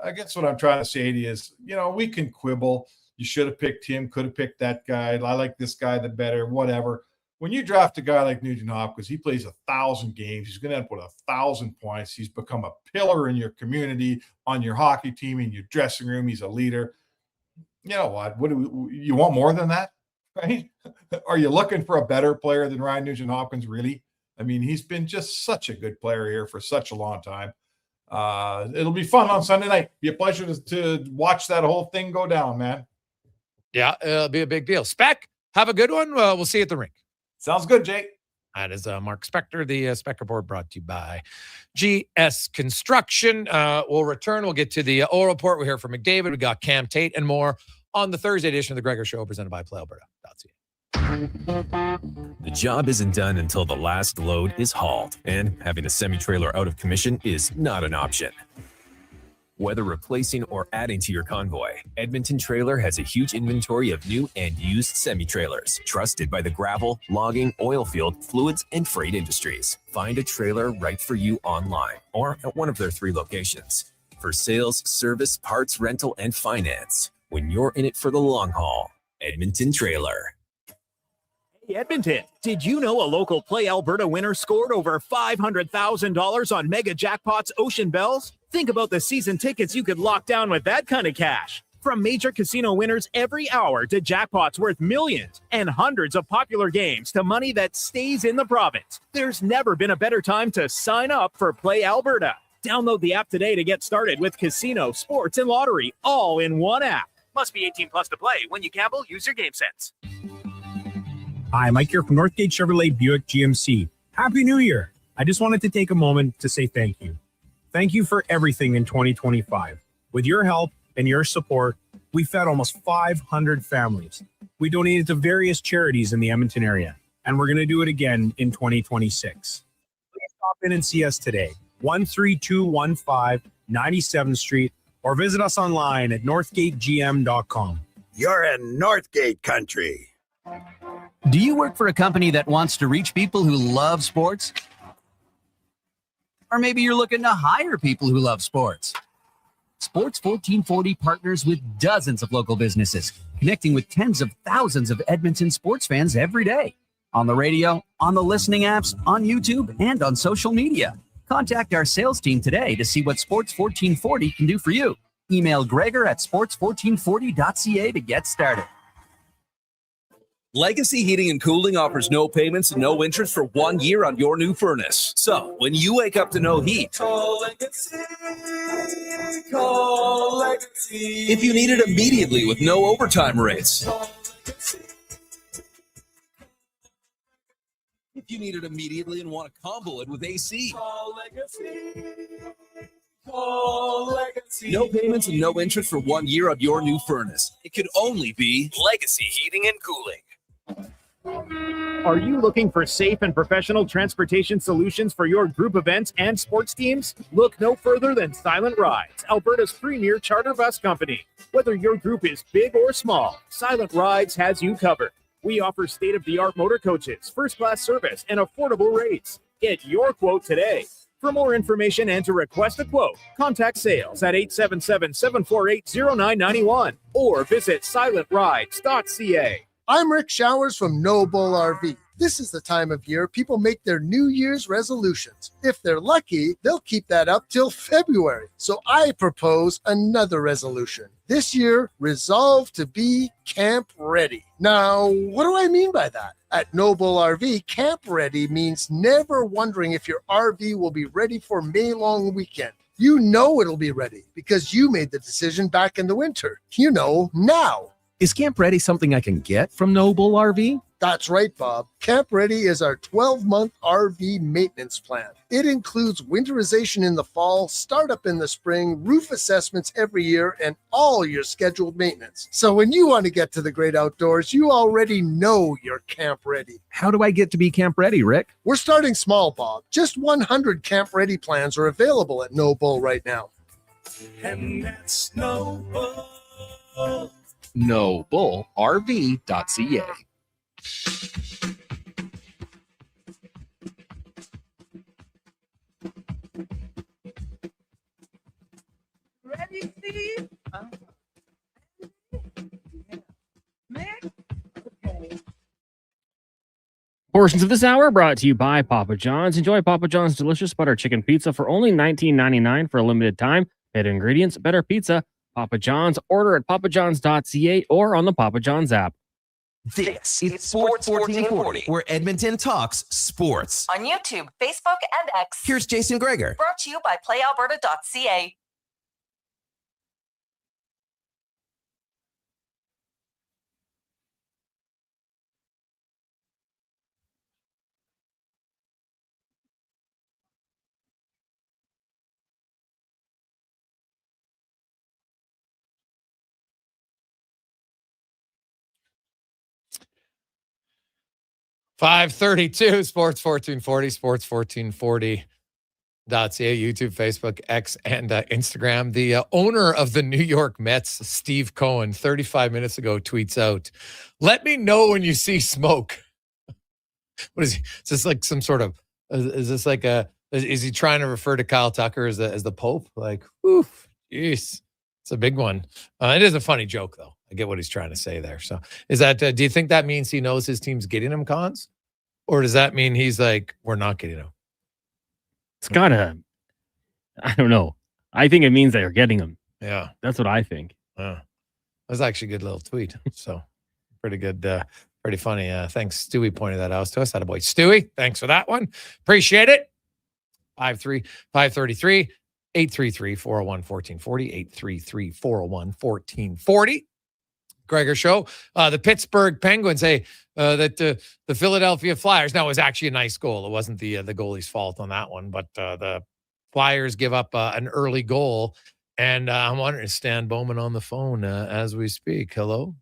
Speaker 3: I guess what I'm trying to say to you is, we can quibble. You should have picked him, could have picked that guy. I like this guy the better, whatever. When you draft a guy like Nugent Hopkins, he plays 1,000 games. He's going to end up with 1,000 points. He's become a pillar in your community, on your hockey team, in your dressing room. He's a leader. You know what? You want more than that, right? Are you looking for a better player than Ryan Nugent Hopkins, really? I mean, he's been just such a good player here for such a long time. It'll be fun on Sunday night. Be a pleasure to watch that whole thing go down, man.
Speaker 1: Yeah, it'll be a big deal. Spec, have a good one. We'll see you at the rink.
Speaker 3: Sounds good, Jake.
Speaker 1: That is Mark Spector, the Spec Report brought to you by GS Construction. We'll return. We'll get to the oral report. We'll hear from McDavid. We got Cam Tate and more on the Thursday edition of the Gregor Show presented by PlayAlberta.ca.
Speaker 10: The job isn't done until the last load is hauled, and having a semi-trailer out of commission is not an option. Whether replacing or adding to your convoy, Edmonton Trailer has a huge inventory of new and used semi-trailers, trusted by the gravel, logging, oil field, fluids, and freight industries. Find a trailer right for you online or at one of their 3 locations. For sales, service, parts, rental, and finance, when you're in it for the long haul, Edmonton Trailer.
Speaker 22: Hey, Edmonton, did you know a local Play Alberta winner scored over $500,000 on Mega Jackpot's Ocean Bells? Think about the season tickets you could lock down with that kind of cash. From major casino winners every hour to jackpots worth millions and hundreds of popular games to money that stays in the province, there's never been a better time to sign up for Play Alberta. Download the app today to get started with casino, sports, and lottery all in one app. Must be 18 plus to play. When you gamble, use your game sense.
Speaker 24: Hi, Mike here from Northgate Chevrolet Buick GMC. Happy New Year. I just wanted to take a moment to say thank you. Thank you for everything in 2025. With your help and your support, we fed almost 500 families. We donated to various charities in the Edmonton area, and we're going to do it again in 2026. Please stop in and see us today, 13215 97th Street, or visit us online at northgategm.com.
Speaker 25: You're in Northgate country.
Speaker 14: Do you work for a company that wants to reach people who love sports? Or maybe you're looking to hire people who love sports. Sports 1440 partners with dozens of local businesses, connecting with tens of thousands of Edmonton sports fans every day. On the radio, on the listening apps, on YouTube, and on social media. Contact our sales team today to see what Sports 1440 can do for you. Email Gregor at sports1440.ca to get started.
Speaker 4: Legacy Heating and Cooling offers no payments and no interest for 1 year on your new furnace. So, when you wake up to no heat, call Legacy. If you need it immediately with no overtime rates. If you need it immediately and want to combo it with AC. Call Legacy. No payments and no interest for 1 year on your new furnace. It could only be Legacy Heating and Cooling.
Speaker 22: Are you looking for safe and professional transportation solutions for your group events and sports teams? Look no further than Silent Rides, Alberta's premier charter bus company. Whether your group is big or small, Silent Rides has you covered. We offer state-of-the-art motor coaches, first-class service, and affordable rates. Get your quote today. For more information and to request a quote, contact sales at 877-748-0991 or visit silentrides.ca.
Speaker 27: I'm Rick Showers from No Bull RV. This is the time of year people make their New Year's resolutions. If they're lucky, they'll keep that up till February. So I propose another resolution. This year, resolve to be camp ready. Now, what do I mean by that? At No Bull RV, camp ready means never wondering if your RV will be ready for May long weekend. You know it'll be ready because you made the decision back in the winter. You know now.
Speaker 28: Is Camp Ready something I can get from Noble RV?
Speaker 27: That's right, Bob. Camp Ready is our 12-month RV maintenance plan. It includes winterization in the fall, startup in the spring, roof assessments every year, and all your scheduled maintenance. So when you want to get to the great outdoors, you already know you're Camp Ready.
Speaker 28: How do I get to be Camp Ready, Rick?
Speaker 27: We're starting small, Bob. Just 100 Camp Ready plans are available at No Bull right now.
Speaker 9: And that's no bull.
Speaker 28: NobleRV.ca.
Speaker 6: Ready, Steve? Mick? Okay.
Speaker 12: Portions of this hour brought to you by Papa John's. Enjoy Papa John's delicious butter chicken pizza for only $19.99 for a limited time. Better ingredients, better pizza. Papa John's. Order at papajohns.ca or on the Papa John's app.
Speaker 10: This is Sports 1440, where Edmonton talks sports.
Speaker 5: On YouTube, Facebook, and X.
Speaker 10: Here's Jason Gregor.
Speaker 5: Brought to you by playalberta.ca.
Speaker 1: .532 Sports 1440, Sports 1440.ca, YouTube, Facebook, X, and Instagram. The owner of the New York Mets, Steve Cohen, 35 minutes ago tweets out, "Let me know when you see smoke." What is he? Is this like some sort of, is this like is he trying to refer to Kyle Tucker as the Pope? Like, whew, jeez, it's a big one. It is a funny joke, though. I get what he's trying to say there. So is that, do you think that means he knows his team's getting him cons? Or does that mean he's like, we're not getting him?
Speaker 12: It's gotta, I don't know. I think it means they're getting him.
Speaker 1: Yeah.
Speaker 12: That's what I think.
Speaker 1: Yeah. That's actually a good little tweet. So pretty good, pretty funny. Thanks. Stewie pointed that out to us. Attaboy. Stewie, thanks for that one. Appreciate it. 533 833-401-1440, 833-401-1440. Gregor Show. The Pittsburgh Penguins say that the Philadelphia Flyers, now it was actually a nice goal. It wasn't the goalie's fault on that one, but the Flyers give up an early goal. And I'm wondering, is Stan Bowman on the phone as we speak? Hello,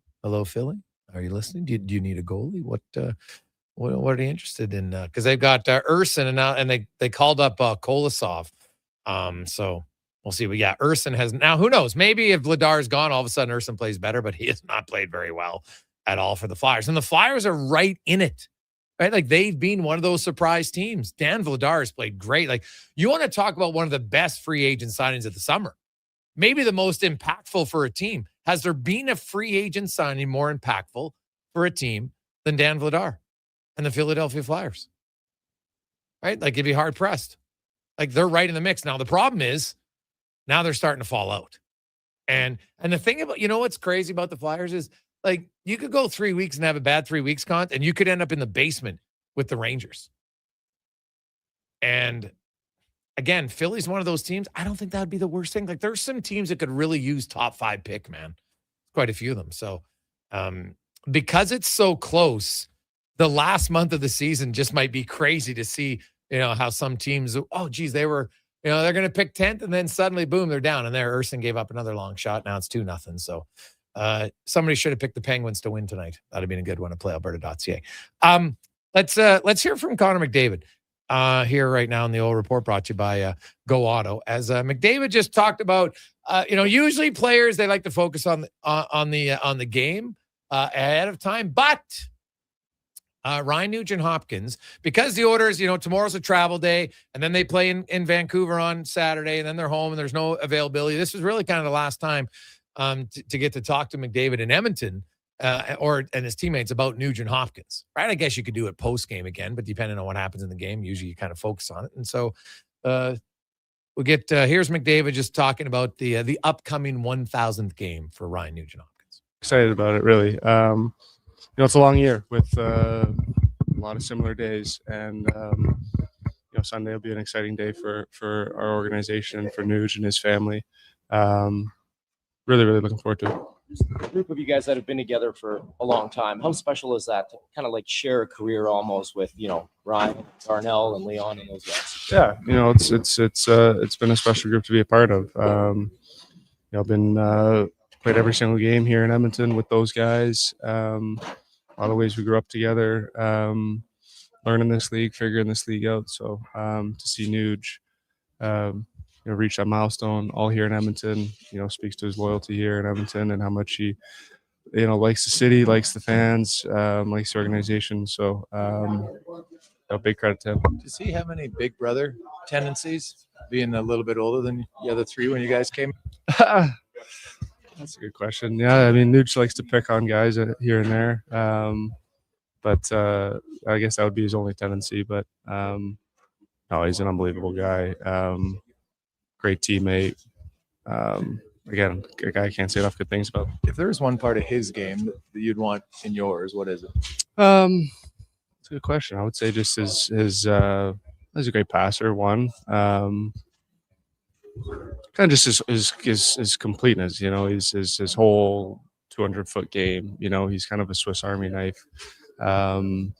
Speaker 1: Philly. Are you listening? Do you need a goalie? What are they interested in? Because they've got Urson and they called up Kolosov. So we'll see. But yeah, Urson has now. Who knows? Maybe if Vladar's gone, all of a sudden Urson plays better. But he has not played very well at all for the Flyers, and the Flyers are right in it. Right, like they've been one of those surprise teams. Dan Vladar has played great. Like, you want to talk about one of the best free agent signings of the summer, maybe the most impactful for a team. Has there been a free agent signing more impactful for a team than Dan Vladar and the Philadelphia Flyers? Right, like, you'd be hard pressed. Like, they're right in the mix. Now, the problem is now they're starting to fall out. And the thing about, what's crazy about the Flyers is, like, you could go 3 weeks and have a bad 3 weeks, and you could end up in the basement with the Rangers. And again, Philly's one of those teams. I don't think that'd be the worst thing. Like, there's some teams that could really use top 5 pick, man. Quite a few of them. So because it's so close, the last month of the season just might be crazy to see, how some teams, oh, geez, they were, they're going to pick 10th, and then suddenly, boom, they're down. And there, Urson gave up another long shot. Now it's 2-0. So somebody should have picked the Penguins to win tonight. That'd have been a good one at playalberta.ca. Let's hear from Connor McDavid here right now in the old report, brought to you by Go Auto. As McDavid just talked about, usually players, they like to focus on the game ahead of time, but Ryan Nugent-Hopkins, because the Oilers, tomorrow's a travel day, and then they play in Vancouver on Saturday, and then they're home, and there's no availability. This was really kind of the last time to get to talk to McDavid in Edmonton and his teammates about Nugent-Hopkins, right? I guess you could do it post-game again, but depending on what happens in the game, usually you kind of focus on it. And so we'll get here's McDavid just talking about the upcoming 1,000th game for Ryan Nugent-Hopkins.
Speaker 13: Excited about it, really. It's a long year with a lot of similar days, and Sunday will be an exciting day for our organization, for Nuge and his family. Really, really looking forward to it.
Speaker 15: a group of you guys that have been together for a long time. How special is that to kind of like share a career almost with, Ryan, Darnell, and Leon and those guys?
Speaker 13: Yeah, it's been a special group to be a part of. Been played every single game here in Edmonton with those guys. A lot of ways we grew up together, learning this league, figuring this league out. So to see Nuge, reach that milestone all here in Edmonton, speaks to his loyalty here in Edmonton and how much he, likes the city, likes the fans, likes the organization. So big credit to him.
Speaker 1: Does he have any big brother tendencies, being a little bit older than the other three when you guys came?
Speaker 13: That's a good question. Yeah, I mean, Nuge likes to pick on guys here and there. But I guess that would be his only tendency. But no, he's an unbelievable guy. Great teammate. Again, a guy I can't say enough good things about.
Speaker 1: If there was one part of his game that you'd want in yours, what is it?
Speaker 13: That's a good question. I would say just he's a great passer. One, kind of just his completeness. His whole 200-foot game. He's kind of a Swiss Army knife. You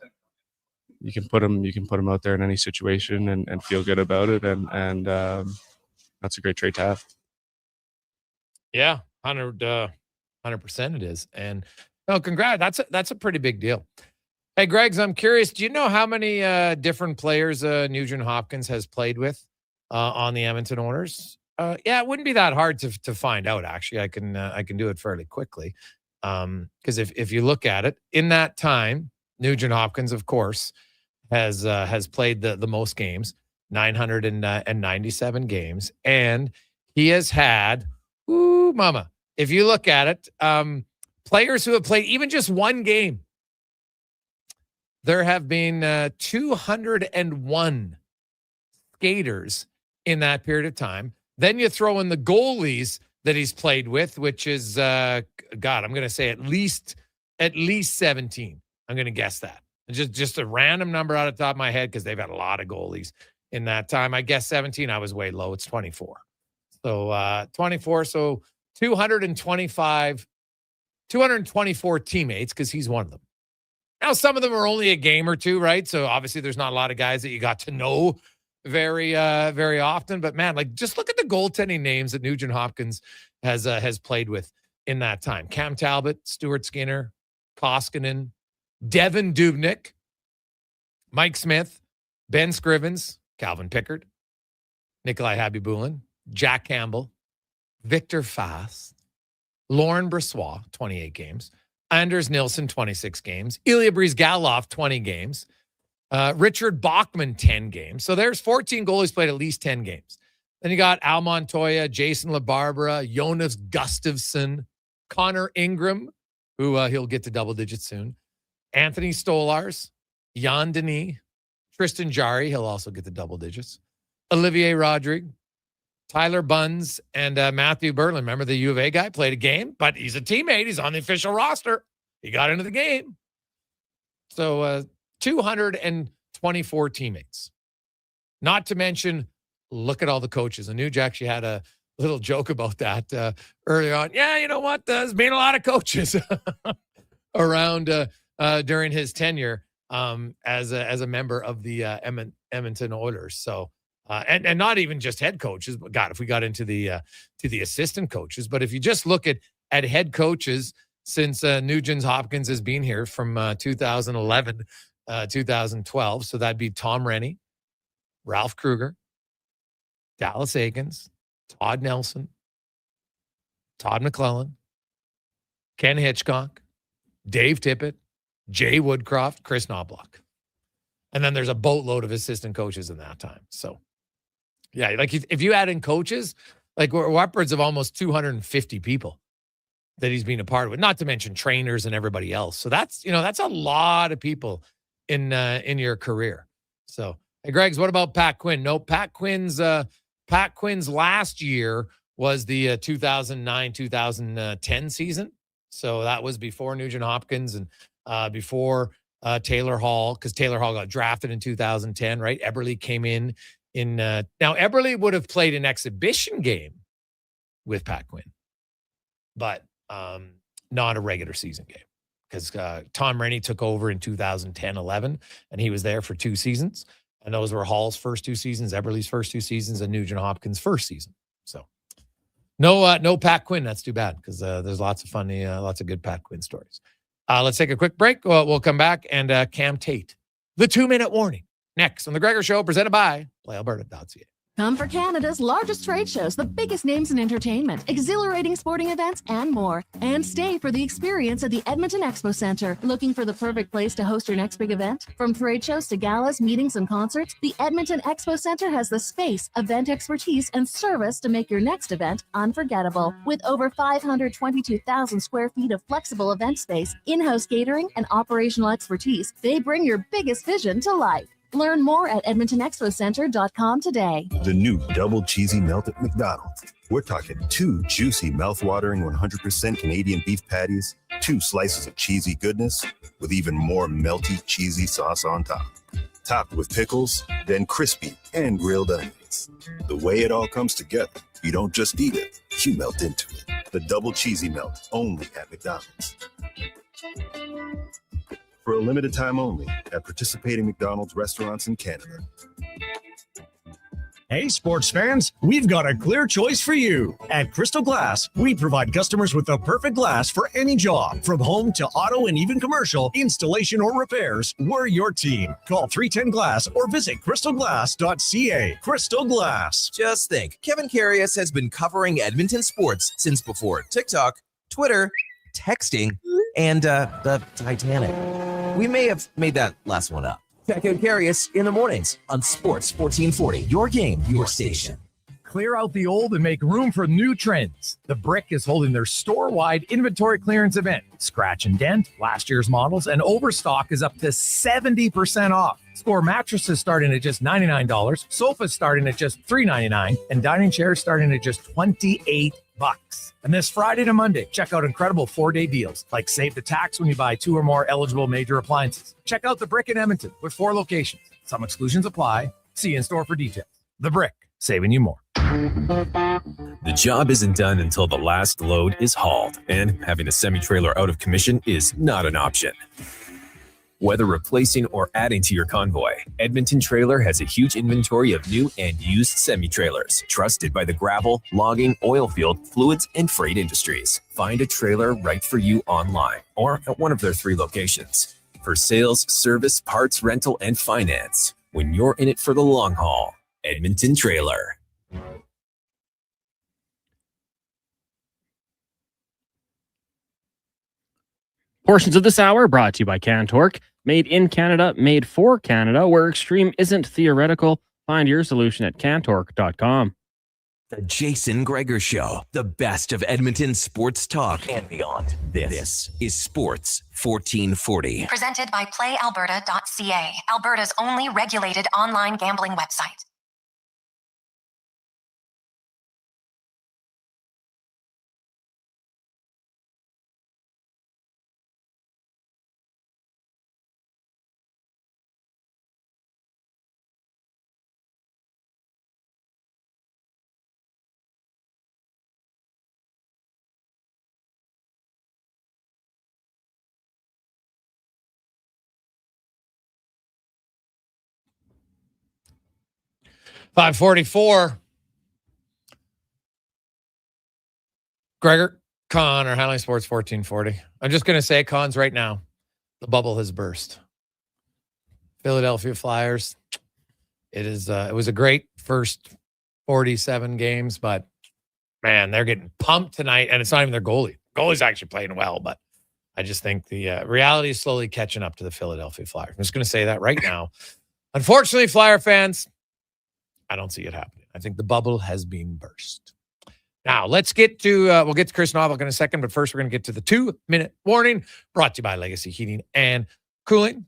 Speaker 13: can put him out there in any situation and feel good about it, and that's a great trait to have.
Speaker 1: Yeah, 100% it is. And congrats. That's a pretty big deal. Hey, Greggs, I'm curious, do you know how many different players Nugent Hopkins has played with on the Edmonton Oilers? Yeah, it wouldn't be that hard to find out, actually. I can do it fairly quickly. Because if you look at it, in that time, Nugent Hopkins, of course, has played the most games, 997 games, and he has had, if you look at it, players who have played even just one game, there have been 201 skaters in that period of time. Then you throw in the goalies that he's played with, which is, I'm going to say at least 17. I'm going to guess that. Just a random number out of the top of my head because they've had a lot of goalies in that time. I guess 17. I was way low. It's 24. So 24. So 224 teammates because he's one of them. Now, some of them are only a game or two, right? So obviously there's not a lot of guys that you got to know very often. But man, just look at the goaltending names that Nugent Hopkins has played with in that time. Cam Talbot, Stuart Skinner, Koskinen, Devin Dubnyk, Mike Smith, Ben Scrivens, Calvin Pickard, Nikolai Habibulin, Jack Campbell, Victor Fast, Lauren Brossoit, 28 games, Anders Nilsson, 26 games, Ilya Brizgalov, 20 games, Richard Bachman, 10 games. So there's 14 goalies played at least 10 games. Then you got Al Montoya, Jason LaBarbera, Jonas Gustafsson, Connor Ingram, who he'll get to double digits soon, Anthony Stolars, Jan Denis, Tristan Jarry, he'll also get to double digits, Olivier Rodrigue, Tyler Bunz, and Matthew Berlin. Remember the U of A guy? Played a game, but he's a teammate. He's on the official roster. He got into the game. So 224 teammates. Not to mention, look at all the coaches. And Nuge actually had a little joke about that early on. Yeah, you know what? There's been a lot of coaches around during his tenure as a member of the Edmonton Oilers. So, and not even just head coaches, but God, if we got into the assistant coaches, but if you just look at head coaches since Nugent Hopkins has been here from 2011, 2012, so that'd be Tom Rennie, Ralph Kruger, Dallas Aikens, Todd Nelson, Todd McClellan, Ken Hitchcock, Dave Tippett, Jay Woodcroft, Chris Knobloch. And then there's a boatload of assistant coaches in that time. So, yeah, if you add in coaches, we're upwards of almost 250 people that he's been a part of, not to mention trainers and everybody else. So that's a lot of people in your career. So, hey, Greggs, what about Pat Quinn? No, Pat Quinn's last year was the 2009-2010 season. So that was before Nugent Hopkins and before Taylor Hall, because Taylor Hall got drafted in 2010, right? Eberle came in now Eberle would have played an exhibition game with Pat Quinn, but not a regular season game, because Tom Rennie took over in 2010-11, and he was there for 2 seasons. And those were Hall's first 2 seasons, Eberle's first 2 seasons, and Nugent Hopkins' first season. So no Pat Quinn. That's too bad, because there's lots of funny, lots of good Pat Quinn stories. Let's take a quick break. We'll come back, and Cam Tate, the 2-minute warning, next on The Gregor Show, presented by PlayAlberta.ca.
Speaker 8: Come for Canada's largest trade shows, the biggest names in entertainment, exhilarating sporting events, and more. And stay for the experience at the Edmonton Expo Centre. Looking for the perfect place to host your next big event? From trade shows to galas, meetings, and concerts, the Edmonton Expo Centre has the space, event expertise, and service to make your next event unforgettable. With over 522,000 square feet of flexible event space, in-house catering, and operational expertise, they bring your biggest vision to life. Learn more at EdmontonExpoCenter.com today.
Speaker 16: The new double cheesy melt at McDonald's. We're talking 2 juicy, mouth-watering 100% Canadian beef patties, 2 slices of cheesy goodness, with even more melty, cheesy sauce on top. Topped with pickles, then crispy and grilled onions. The way it all comes together, you don't just eat it, you melt into it. The double cheesy melt, only at McDonald's. For a limited time only at participating McDonald's restaurants in Canada.
Speaker 7: Hey, sports fans, we've got a clear choice for you. At Crystal Glass, we provide customers with the perfect glass for any job. From home to auto and even commercial, installation or repairs, we're your team. Call 310-GLASS or visit crystalglass.ca. Crystal Glass.
Speaker 10: Just think, Kevin Karius has been covering Edmonton sports since before TikTok, Twitter, texting, and the Titanic. We may have made that last one up. Check out Karius in the mornings on Sports 1440. Your game, your station.
Speaker 17: Clear out the old and make room for new trends. The Brick is holding their store-wide inventory clearance event. Scratch and dent, last year's models, and overstock is up to 70% off. Score mattresses starting at just $99, sofas starting at just $399, and dining chairs starting at just $28. And this Friday to Monday, check out incredible 4-day deals, like save the tax when you buy 2 or more eligible major appliances. Check out The Brick in Edmonton with 4 locations. Some exclusions apply. See you in store for details. The Brick, saving you more.
Speaker 18: The job isn't done until the last load is hauled, and having a semi-trailer out of commission is not an option. Whether replacing or adding to your convoy, Edmonton Trailer has a huge inventory of new and used semi-trailers, trusted by the gravel, logging, oil field, fluids, and freight industries. Find a trailer right for you online or at one of their 3 locations. For sales, service, parts, rental, and finance, when you're in it for the long haul, Edmonton Trailer.
Speaker 12: Portions of this hour brought to you by Cantork. Made in Canada, made for Canada, where extreme isn't theoretical. Find your solution at Cantork.com.
Speaker 10: The Jason Gregor Show, the best of Edmonton sports talk and beyond. This is Sports 1440.
Speaker 11: Presented by PlayAlberta.ca, Alberta's only regulated online gambling website.
Speaker 1: .544. Gregor, Con, or Highline Sports 1440. I'm just going to say, Cons, right now, the bubble has burst. Philadelphia Flyers. It was a great first 47 games, but man, they're getting pumped tonight, and it's not even their goalie. Goalie's actually playing well, but I just think the reality is slowly catching up to the Philadelphia Flyers. I'm just going to say that right now. Unfortunately, Flyer fans, I don't see it happening. I think the bubble has been burst. Now, let's get to, we'll get to Chris Novak in a second, but first we're going to get to the 2-minute warning brought to you by Legacy Heating and Cooling.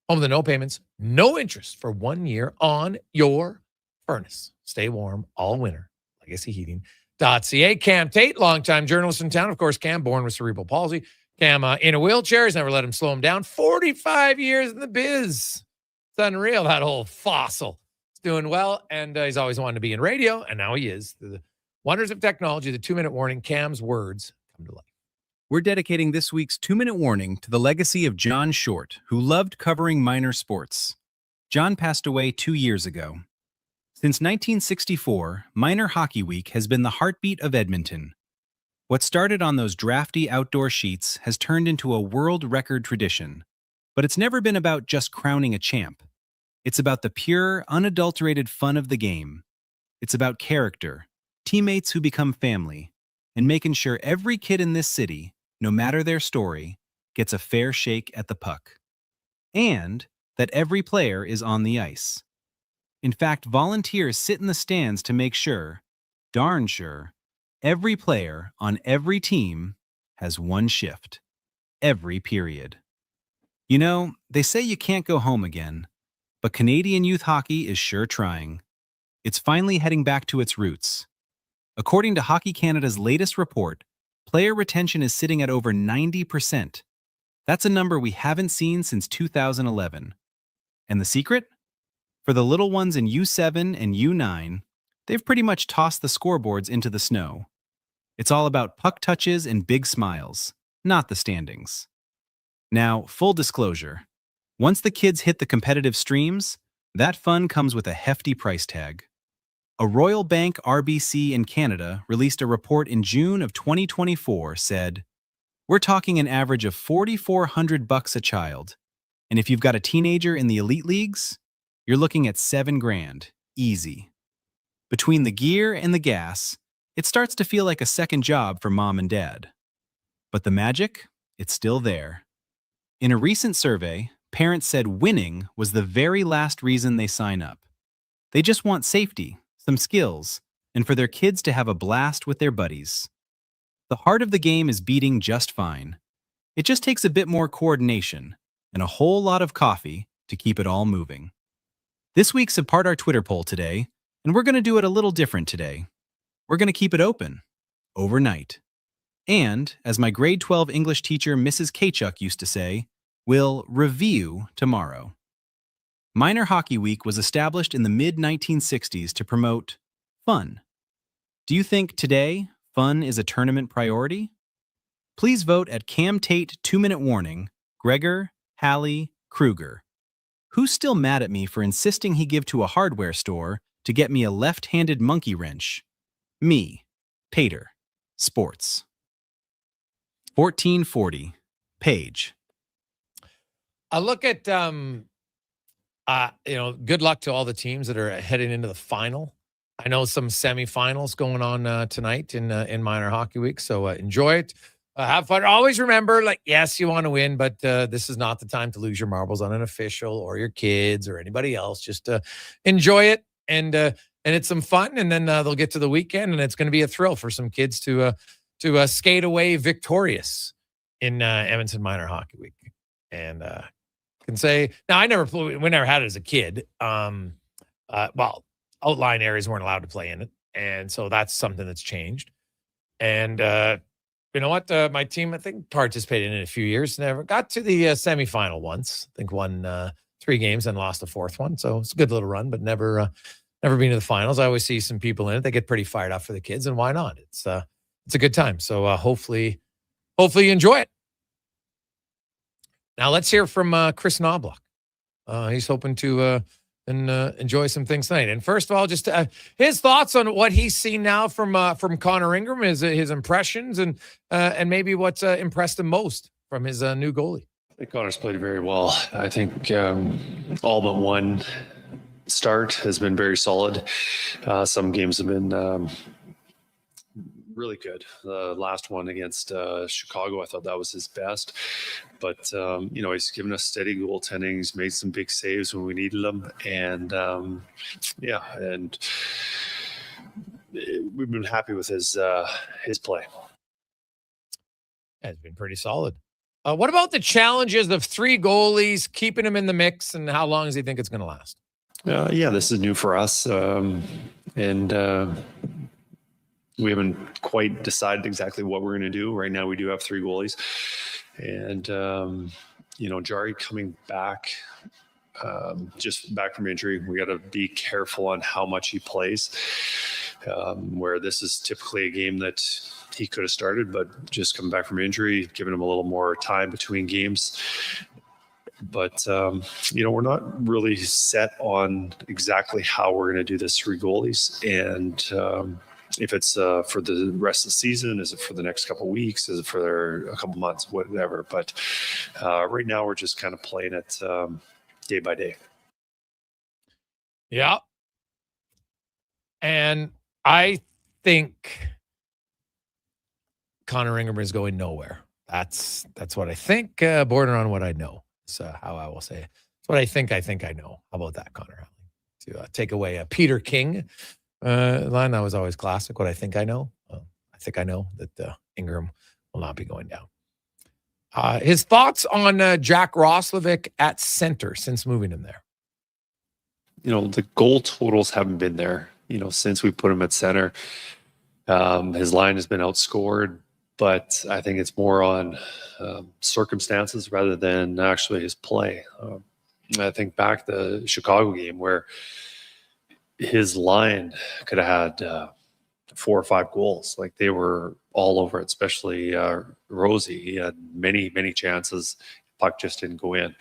Speaker 1: Home of the no payments, no interest for 1 year on your furnace. Stay warm all winter. LegacyHeating.ca. Cam Tate, longtime journalist in town. Of course, Cam, born with cerebral palsy. Cam in a wheelchair. Has never let him slow him down. 45 years in the biz. It's unreal, that old fossil. Doing well, and he's always wanted to be in radio, and now he is. The wonders of technology, the 2-minute warning, Cam's words come to life.
Speaker 2: We're dedicating this week's 2-minute warning to the legacy of John Short, who loved covering minor sports. John passed away 2 years ago. Since 1964, Minor Hockey Week has been the heartbeat of Edmonton. What started on those drafty outdoor sheets has turned into a world record tradition. But it's never been about just crowning a champ. It's about the pure, unadulterated fun of the game. It's about character, teammates who become family, and making sure every kid in this city, no matter their story, gets a fair shake at the puck. And that every player is on the ice. In fact, volunteers sit in the stands to make sure, darn sure, every player on every team has one shift, every period. You know, they say you can't go home again, but Canadian youth hockey is sure trying. It's finally heading back to its roots. According to Hockey Canada's latest report, player retention is sitting at over 90%. That's a number we haven't seen since 2011. And the secret? For the little ones in U7 and U9, they've pretty much tossed the scoreboards into the snow. It's all about puck touches and big smiles, not the standings. Now, full disclosure, once the kids hit the competitive streams, that fun comes with a hefty price tag. A Royal Bank RBC in Canada released a report in June of 2024 said, "We're talking an average of $4,400 a child. And if you've got a teenager in the elite leagues, you're looking at $7,000, easy." Between the gear and the gas, it starts to feel like a second job for mom and dad. But the magic, it's still there. In a recent survey, parents said winning was the very last reason they sign up. They just want safety, some skills, and for their kids to have a blast with their buddies. The heart of the game is beating just fine. It just takes a bit more coordination and a whole lot of coffee to keep it all moving. This week's a part our Twitter poll today, and we're going to do it a little different today. We're going to keep it open, overnight. And, as my grade 12 English teacher Mrs. Kachuk used to say, we'll review tomorrow. Minor Hockey Week was established in the mid-1960s to promote fun. Do you think today fun is a tournament priority? Please vote at Cam Tate 2-minute warning, Gregor, Hallie, Kruger. Who's still mad at me for insisting he give to a hardware store to get me a left-handed monkey wrench? Me, Pater, Sports. 1440, Page.
Speaker 1: I look at, good luck to all the teams that are heading into the final. I know some semifinals going on tonight in Minor Hockey Week, so enjoy it. Have fun. Always remember, yes, you want to win, but this is not the time to lose your marbles on an official or your kids or anybody else. Just enjoy it, and it's some fun, and then they'll get to the weekend, and it's going to be a thrill for some kids to skate away victorious in Edmonton Minor Hockey Week. And can say now we never had it as a kid. Outline areas weren't allowed to play in it, and so that's something that's changed. And you know what? My team, I think, participated in it a few years. Never got to the semifinal once. I think won 3 games and lost a 4th one. So it's a good little run, but never been to the finals. I always see some people in it. They get pretty fired up for the kids, and why not? It's a good time. So hopefully you enjoy it. Now let's hear from Chris Knobloch. He's hoping to enjoy some things tonight. And first of all, just his thoughts on what he's seen now from Connor Ingram, his impressions, and maybe what's impressed him most from his new goalie.
Speaker 3: I think Connor's played very well. I think all but one start has been very solid. Some games have been really good. The last one against Chicago, I thought that was his best. But, he's given us steady goaltending. He's made some big saves when we needed them. And, and we've been happy with his play.
Speaker 1: Yeah, it's been pretty solid. What about the challenges of 3 goalies, keeping him in the mix, and how long does he think it's going to last?
Speaker 3: This is new for us. We haven't quite decided exactly what we're going to do. Right now, we do have 3 goalies. And, Jari coming back, just back from injury, we got to be careful on how much he plays. where this is typically a game that he could have started, but just coming back from injury, giving him a little more time between games. But, we're not really set on exactly how we're going to do this 3 goalies. And if it's for the rest of the season, is it for the next couple of weeks? Is it for a couple months, whatever. But right now we're just kind of playing it day by day.
Speaker 1: Yeah. And I think Connor Ingram is going nowhere. That's what I think, bordering on what I know. So how I will say it. It's what I think I know. How about that, Connor? To take away a Peter King line that was always classic. What I think I know. I think I know that Ingram will not be going down. His thoughts on Jack Roslovic at center since moving him there.
Speaker 3: The goal totals haven't been there, since we put him at center. His line has been outscored, but I think it's more on circumstances rather than actually his play. I think back the Chicago game where his line could have had 4 or 5 goals. Like, they were all over it, especially Rosie. He had many, many chances. Puck just didn't go in.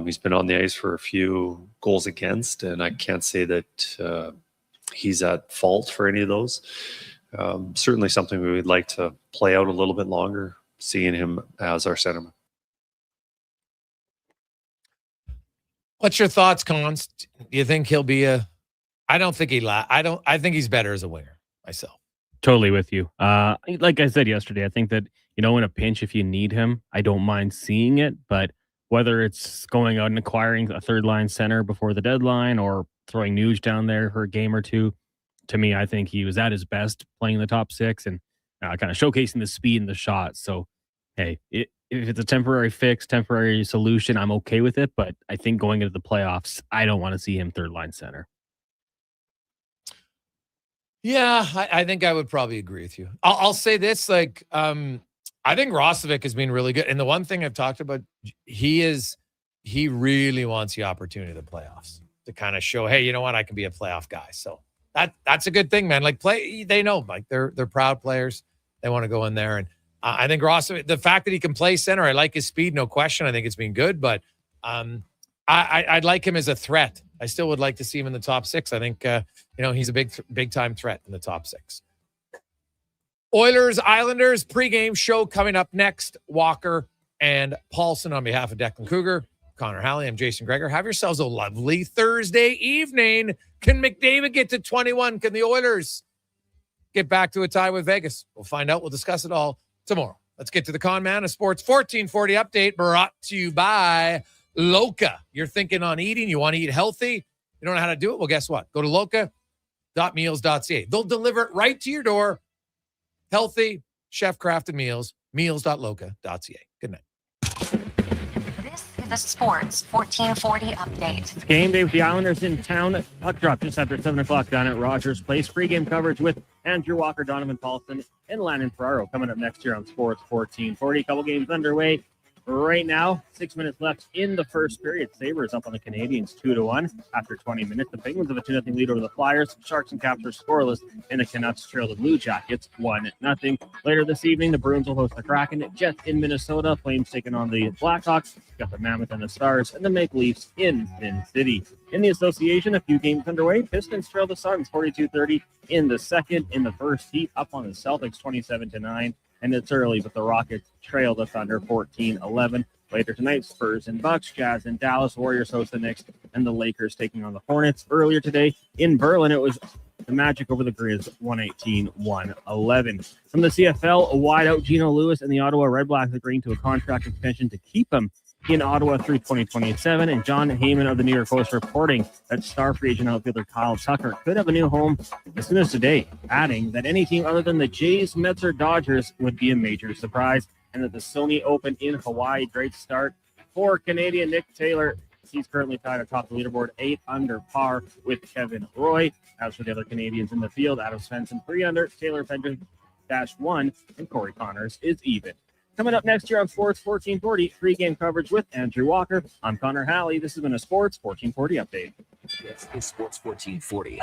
Speaker 3: He's been on the ice for a few goals against, and I can't say that he's at fault for any of those. Certainly something we would like to play out a little bit longer, seeing him as our centerman.
Speaker 1: What's your thoughts, Cons? Do you think he'll be I don't think I think he's better as a winger myself.
Speaker 12: Totally with you. Like I said yesterday, I think that, in a pinch, if you need him, I don't mind seeing it. But whether it's going out and acquiring a third line center before the deadline or throwing Nuge down there for a game or two, to me, I think he was at his best playing the top 6 and kind of showcasing the speed and the shot. So, hey, if it's a temporary fix, temporary solution, I'm okay with it. But I think going into the playoffs, I don't want to see him third line center.
Speaker 1: Yeah, I think I would probably agree with you. I'll say this, I think Roslovic has been really good. And the one thing I've talked about, he really wants the opportunity of the playoffs to kind of show, hey, you know what, I can be a playoff guy. So that's a good thing, man. They know, they're proud players. They want to go in there. And I think Roslovic, the fact that he can play center, I like his speed, no question. I think it's been good, but I'd like him as a threat. I still would like to see him in the top 6. I think, he's a big time threat in the top 6. Oilers, Islanders, pregame show coming up next. Walker and Paulson on behalf of Declan Cougar, Connor Halley, I'm Jason Gregor. Have yourselves a lovely Thursday evening. Can McDavid get to 21? Can the Oilers get back to a tie with Vegas? We'll find out. We'll discuss it all tomorrow. Let's get to the Con Man of Sports 1440 update brought to you by Loca. You're thinking on eating. You want to eat healthy. You don't know how to do it? Well, guess what? Go to loca.meals.ca. They'll deliver it right to your door. Healthy, chef-crafted meals. Meals.loca.ca. Good night.
Speaker 11: This is the Sports 1440 update.
Speaker 12: It's game day with the Islanders in town. Puck drop just after 7 o'clock down at Rogers Place. Pre-game coverage with Andrew Walker, Donovan Paulson, and Landon Ferraro coming up next year on Sports 1440. A couple games underway. Right now, 6 minutes left in the first period. Sabres up on the Canadiens 2-1 after 20 minutes. The Penguins have a 2-0 lead over the Flyers. Sharks and Caps are scoreless, and the Canucks trail the Blue Jackets 1-0. Later this evening, the Bruins will host the Kraken. Jets in Minnesota. Flames taking on the Blackhawks. Got the Mammoth and the Stars, and the Maple Leafs in Finn City. In the association, a few games underway. Pistons trail the Suns 42-30 in the second. In the first, Heat up on the Celtics 27-9. And it's early, but the Rockets trail the Thunder 14-11. Later tonight, Spurs and Bucks, Jazz and Dallas, Warriors host the Knicks, and the Lakers taking on the Hornets. Earlier today in Berlin, it was the Magic over the Grizz 118-111. From the CFL, a wide-out Geno Lewis and the Ottawa Redblacks agreeing to a contract extension to keep him in Ottawa through 2027, and John Heyman of the New York Post reporting that star free agent outfielder Kyle Tucker could have a new home as soon as today, adding that any team other than the Jays, Mets, or Dodgers would be a major surprise, and that the Sony Open in Hawaii, great start for Canadian Nick Taylor. He's currently tied atop the leaderboard 8 under par with Kevin Roy. As for the other Canadians in the field, Adam Svensson 3 under, Taylor Pendrick -1, and Corey Connors is even. Coming up next year on Sports 1440, pre-game coverage with Andrew Walker. I'm Connor Halley. This has been a Sports 1440 update.
Speaker 10: This is Sports 1440.